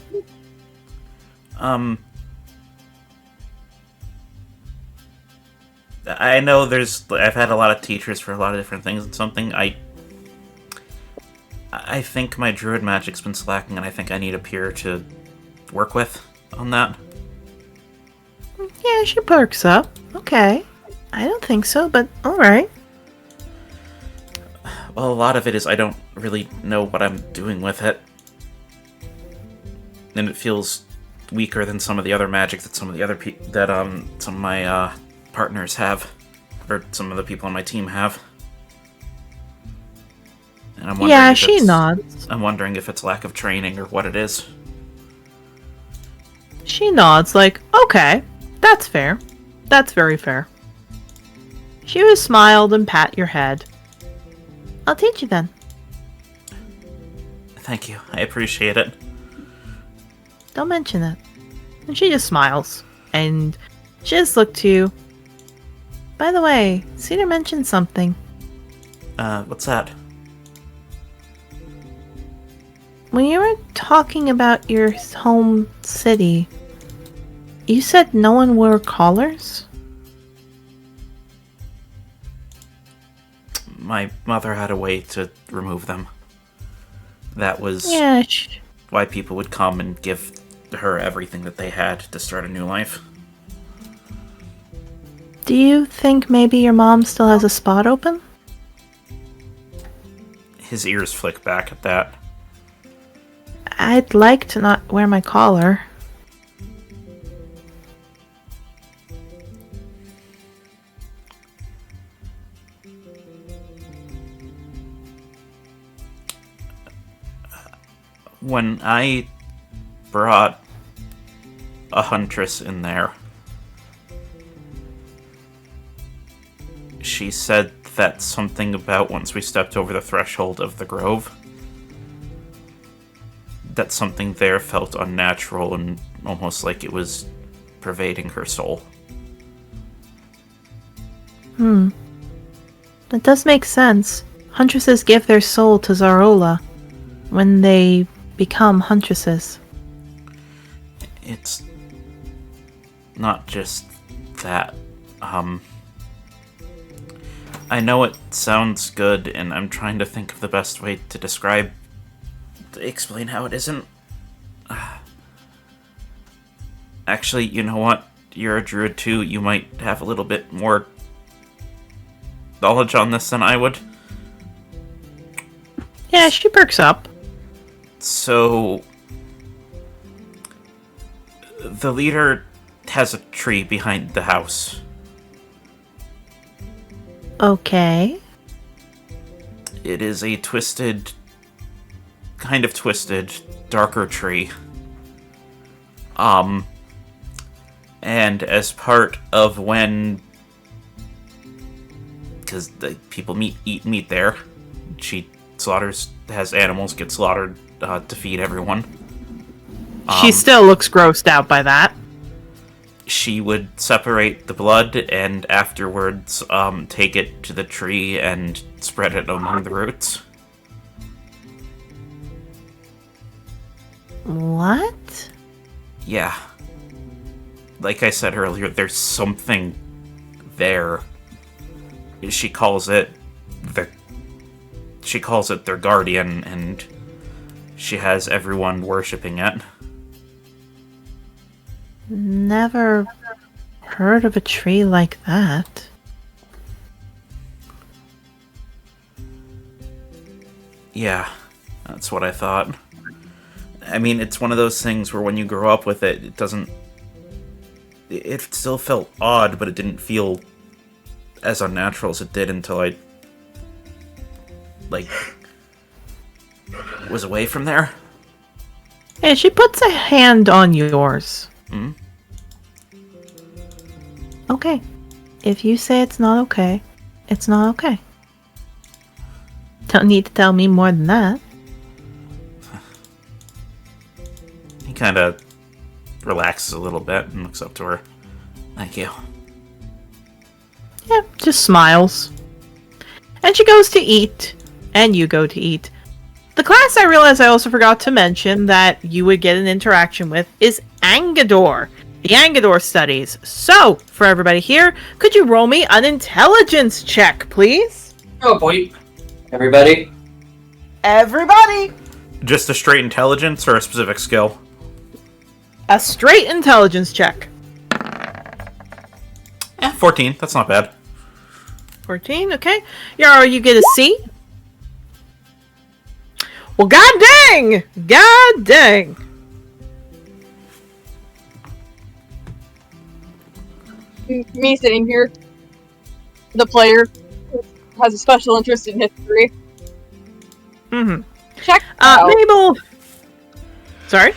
I know I've had a lot of teachers for a lot of different things, and something I think my druid magic's been slacking, and I think I need a peer to work with on that. Yeah, she perks up. Okay. I don't think so, but alright. Well, a lot of it is I don't really know what I'm doing with it. And it feels weaker than some of the other magic that some of the other some of my partners have, or some of the people on my team have. And I'm wondering if she nods. I'm wondering if it's lack of training or what it is. She nods like, okay, that's fair. That's very fair. She would smiled and pat your head. I'll teach you then. Thank you. I appreciate it. Don't mention it. And she just smiles. And she just looked to you. By the way, Cedar mentioned something. What's that? When you were talking about your home city, you said no one wore collars? My mother had a way to remove them. That was Yeah, why people would come and give her everything that they had to start a new life. Do you think maybe your mom still has a spot open? His ears flick back at that. I'd like to not wear my collar. When I brought a huntress in there, she said that something about once we stepped over the threshold of the grove, that something there felt unnatural and almost like it was pervading her soul. That does make sense. Huntresses give their soul to Zarola when they become huntresses. It's not just that. I know it sounds good, and I'm trying to think of the best way to explain how it isn't. Actually, you know what? You're a druid too. You might have a little bit more knowledge on this than I would. Yeah, she perks up. So, the leader has a tree behind the house. Okay. It is a kind of twisted, darker tree. And as part of when, because the people eat meat there, she has animals get slaughtered to feed everyone. She still looks grossed out by that. She would separate the blood and afterwards take it to the tree and spread it among the roots. What? Yeah. Like I said earlier, there's something there. She calls it their guardian, and she has everyone worshipping it. Never heard of a tree like that. Yeah, that's what I thought. I mean, it's one of those things where when you grow up with it, it still felt odd, but it didn't feel as unnatural as it did until I, was away from there. Yeah, she puts a hand on yours. Hmm? Okay. If you say it's not okay, it's not okay. Don't need to tell me more than that. He kind of relaxes a little bit and looks up to her. Thank you. Yeah, just smiles. And she goes to eat, and you go to eat. The class I realized I also forgot to mention that you would get an interaction with is Angador, the Angador studies. So, for everybody here, could you roll me an intelligence check, please? Oh boy. Everybody? Everybody! Just a straight intelligence or a specific skill? A straight intelligence check. 14. That's not bad. 14, okay. Yarrow, you get a C. Well, god dang! God dang! Me sitting here, the player has a special interest in history. Mm-hmm. Check out. Mabel! Sorry?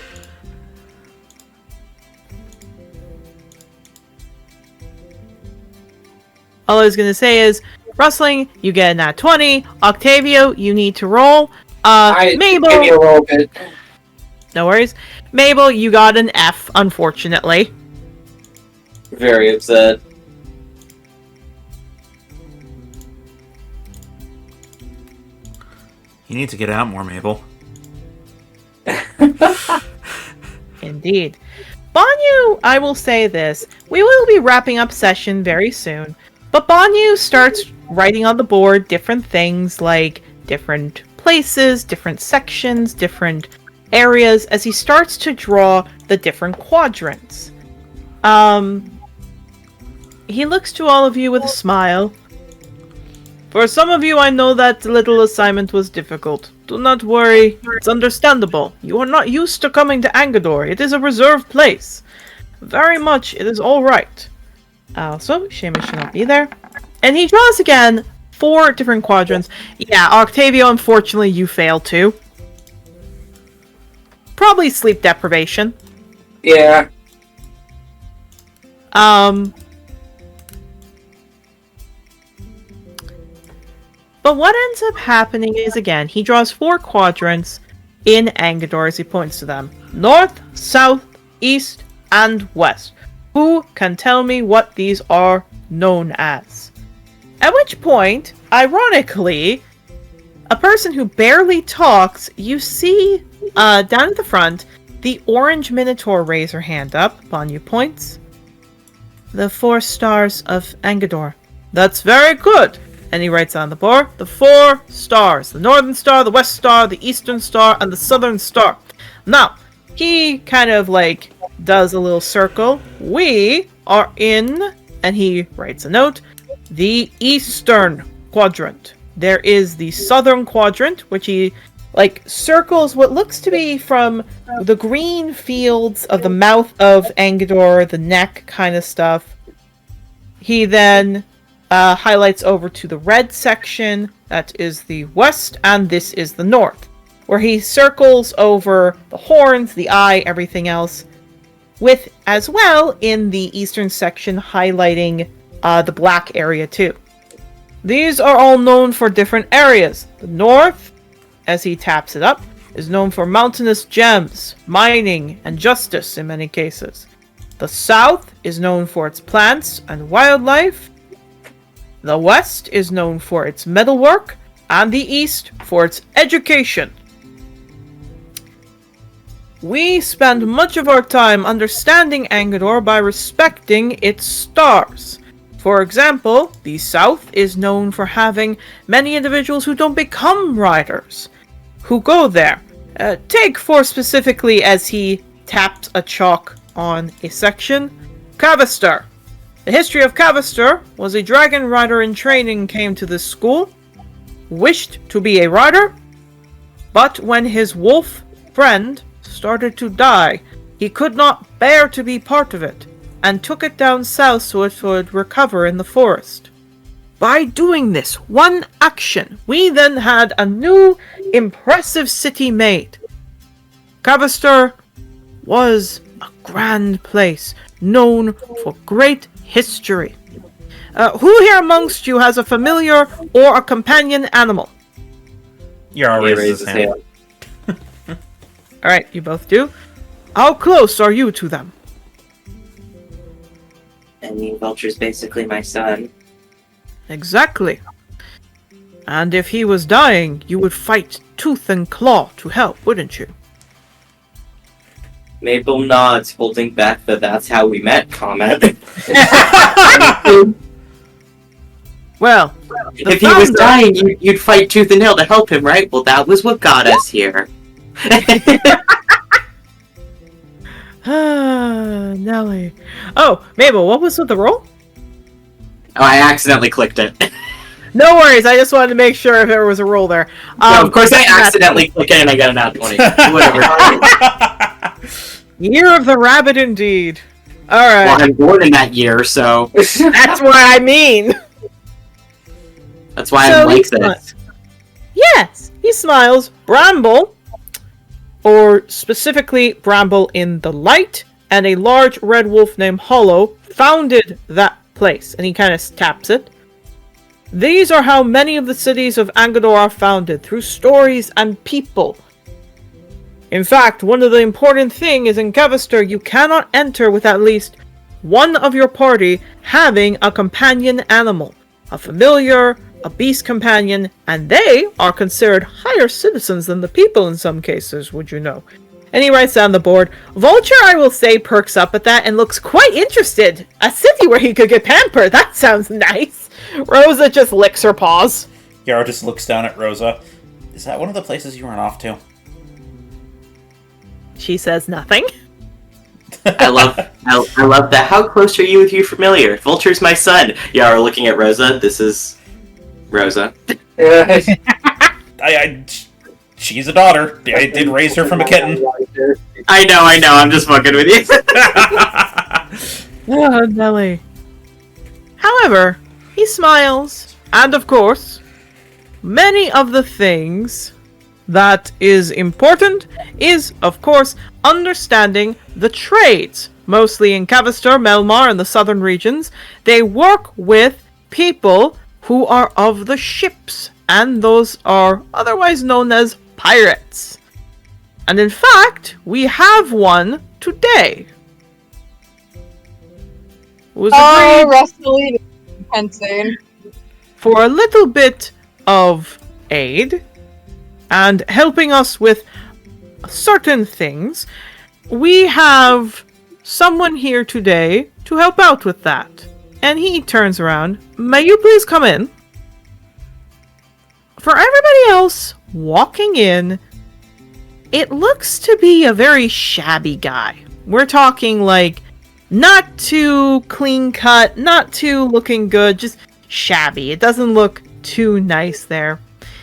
All I was gonna say is, Rustling, you get a nat 20. Octavio, you need to roll. Mabel... Give me a roll bit. No worries. Mabel, you got an F, unfortunately. Very upset. You need to get out more, Mabel. Indeed. Banyu, I will say this. We will be wrapping up session very soon. But Banyu starts writing on the board different things like different places, different sections, different areas as he starts to draw the different quadrants. He looks to all of you with a smile. For some of you, I know that little assignment was difficult. Do not worry, it's understandable. You are not used to coming to Angador. It is a reserved place. Very much, it is alright. Also, Seamus should not be there. And he draws again 4 different quadrants. Yeah, Octavio, unfortunately, you fail too. Probably sleep deprivation. Yeah. But what ends up happening is, again, he draws 4 quadrants in Angador as he points to them. North, South, East, and West. Who can tell me what these are known as? At which point, ironically, a person who barely talks, you see down at the front, the orange Minotaur raise her hand up. Banyu points. The 4 stars of Angador. That's very good. And he writes on the board, the 4 stars. The Northern Star, the West Star, the Eastern Star, and the Southern Star. Now, he kind of like does a little circle. We are in, and he writes a note, the Eastern Quadrant. There is the Southern Quadrant, which he like circles what looks to be from the green fields of the mouth of Angador, the neck kind of stuff. He then highlights over to the red section, that is the west, and this is the north, where he circles over the horns, the eye, everything else, with, as well, in the eastern section, highlighting the black area too. These are all known for different areas. The north, as he taps it up, is known for mountainous gems, mining, and justice in many cases. The south is known for its plants and wildlife. The west is known for its metalwork, and the east for its education. We spend much of our time understanding Angador by respecting its stars. For example, the south is known for having many individuals who don't become riders, who go there. Take for specifically, as he taps a chalk on a section, Cavestar. The history of Cavestar was a dragon rider in training came to this school, wished to be a rider, but when his wolf friend started to die, he could not bear to be part of it, and took it down south so it would recover in the forest. By doing this one action, we then had a new, impressive city made. Cavestar was a grand place, known for great history. Who here amongst you has a familiar or a companion animal? Yarrow raises his hand. Alright, you both do. How close are you to them? I mean, Vulture's basically my son. Exactly. And if he was dying, you would fight tooth and claw to help, wouldn't you? Maple nods, holding back the "that's how we met" comment. Well, if he was dying, you'd fight tooth and nail to help him, right? Well, that was what got us here. Nelly. Oh, Mabel, what was with the roll? Oh, I accidentally clicked it. No worries, I just wanted to make sure if there was a roll there. No, of course I accidentally clicked it and I got a nat 20. Whatever. Year of the rabbit indeed. Alright. Well, I'm born in that year, so... That's what I mean! That's why I'm like this. Yes, he smiles. Bramble, or specifically Bramble in the Light, and a large red wolf named Hollow founded that place, and he kind of taps it. These are how many of the cities of Angador are founded, through stories and people. In fact, one of the important things is in Cavester, you cannot enter with at least one of your party having a companion animal, a familiar, a beast companion, and they are considered higher citizens than the people in some cases, would you know. And he writes down the board. Vulture, I will say, perks up at that and looks quite interested. A city where he could get pampered, that sounds nice. Rosa just licks her paws. Yarrow just looks down at Rosa. Is that one of the places you went off to? She says nothing. I love that. How close are you with your familiar? Vulture's my son. Yarrow looking at Rosa. This is Rosa. She's a daughter. I did raise her from a kitten. I know, I'm just fucking with you. Oh, Nelly. However, he smiles, and of course, many of the things that is important is, of course, understanding the trades. Mostly in Cavester, Melmar, and the southern regions, they work with people who are of the ships, and those are otherwise known as pirates. And in fact, we have one today. Was agreed Rusty, insane. for a little bit of aid and helping us with certain things. We have someone here today to help out with that. And he turns around. May you please come in? For everybody else walking in, it looks to be a very shabby guy. We're talking like not too clean cut, not too looking good, just shabby. It doesn't look too nice there.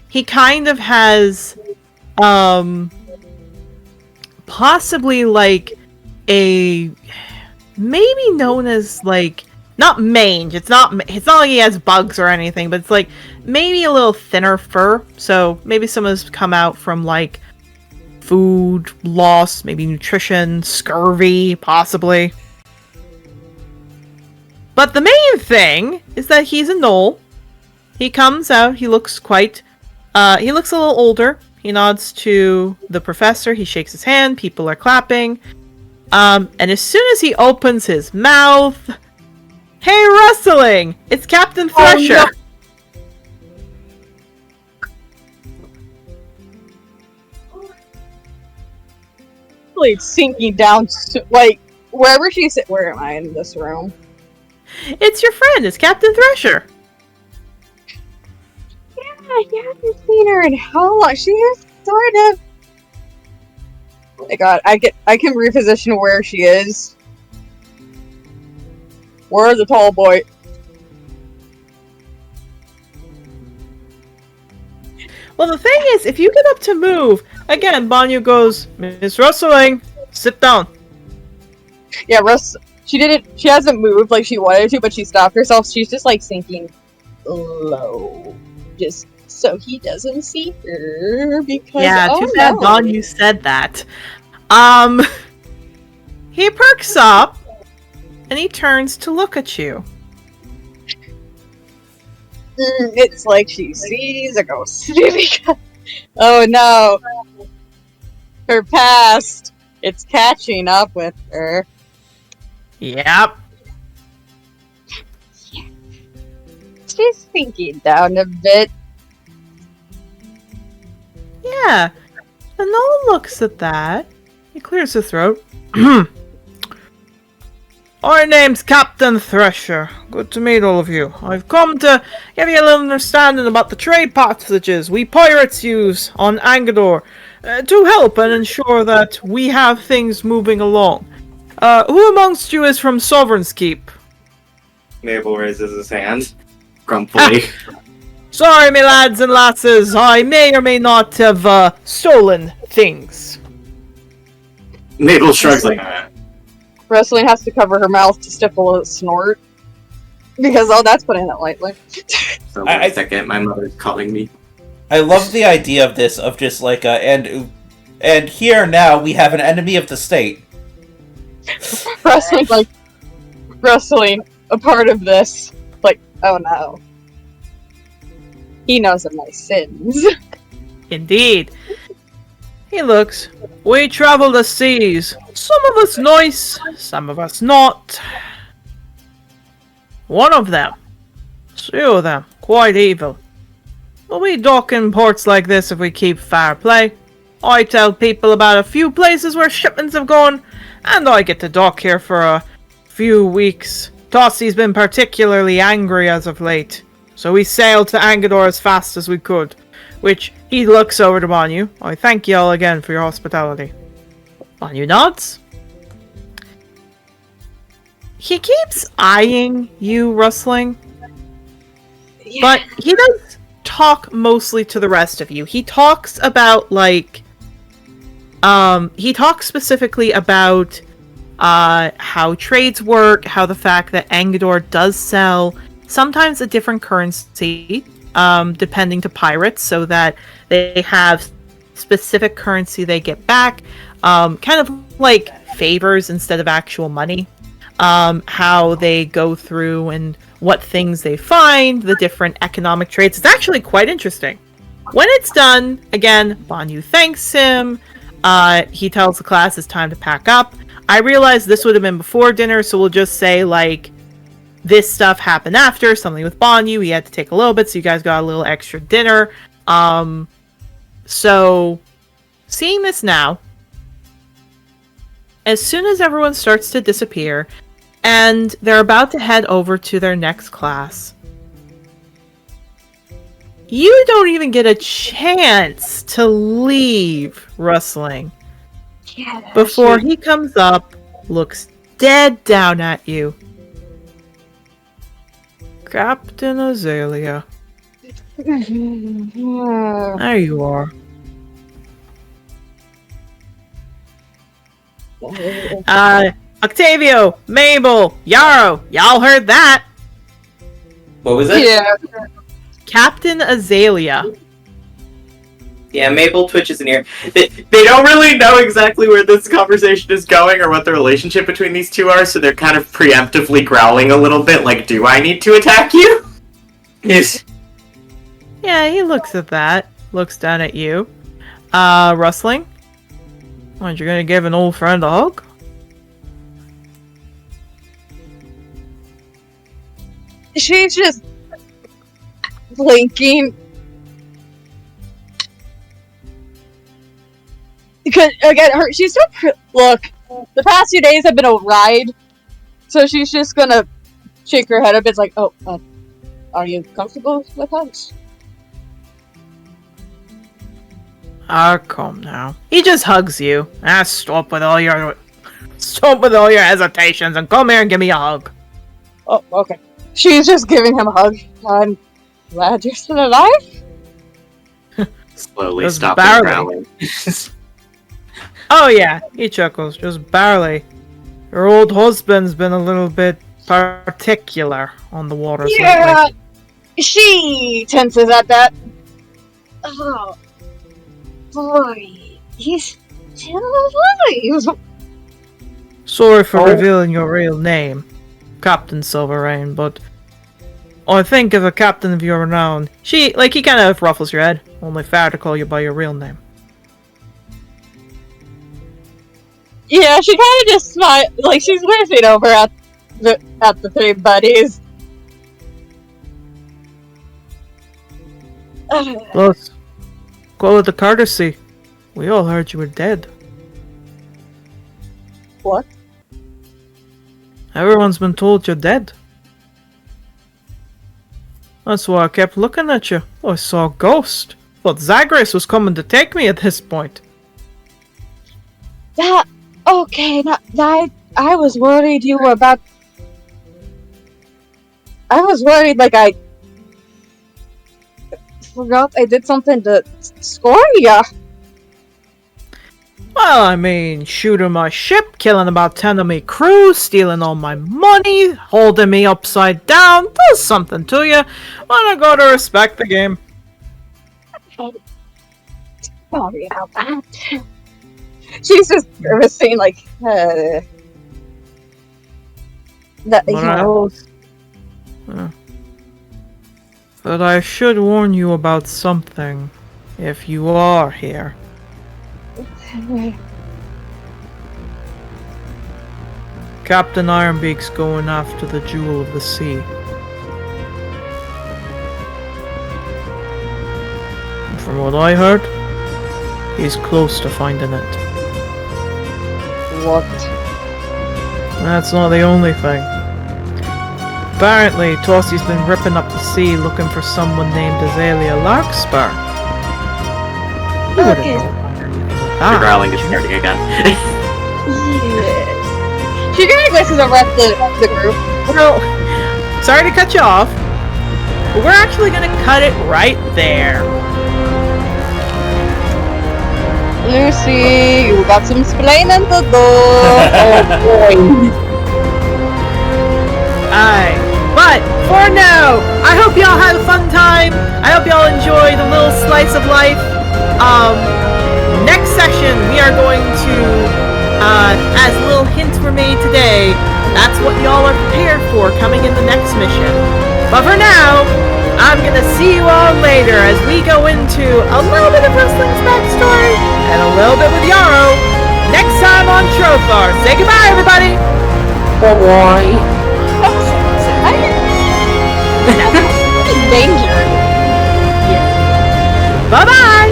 He kind of has possibly like a maybe known as like not mange. It's not like he has bugs or anything, but it's like maybe a little thinner fur. So maybe someone's come out from like food loss, maybe nutrition, scurvy, possibly. But the main thing is that he's a gnoll. He comes out, he looks quite he looks a little older. He nods to the professor, he shakes his hand, people are clapping. And as soon as he opens his mouth, hey, Rustling! It's Captain Thresher! Oh, no. Like sinking down, like wherever she's at. Where am I in this room? It's your friend, it's Captain Thresher! Yeah, I haven't seen her in how long? She is sort of. Oh my god, I can reposition where she is. Where's the tall boy? Well, the thing is, if you get up to move, again, Banyu goes, Miss Rustling, sit down. Yeah, she didn't. She hasn't moved like she wanted to, but she stopped herself. She's just like sinking low, just so he doesn't see her. Because too bad, Don, you said that. He perks up, and he turns to look at you. It's like she sees a ghost. Oh no. Her past. It's catching up with her. Yep. She's thinking down a bit. Yeah. And Noel looks at that. He clears his throat. My name's Captain Thresher. Good to meet all of you. I've come to give you a little understanding about the trade passages we pirates use on Angador to help and ensure that we have things moving along. Who amongst you is from Sovereign's Keep? Mabel raises his hand, grumpily. Sorry, me lads and lasses, I may or may not have stolen things. Mabel shrugs like, Wrestling has to cover her mouth to stifle a snort. Because, that's putting it lightly. so one second, my mother's calling me. I love the idea of this, of just like, and here now we have an enemy of the state. Wrestling, a part of this. Like, oh no. He knows of my sins. Indeed. He looks. We travel the seas. Some of us nice, some of us not. One of them, two of them, quite evil. But we dock in ports like this if we keep fair play. I tell people about a few places where shipments have gone, and I get to dock here for a few weeks. Tossie's been particularly angry as of late, so we sailed to Angador as fast as we could. Which, he looks over to Banyu. I thank you all again for your hospitality. Banyu nods. He keeps eyeing you, Rustling. Yeah. But he does talk mostly to the rest of you. He talks about, like... he talks specifically about how trades work, how the fact that Angador does sell sometimes a different currency, depending to pirates, so that they have specific currency they get back, kind of like favors instead of actual money. How they go through and what things they find, the different economic traits. It's actually quite interesting. When it's done, again, Banyu thanks him. He tells the class it's time to pack up. I realize this would have been before dinner, so we'll just say, like, this stuff happened after, something with Banyu. He had to take a little bit, so you guys got a little extra dinner. So, seeing this now, as soon as everyone starts to disappear, and they're about to head over to their next class, you don't even get a chance to leave, Rustling. Yeah, Before he comes up, looks dead down at you. Captain Azalea. There you are. Octavio, Mabel, Yarrow, y'all heard that? What was it? Yeah. Captain Azalea. Yeah, Mabel twitches an ear. They don't really know exactly where this conversation is going or what the relationship between these two are, so they're kind of preemptively growling a little bit, like, do I need to attack you? Yes. Yeah, he looks at that. Looks down at you. Rustling? Aren't you gonna give an old friend a hug? She's just blinking. Because, again, she's still look, the past few days have been a ride, so she's just gonna shake her head a bit. It's like, oh, are you comfortable with us? Come now. He just hugs you. Stop with all your hesitations and come here and give me a hug. Oh, okay. She's just giving him a hug. I'm glad you're still alive. Slowly Just stopping barely. growling. Oh yeah, he chuckles, just barely. Your old husband's been a little bit particular on the waters Yeah, lately. she tenses at that. Oh, boy, he's still alive. Sorry for revealing your real name. Captain Silverrain, but I think if a captain of your renown, he kind of ruffles your head. Only fair to call you by your real name. Yeah, she kind of just smile, like she's whiffing over at the three buddies. Plus, call it a courtesy. We all heard you were dead. What? Everyone's been told you're dead. That's why I kept looking at you. I saw a ghost. Thought Zagreus was coming to take me at this point. Okay, I was worried you were about... I was worried like I forgot I did something to score ya. Well, I mean, shooting my ship, killing about 10 of me crew, stealing all my money, holding me upside down, does something to you. Wanna go to respect the game. Sorry about that. She's just grimacing like, that, What else? But I should warn you about something, if you are here. Captain Ironbeak's going after the Jewel of the Sea. And from what I heard, he's close to finding it. What? That's not the only thing. Apparently, Tossi's been ripping up the sea looking for someone named Azalea Larkspur. You wouldn't Okay. know about anything like The that, growling would is you? starting again. Yeah. She kind of glances over at the group. Well, sorry to cut you off, but we're actually gonna cut it right there. Lucy, you got some explaining to do. Oh boy. Aye. But for now, I hope y'all had a fun time. I hope y'all enjoyed a little slice of life. Next session we are going to, as a little hint for me today, that's what y'all are prepared for coming in the next mission. But for now, I'm gonna see you all later as we go into a little bit of Wrestling's backstory and a little bit with Yarrow. Next time on Trothar. Say goodbye, everybody. Bye-bye. Danger. Bye bye.